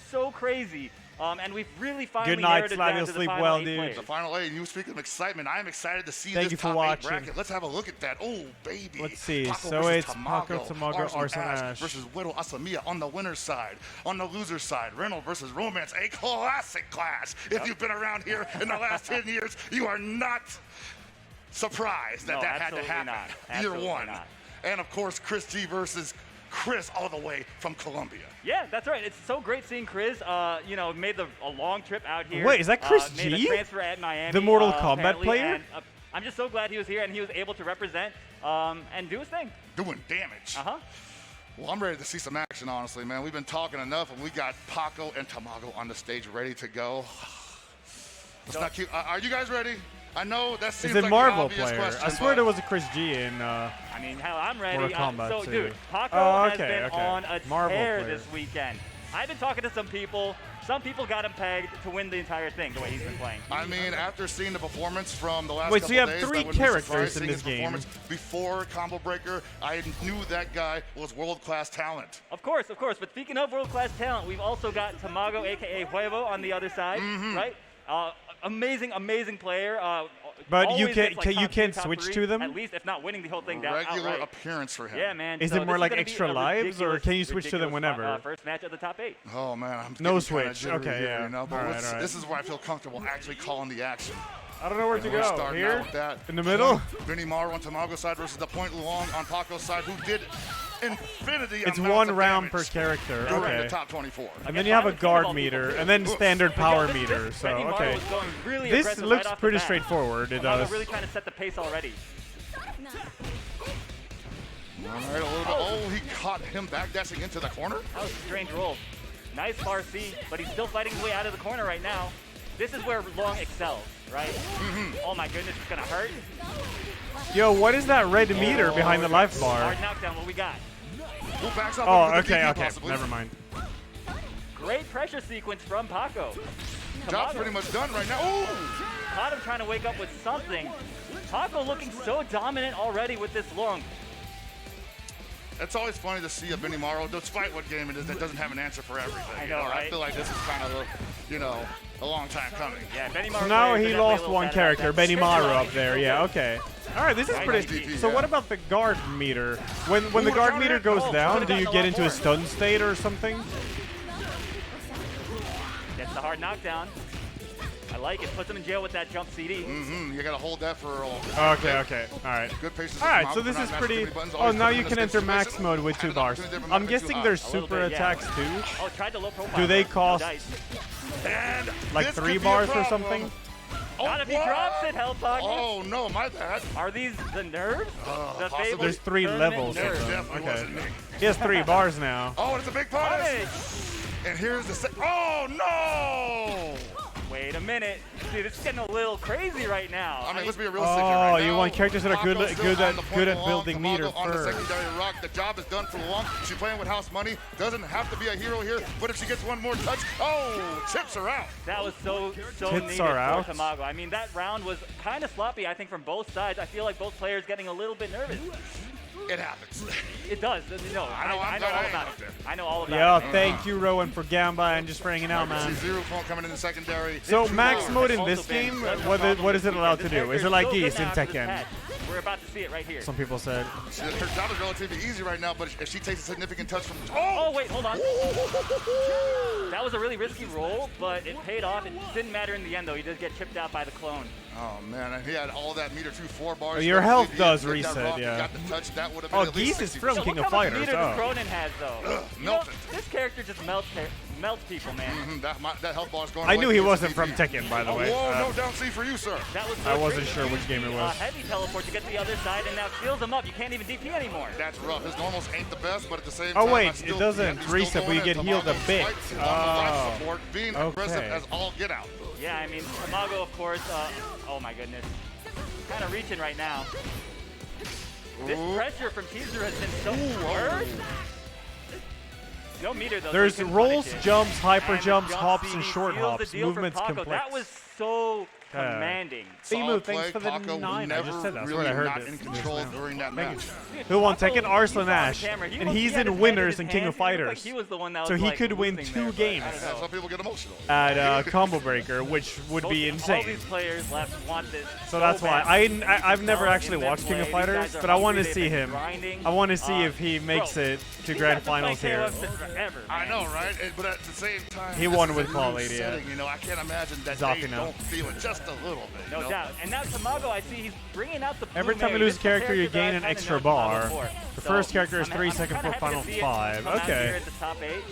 so crazy. And we've really finally Good night, narrowed it Slav. down You'll to the sleep final well, 8 dude. players. The final 8, and you speak of excitement. I am excited to see Thank this you for top 8 watching. bracket. Let's have a look at that. Oh, baby. Let's see. Paco So versus it's Paco, Tamago, Arslan Ash. versus Widow Asamiya on the winner's side. On the loser's side, Reynolds versus Romance, a classic clash. If you've been around here in the last 10 years, you are not surprised that No, that had to absolutely happen. not. Either Absolutely one. not. And of course, Chris G versus Chris all the way from Colombia. Yeah, that's right. It's so great seeing Chris. Made a long trip out here. Wait, is that Chris Made a G? transfer at Miami. The Mortal Kombat apparently, player? And, I'm just so glad he was here and he was able to represent and do his thing. Doing damage. Uh-huh. Well, I'm ready to see some action, honestly, man. We've been talking enough, and we got Paco and Tamago on the stage ready to go. Let's not keep. Are you guys ready? I know that seems Is it like Marvel the obvious player? question, I swear but there was a Chris G in I mean, hell, I'm ready. Mortal Kombat So, too. dude, Paco Oh, has okay, been okay. on a Marvel tear player. this weekend. I've been talking to some people. Some people got him pegged to win the entire thing, the way he's been playing. I mean, after seeing the performance from the last Wait, couple so you have days, 3 that wouldn't be characters surprising. in Seeing this his game. performance before Combo Breaker, I knew that guy was world-class talent. Of course. But speaking of world-class talent, we've also got Tamago, a.k.a. Huevo, on the other side, right? Amazing player. But you always can't- gets, like, you top can't 2, top switch 3, to them? At least, if not winning the whole thing down Regular outright. appearance for him. Yeah, man. Is So it more this like gonna be extra a lives, or ridiculous- can you switch to them ridiculous, whenever? First match of the top 8. Oh man, I'm No getting kinda switch. jittery Okay, here, yeah. You know? But All right, let's- all right. This is where I feel comfortable actually calling the action. I don't know where And to we're go. starting Here? out with that. In the middle? Vinny Maru on Tamago's side versus the Point Luong on Paco's side, who did infinity It's amounts 1 of round damage per character. during Okay. the top 24. And then you have a guard meter, and then standard power meter. So Benny Maru okay, was going really this aggressive looks right off the pretty bat. straightforward. It Tamago does. really trying to set the pace already. All right, a little bit. Oh, he caught him backdashing into the corner. That was a strange roll. Nice far C, but he's still fighting his way out of the corner right now. This is where Long excels, right? Oh my goodness, it's gonna hurt. Yo, what is that red meter behind the life bar? Hard knockdown, what we got? Who backs up Oh, into the okay, DP okay. possibly. Never mind. Great pressure sequence from Paco. Job's Tamago pretty much done right now. Oh! Caught him trying to wake up with something. Paco looking so dominant already with this Long. It's always funny to see a Benny Maru, despite what game it is, that doesn't have an answer for everything. I you know, I right? feel like this is kind of, a long time coming. Yeah, Benny Maru. So now players are he definitely a lost little 1 sad about character, that. Benny Maru up there. Yeah, okay. All right, this is Nice pretty. DP, So yeah. what about the guard meter? When the guard meter goes down, do you get into a stun state or something? Gets the hard knockdown. I like it. Puts him in jail with that jump CD. You gotta hold that for Okay. All right. Good patience. All right, so this is pretty. Oh, now you can enter max mode with 2 bars. I'm guessing there's super attacks too. Oh, tried to low profile. Do they No cost dice. And like this 3 could be a bars or problem. something? Not if he drops it, Hell Pocket. Oh, no, my bad. Are these the nerves? The So fabled there's 3 tournament levels of nerves. them. Definitely Okay. wasn't me. He has 3 bars now. Oh, it's a big punish. And here's the oh, no! Wait a minute. Dude, it's getting a little crazy right now. I mean, let's be a real Oh, sticky right you now. want characters that are good Paco's at- still good at- on the point good at along. building meter Tamago on the first. secondary rock. The job is done for long. She's playing with house money. Doesn't have to be a hero here, but if she gets one more touch, oh, chips are out. That was so Hits needed are for out. Tamago. I mean, that round was kind of sloppy, I think, from both sides. I feel like both players getting a little bit nervous. It happens. It does. No, I know all about it. I know all about Yeah, it. man. thank you, Rowan, for Gamba and just for hanging out, man. Zero coming in the secondary. So max Power. mode in this game, what is it allowed to do? Is it like Geese in Tekken? We're about to see it right here. Some people said. Her job is relatively easy right now, but if she takes a significant touch from... Oh, wait, hold on. That was a really risky roll, but it paid off. It didn't matter in the end, though. He did get chipped out by the clone. Oh, man, and he had all that meter through 4 bars. Oh, your health does That reset, rock, yeah. Got the touch, that would have been Oh, at least Geese is 60%. from King of Look how much Fighters. meter the Oh. Cronin has, though. You know, melted. this character just melts people, man. That health bar's going I away knew he from wasn't SCP. from Tekken, by the way. Whoa, no down C for you, sir. That was I so wasn't crazy. sure which game it was. Heavy teleport to get to the other side, and now seals him up. You can't even DP anymore. That's rough. His normals ain't the best, but at the same Oh, time, wait, I still, it doesn't he's reset, still but you going get in. healed a Tamago's bit. fights on the life Oh, support, being aggressive okay. as all get out. Yeah, I mean, Tamago, of course, oh my goodness. Kind of reaching right now. This pressure from Teaser has been so worse. No meter, though. There's so you can rolls, punish it. jumps, hyper And the jumps, jump hops, CD and short seals the hops. deal for Movement's Paco. complex. That was so commanding. Emu, thanks Play, for the Paco 9. I just said that. That's really what I heard. not this. in control during that match. Who won Paco, Tekken? you Arslan saw on Ash. camera, he And was- he's he had in his winners hand in King in of his hand. He looked Fighters. like he was the one that So was, he like, could win boosting 2 there, games but I don't know. Some people get emotional. at Combo Breaker, which would be All insane. these players left want this So that's why bad. I've never Solid actually in that watched King of play. These Fighters, guys are but I want to hungry. see They've been him. grinding. I want to see if he makes bro, it to He's grand had to fight finals here. KOF since forever, I man. know, right? But at the same time, He this won is with a Claw new Lady, yeah. setting, You know, I can't imagine that Zafina. they don't feel it just a little bit. No you know? doubt. And now Tamago, I see he's bringing out the blue Every time you Mary. lose This a character, you that I gain an kinda extra know Tamago bar. for. The So, first character is I'm 3 kinda seconds for happy to final see it 5. come out here Okay. at the top 8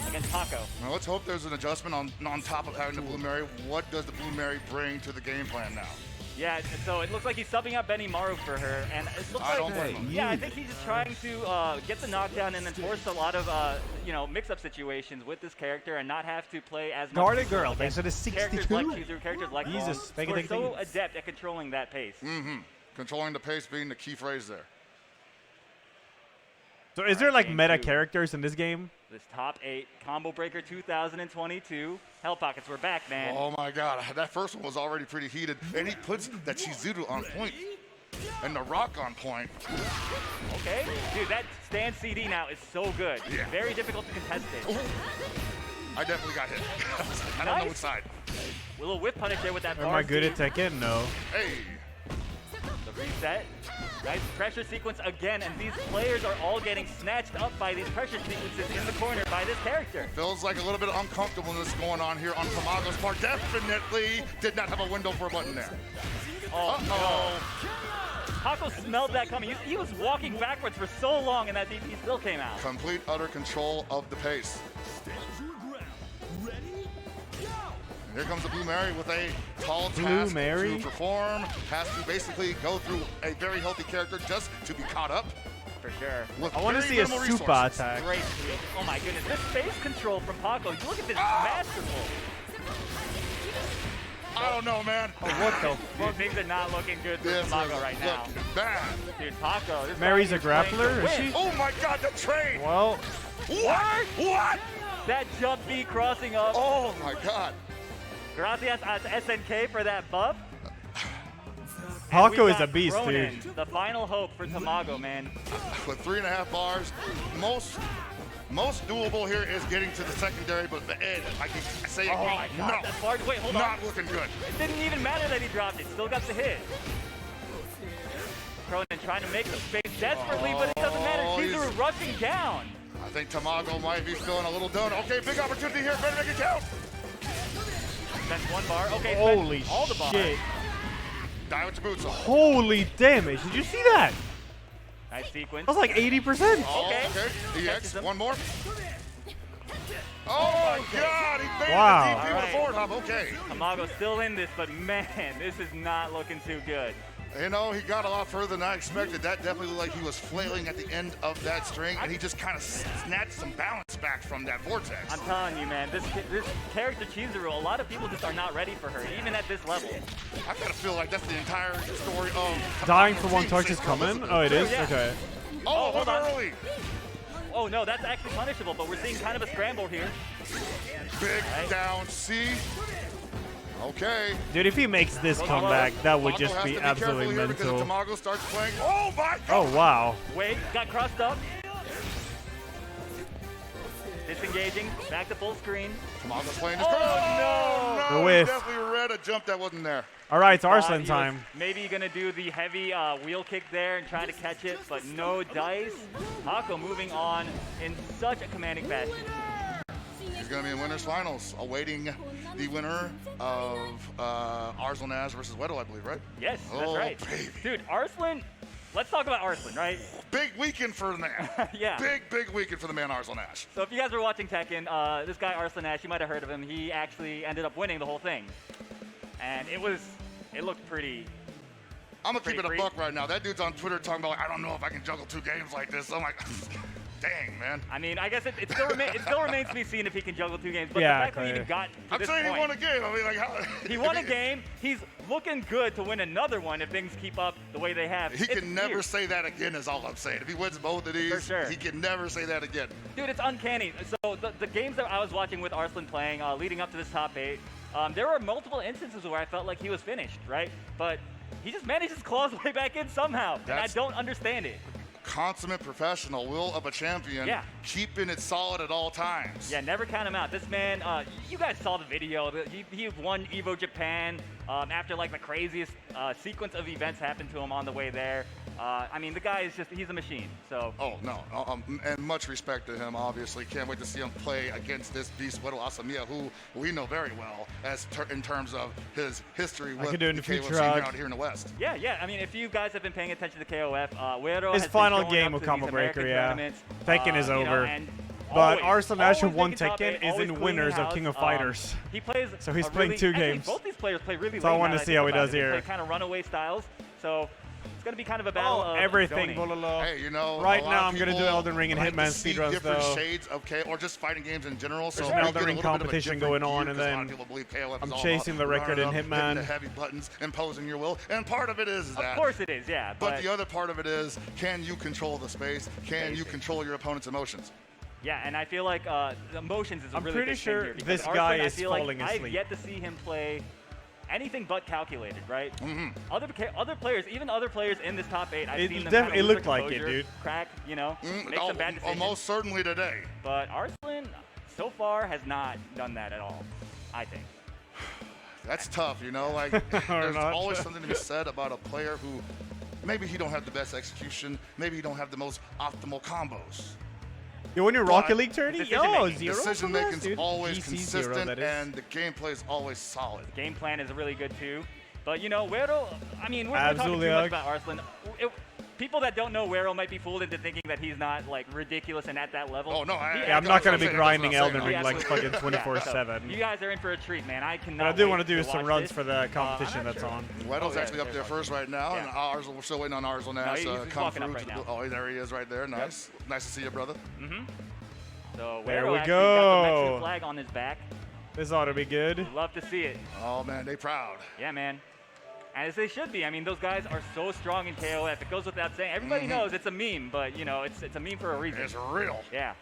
against Paco. Well, let's hope there's an adjustment on top of having the Blue Mary. What does the Blue Mary bring to the game plan now? Yeah, so it looks like he's subbing out Benny Maru for her, and it looks I like, don't blame him. yeah, I think he's just trying to get the knockdown and then force a lot of, mix-up situations with this character and not have to play as much. Guarded control Girl, thanks against for the characters 62. like Kizu, characters like Jesus, Long, thank who you, are thank you, so thank adept at controlling that pace. Controlling the pace being the key phrase there. So is there like meta characters in this game? This top 8 Combo Breaker 2022. Hell Pockets, we're back, man. Oh my God, that first one was already pretty heated, and he puts that Chizuru on point and the rock on point. Okay, dude, that stand CD now is so good. Yeah. Very difficult to contest it. I definitely got hit. I don't know which side. A little whip punish there with that Am bar I good at speed. Tekken? No. Hey. The reset. Nice pressure sequence again, and these players are all getting snatched up by these pressure sequences in the corner by this character. Feels like a little bit of uncomfortableness going on here on Tamago's part. Definitely did not have a window for a button there. Oh, no. Paco smelled that coming. He was walking backwards for so long, and that DP still came out. Complete, utter control of the pace. And here comes the Blue Mary with a tall Blue task Mary? to perform. Has to basically go through a very healthy character just to be caught up. For sure. With I want to very see a minimal super resources. attack. Great sweep. Oh my goodness, this space control from Paco. You look at this masterful. I don't know, man. Oh, what the Dude, fuck? things are not looking good for This Tamago is right now. looking bad. Dude, Paco. This Mary's guy a is playing to grappler? Is win. she? Oh my God, the trade! Well, What? What? That jump B crossing up. Oh my God. Gracias a SNK for that buff. Paco We is a got beast, Cronin, dude. The final hope for Tamago, man. With 3.5 bars, most doable here is getting to the secondary, but the edge, I can say Oh again, my God, no, that's hard. Wait, hold on. not looking good. It didn't even matter that he dropped it. Still got the hit. Cronin trying to make some space desperately, but it doesn't matter. Oh, Chizuru he's- rushing down. I think Tamago might be feeling a little done. Okay, big opportunity here. Better make it count. Spent 1 bar. Okay, holy spent all the bars. shit. Die with your boots on. Holy damage. Did you see that? Nice sequence. That was like 80%. Oh, Okay. okay. EX, one more. Oh my God, he made Wow. the DP with a forward hop. Okay. Tamago's still in this, but man, this is not looking too good. You know, he got a lot further than I expected. That definitely looked like he was flailing at the end of that string, and he just kind of snatched some balance back from that vortex. I'm telling you, man, this character Chizuru, a lot of people just are not ready for her, even at this level. I kind of feel like that's the entire story of Dying for one touch is coming? Oh, it is? Yeah. Okay. Oh, hold on. early. Oh no, that's actually punishable, but we're seeing kind of a scramble here. Big down C. Okay. Dude, if he makes this comeback, that would just Tamago be has to absolutely careful here because if mental. Tamago starts playing. Oh my God. Oh, wow. Wait, got crossed up. Disengaging, back to full screen. Tamago's playing his Oh The no! whiff. He definitely read a jump that wasn't there. All right, it's Thought Arslan he was time. Maybe gonna do the heavy wheel kick there and try to catch it, but no dice. Hako moving on in such a commanding fashion. He's going to be in winners finals, awaiting the winner of Arslan Ash versus Weddle, I believe, right? Yes, that's right. Baby. Dude, Arslan, let's talk about Arslan, right? Big weekend for the man. Yeah. Big weekend for the man, Arslan Ash. So if you guys were watching Tekken, this guy Arslan Ash, you might have heard of him. He actually ended up winning the whole thing. And it looked pretty. I'm going to keep it a free. buck right now. That dude's on Twitter talking about, like, I don't know if I can juggle 2 games like this. I'm like, dang, man. I mean, I guess it still remains to be seen if he can juggle 2 games. But Yeah, the fact that he even got to I'm this saying point, he won a game. I mean, like, how? He won a game. He's looking good to win another one if things keep up the way they have. He It's can never weird. say that again is all I'm saying. If he wins both of these, For sure. he can never say that again. Dude, it's uncanny. So the games that I was watching with Arslan playing, leading up to this top 8, there were multiple instances where I felt like he was finished, right? But he just manages to claw his way back in somehow, and I don't understand it. Consummate professional, will of a champion, Yeah. keeping it solid at all times. Yeah, never count him out. This man, you guys saw the video. He won Evo Japan after like the craziest sequence of events happened to him on the way there. I mean, the guy is he's a machine. So. Oh, no. And much respect to him, obviously. Can't wait to see him play against this beast, Weddle Asamiya, who we know very well in terms of his history with the KOF out here in the West. Yeah. I mean, if you guys have been paying attention to KOF, Uero His has final been showing game up of to Combo these Breaker, American yeah. tournaments, Tekken is you know, over. and But always, Arslan Ash, who always won making top Tekken, 8, is always in cleaning winners of house. King of Fighters. He plays. So he's playing 2 actually, games. both these players play really So I late want now to that see I how he think about does it. They here. play kind of runaway styles. So it's going to be kind of a battle of everything, zoning. Bololo. Hey, you know, Right a lot now, of I'm going to do people Elden Ring and like to Hitman see speedruns, different though. shades of or just fighting games in general. So There's maybe an get a Elden Ring little bit of a competition different going on, gear, and 'cause a lot then of people believe KOF I'm is all chasing about the record in running up, hitting Hitman. the heavy buttons, imposing your will, and part of it is that. Of course it is, yeah. But the other part of it is, can you control the space? Can you control your opponent's emotions? Yeah, and I feel like the emotions is a I'm really pretty big sure thing here. this because guy Arslan, is I feel falling like I've asleep. yet to see him play anything but calculated, right? Mm-hmm. Other players, even other players in this top 8, I've It seen them definitely kinda lose looked their like it, composure, dude. crack, you know, make some bad decisions. Almost certainly today. But Arslan, so far, has not done that at all, I think. That's tough, you know. Like there's always something to be said about a player who maybe he don't have the best execution, maybe he don't have the most optimal combos. You win your Rocket League tourney? Yo, Decision-making. zero Decision from us, making's dude. always GC consistent, zero, that is. and the gameplay is always solid. The game plan is really good too. But you know, Uero, I mean, we're talking Absolutely, too much Ugg. about Arslan. People that don't know Uero might be fooled into thinking that he's not like ridiculous and at that level. Oh no, I'm not going to be grinding Elden Ring like absolutely fucking is. 24/7. You guys are in for a treat, man. I cannot. But I do wait want to do to some watch runs this. for the competition I'm not that's sure. on. Weddle's yeah, actually up there first right now, and Arslan, we're still waiting on Arslan Ash. he's Come walking up through right to now. oh, there he is right there. Nice. Nice to see you, brother. Mm-hmm. So There Uero we actually got the go. Mexican flag on his back. This ought to be good. Love to see it. Oh man, they proud. Yeah, man. As they should be. I mean, those guys are so strong in KOF. It goes without saying. Everybody knows it's a meme, but you know, it's a meme for a reason. It's real. Yeah.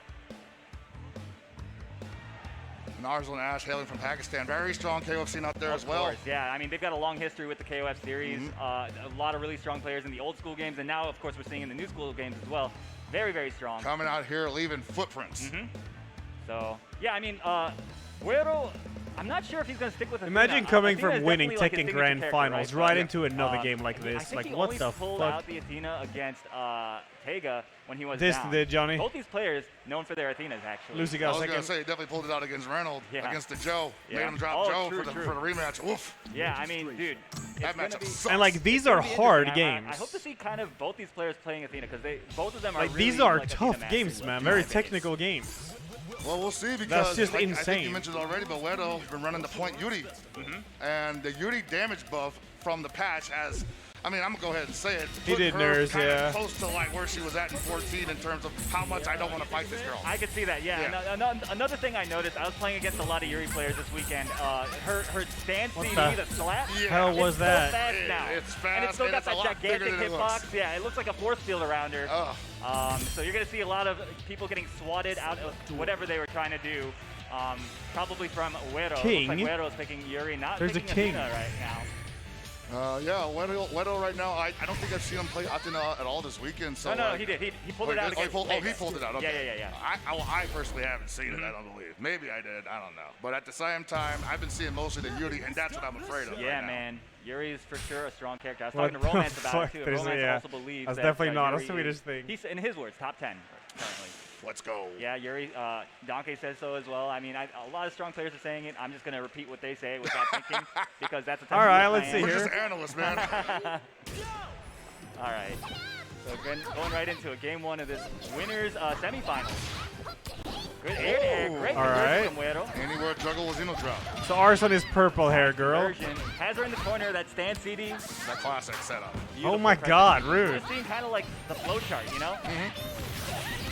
And Arslan Ash hailing from Pakistan, very strong KOF scene out there as Of well. course, yeah. I mean, they've got a long history with the KOF series. A lot of really strong players in the old school games, and now, of course, we're seeing in the new school games as well. Very, very strong. Coming out here, leaving footprints. So, yeah, I mean, Uero, I'm not sure if he's going to stick with Athena. Imagine coming Athena from is winning definitely, like, his Tekken signature Grand character, Finals right? right into another game like I this. think Like, he what only the pulled fuck? out the Athena against Tega when he was This down. did, Johnny. Both these players known for their Athenas, actually. Lucy I got was second. going to say, he definitely pulled it out against Reynolds, against the Joe. Yeah. Made him drop Oh, Joe true, for true. the rematch. Oof. Yeah, I mean, dude. That matchup sucks. And like these are It's gonna be hard interesting. games. I hope to see kind of both these players playing Athena because both of them are Like really, these are like, tough Athena games, masters, man. in Very my opinion. technical games. Well, we'll see because That's just I think insane. you mentioned already, but Wedo's been running the point Yuri. And the Yuri damage buff from the patch has, I mean, I'm going to go ahead and say it. He did nerves, yeah. Close to like where she was at in 14 in terms of how much I don't want to fight this girl. I could see that, yeah. Another thing I noticed, I was playing against a lot of Yuri players this weekend. Her stand CD, the slap, hell was it's that? so fast now. It's fast, and it's still and got it's a that lot bigger gigantic than it looks. hitbox. Yeah, it looks like a force field around her. So you're going to see a lot of people getting swatted out of whatever they were trying to do. Probably from Uero. King. Looks like Uero's picking Yuri, not There's a picking king. Athena right now. Yeah, Wedo right now, I don't think I've seen him play Athena at all this weekend. So No, he did. He pulled it out against Tega. he pulled it out. Okay. Yeah. I personally haven't seen it, I don't believe. Maybe I did, I don't know. But at the same time, I've been seeing mostly the Yuri, and that's what I'm afraid of. Yeah, right now. man. Yuri is for sure a strong character. I was What talking to Romance the about it, fuck? too. There's Romance also believes that's that definitely not Yuri a Swedish is, thing. He's, in his words, top 10 currently. Let's go. Yeah, Yuri, Donkey says so as well. I mean, a lot of strong players are saying it. I'm just going to repeat what they say without thinking because that's the type All right, of let's see I am. here. We're just analysts, man. All right. So going right into a game one of this winners semifinals. Good air, great All conversion right. from Uero. Anywhere juggle was Ino drop. So Arslan is purple hair, girl. Conversion. Has her in the corner, that stand CD. That classic setup. Oh my God, rude. Just seeing kind of like the flow chart, you know?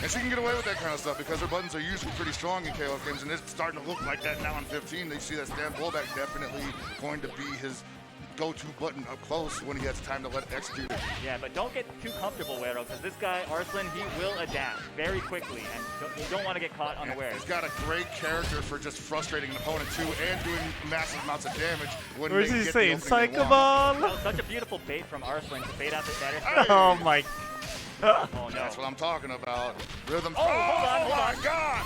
And she can get away with that kind of stuff because her buttons are usually pretty strong in KO games, and it's starting to look like that now in 15. They see that stand blowback definitely going to be his go-to button up close when he has time to let it execute it. Yeah, but don't get too comfortable, Uero, because this guy, Arslan, he will adapt very quickly, and you don't want to get caught unawares. He's got a great character for just frustrating an opponent too and doing massive amounts of damage when What they is he get the saying? opening they Psycho want. ball? That was such a beautiful bait from Arslan to bait out the shatter. Oh my. Oh no. That's what I'm talking about. Rhythm. Oh, hold on. My God!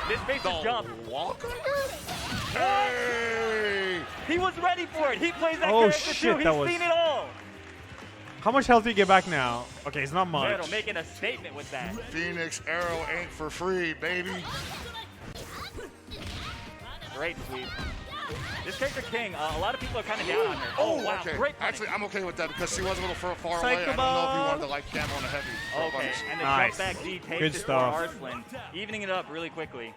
This makes The his jump. Walker? Hey! He was ready for it. He plays that Oh, character shit, too. that He's was- seen it all. How much health do you get back now? Okay, it's not much. Uero making a statement with that. Phoenix Arrow ain't for free, baby. Great sweep. This character King, a lot of people are kind of down on her. Oh, wow, okay. great punish. Actually, I'm okay with that because she was a little far away. Psycho I don't know if ball. he wanted to like cam on a heavy. for a Okay, punish. and the Nice. jump back D takes Good it stuff. for Arslan, evening it up really quickly.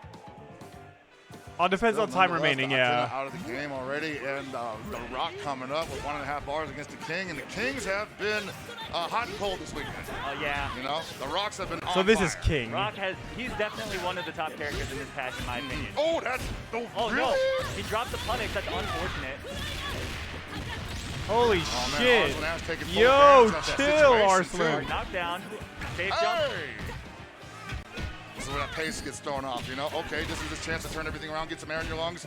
All depends on time Nonetheless, remaining, the yeah. Athena out of the game already, and the Rock coming up with 1.5 bars against the King, and the Kings have been hot and cold this weekend. Oh yeah. You know, the Rocks have been So on this fire. is King. Rock he's definitely one of the top characters in this patch in my opinion. Oh, that's Oh really? no, he dropped the punish, that's unfortunate. Holy Oh, man, shit. Arslan has taken full Yo, advantage of that chill, situation, Arslan. too. Knockdown, safe Hey! jump. This is where that pace gets thrown off, you know? Okay, this is his chance to turn everything around, get some air in your lungs.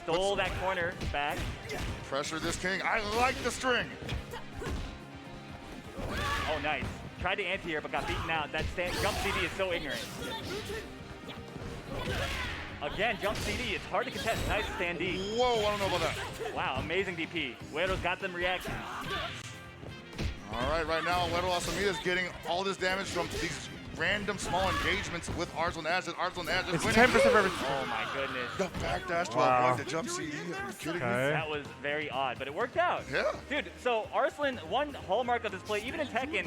Stole that corner back. Pressure this King. I like the string. Oh nice. Tried to anti-air but got beaten out. That jump CD is so ignorant. Again, jump CD, it's hard to contest. Nice stand D. Whoa, I don't know about that. Wow, amazing DP. Uero's got them reactions. All right now, Wedo Asamita is getting all this damage from these random small engagements with Arslan Azad. Arslan Azad It's winning. 10% of every. Oh my goodness. The backdash to Wow. avoid the jump CD. Are you kidding me? Okay. That was very odd, but it worked out. Yeah. Dude, so Arslan, one hallmark of this play, even in Tekken,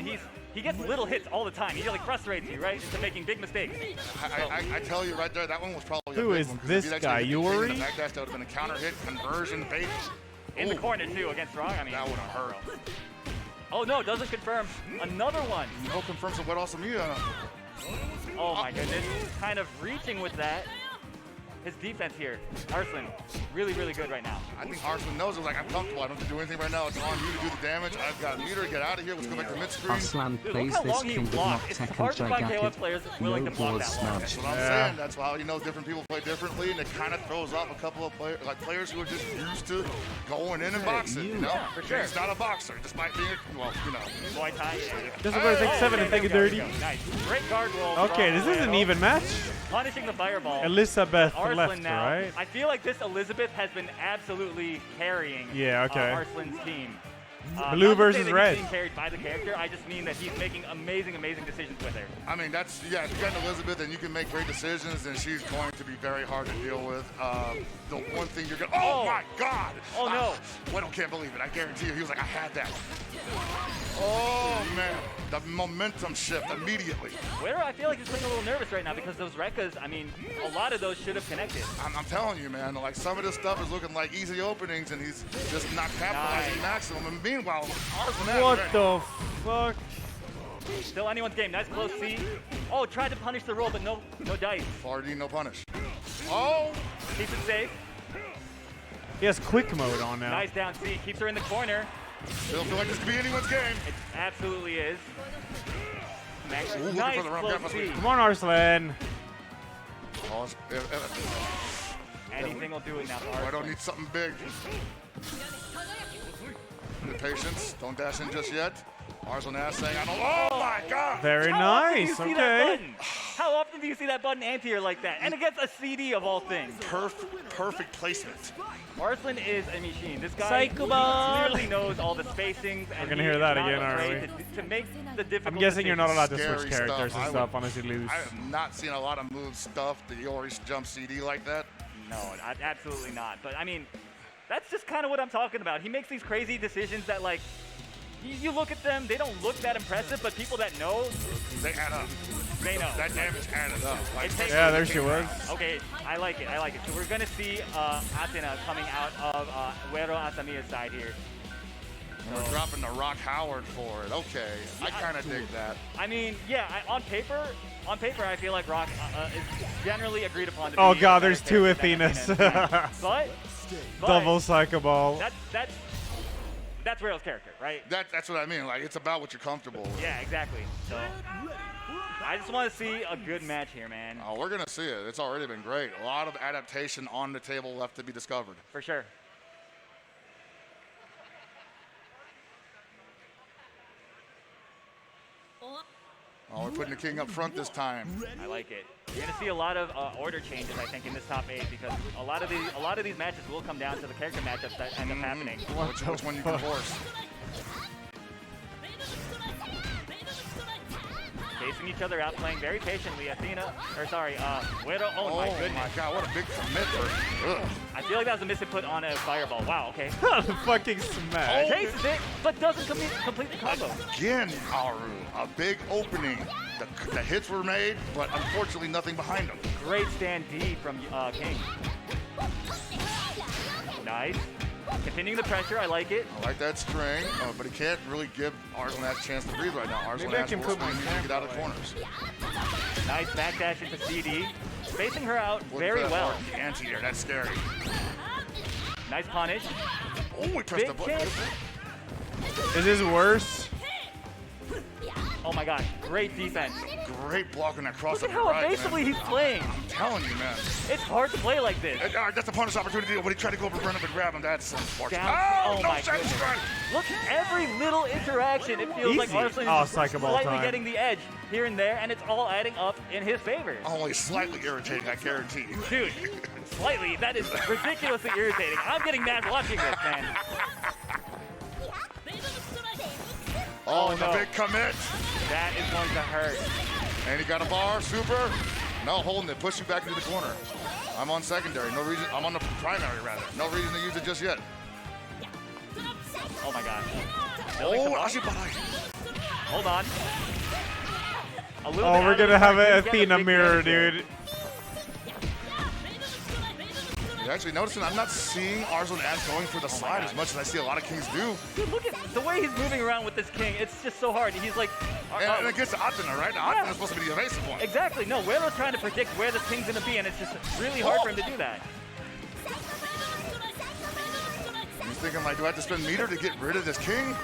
he gets little hits all the time. He like frustrates you, right, into making big mistakes. I tell you right there, that one was probably Who a big is one, 'cause this if he'd actually guy, hit the King Yuri? in the backdash, that would have been a counter hit, conversion, bait. In the Ooh, corner too against Rock. I mean, that would have hurt. Oh no, doesn't confirm. Another one. No confirms of Wedo Asamita. Oh my goodness. Kind of reaching with that. His defense here. Arslan, really, really good right now. I think Arslan knows it. Like, I'm comfortable. I don't have to do anything right now. It's on you to do the damage. I've got meter. Get out of here. Let's go back to mid-screen. Arslan Dude, plays look how this long he King of blocked. Not It's Tekken hard to find KOF Gigantic. players willing No to block board that long. That's smudge. what I'm saying. That's how, you know, different people play differently, and it kind of throws off a couple of players who are just used to going in and boxing, you know? Yeah, for sure. He's not a boxer, despite being, well, you know. Muay Thai. Doesn't go to take 7 and take it dirty. Nice. Great guard roll. Okay, from this is an Uero. even match. Punishing the fireball. Elizabeth Arslan left, now. right? I feel like this Elizabeth has been absolutely carrying Arslan's team. Blue not to versus say that red. He's being carried by the character. I just mean that he's making amazing decisions with her. I mean, that's, yeah, if you got Elizabeth and you can make great decisions, and she's going to be very hard to deal with. The one thing you're going to, oh my God! Oh no. Weddle can't believe it. I guarantee you, he was like, I had that. Oh man, the momentum shift immediately. Weddle, I feel like he's playing a little nervous right now because those Rekkas, I mean, a lot of those should have connected. I'm telling you, man, like some of this stuff is looking like easy openings, and he's just not capitalizing maximum. And meanwhile, What the fuck? Still anyone's game. Nice close C. Oh, tried to punish the roll, but no dice. Already no punish. Oh! Keeps it safe. He has quick mode on now. Nice down C. Keeps her in the corner. Still feel like this could be anyone's game. It absolutely is. Ooh, nice for the close C. Come on, Arslan. Oh, Anything will do it now. I don't need something big. The patience. Don't dash in just yet. Arslan saying, I don't. Oh my God! Very How often do you nice. see that Okay. button? How often do you see that button anti-air like that? And against a CD of all things. Perfect placement. Arslan is a machine. This guy Psycho ball. clearly knows all the spacings. We're gonna hear that again, aren't we? To make the difficult I'm guessing you're not allowed to Scary switch characters stuff. and stuff unless you lose. I have not seen a lot of moves stuff the Yori jump CD like that. No, absolutely not. But I mean, that's just kind of what I'm talking about. He makes these crazy decisions that, like, you look at them, they don't look that impressive, but people that know, they add up. They know. That damage added up. Like, Yeah, there she was. Okay, I like it. So we're gonna see Athena coming out of Uero Asamiya's side here. We're dropping the Rock Howard for it. Okay, I kind of dig that. I mean, yeah, on paper, I feel like Rock is generally agreed upon to Oh be God, a better there's two character than Athenas. but Double Psycho Ball. That's Uero's character, right? That's what I mean. Like, it's about what you're comfortable with. Yeah, exactly. So I just want to see a good match here, man. Oh, we're gonna see it. It's already been great. A lot of adaptation on the table left to be discovered. For sure. Oh, we're putting the king up front this time. I like it. You're gonna see a lot of order changes, I think, in this top 8 because a lot of these matches will come down to the character matchups that end up happening. Which one you can force? Chasing each other out, playing very patiently. Uero. Oh my goodness. My God, what a big commit for. Ugh. I feel like that was a misinput on a fireball. Wow. Okay. Fucking smash. Chases it, but doesn't complete the combo. Again, Aru, a big opening. The hits were made, but unfortunately nothing behind them. Great stand D from King. Nice. Continuing the pressure, I like it. I like that string, but he can't really give Arslan that chance to breathe right now. Arslan Maybe I has can more put my speed to get out of corners. Nice backdash into CD. Spacing her out very well. Anti-air, that's scary. Nice punish. Oh, he pressed the button. Is this worse? Oh my God, great defense. Great blocking that cross. Look at how evasively he's playing. I'm telling you, man. It's hard to play like this. That's a punish opportunity. When he tried to go over, run up and grab him, that's unfortunate. Oh no my second goodness. strike. Look, every little interaction, it feels like Easy. Arslan Oh, is Psycho Ball slightly time. getting the edge here and there, and it's all adding up in his favor. Only slightly irritating, I guarantee you. Dude, slightly. That is ridiculously irritating. I'm getting mad watching this, man. Oh, no. the big commit. That is going to hurt. And he got a bar, super. No, holding it, push you back into the corner. I'm on secondary, no reason. I'm on the primary, rather. No reason to use it just yet. Oh my God. Oh, Ashibai. Hold on. Oh, we're gonna have an Athena mirror, dude. You're actually noticing I'm not seeing Arslan as going for the slide as much as I see a lot of kings do. Dude, look at the way he's moving around with this king. It's just so hard. He's like... And it gets to Athena, right? Now, Athena's supposed to be the evasive one. Exactly. No, Uero's trying to predict where this king's going to be, and it's just really hard for him to do that. He's thinking, like, do I have to spend meter to get rid of this king?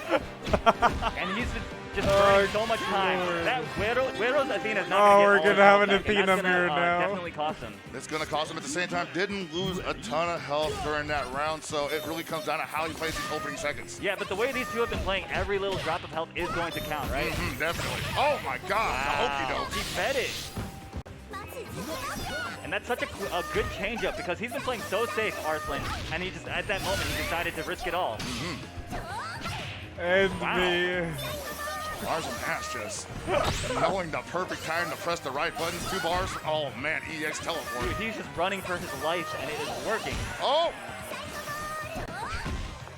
And he's just burning so much time. That Uero's Athena's not Oh, going we're to get gonna have an all the health back, and Athena that's gonna, mirror now. Definitely cost him. It's going to cost him at the same time. Didn't lose a ton of health during that round, so it really comes down to how he plays these opening seconds. Yeah, but the way these two have been playing, every little drop of health is going to count, right? Definitely. Oh, my God. Wow. The okey doke. He fed it. And that's such a good changeup because he's been playing so safe, Arslan, and he just, at that moment, he decided to risk it all. And Arslan Ash just knowing the perfect time to press the right buttons, 2 bars. Oh man, EX teleport. Dude, he's just running for his life, and it is working. Oh!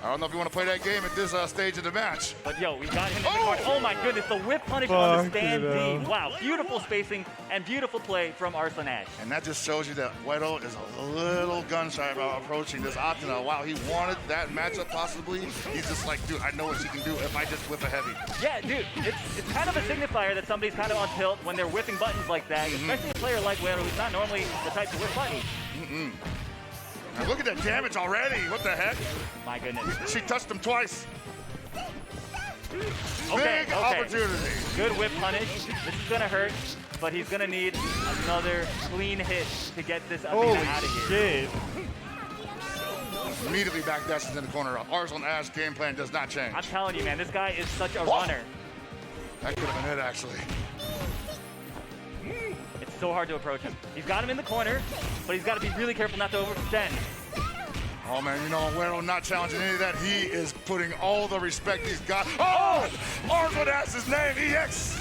I don't know if you want to play that game at this stage of the match. But yo, we got him in the corner. Oh my goodness, the whip punish on the stand D. Wow, beautiful spacing and beautiful play from Arslan Ash. And that just shows you that Weddle is a little gun shy about approaching this Athena. Wow, he wanted that matchup possibly. He's just like, dude, I know what she can do if I just whip a heavy. Yeah, dude, it's kind of a signifier that somebody's kind of on tilt when they're whipping buttons like that, especially a player like Weddle who's not normally the type to whip buttons. Now look at that damage already. What the heck? My goodness. She touched him twice. Okay, Big opportunity. Good whip punish. This is going to hurt, but he's going to need another clean hit to get this Athena out of here. Shit. Immediately backdashes in the corner. Arslan Ash game plan does not change. I'm telling you, man, this guy is such a runner. That could have been it, actually. It's so hard to approach him. He's got him in the corner, but he's got to be really careful not to overextend. Oh man, you know, Weddle not challenging any of that. He is putting all the respect he's got. Oh! Arslan Ash's name, EX!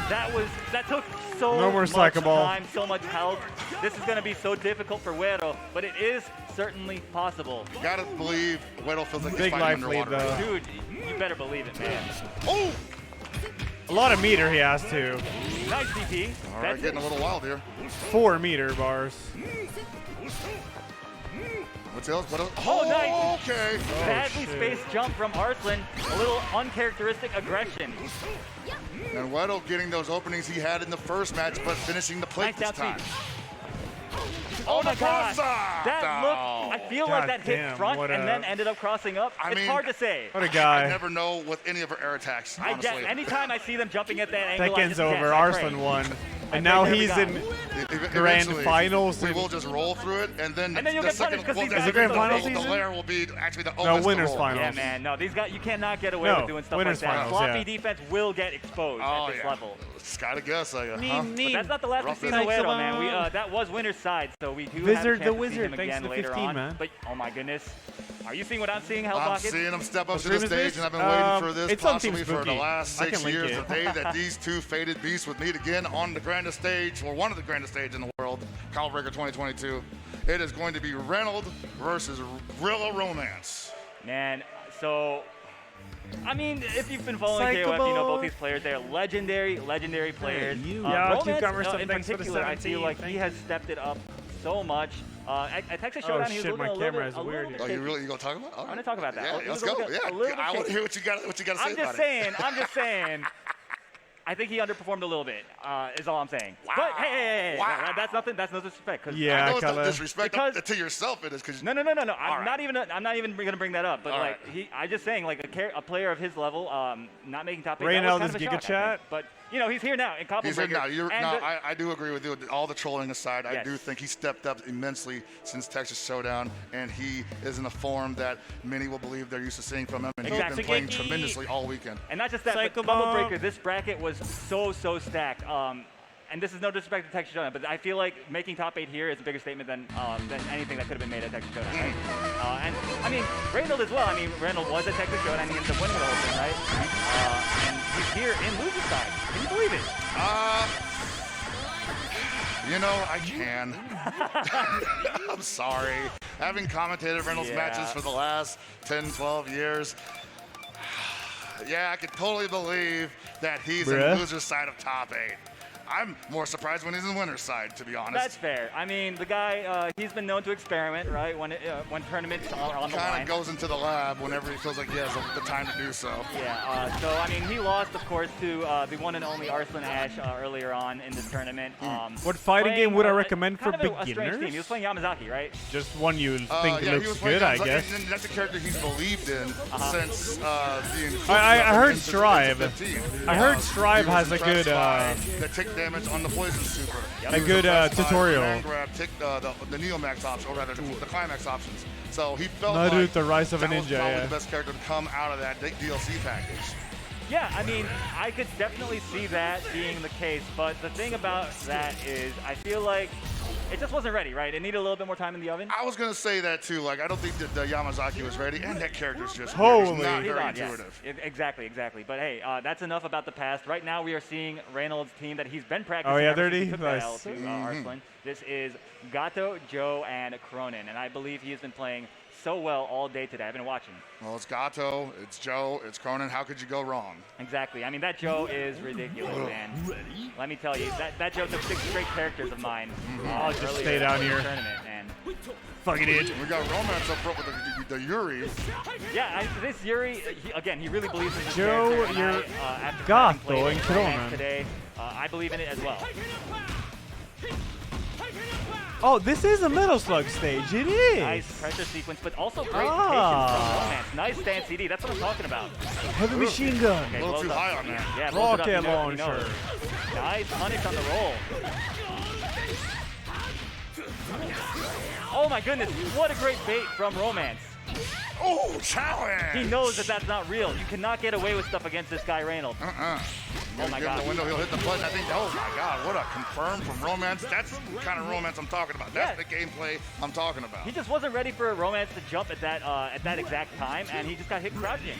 That took so No more much Psycho Ball. time, so much health. This is going to be so difficult for Weddle, but it is certainly possible. You gotta believe Weddle feels like he's Big fighting life lead, underwater. though. Dude, you better believe it, man. Oh! A lot of meter he has too. Nice DP. All right, getting a little wild here. 4 meter bars. What's else? What else? Oh, nice. Okay. Badly spaced jump from Arslan. A little uncharacteristic aggression. And Weddle getting those openings he had in the first match, but finishing the plate Nice this time. Oh my God! God. That look, I feel like that hit damn, front what and a- then ended up crossing up. I It's mean, hard to say. What a guy. I never know with any of her air attacks, I honestly. get, anytime I see them jumping at that angle, I Tekken's just guess. over. I Arslan pray. won. I And now pray to he's every in God. grand Eventually, finals. We and- will just roll through it, and then And then you'll the get punished second 'cause he's the back Is it grand in the final game. the season? layer will be actually the No, opens winners the roll. finals. Yeah, man. No, these guys, you cannot get away No, with doing stuff winners like that. finals, Sloppy yeah. defense will get exposed Oh, at this yeah. level. It's gotta guess, huh? But that's not the last we've seen of Psycho Weddle, man. We, Ball. that was winner's side, so we do Wizard have a the chance to see Wizard, him thanks again to later 15, on. man. But oh my goodness, are you seeing what I'm seeing, I'm Hellpocket? seeing him step up What to the stream is stage, this? and I've been waiting for this It's on Team possibly for the Spooky. last I 6 can link years. it. The day that these two faded beasts would meet again on the grandest stage, or one of the grandest stages in the world, Combo Breaker 2022. It is going to be Reynolds versus Gorilla Romance. Man, so I mean, if you've been following Psycho KOF, you know Ball. both these players. They're legendary players. Yeah, Romance, Cucumber, in thanks for the particular, I 17, feel like thank he has stepped it up so much. At Texas Oh, Showdown, he was shit, looking my a little camera bit, is a little weird bit here. Oh, you shaky. really you gonna talk about it? All I'm gonna right. talk about that. Yeah, He let's was a go. little bit- Yeah, a little bit I want to shaky. hear what you got to say I'm about just it. saying. I'm just saying. I think he underperformed a little bit. Is all I'm saying. Wow. But hey, Wow. that's nothing. That's no disrespect. 'Cause Yeah, I know it's not kinda. disrespect Because- to yourself. It is because No. I'm right. not even. I'm not even gonna bring that up. But All like, right. I'm just saying, like a player of his level, not making top 8. Reynolds that was kind of a Giga shock, I Chat. think. But you know, he's here now in Combo He's in Breaker. now. And the- I do agree with you. All the trolling aside, I Yes. do think he stepped up immensely since Texas Showdown, and he is in a form that many will believe they're used to seeing from him. And he's Exactly. been playing tremendously all weekend. And not just that, Psycho but Combo Ball. Breaker, this bracket was so stacked. And this is no disrespect to Texas Showdown, but I feel like making top 8 here is a bigger statement than anything that could have been made at Texas Showdown, right? And I mean, Reynolds as well. I mean, Reynolds was at Texas Showdown and he ended up winning the whole thing, right? And he's here in loser's side. Can you believe it? You know, I can. I'm sorry. Having commentated Reynolds Yeah. matches for the last 10, 12 years, yeah, I can totally believe that he's Bruh. in loser's side of top 8. I'm more surprised when he's in winner's side, to be honest. That's fair. I mean, the guy, he's been known to experiment, right? When tournaments are on the Kind line. of goes into the lab whenever he feels like he has the time to do so. Yeah, so I mean, he lost, of course, to the one and only Arslan Ash earlier on in this tournament. What fighting game would I recommend for kind of a strange team. He was beginners? playing Yamazaki, right? Just one you think Yeah, he was looks playing good, I Yamazaki, guess. and that's a character he's believed in since being. I heard into Strive. 15. I heard Strive He was has a in good that take damage on the poison super. a good tutorial. Command grab, take the Neomax option, or rather the Climax options. So he felt Naruto, like Rise of a that was Ninja, probably yeah. the best character to come out of that DLC package. Yeah, I mean, I could definitely see that being the case, but the thing about that is I feel like it just wasn't ready, right? It needed a little bit more time in the oven. I was going to say that too. Like, I don't think that Yamazaki was ready, and that character's just Holy. weird. He's not He's very on, yes. intuitive. Exactly. But hey, that's enough about the past. Right now we are seeing Reynolds' team that he's been practicing. Oh, yeah, ever since dirty. he took the Nice. L to Arslan. This is Gato, Joe, and Cronin, and I believe he has been playing so well all day today. I've been watching. Well, it's Gato, it's Joe, it's Cronin. How could you go wrong? Exactly. I mean, that Joe is ridiculous, man. Let me tell you, that Joe took 6 straight characters of mine. I'll just earlier stay down in the here. Tournament, man. Fucking it. We got Romance up front with the Yuri. Yeah, this Yuri, he really believes in this Joe, character. And you're after goth, having played though, and kill him, Romance man. today, I believe in it as well. Oh, this is a Metal Slug stage. It is. Nice pressure sequence, but also great patience from Romance. Nice stand CD. That's what I'm talking about. Heavy machine gun. Okay, A little too blows up. high on that. Yeah, blows it up, Rocket you know, launcher. Nice punish on the roll. Oh my goodness, what a great bait from Romance. Oh, challenge! He knows that that's not real. You cannot get away with stuff against this guy Reynolds. Oh my give God. him the window, he'll hit the button. I think, oh my God, what a confirm from Romance. That's the kind of Romance I'm talking about. That's the gameplay I'm talking about. He just wasn't ready for Romance to jump at that exact time, and he just got hit crouching.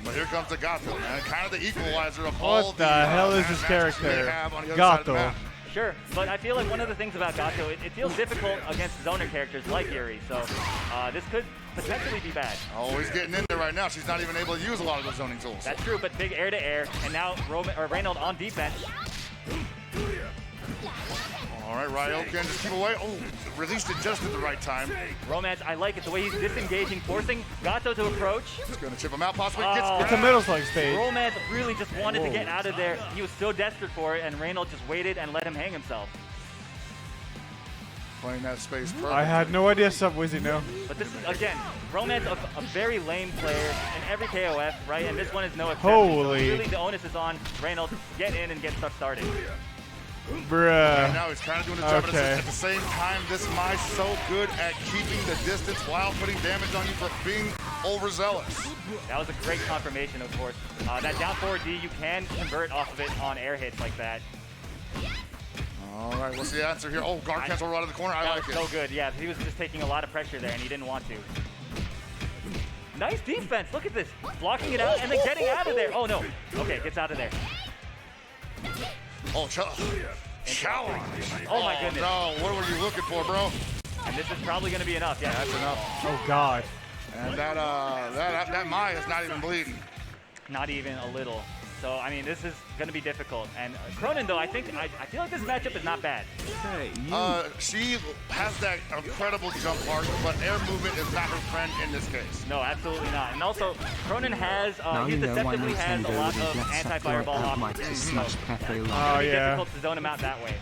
But here comes the Gato, man. Kind of the equalizer of all What the hell is this matches they character? have on the other side of the Gato. map. Sure, but I feel like one of the things about Gato, it feels difficult against zoner characters like Yuri, so this could potentially be bad. Oh, he's getting in there right now. She's not even able to use a lot of those zoning tools. That's true, but big air to air, and now Reynolds on defense. All right, Ryo can just keep away. Oh, released it just at the right time. Romance, I like it, the way he's disengaging, forcing Gato to approach. He's going to chip him out, possibly. It's a Metal Slug stage. Romance really just wanted to get out of there. He was so desperate for it, and Reynolds just waited and let him hang himself. Playing that space perfect. I had no idea Subwizzy now. But this is, again, Romance, a very lame player in every KOF, right? And this one is no exception. Holy. So really, the onus is on Reynolds to get in and get stuff started. Bruh. And now he's kind of doing the job, but Okay. at the same time, this Mai's so good at keeping the distance while putting damage on you for being overzealous. That was a great confirmation, of course. That down forward D, you can convert off of it on air hits like that. All right, what's the answer here? Oh, guard cancel right out of the corner. I like That it. was so good. Yeah, he was just taking a lot of pressure there, and he didn't want to. Nice defense. Look at this. Blocking it out and then getting out of there. Oh, no. Okay, gets out of there. Oh, challenge. Oh, my goodness. No, what were you looking for, bro? And this is probably going to be enough. Yeah, That's enough. Oh, God. And that Mai is not even bleeding. Not even a little. So, I mean, this is going to be difficult. And Cronin, though, I feel like this matchup is not bad. She has that incredible jump arc, but air movement is not her friend in this case. No, absolutely not. And also, Cronin has, Now he you know why deceptively has a Nintendo lot would of let anti-fireball Sakura options. Mighty smash Pepe It's Long. really difficult to zone him out that way.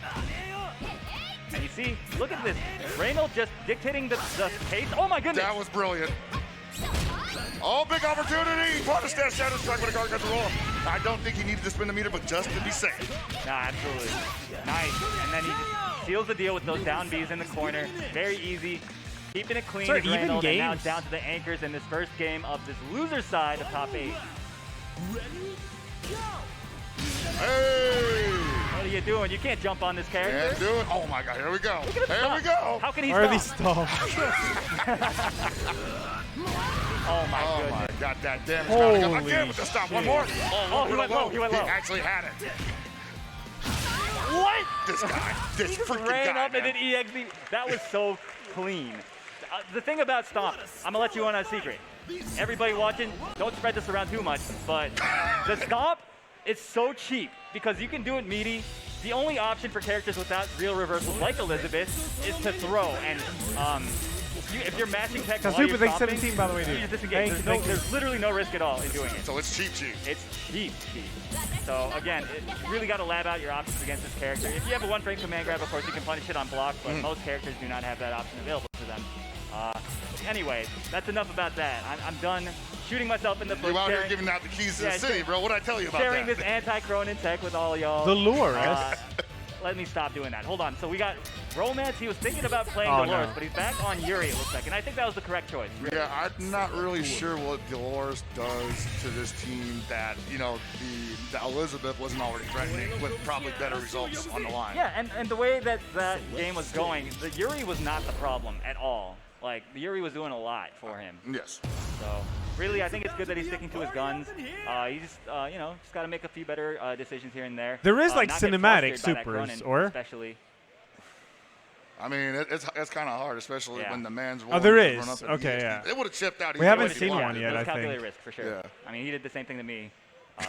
And you see, look at this. Reynolds just dictating the pace. Oh my goodness. That was brilliant. Oh, big opportunity. Punish that Shadow Strike with a guard cuts roll. I don't think he needed to spin the meter, but just to be safe. No, absolutely. Nice. And then he just seals the deal with those down Bs in the corner. Very easy. Keeping it clean. Sorry, is even Reynolds, and now games. it's down to the anchors in this first game of this loser side of top 8. Hey! What are you doing? You can't jump on this character. Can't do it. Oh my God, here we go. Look at him Here we stop. go. How can he Already stop? stopped. Oh my Oh goodness. my God, that damage coming up. Holy Again with the stop. One shit. more. Oh, he went low. He went low. He actually had it. What? This guy. This freaking Ran guy, up and man. then EXD. That was so clean. The thing about Stomp, I'm gonna let you in on a secret. Everybody watching, don't spread this around too much, but the Stomp is so cheap because you can do it meaty. The only option for characters without real reversals like Elizabeth is to throw, and if you're matching tech while Kazupa, you're thanks stomping, 17, by the way, dude. you just disengage. Thank you. There's literally no risk at all in doing it. So it's cheap. It's cheap. So again, you really got to lab out your options against this character. If you have a one-frame command grab, of course, you can punish it on block, but most characters do not have that option available to them. Anyway, that's enough about that. I'm done shooting myself in the foot. You out here giving out the keys to the city, bro. What'd I tell you about sharing that? this anti-Cronin tech with all y'all. The lure, let me stop doing that. Hold on. So we got Romance. He was thinking about playing Oh, Dolores, no. but he's back on Yuri, it looks like. And I think that was the correct choice. Really. Yeah, I'm not really sure what Dolores does to this team that, you know, the Elizabeth wasn't already threatening with probably better results on the line. Yeah, and the way that that game was going, the Yuri was not the problem at all. Like, the Yuri was doing a lot for him. Yes. So, really, I think it's good that he's sticking to his guns. He just, you know, just got to make a few better decisions here and there. There is, like, not get cinematic flustered by that supers, Cronin, or? especially. I mean, it's kind of hard, especially when the man's Oh, there rolling to is. run up and Okay, yeah. It would have chipped out. We haven't seen one It yet, was I calculated think. risk, for sure. Yeah. I mean, he did the same thing to me.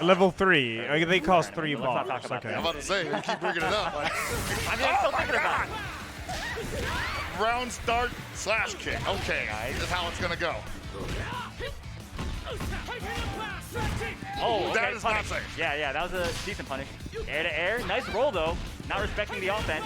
Level 3. They cost 3 Let's not balls. talk about Okay. I'm about to say, you keep bringing it up. Like, I mean, I'm still thinking about it. round start / kick. Okay, this is how it's going to go. Oh, okay, that is punish. not safe. Yeah, that was a decent punish. Air to air. Nice roll, though. Not respecting the offense.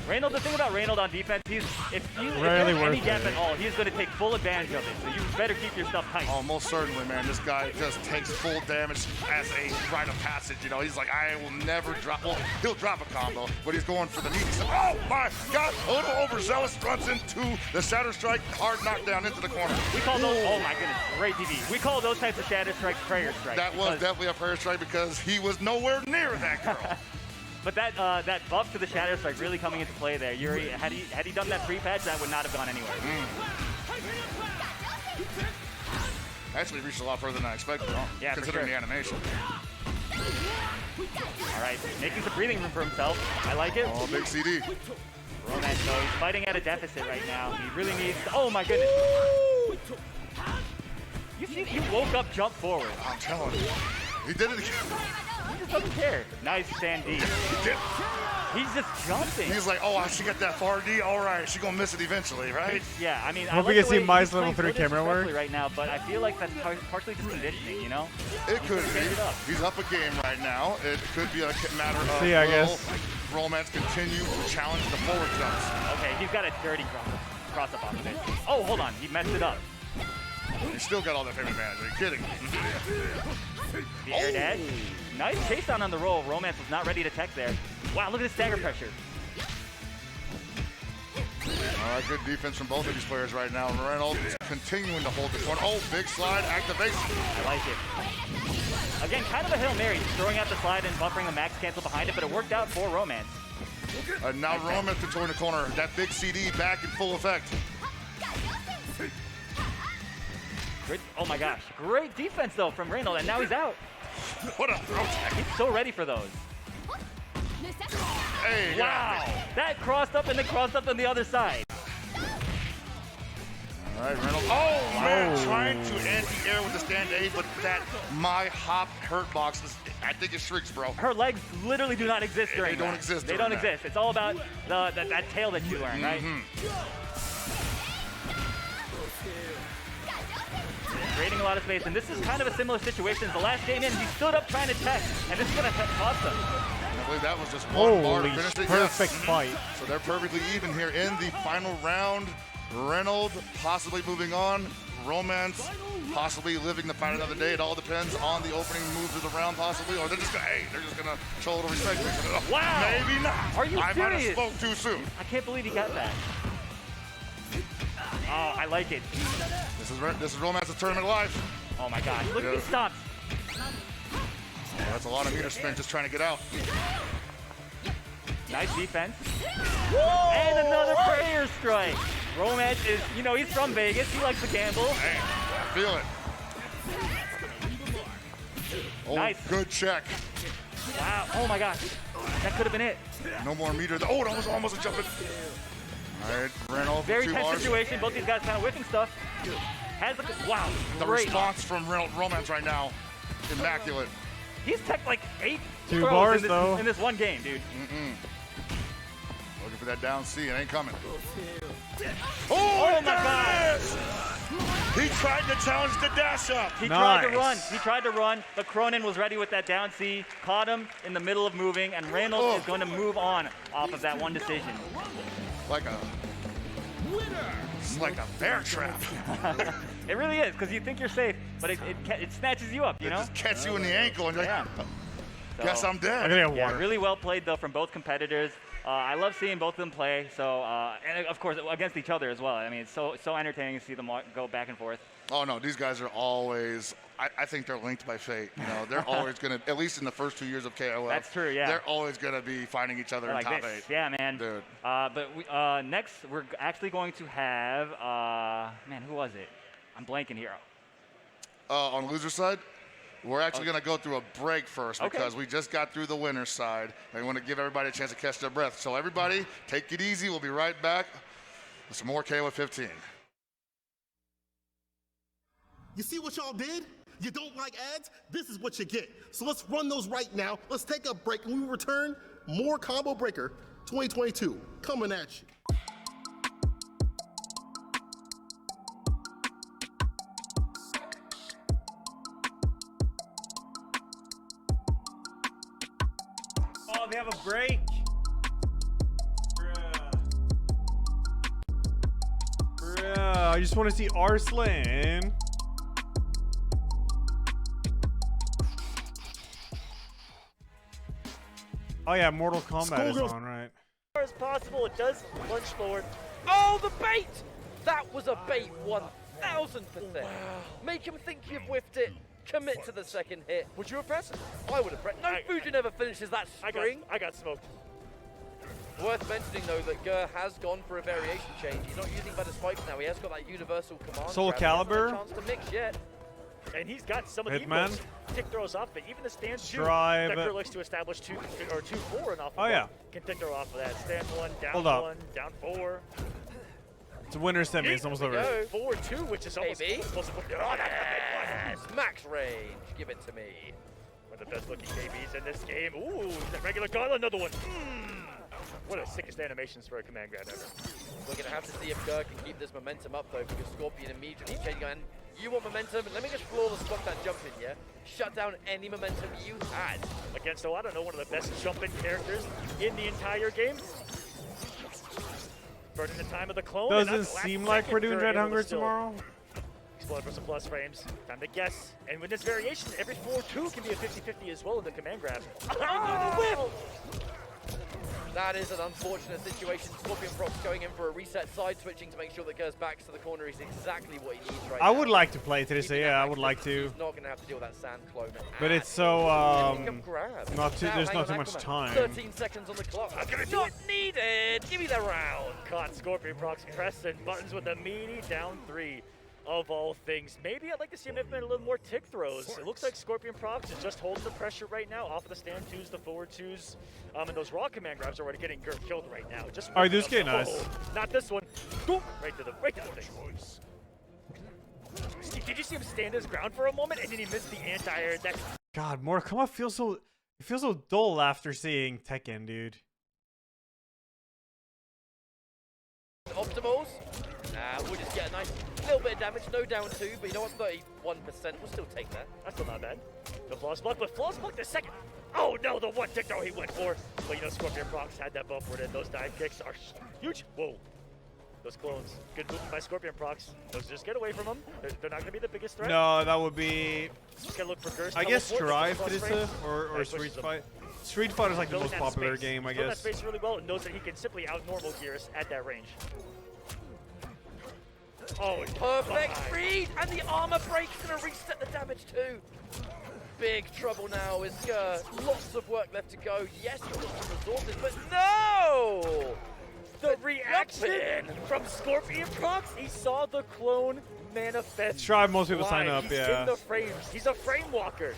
Reynolds, the thing about Reynolds on defense, if you have any gap at all, he's going to take full advantage of it. So you better keep your stuff tight. Oh, most certainly, man. This guy just takes full damage as a rite of passage. You know, he's like, I will never drop. Well, he'll drop a combo, but he's going for the knee. Oh my God! A little overzealous, runs into the Shatter Strike, hard knockdown into the corner. We call those. Oh my goodness, great TV. We call those types of Shatter Strikes prayer strikes. That was definitely a prayer strike because he was nowhere near that girl. But that buff to the Shatter Strike really coming into play there. Yuri, had he done that pre-patch, that would not have gone anywhere. Actually reached a lot further than I expected, Yeah, considering for sure. the animation. All right, making some breathing room for himself. I like it. Oh, big CD. Romance, though, he's fighting at a deficit right now. He really needs. Oh my goodness. You woke up, jump forward. I'm telling you, he did it again. He just doesn't care. Nice Sandy. He's just jumping. He's like, oh, she got that far D. All right, she gonna miss it eventually, right? Yeah, I mean, Hope I we like can the see way Mai's he's level playing 3 camera so work. disrespectfully right now, but I feel like that's partially just conditioning, you know? It could be. He's up a game right now. It could be a matter of See, I guess. Romance continue to challenge the forward jumps. Okay, he's got a dirty cross-up off of it. Oh, hold on, he messed it up. He still got all that frame advantage. Are you kidding? The air dash. Nice chase down on the roll. Romance was not ready to tech there. Wow, look at the stagger pressure. All right, good defense from both of these players right now. Reynolds continuing to hold this one. Oh, big slide activation. I like it. Again, kind of a Hail Mary, throwing out the slide and buffering the max cancel behind it, but it worked out for Romance. Now Romance controlling the corner. That big CD back in full effect. Great, oh my gosh, great defense though from Reynolds, and now he's out. What a throw tech. He's so ready for those. Hey, wow, that crossed up and then crossed up on the other side. All right, Reynolds. Oh, man, trying to anti-air with the stand A, but that my hop hurt box, I think it shrinks, bro. Her legs literally do not exist during They don't that. exist They during don't that. exist. It's all about that tail that you learn, right? Creating a lot of space, and this is kind of a similar situation. The last game in, he stood up trying to tech, and this is going to cost him. I believe that was just one bar to Holy finish it. perfect Yes. fight. So they're perfectly even here in the final round. Reynolds possibly moving on. Romance possibly living to fight another day. It all depends on the opening moves of the round, possibly, or they're just gonna show a little respect. Wow! Maybe not. Are you I might have serious? spoke too soon. I can't believe he got that. Oh, I like it. This is Romance's tournament life. Oh my gosh, look at these stops. Oh, that's a lot of meter spin just trying to get out. Nice defense. And another prayer strike. Romance is, you know, he's from Vegas. He likes to gamble. Hey, I feel it. Oh, Nice. good check. Wow. Oh my gosh. That could have been it. No more meter. Oh, that was almost a jump in. All right, Reynolds. Very two tense Rs. situation. Both these guys kind of whipping stuff. Has a wow. The Great. response from Romance right now, immaculate. He's teched like 8 2 throws bars, in this, though. in this one game, dude. Looking for that down C, it ain't coming. Oh my God! He tried to challenge the dash up. He tried to run. He tried to run, but Cronin was ready with that down C, caught him in the middle of moving, and Reynolds is going to move on off of that one decision. It's like a bear trap. It really is, because you think you're safe, but it snatches you up, you know? It just catches you in the ankle and you're like, So, Guess I'm dead. I'm gonna get yeah, water. really well played though from both competitors. I love seeing both of them play. So and of course against each other as well. I mean, it's so entertaining to see them go back and forth. Oh no, these guys are always. I think they're linked by fate. You know, they're always gonna, at least in the first 2 years of KOF. That's true. Yeah. They're always gonna be fighting each other in Like top this. 8. Yeah, man. Dude. But we, next we're actually going to have man, who was it? I'm blanking here. On loser side, we're actually going to go through a break first because we just got through the winner's side. I want to give everybody a chance to catch their breath. So everybody, take it easy. We'll be right back with some more KOF 15. You see what y'all did? You don't like ads? This is what you get. So let's run those right now. Let's take a break. And when we return, more Combo Breaker 2022 coming at you. Oh, they have a break. Bruh, I just want to see Arslan. Oh yeah, Mortal Kombat is on, right? As possible, it does lunge forward. Oh, the bait! That was a bait 1000%. Make him think you've whiffed it. Commit to the second hit. Would you have pressed? I would have pressed. No, Fusion never finishes that string. I got smoked. Worth mentioning though that Gurr has gone for a variation change. He's not using better spikes now. He has got that universal command. Soul grab. He Calibur. hasn't had a chance to mix yet. And he's got some of the Hitman. most tick throws off of it. Even the stand 2 Strive. that Gurr likes to establish 2 or 2-4 and off of Oh, yeah. can tick throw off of that. Stand 1, down Hold up. 1, down 4. It's a winner semi. It's almost over. 4-2, which is almost close to oh, that's the big one. Max range. Give it to me. One of the best looking KBs in this game. Ooh, that regular gauntlet, another one. What a sickest animations for a command grab ever. We're going to have to see if Gurr can keep this momentum up though, because Scorpion immediately changing on. You want momentum? Let me just flawless block that jump in, yeah? Shut down any momentum you had. Against, I don't know, one of the best jumping characters in the entire game. Burning the time of the clone. Doesn't seem like we're doing Dread Hunger tomorrow. Explode for some plus frames. Time to guess. And with this variation, every 4-2 can be a 50-50 as well in the command grab. Oh, that is an unfortunate situation. Scorpion Prox going in for a reset, side switching to make sure that Gurr's back to the corner is exactly what he needs right now. I would like to play today, so yeah, I would like to. He's not going to have to deal with that sand clone. But it's so not too. There's not too much time. 13 seconds on the clock. Not needed. Give me the round. Caught Scorpion Prox pressing buttons with a meaty down 3. Of all things, maybe I'd like to see him implement a little more tick throws. It looks like Scorpion Prox is just holding the pressure right now off of the stand 2s, the forward 2s, and those raw command grabs are already getting Gurr killed right now. Just all right, this game nice. Not this one. Boom! Right to the face. Did you see him stand his ground for a moment and then he missed the anti-air? God, Mortal Kombat feels so. It feels so dull after seeing Tekken, dude. Optimals. We'll just get a nice little bit of damage, no down 2, but you know what, 31%, we'll still take that. That's still not bad. The Flawless Block, but Flawless Block the second. Oh no, the one tick throw he went for. But you know, Scorpion Prox had that bump and those dive kicks are huge. Whoa. Those clones. Good movement by Scorpion Prox. Those just get away from them. They're not going to be the biggest threat. No, that would be. Just gotta look for Gurr's I guess teleport, Strive is or Street Fight. Street Fighter is like the most popular game, I guess. That space really well and knows that he can simply out normal Gears at that range. Oh, perfect read, and the armor break's gonna reset the damage too. Big trouble now is Gurr. Lots of work left to go. Yes, he's got some resources, but no! The reaction from Scorpion Prox. He saw the clone manifest. Strive, most people sign up, He's yeah. in the frames. He's a frame walker.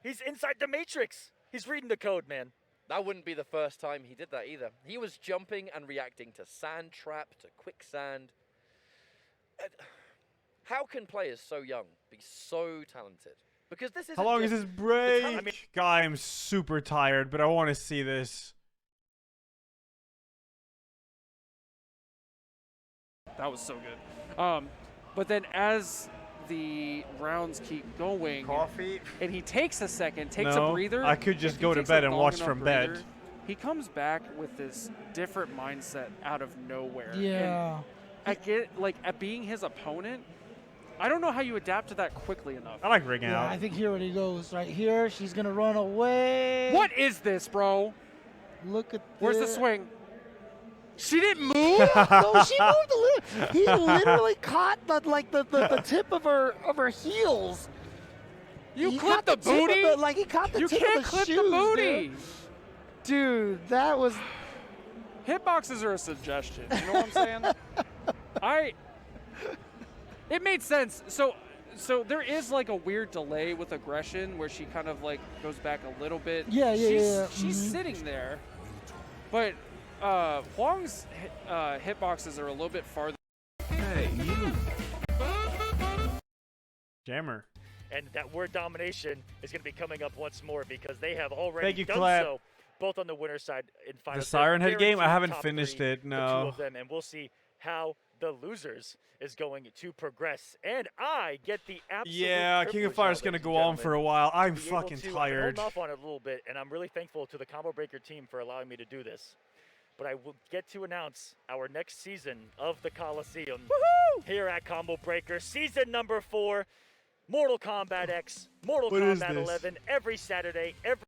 He's inside the matrix. He's reading the code, man. That wouldn't be the first time he did that either. He was jumping and reacting to sand trap, to quicksand. How can players so young be so talented? Because this is. How long is this break? God, I'm super tired, but I want to see this. That was so good. But then as the rounds keep going, and he takes a second, takes a breather. I could just go to bed and watch from bed. He comes back with this different mindset out of nowhere. Yeah. And at being his opponent, I don't know how you adapt to that quickly enough. I like ring Yeah, out. I think here what he goes right here. She's gonna run away. What is this, bro? Look at Where's the this. swing? She didn't move. No, she moved a little. He literally caught the tip of her heels. You He clipped caught the tip of booty? he caught the You tip can't of the clip the shoes, booty. Dude, that was. Hitboxes are a suggestion. You know what I'm saying? It made sense. So there is like a weird delay with aggression where she kind of like goes back a little bit. She's sitting there, but Huang's hitboxes are a little bit farther. Hey, you. Jammer. And that word domination is going to be coming up once more because they have already Thank you, done Cleb. so, both on the winner's side in finals. The Siren Head game? I Guaranteed haven't top finished three, it, the no. two of them, and we'll see how the losers is going to progress. And I get the absolute Yeah, King of privilege Fire now, is going to ladies go and on for a gentlemen, while. I'm to be able fucking to- I've been tired. holding off on it a little bit, and I'm really thankful to the Combo Breaker team for allowing me to do this. But I will get to announce our next season of the Coliseum here at Combo Breaker, season number 4, Mortal Kombat X, Mortal What is Kombat this? 11, every Saturday, every